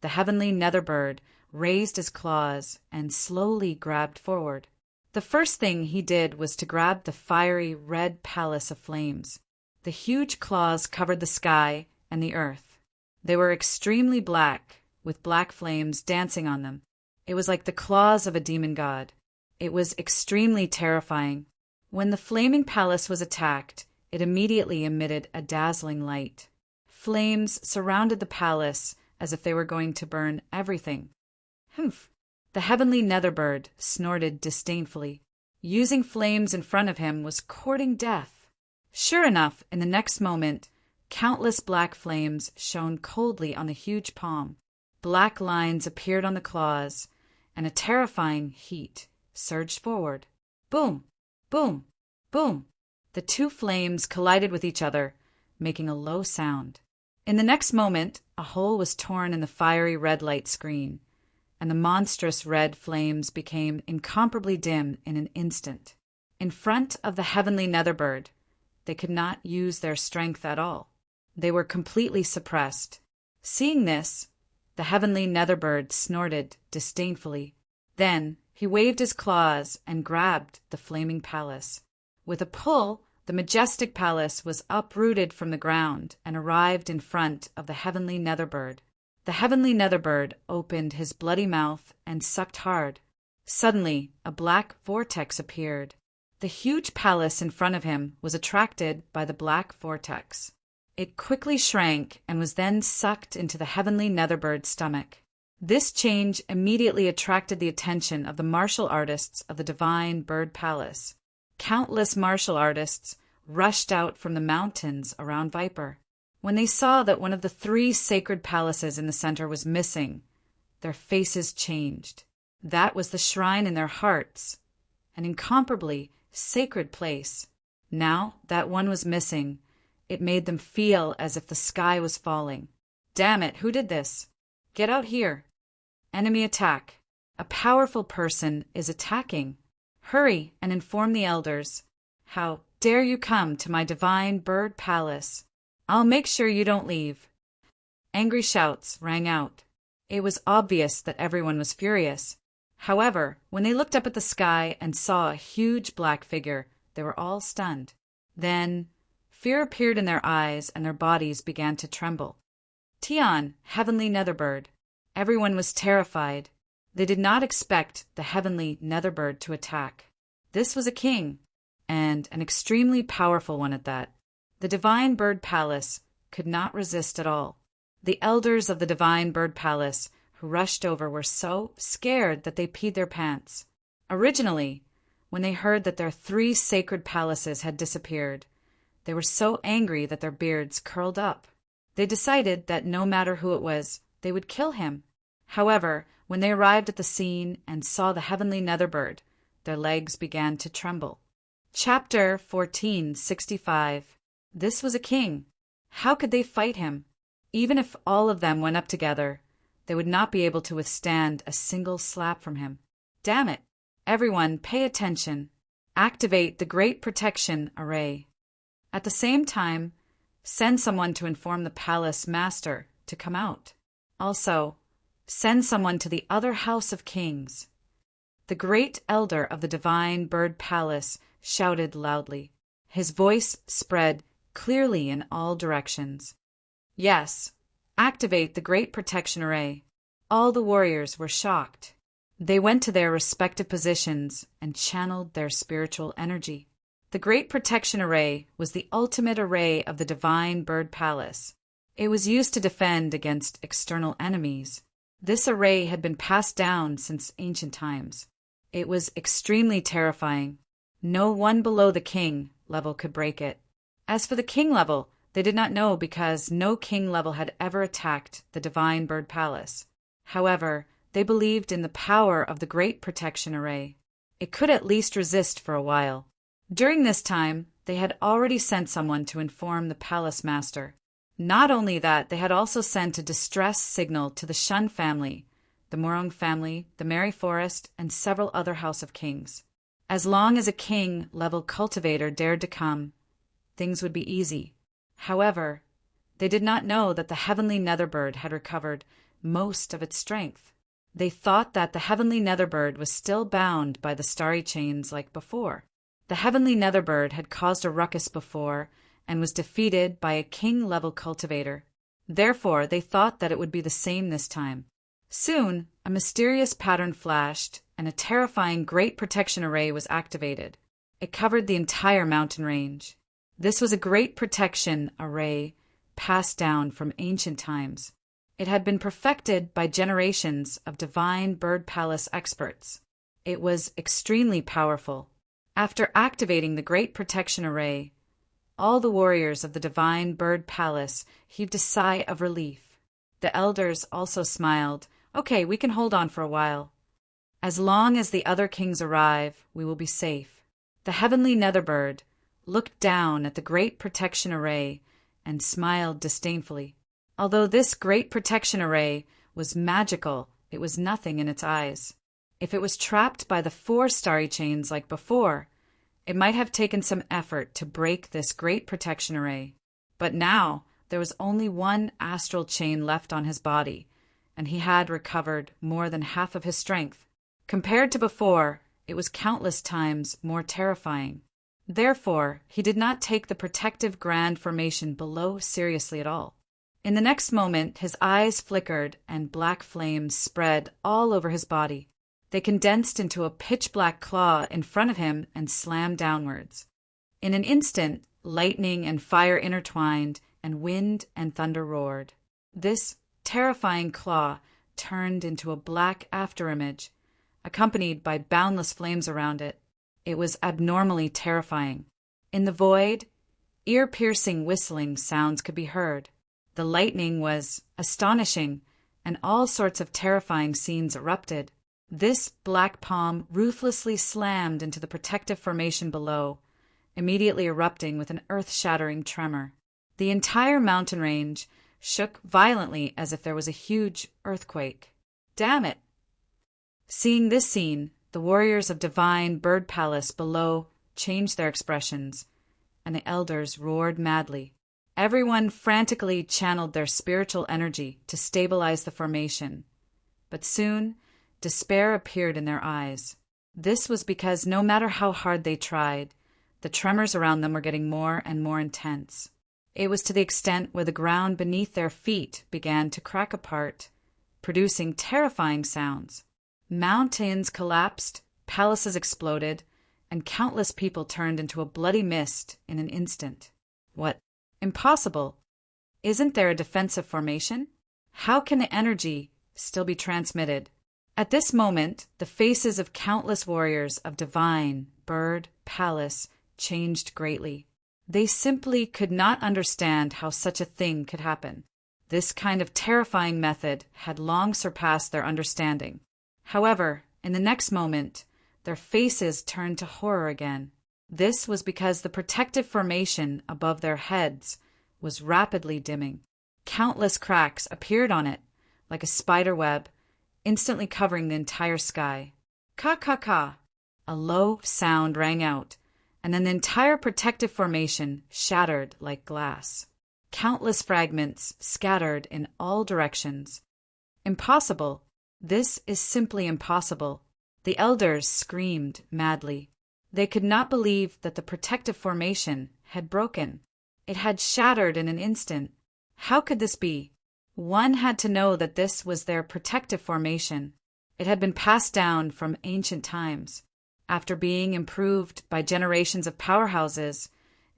the heavenly netherbird raised his claws and slowly grabbed forward. The first thing he did was to grab the fiery red palace of flames. The huge claws covered the sky and the earth. They were extremely black, with black flames dancing on them. It was like the claws of a demon god. It was extremely terrifying. When the flaming palace was attacked, it immediately emitted a dazzling light. Flames surrounded the palace as if they were going to burn everything. Humph! The heavenly netherbird snorted disdainfully. Using flames in front of him was courting death. Sure enough, in the next moment, countless black flames shone coldly on the huge palm. Black lines appeared on the claws, and a terrifying heat surged forward. Boom! Boom! Boom! The two flames collided with each other, making a low sound. In the next moment, a hole was torn in the fiery red light screen, and the monstrous red flames became incomparably dim in an instant. In front of the heavenly netherbird, they could not use their strength at all. They were completely suppressed. Seeing this, the heavenly netherbird snorted disdainfully. Then he waved his claws and grabbed the flaming palace. With a pull, the majestic palace was uprooted from the ground and arrived in front of the heavenly netherbird. The heavenly netherbird opened his bloody mouth and sucked hard. Suddenly, a black vortex appeared. The huge palace in front of him was attracted by the black vortex. It quickly shrank and was then sucked into the heavenly netherbird stomach. This change immediately attracted the attention of the martial artists of the divine bird palace. Countless martial artists rushed out from the mountains around Viper. When they saw that one of the 3 sacred palaces in the center was missing, their faces changed. That was the shrine in their hearts, an incomparably sacred place. Now that one was missing, it made them feel as if the sky was falling. Damn it, who did this? Get out here. Enemy attack. A powerful person is attacking. Hurry and inform the elders. How dare you come to my divine bird palace? I'll make sure you don't leave. Angry shouts rang out. It was obvious that everyone was furious. However, when they looked up at the sky and saw a huge black figure, they were all stunned. Then, fear appeared in their eyes and their bodies began to tremble. Tian, heavenly netherbird. Everyone was terrified. They did not expect the heavenly netherbird to attack. This was a king, and an extremely powerful one at that. The divine bird palace could not resist at all. The elders of the divine bird palace who rushed over were so scared that they peed their pants. Originally, when they heard that their 3 sacred palaces had disappeared, they were so angry that their beards curled up. They decided that no matter who it was, they would kill him. However, when they arrived at the scene and saw the heavenly netherbird, their legs began to tremble. Chapter 1465. This was a king. How could they fight him? Even if all of them went up together, they would not be able to withstand a single slap from him. Damn it! Everyone pay attention. Activate the Great Protection Array. At the same time, send someone to inform the palace master to come out. Also, send someone to the other house of kings. The great elder of the divine bird palace shouted loudly. His voice spread clearly in all directions. Yes, activate the Great Protection Array. All the warriors were shocked. They went to their respective positions and channeled their spiritual energy. The Great Protection Array was the ultimate array of the divine bird palace. It was used to defend against external enemies. This array had been passed down since ancient times. It was extremely terrifying. No one below the king level could break it. As for the king level, they did not know because no king level had ever attacked the divine bird palace. However, they believed in the power of the Great Protection Array. It could at least resist for a while. During this time, they had already sent someone to inform the palace master. Not only that, they had also sent a distress signal to the Shun family, the Morong family, the Merry Forest, and several other House of Kings. As long as a king-level cultivator dared to come, things would be easy. However, they did not know that the heavenly netherbird had recovered most of its strength. They thought that the heavenly netherbird was still bound by the starry chains like before. The heavenly netherbird had caused a ruckus before and was defeated by a king-level cultivator. Therefore, they thought that it would be the same this time. Soon, a mysterious pattern flashed, and a terrifying Great Protection Array was activated. It covered the entire mountain range. This was a Great Protection Array passed down from ancient times. It had been perfected by generations of divine bird palace experts. It was extremely powerful. After activating the Great Protection Array, all the warriors of the divine bird palace heaved a sigh of relief. The elders also smiled. Okay, we can hold on for a while. As long as the other kings arrive, we will be safe. The heavenly Netherbird looked down at the Great Protection Array and smiled disdainfully. Although this Great Protection Array was magical, it was nothing in its eyes. If it was trapped by the 4 starry chains like before, it might have taken some effort to break this Great Protection Array. But now there was only one astral chain left on his body, and he had recovered more than half of his strength. Compared to before, it was countless times more terrifying. Therefore, he did not take the protective grand formation below seriously at all. In the next moment, his eyes flickered and black flames spread all over his body. They condensed into a pitch-black claw in front of him and slammed downwards. In an instant, lightning and fire intertwined, and wind and thunder roared. This terrifying claw turned into a black afterimage, accompanied by boundless flames around it. It was abnormally terrifying. In the void, ear-piercing whistling sounds could be heard. The lightning was astonishing, and all sorts of terrifying scenes erupted. This black palm ruthlessly slammed into the protective formation below, immediately erupting with an earth-shattering tremor. The entire mountain range shook violently as if there was a huge earthquake. Damn it! Seeing this scene, the warriors of divine bird palace below changed their expressions, and the elders roared madly. Everyone frantically channeled their spiritual energy to stabilize the formation. But soon, despair appeared in their eyes. This was because no matter how hard they tried, the tremors around them were getting more and more intense. It was to the extent where the ground beneath their feet began to crack apart, producing terrifying sounds. Mountains collapsed, palaces exploded, and countless people turned into a bloody mist in an instant. What? Impossible! Isn't there a defensive formation? How can the energy still be transmitted? At this moment, the faces of countless warriors of divine bird palace changed greatly. They simply could not understand how such a thing could happen. This kind of terrifying method had long surpassed their understanding. However, in the next moment, their faces turned to horror again. This was because the protective formation above their heads was rapidly dimming. Countless cracks appeared on it, like a spider web, instantly covering the entire sky. Ka-ka-ka! A low sound rang out, and then the entire protective formation shattered like glass. Countless fragments scattered in all directions. Impossible! This is simply impossible. The elders screamed madly. They could not believe that the protective formation had broken. It had shattered in an instant. How could this be? One had to know that this was their protective formation. It had been passed down from ancient times. After being improved by generations of powerhouses,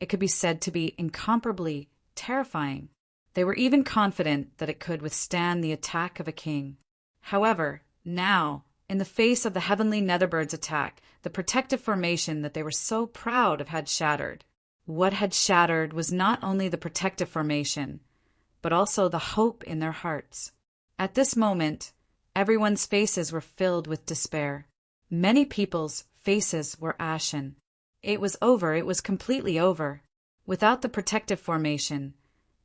it could be said to be incomparably terrifying. They were even confident that it could withstand the attack of a king. However, now, in the face of the heavenly Netherbird's attack, the protective formation that they were so proud of had shattered. What had shattered was not only the protective formation, but also the hope in their hearts. At this moment, everyone's faces were filled with despair. Many people's faces were ashen. It was over, it was completely over. Without the protective formation,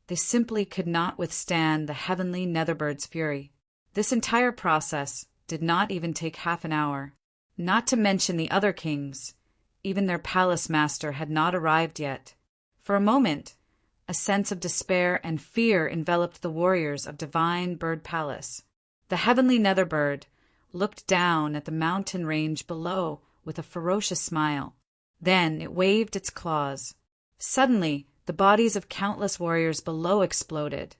they simply could not withstand the heavenly Netherbird's fury. This entire process did not even take half an hour. Not to mention the other kings, even their palace master had not arrived yet. For a moment, a sense of despair and fear enveloped the warriors of divine bird palace. The heavenly Netherbird looked down at the mountain range below with a ferocious smile. Then it waved its claws. Suddenly, The bodies of countless warriors below exploded,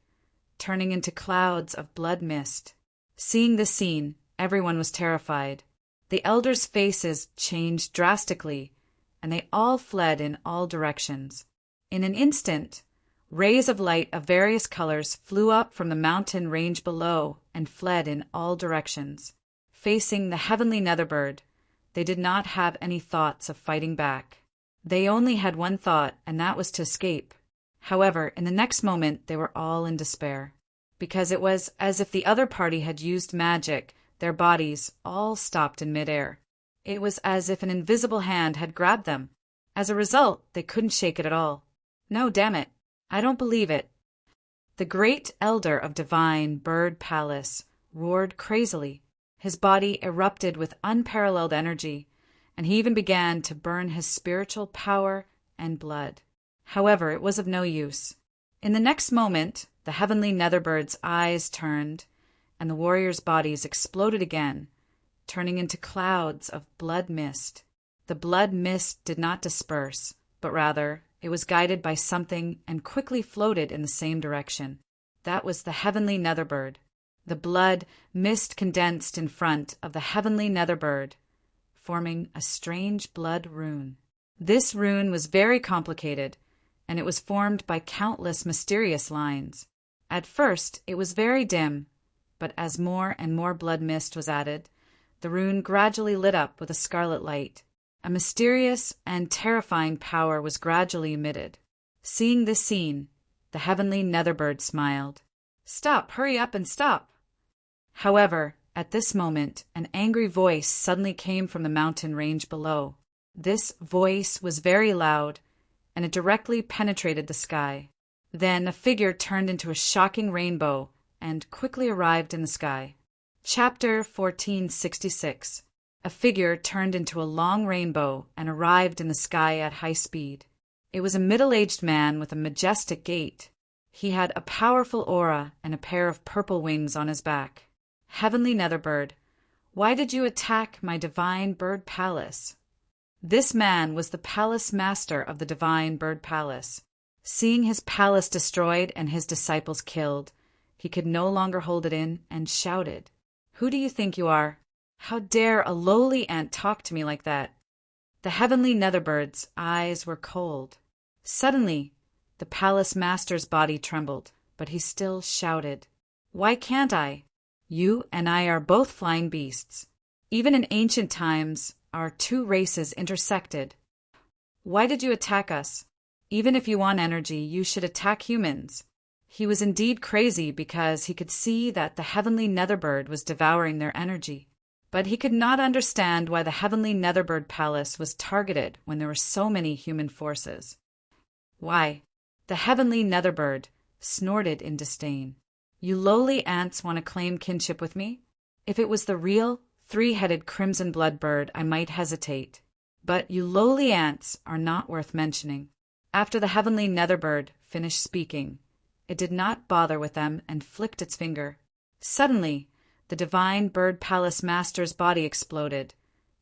turning into clouds of blood mist. Seeing this scene, everyone was terrified. The elders' faces changed drastically, and they all fled in all directions. In an instant, rays of light of various colors flew up from the mountain range below and fled in all directions. Facing the heavenly Netherbird, they did not have any thoughts of fighting back. They only had one thought, and that was to escape. However, in the next moment they were all in despair. Because it was as if the other party had used magic, their bodies all stopped in midair. It was as if an invisible hand had grabbed them. As a result, they couldn't shake it at all. No, damn it. I don't believe it. The great elder of Divine Bird Palace roared crazily. His body erupted with unparalleled energy, and he even began to burn his spiritual power and blood. However, it was of no use. In the next moment, the heavenly Netherbird's eyes turned, and the warriors' bodies exploded again, turning into clouds of blood mist. The blood mist did not disperse, but rather it was guided by something and quickly floated in the same direction. That was the heavenly Netherbird. The blood mist condensed in front of the heavenly Netherbird, forming a strange blood rune. This rune was very complicated, and it was formed by countless mysterious lines. At first, it was very dim, but as more and more blood mist was added, the rune gradually lit up with a scarlet light. A mysterious and terrifying power was gradually emitted. Seeing this scene, the heavenly Netherbird smiled. "Stop, hurry up and stop!" However, at this moment, an angry voice suddenly came from the mountain range below. This voice was very loud, and it directly penetrated the sky. Then a figure turned into a shocking rainbow and quickly arrived in the sky. Chapter 1466. A figure turned into a long rainbow and arrived in the sky at high speed. It was a middle-aged man with a majestic gait. He had a powerful aura and a pair of purple wings on his back. "Heavenly Netherbird, why did you attack my divine bird palace?" This man was the palace master of the divine bird palace. Seeing his palace destroyed and his disciples killed, he could no longer hold it in and shouted, "Who do you think you are? How dare a lowly ant talk to me like that?" The heavenly Netherbird's eyes were cold. Suddenly, the palace master's body trembled, but he still shouted, "Why can't I? You and I are both flying beasts. Even in ancient times, our two races intersected. Why did you attack us? Even if you want energy, you should attack humans." He was indeed crazy because he could see that the heavenly Netherbird was devouring their energy. But he could not understand why the heavenly Netherbird palace was targeted when there were so many human forces. "Why?" The heavenly Netherbird snorted in disdain. "You lowly ants want to claim kinship with me? If it was the real, three-headed crimson blood bird, I might hesitate. But you lowly ants are not worth mentioning." After the heavenly Netherbird finished speaking, it did not bother with them and flicked its finger. Suddenly, the divine bird palace master's body exploded,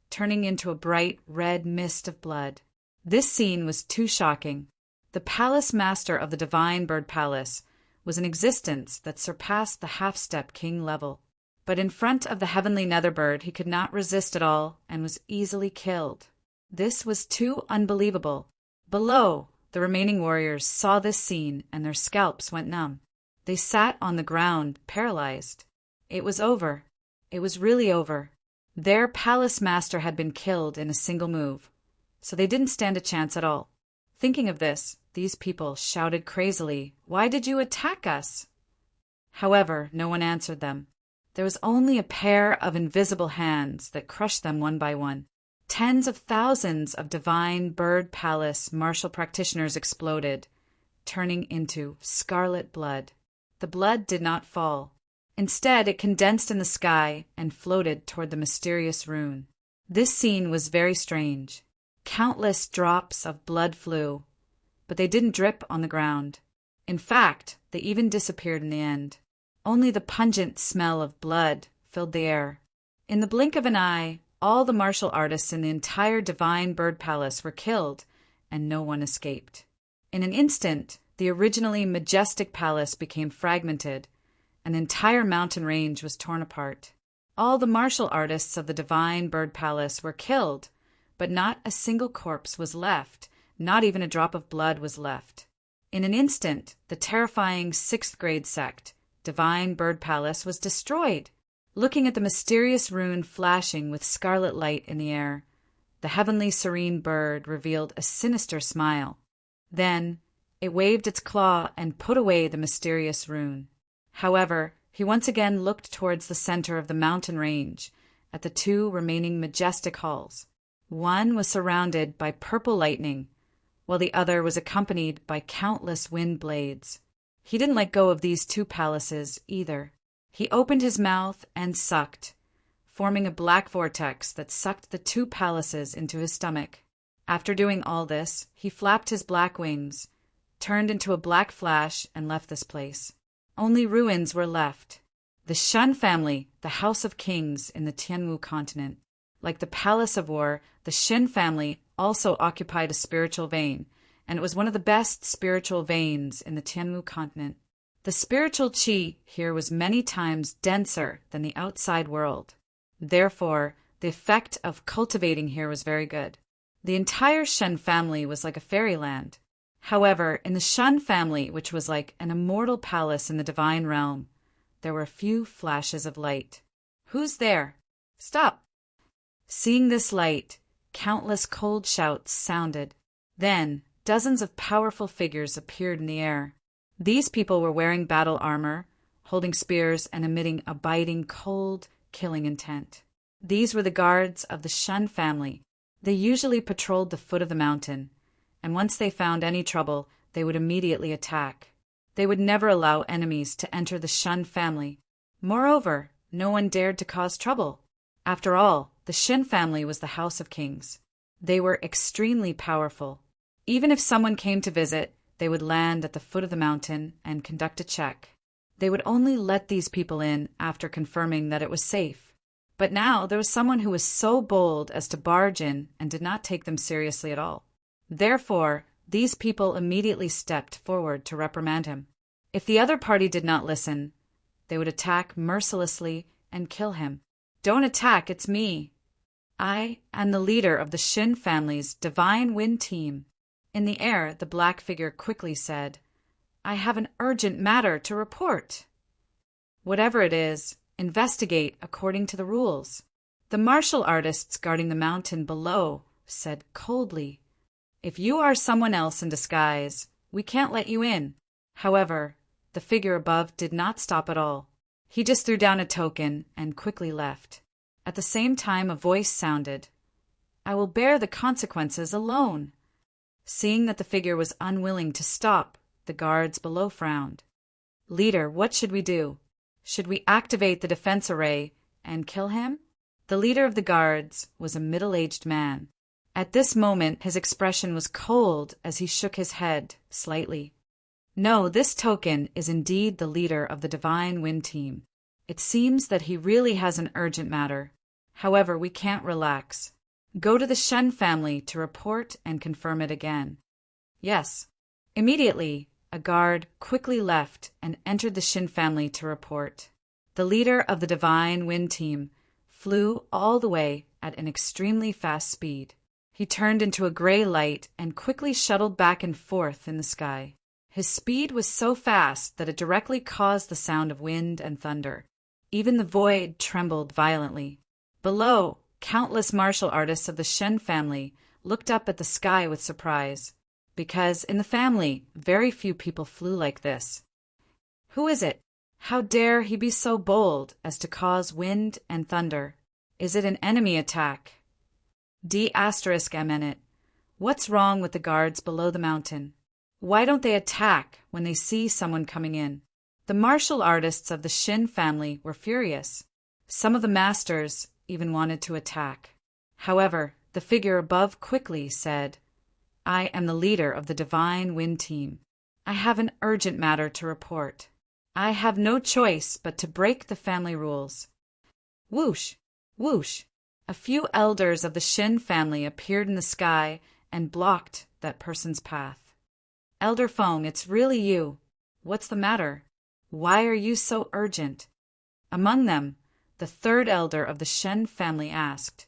turning into a bright red mist of blood. This scene was too shocking. The palace master of the divine bird palace was an existence that surpassed the half-step king level. But in front of the heavenly Netherbird, he could not resist at all and was easily killed. This was too unbelievable. Below, the remaining warriors saw this scene and their scalps went numb. They sat on the ground, paralyzed. It was over. It was really over. Their palace master had been killed in a single move, so they didn't stand a chance at all. Thinking of this, these people shouted crazily, "Why did you attack us?" However, no one answered them. There was only a pair of invisible hands that crushed them one by one. Tens of thousands of divine bird palace martial practitioners exploded, turning into scarlet blood. The blood did not fall. Instead, it condensed in the sky and floated toward the mysterious rune. This scene was very strange. Countless drops of blood flew, but they didn't drip on the ground. In fact, they even disappeared in the end. Only the pungent smell of blood filled the air. In the blink of an eye, all the martial artists in the entire divine bird palace were killed, and no one escaped. In an instant, the originally majestic palace became fragmented. An entire mountain range was torn apart. All the martial artists of the divine bird palace were killed, but not a single corpse was left, not even a drop of blood was left. In an instant, the terrifying 6th grade sect, Divine Bird Palace, was destroyed. Looking at the mysterious rune flashing with scarlet light in the air, the heavenly serene bird revealed a sinister smile. Then, it waved its claw and put away the mysterious rune. However, he once again looked towards the center of the mountain range, at the 2 remaining majestic halls. One was surrounded by purple lightning, while the other was accompanied by countless wind blades. He didn't let go of these 2 palaces either. He opened his mouth and sucked, forming a black vortex that sucked the 2 palaces into his stomach. After doing all this, he flapped his black wings, turned into a black flash, and left this place. Only ruins were left. The Shun family, the House of Kings in the Tianwu continent. Like the Palace of War, the Shin family also occupied a spiritual vein, and it was one of the best spiritual veins in the Tianwu continent. The spiritual qi here was many times denser than the outside world. Therefore, the effect of cultivating here was very good. The entire Shen family was like a fairyland. However, in the Shun family, which was like an immortal palace in the divine realm, there were a few flashes of light. Who's there? Stop! Seeing this light, countless cold shouts sounded. Then, dozens of powerful figures appeared in the air. These people were wearing battle armor, holding spears and emitting a biting, cold, killing intent. These were the guards of the Shun family. They usually patrolled the foot of the mountain, and once they found any trouble, they would immediately attack. They would never allow enemies to enter the Shun family. Moreover, no one dared to cause trouble. After all, the Shin family was the House of Kings. They were extremely powerful. Even if someone came to visit, they would land at the foot of the mountain and conduct a check. They would only let these people in after confirming that it was safe. But now there was someone who was so bold as to barge in and did not take them seriously at all. Therefore, these people immediately stepped forward to reprimand him. If the other party did not listen, they would attack mercilessly and kill him. "Don't attack, it's me. I am the leader of the Shin family's Divine Wind team." In the air, the black figure quickly said, "I have an urgent matter to report." "Whatever it is, investigate according to the rules." The martial artists guarding the mountain below said coldly, "If you are someone else in disguise, we can't let you in." However, the figure above did not stop at all. He just threw down a token and quickly left. At the same time, a voice sounded, "I will bear the consequences alone." Seeing that the figure was unwilling to stop, the guards below frowned. "Leader, what should we do? Should we activate the defense array and kill him?" The leader of the guards was a middle-aged man. At this moment, his expression was cold as he shook his head slightly. "No, this token is indeed the leader of the Divine Wind team. It seems that he really has an urgent matter. However, we can't relax. Go to the Shen family to report and confirm it again." "Yes." Immediately, a guard quickly left and entered the Shin family to report. The leader of the Divine Wind team flew all the way at an extremely fast speed. He turned into a gray light and quickly shuttled back and forth in the sky. His speed was so fast that it directly caused the sound of wind and thunder. Even the void trembled violently. Below, countless martial artists of the Shen family looked up at the sky with surprise, because in the family, very few people flew like this. "Who is it? How dare he be so bold as to cause wind and thunder? Is it an enemy attack?" D***. What's wrong with the guards below the mountain? Why don't they attack when they see someone coming in? The martial artists of the Shin family were furious. Some of the masters even wanted to attack. However, the figure above quickly said, "I am the leader of the Divine Wind team. I have an urgent matter to report. I have no choice but to break the family rules." Whoosh! Whoosh! A few elders of the Shin family appeared in the sky and blocked that person's path. Elder Feng, it's really you. What's the matter? Why are you so urgent? Among them, the third elder of the Shen family asked.